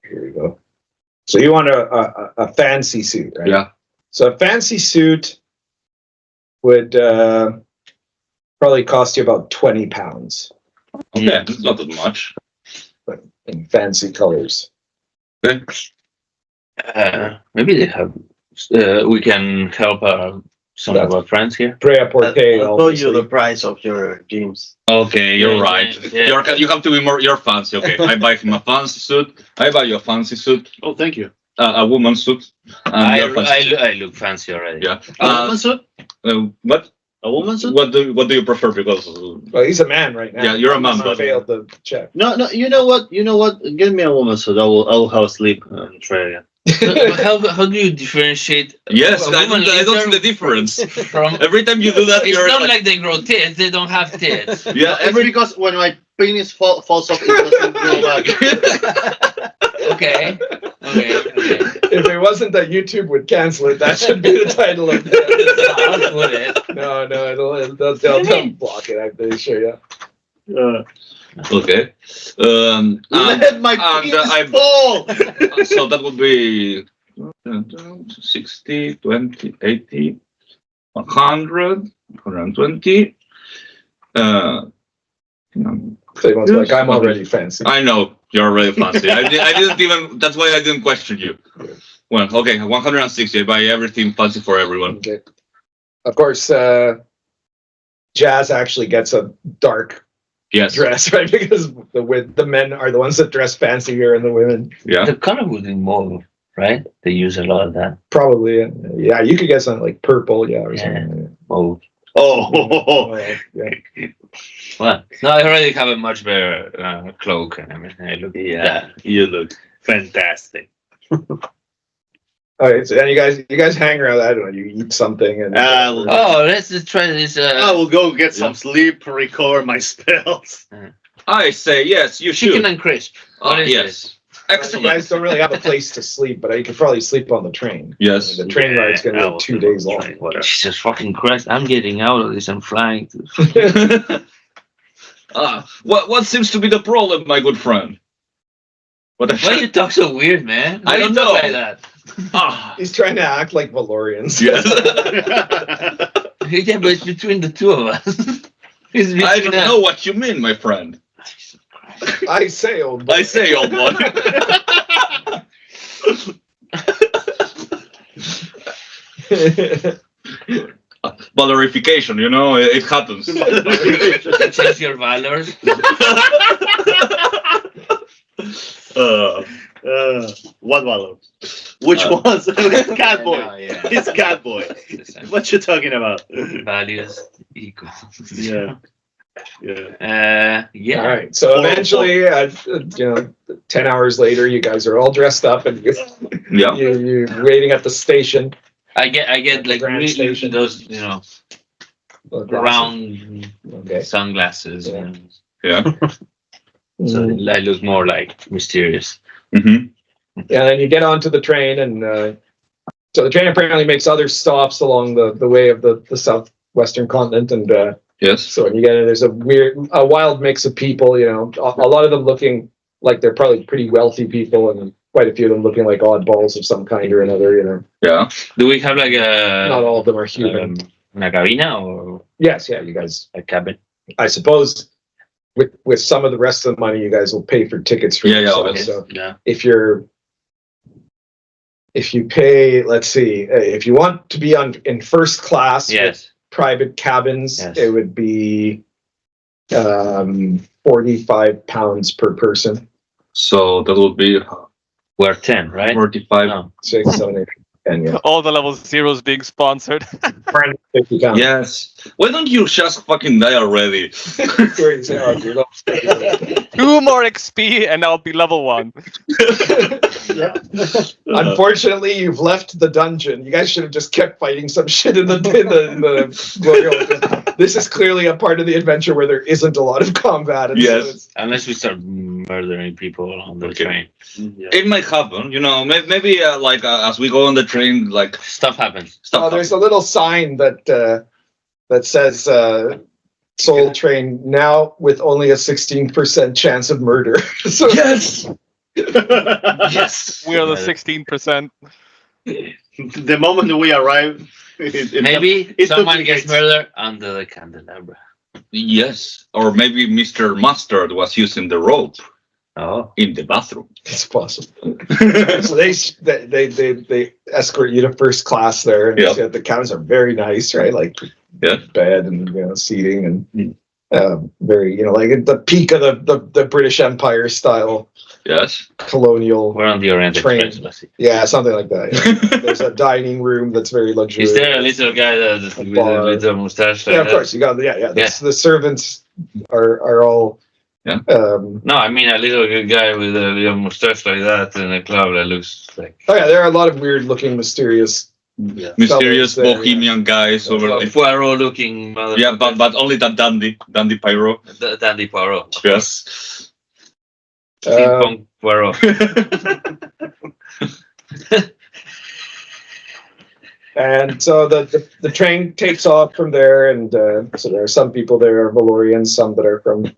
Here we go. So you want a fancy suit, right? Yeah. So a fancy suit would probably cost you about £20 Okay, it's not that much. in fancy colors. Okay. Maybe they have. We can help some of our friends here. Prêt-à-porter. I'll tell you the price of your games. Okay, you're Yeah, right. yeah. You have to be more. You're fancy. Okay, I buy him a fancy suit. I buy you a fancy suit. Oh, thank you. A woman's suit. And you're fancy. I look fancy already. Yeah. A woman's suit? What? A woman's suit? What do you prefer? Because Well, he's a man right now. Yeah, you're a man, He but- failed the check. No, you know what? Give me a woman's suit. I will have sleep in Australia. How do you differentiate? yes, a I woman don't see lizard the difference. from? Every time you do that, It's you're not like, like they grow tits; they don't have tits. yeah. It's because when my penis falls off, it doesn't grow back. Okay. If it wasn't that YouTube would cancel it, that should be the title of I'll put it. No, they'll block it. I'm pretty sure. Yeah. Okay. Let my penis fall. So that would be 60, 20, 80, 100, 120. Clayton's like, I'm already fancy. I know you're already fancy. I didn't even. That's why I didn't question you. Well, okay, 160. I buy everything fancy for everyone. Okay. Of course, Jazz actually gets a dark Yes. dress, right? Because the men are the ones that dress fancier and the women Yeah. The color would be mauve, right? They use a lot of that. probably. Yeah, you could get something like purple. Yeah, or something. Mauve. Oh, Yeah. Well, no, I already have a much better cloak and everything. I look. yeah, you look fantastic. All right, so, and you guys hang around. I don't know. You eat something and. Oh, let's just try this. I will go get some sleep, recover my spells. I say yes. You should. Chicken and crisp. What is yes. this? You Excellent. guys don't really have a place to sleep, but you could probably sleep on the train. Yes. The train ride's going to be 2 days long. Jesus fucking Christ! I'm getting out of this. I'm flying. To... What seems to be the problem, my good friend? What Why you talk so weird, man? I Why don't you talk know. like that. He's trying to act like Valorians. Yes. Yeah, but it's between the two of us. It's between I don't us. know what you mean, my friend. I say, old boy. I say, old one. Valorification, you know, it happens. Change your valors. What valor? Which ones? Catboy. Yeah. It's Catboy. It's the same. What you talking about? Values equal. Yeah. Yeah. Yeah. All right. So eventually, 10 hours later, you guys are all dressed up and Yeah. you're waiting at the station. I get like Grand really station. those round Okay. sunglasses. Yeah. Yeah. So I look more like mysterious. Mm-hmm. Yeah, and then you get onto the train, and so the train apparently makes other stops along the way of the southwestern continent, and Yes. so when you get in, there's a wild mix of people. A lot of them looking like they're probably pretty wealthy people, and quite a few of them looking like oddballs of some kind or another. Yeah. Do we have like Not a all of them are human. una cabina or Yes, yeah, you guys. a cabin? I suppose with some of the rest of the money, you guys will pay for tickets for Yeah, yourselves. obviously. So Yeah. if you pay, let's see, if you want to be in first class, with Yes. private cabins, Yes. it would be £45 per person. So that would be We're 10, right? 45. No. 6, 7, 8, 10, yeah. All the level zeros being sponsored. £50. Yes. Why don't you just fucking die already? Two more XP and I'll be level 1. Unfortunately, you've left the dungeon. You guys should have just kept fighting some shit in the Gloryhole. This is clearly a part of the adventure where there isn't a lot of combat. And Yes. so it's- Unless we start murdering people on the Okay. train. It might happen, maybe as we go on the train, like Stuff happens. stuff. there's a little sign that says Soul Train now with only a 16% chance of murder. So Yes. Yes. We are the 16%. The moment we arrive, Maybe it someone gets duplicates. murdered under the candelabra. Yes. Or maybe Mr. Mustard was using the rope Oh. in the bathroom. it's possible. So they escort you to first class there. And Yeah. the cabins are very nice, right? Like Yeah. bed and seating and very like at the peak of the British Empire style Yes. colonial. We're on the Orient Train. Express. Let's see. Yeah, something like that. Yeah. There's a dining room that's very luxurious. Is there a little guy with a bar. little mustache? Yeah, of course. You got The servants are all. Yeah. No, I mean a little guy with a little mustache like that in a club that looks like. Oh yeah, there are a lot of weird-looking, mysterious. Mysterious Fellows there, bohemian guys over A there. Poirot-looking motherfucker. Yeah, but only that dandy pyro. Dandy Poirot. Yes. Ping-pong Poirot. And so the train takes off from there, and so there are some people there, Valorians, some that are from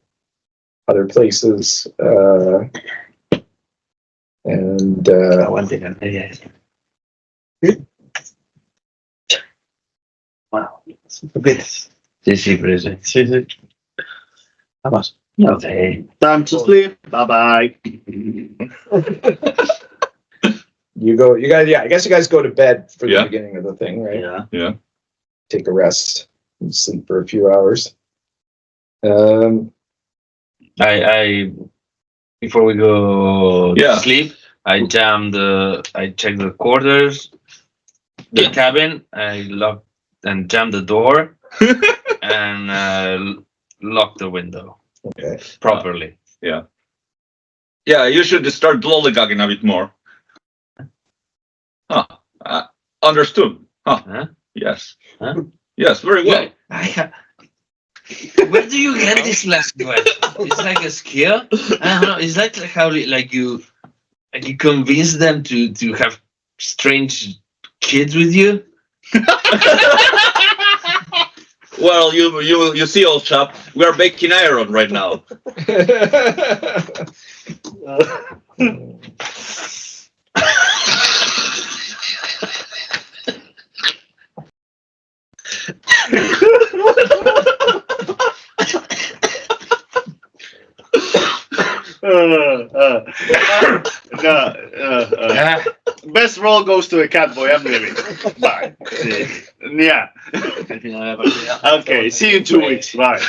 other places, and Wow. A bit. Sí, sí, parece. Sí, sí. Vamos. No sé. Time to sleep. Bye bye. you guys, I guess you guys go to bed for the Yeah. beginning of the thing, right? Yeah. Yeah. Take a rest and sleep for a few hours. I before we go Yeah. to sleep, I check the quarters, the cabin, I lock and jam the door and lock the window Okay. properly. Yeah, you should start lollygagging a bit more. Understood. Huh? Yes. Huh? Yes, very well. Where do you get this last one? It's like a skill. I don't know. It's like how you convince them to have strange kids with you. Well, you see, old chap, we are baking iron right now. Best roll goes to a cat boy. I'm leaving. Bye. Yeah. Okay. See you in 2 weeks. Bye.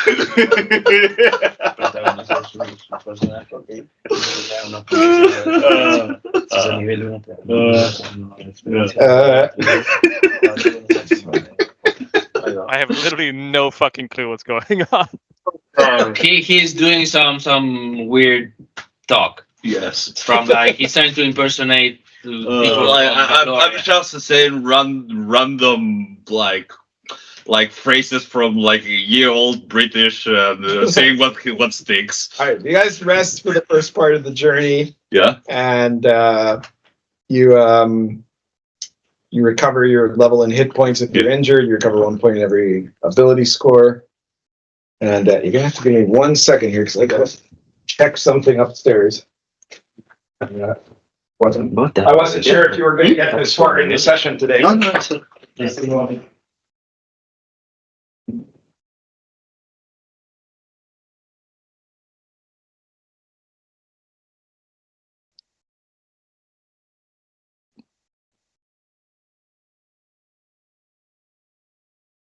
I have literally no fucking clue what's going on. He's doing some weird talk. Yes. From like he's trying to impersonate people. I'm just saying random like phrases from like a year-old British saying what sticks. All right, you guys rest for the first part of the journey, Yeah. and you recover your level in hit points if you're injured. You recover 1 point in every ability score, and you're gonna have to give me 1 second here because I gotta check something upstairs. I wasn't sure if you were going to get this far in the session today. No, it's okay.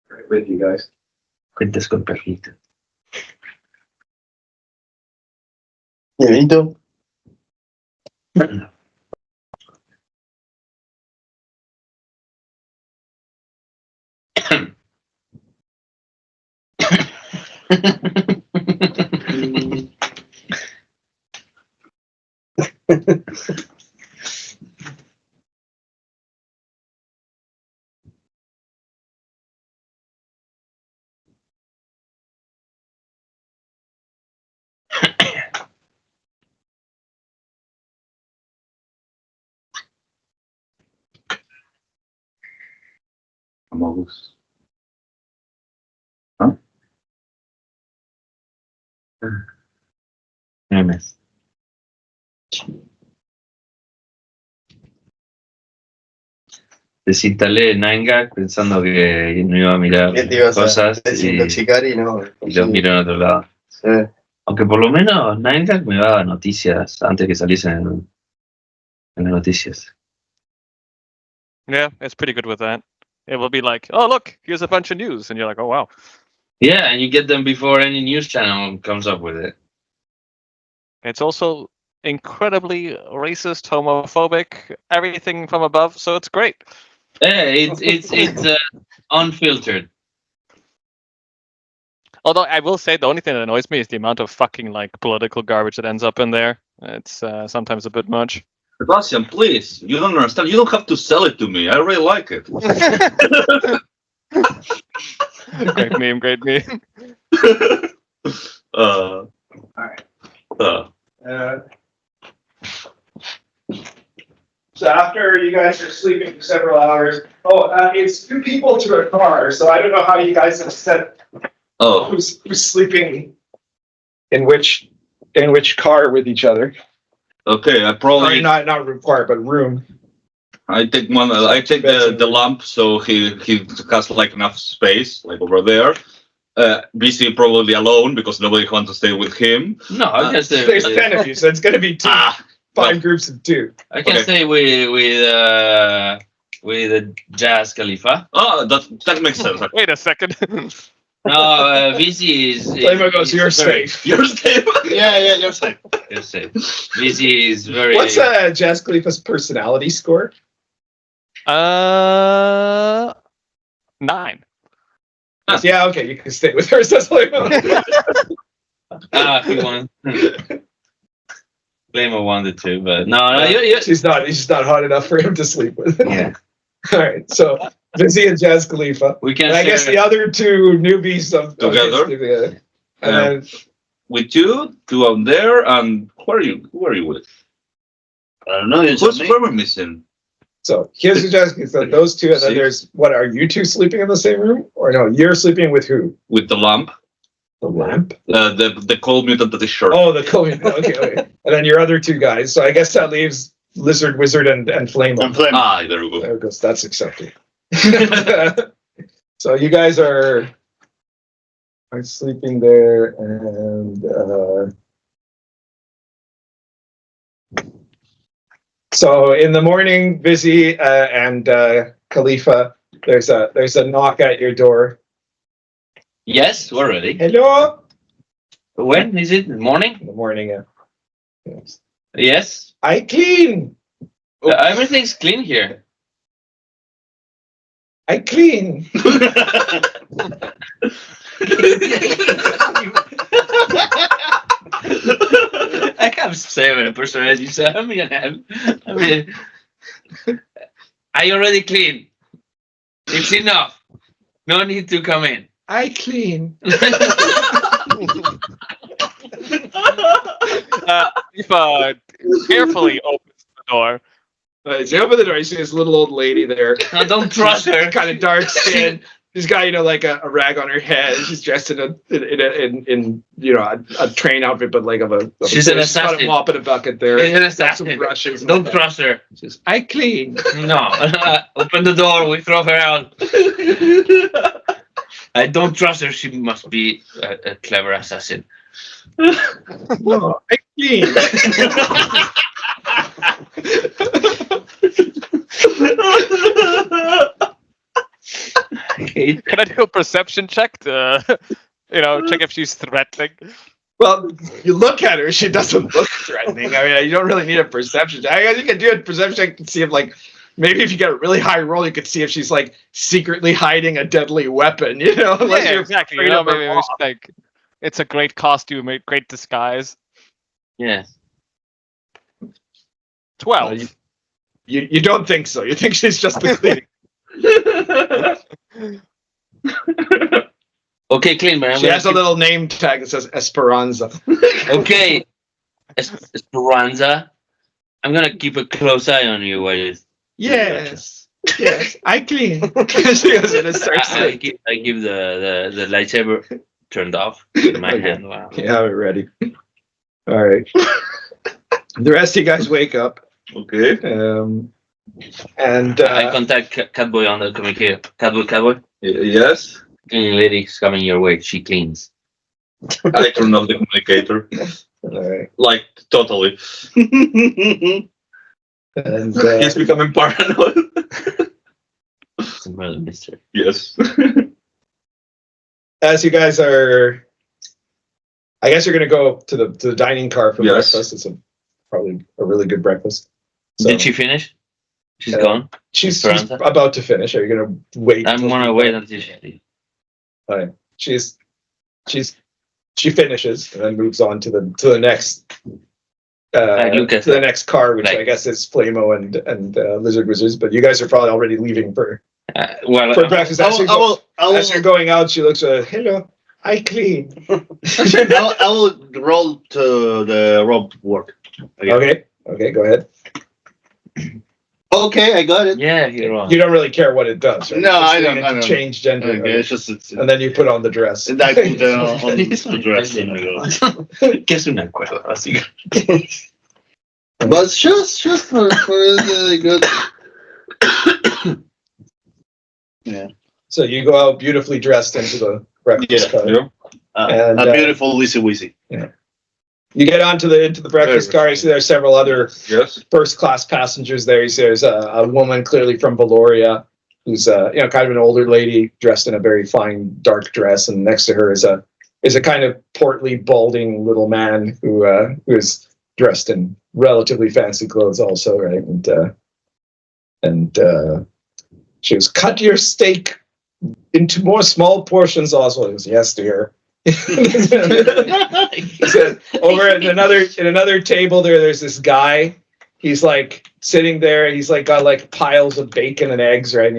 Right with you guys. Cuentas con perrito. Bienvenido. Vamos. Memes. Desinstalé Nine pensando que no iba a mirar ¿Qué te ibas cosas a desintoxicar y no? y lo miro en otro lado. Sí. Aunque por lo menos Nine me daba noticias antes que saliesen en las noticias. Yeah, it's pretty good with that. It will be like, oh look, here's a bunch of news, and you're like, oh wow. Yeah, and you get them before any news channel comes up with it. It's also incredibly racist, homophobic, everything from above. So it's great. Yeah, it's unfiltered. Although I will say the only thing that annoys me is the amount of fucking like political garbage that ends up in there. It's sometimes a bit much. Sebastian, please, you don't understand. You don't have to sell it to me. I really like it. Great meme, great meme. Alright. So after you guys are sleeping for several hours, it's 2 people to a car. So I don't know how you guys have set who's sleeping in which car with each other. Okay, I Sorry, probably not car, but room. I take one. I take the lamp, so he has like enough space, like over there. Vizi probably alone because nobody wants to stay with him. No, I can stay. There's 10 of you, so it's going to be 2. 5 groups of 2. I can Okay. stay with Jazz Khalifa. Oh, that makes sense. Wait a second. No, Vizi is. Flavor goes, you're very- safe. You're safe. Yeah, you're safe. You're safe. Vizi is very. What's Jazz Khalifa's personality score? 9. Yeah, okay, you can stay with her. So that's like, If you want. Flamer wanted to, but no, you. she's just not hot enough for him to sleep with. Yeah. All right, so Vizi and Jazz Khalifa. We can And I guess share- the other 2 newbies Together? And then With you, 2 out there, and who are you with? I don't know. It's Who's me. Flavor missing? so here's the Jazz Khalifa. Those 2, and then there's are you 2 sleeping in the same room? Or no, you're sleeping with who? With the lamp, The lamp? the cold mutant that is short. Oh, the Kobe. Okay. And then your other 2 guys. So I guess that leaves Lizard, Wizard, and Flame. I'm playing. There we go. There it goes. That's accepted. So you guys are sleeping there, and so in the morning, Vizi and Khalifa, there's a knock at your door. Yes, we're ready. Hello. When is it? Morning? In the morning. Yes. Yes. I clean. Everything's clean here. I clean. I can't say what a person as you said. I mean, I already clean. It's enough. No need to come in. I clean. Khalifa carefully opens the door. As you open the door, you see this little old lady there. No, don't trust her. Kind of dark skin. She's got, like a rag on her head. She's dressed in a train outfit, but like of a. She's an she's got a assassin. mop and a bucket there. She's an Got some assassin. brushes. and Don't all that. trust her. She says, I clean. No. Open the door. We throw her out. I don't trust her. She must be a clever assassin. No, I clean. Can I do a perception check to, check if she's threatening? Well, you look at her, she doesn't look threatening. I mean, you don't really need a perception check. I guess you can do a perception check to see if, maybe if you get a really high roll, you could see if she's, secretly hiding a deadly weapon, Unless Yeah, you're exactly. afraid of her Maybe we mom. should, it's a great costume, a great disguise. Yeah. 12. You don't think so. You think she's just the cleaning. Okay, clean man. She has a little name tag that says Esperanza. Okay, Esperanza. I'm gonna keep a close eye on you while you. Yes. Yes. I clean. She goes in and starts I give the lightsaber turned off in my Okay. hand. Wow. You have it ready. All right. The rest of you guys wake up. Okay. And I contact Catboy on the communicator. Catboy. Yes. Cleaning lady's coming your way. She cleans. I turn off the communicator. all right. Like, totally. And He's becoming paranoid. It's a murder mystery. Yes. as you guys are, I guess you're going to go to the dining car for Yes. breakfast. probably a really good breakfast. So, Did she finish? She's Uh, gone. she's Esperanza? about to finish. Are you gonna wait? I'm gonna wait until She finishes and then moves on to the next look at to the her. next car, which Like- I guess is Flamo and Lizard Wizards. But you guys are probably already leaving for Well, breakfast. As you're going out, she looks hello. I clean. I will roll to the rope work. again. Okay, go ahead. Okay, I got it. yeah, you're wrong. You don't really care what it does, right? No, Just I doing don't- it I to don't. change gender. Okay, okay. it's just And then you put on the dress. and I put on the dress and I go. ¿Qué es una cueva básica? But just for the good. Yeah. So you go out beautifully dressed into the breakfast car. Yeah. And, A beautiful Wizzy Wizzy. You get onto into the breakfast car. You see there are several other Yes. first class passengers there. You see there's a woman clearly from Valoria, who's kind of an older lady dressed in a very fine dark dress, and next to her is a kind of portly, balding little man who is dressed in relatively fancy clothes also, right? And she goes, "Cut your steak into more small portions also." He goes, "Yes, dear." He said, over at another table there's this guy. He's like sitting there. He's like got like piles of bacon and eggs, right? And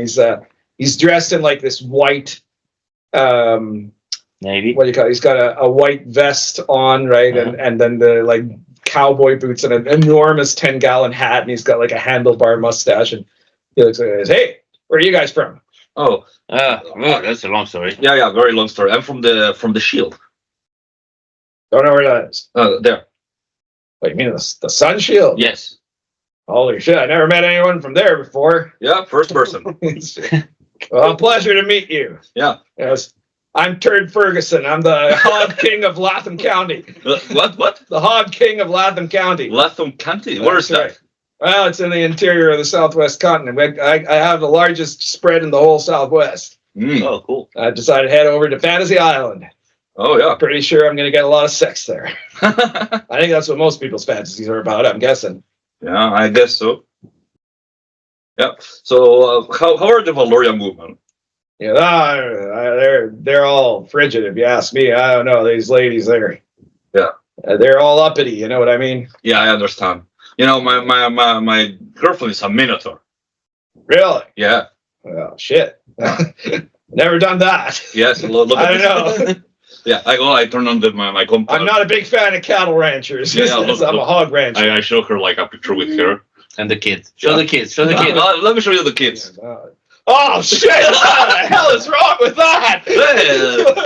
he's dressed in like this white, Maybe. what do you call it? He's got a white vest on, right? Uh-huh. And then the like cowboy boots and an enormous 10-gallon hat, and he's got like a handlebar mustache. And he looks like this. "Hey, where are you guys from?" Oh, That's a long story. yeah. Very long story. I'm from the Shield. Don't know where that is. There. What, you mean the Sun Shield? Yes. Holy shit! I never met anyone from there before. Yeah. First person. Well, a pleasure to meet you. Yeah. Yes. I'm Turd Ferguson. I'm the Hog King of Latham County. What? The Hog King of Latham County. Latham County. Where is That's that? right. Well, it's in the interior of the Southwest continent. I have the largest spread in the whole Southwest. Mm. Oh, cool. I decided to head over to Fantasy Island. Oh yeah. Pretty sure I'm going to get a lot of sex there. I think that's what most people's fantasies are about, I'm guessing. Yeah, I guess so. Yeah. So how are the Valoria movement? Yeah, they're all frigid, if you ask me. I don't know, these ladies there. Yeah. They're all uppity, you know what I mean? Yeah, I understand. You know, my girlfriend is a Minotaur. Really? Yeah. Oh, shit. Never done that. Yes. Look I don't know. Yeah, I turn on my comp. I'm not a big fan of cattle ranchers. Yeah, I'm a hog rancher. I show her like a picture with her. And the kids. Show the kids. Show the kids. Let me show you the kids. Oh shit! What the hell is wrong with that?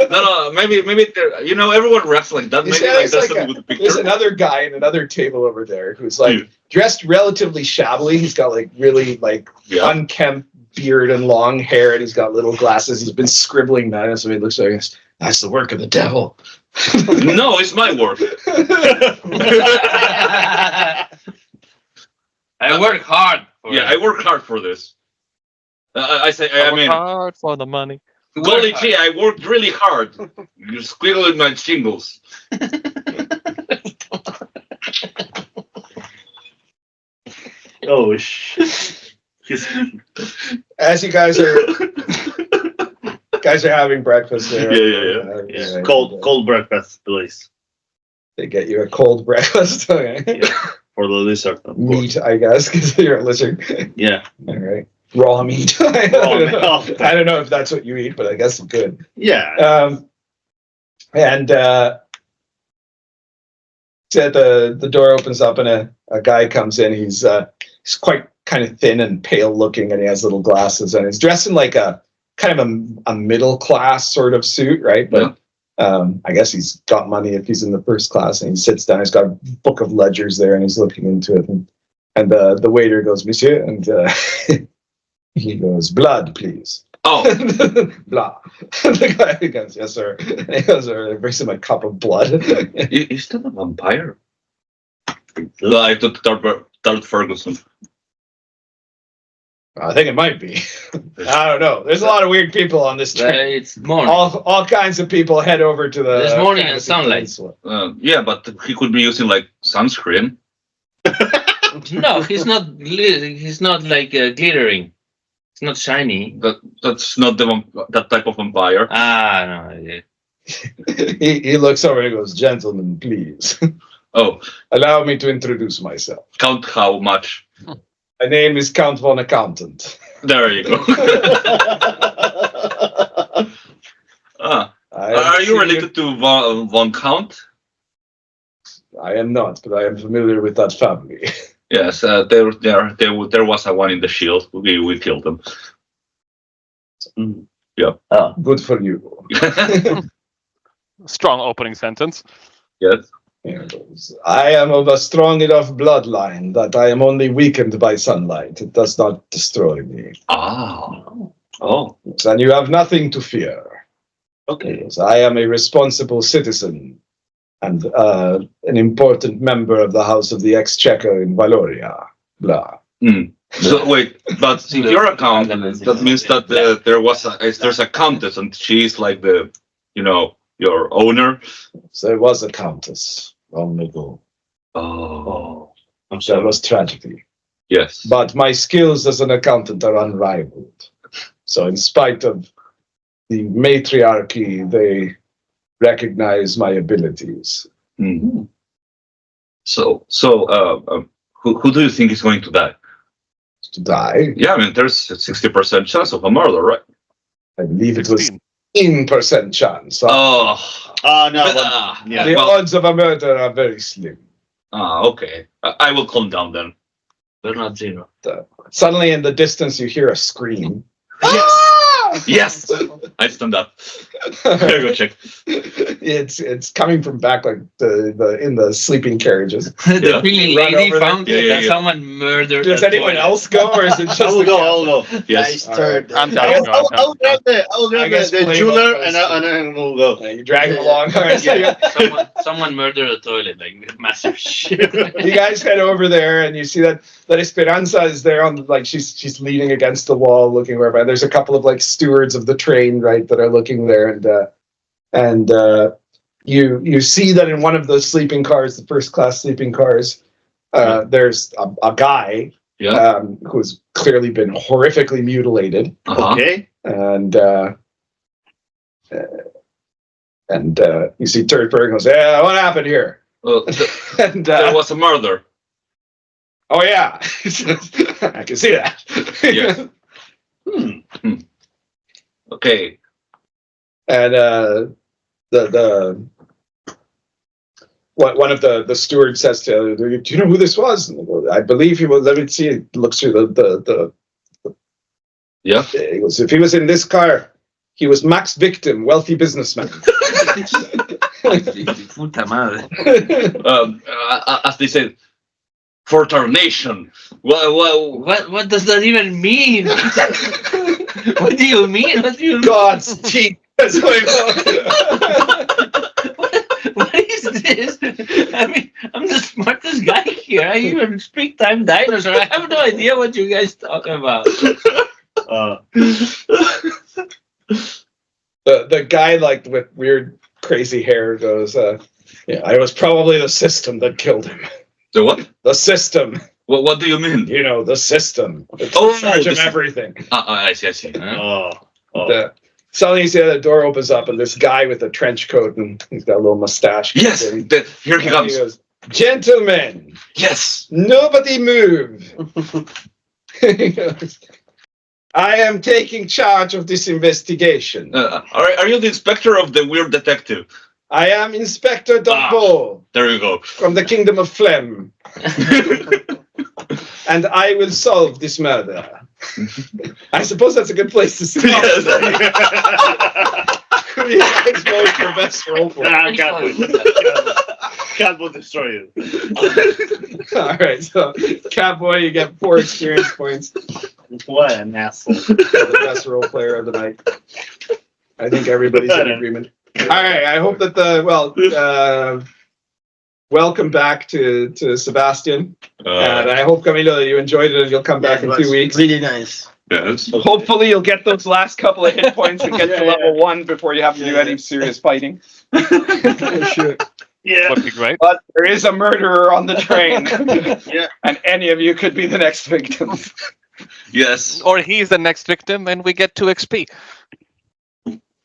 No, maybe everyone reacts like that. You Maybe see, like there's that's like with the There's picture. another guy in another table over there who's like dressed relatively shabbily. He's got like really like Yeah. unkempt beard and long hair, and he's got little glasses. He's been scribbling that, so he looks like that's the work of the devil. No, it's my work. I work hard. Yeah, I work hard for this. I mean, hard for the money. golly gee, I worked really hard. You're squiggling my shingles. Oh, shit. As you guys are having breakfast there. Yeah. Cold breakfast, please. They get you a cold breakfast. Okay. For the lizard. Of course. Meat, I guess, because you're a lizard. Yeah. All right. Raw meat. I don't know if that's what you eat, but I guess it's good. Yeah. And the door opens up and a guy comes in. He's quite kind of thin and pale looking, and he has little glasses, and he's dressed in like a kind of a middle class sort of suit, right? But I guess he's got money if he's in the first class, and he sits down. He's got a book of ledgers there, and he's looking into it. And the waiter goes, "Monsieur," and he goes, "Blood, please." Oh, Blah. The guy goes, "Yes, sir." And he goes, "He brings him a cup of blood." is that a vampire? No, I took Tart Ferguson. I think it might be. I don't know. There's a lot of weird people on this train. It's morning. All kinds of people head over to the. There's morning and Fantasy sunlight. Peninsula. Yeah, but he could be using like sunscreen. No, he's not. He's not like glittering. It's not shiny. That's not that type of vampire. Ah, no. Yeah. He looks over and goes, "Gentlemen, please Oh, allow me to introduce myself. count how much. My name is Count von Accountant. There you go. I am Are you senior- related to Von Count? I am not, but I am familiar with that family. Yes, there was a one in the shield. We killed them. Good for you." Strong opening sentence. Yes. I am of a strong enough bloodline that I am only weakened by sunlight. It does not destroy me. Ah. Oh, And you have nothing to fear. okay. Yes, I am a responsible citizen and an important member of the House of the Exchequer in Valoria. Blah. So wait, but in your account, that means that there's a countess, and she's like your owner. So there was a countess long ago. Oh, I'm That sorry. was tragedy. yes. But my skills as an accountant are unrivaled. So in spite of the matriarchy, they recognize my abilities. Mm. So, who do you think is going to die? To die, Yeah, I mean, there's a 60% chance of a murder, right? I believe it was 16. 10% chance. So Oh, No, Ah, but, yeah. the well- odds of a murder are very slim. okay. I will calm down then. But not zero. Suddenly in the distance you hear a scream. Yes, I stand up. Gotta go check. It's coming from back like the in the sleeping carriages. The Yeah. feeling Run lady over there. found Yeah, that yeah. someone murdered. Does a anyone toilet. else go, or is it just I will the go. cat? I will go. Yes. I'm down. I will grab the Flame jeweler up and goes- then we'll go. You drag him along. All right, Yeah, someone murdered a toilet, like massive shit. You guys head over there and you see that Esperanza is there on like she's leaning against the wall looking wherever. And there's a couple of like stewards of the train, right, that are looking there, and you see that in one of those sleeping cars, the first class sleeping cars, there's a guy Yeah. who's clearly been horrifically mutilated, Uh-huh. Okay. and you see Turtberg goes, "Yeah, what happened here?" And There was a murder. oh yeah, I can see that. Yes. Okay. And one of the stewards says to, "Do you know who this was?" And they go, "I believe he was." Let me see. He looks through the. Yeah. He goes, "If he was in this car, he was Max Victim, wealthy businessman." Puta madre. As they said, for our nation. Well, What does that even mean? What do you mean? What do you mean? God's teeth. That's what he goes. What is this? I mean, I'm the smartest guy here. I even speak time dinosaur. I have no idea what you guys talk about. The guy like with weird crazy hair goes, "Yeah, it was probably the system that killed him. the what? The system, What do you mean? you know, the system. It's Oh, in charge of this- everything." I see. Suddenly you see the door opens up and this guy with a trench coat and he's got a little mustache. Yes, And here he comes. he goes, "Gentlemen, Yes. nobody move." He goes, "I am taking charge of this investigation. Are you the inspector of the weird detective? I am Inspector Dumbo There you go. from the Kingdom of Phlegm, and I will solve this murder." I suppose that's a good place to start. Yes. Who do you guys vote for best role for? God will destroy you. All right, so Catboy, you get 4 experience points. What an asshole. The best role player of the night. I think everybody's in agreement. All right, I hope that welcome back to Sebastian, and I hope Camilo you enjoyed it and you'll come back in 2 weeks. Really nice. Yes. Hopefully, you'll get those last couple of hit points and get to level 1 before you have to do any serious fighting. Sure. Yeah. would be great. But there is a murderer on the train. Yeah. And any of you could be the next victims. Yes. Or he's the next victim, and we get 2 XP.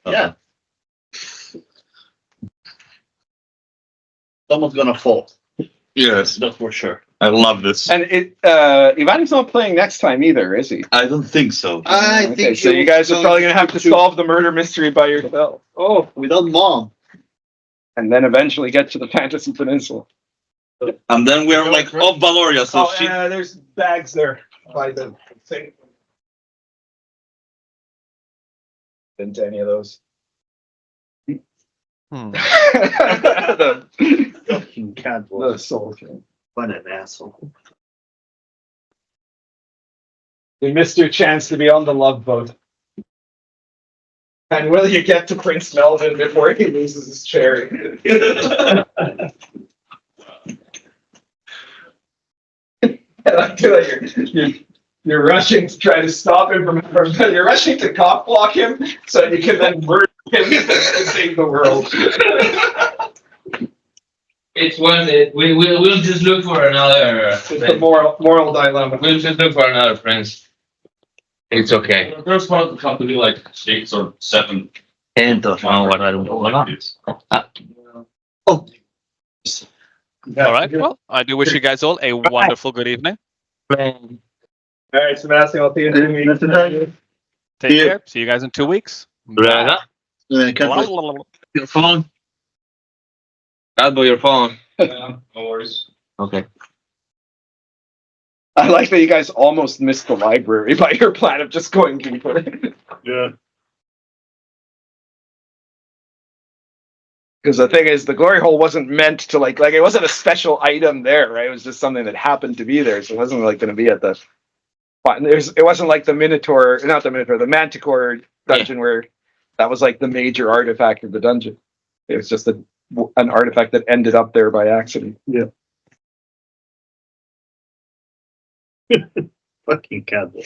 Yeah. Someone's gonna fall. Yes. That's for sure. I love this. And Ivani's not playing next time either, is he? I don't think so. I Okay, think so you guys are probably gonna have to solve the murder mystery by yourself. Oh, without mom. And then eventually get to the Fantasy Peninsula. And then we're like off Valoria, so she. There's bags there by the thing. Into any of those. Hmm. the Fucking cannibal. soldier. What an asshole. You missed your chance to be on the love boat. And will you get to Prince Melvin before he loses his cherry? And I feel like you're rushing to try to stop him from you're rushing to cock block him so you can then murder him and save the world. It's one that we'll just look for another. It's a moral dilemma. We'll just look for another prince. It's okay. There's one that come to be like 6 or 7. Entonces, vamos a guardar un poco, ¿no? All right. Well, I do wish you guys all a wonderful good evening. All right, Sebastian, I'll see you in 2 weeks. Take care. See you guys in 2 weeks. Braga, your phone. Albo, your phone. No worries. Okay. I like that you guys almost missed the library by your plan of just going deeper. Yeah. Because the thing is, the Gloryhole wasn't meant to like it wasn't a special item there, right? It was just something that happened to be there, so it wasn't like going to be at the. It wasn't like the the Manticore dungeon where that was like the major artifact of the dungeon. It was just an artifact that ended up there by accident. Yeah. Fucking cannibal.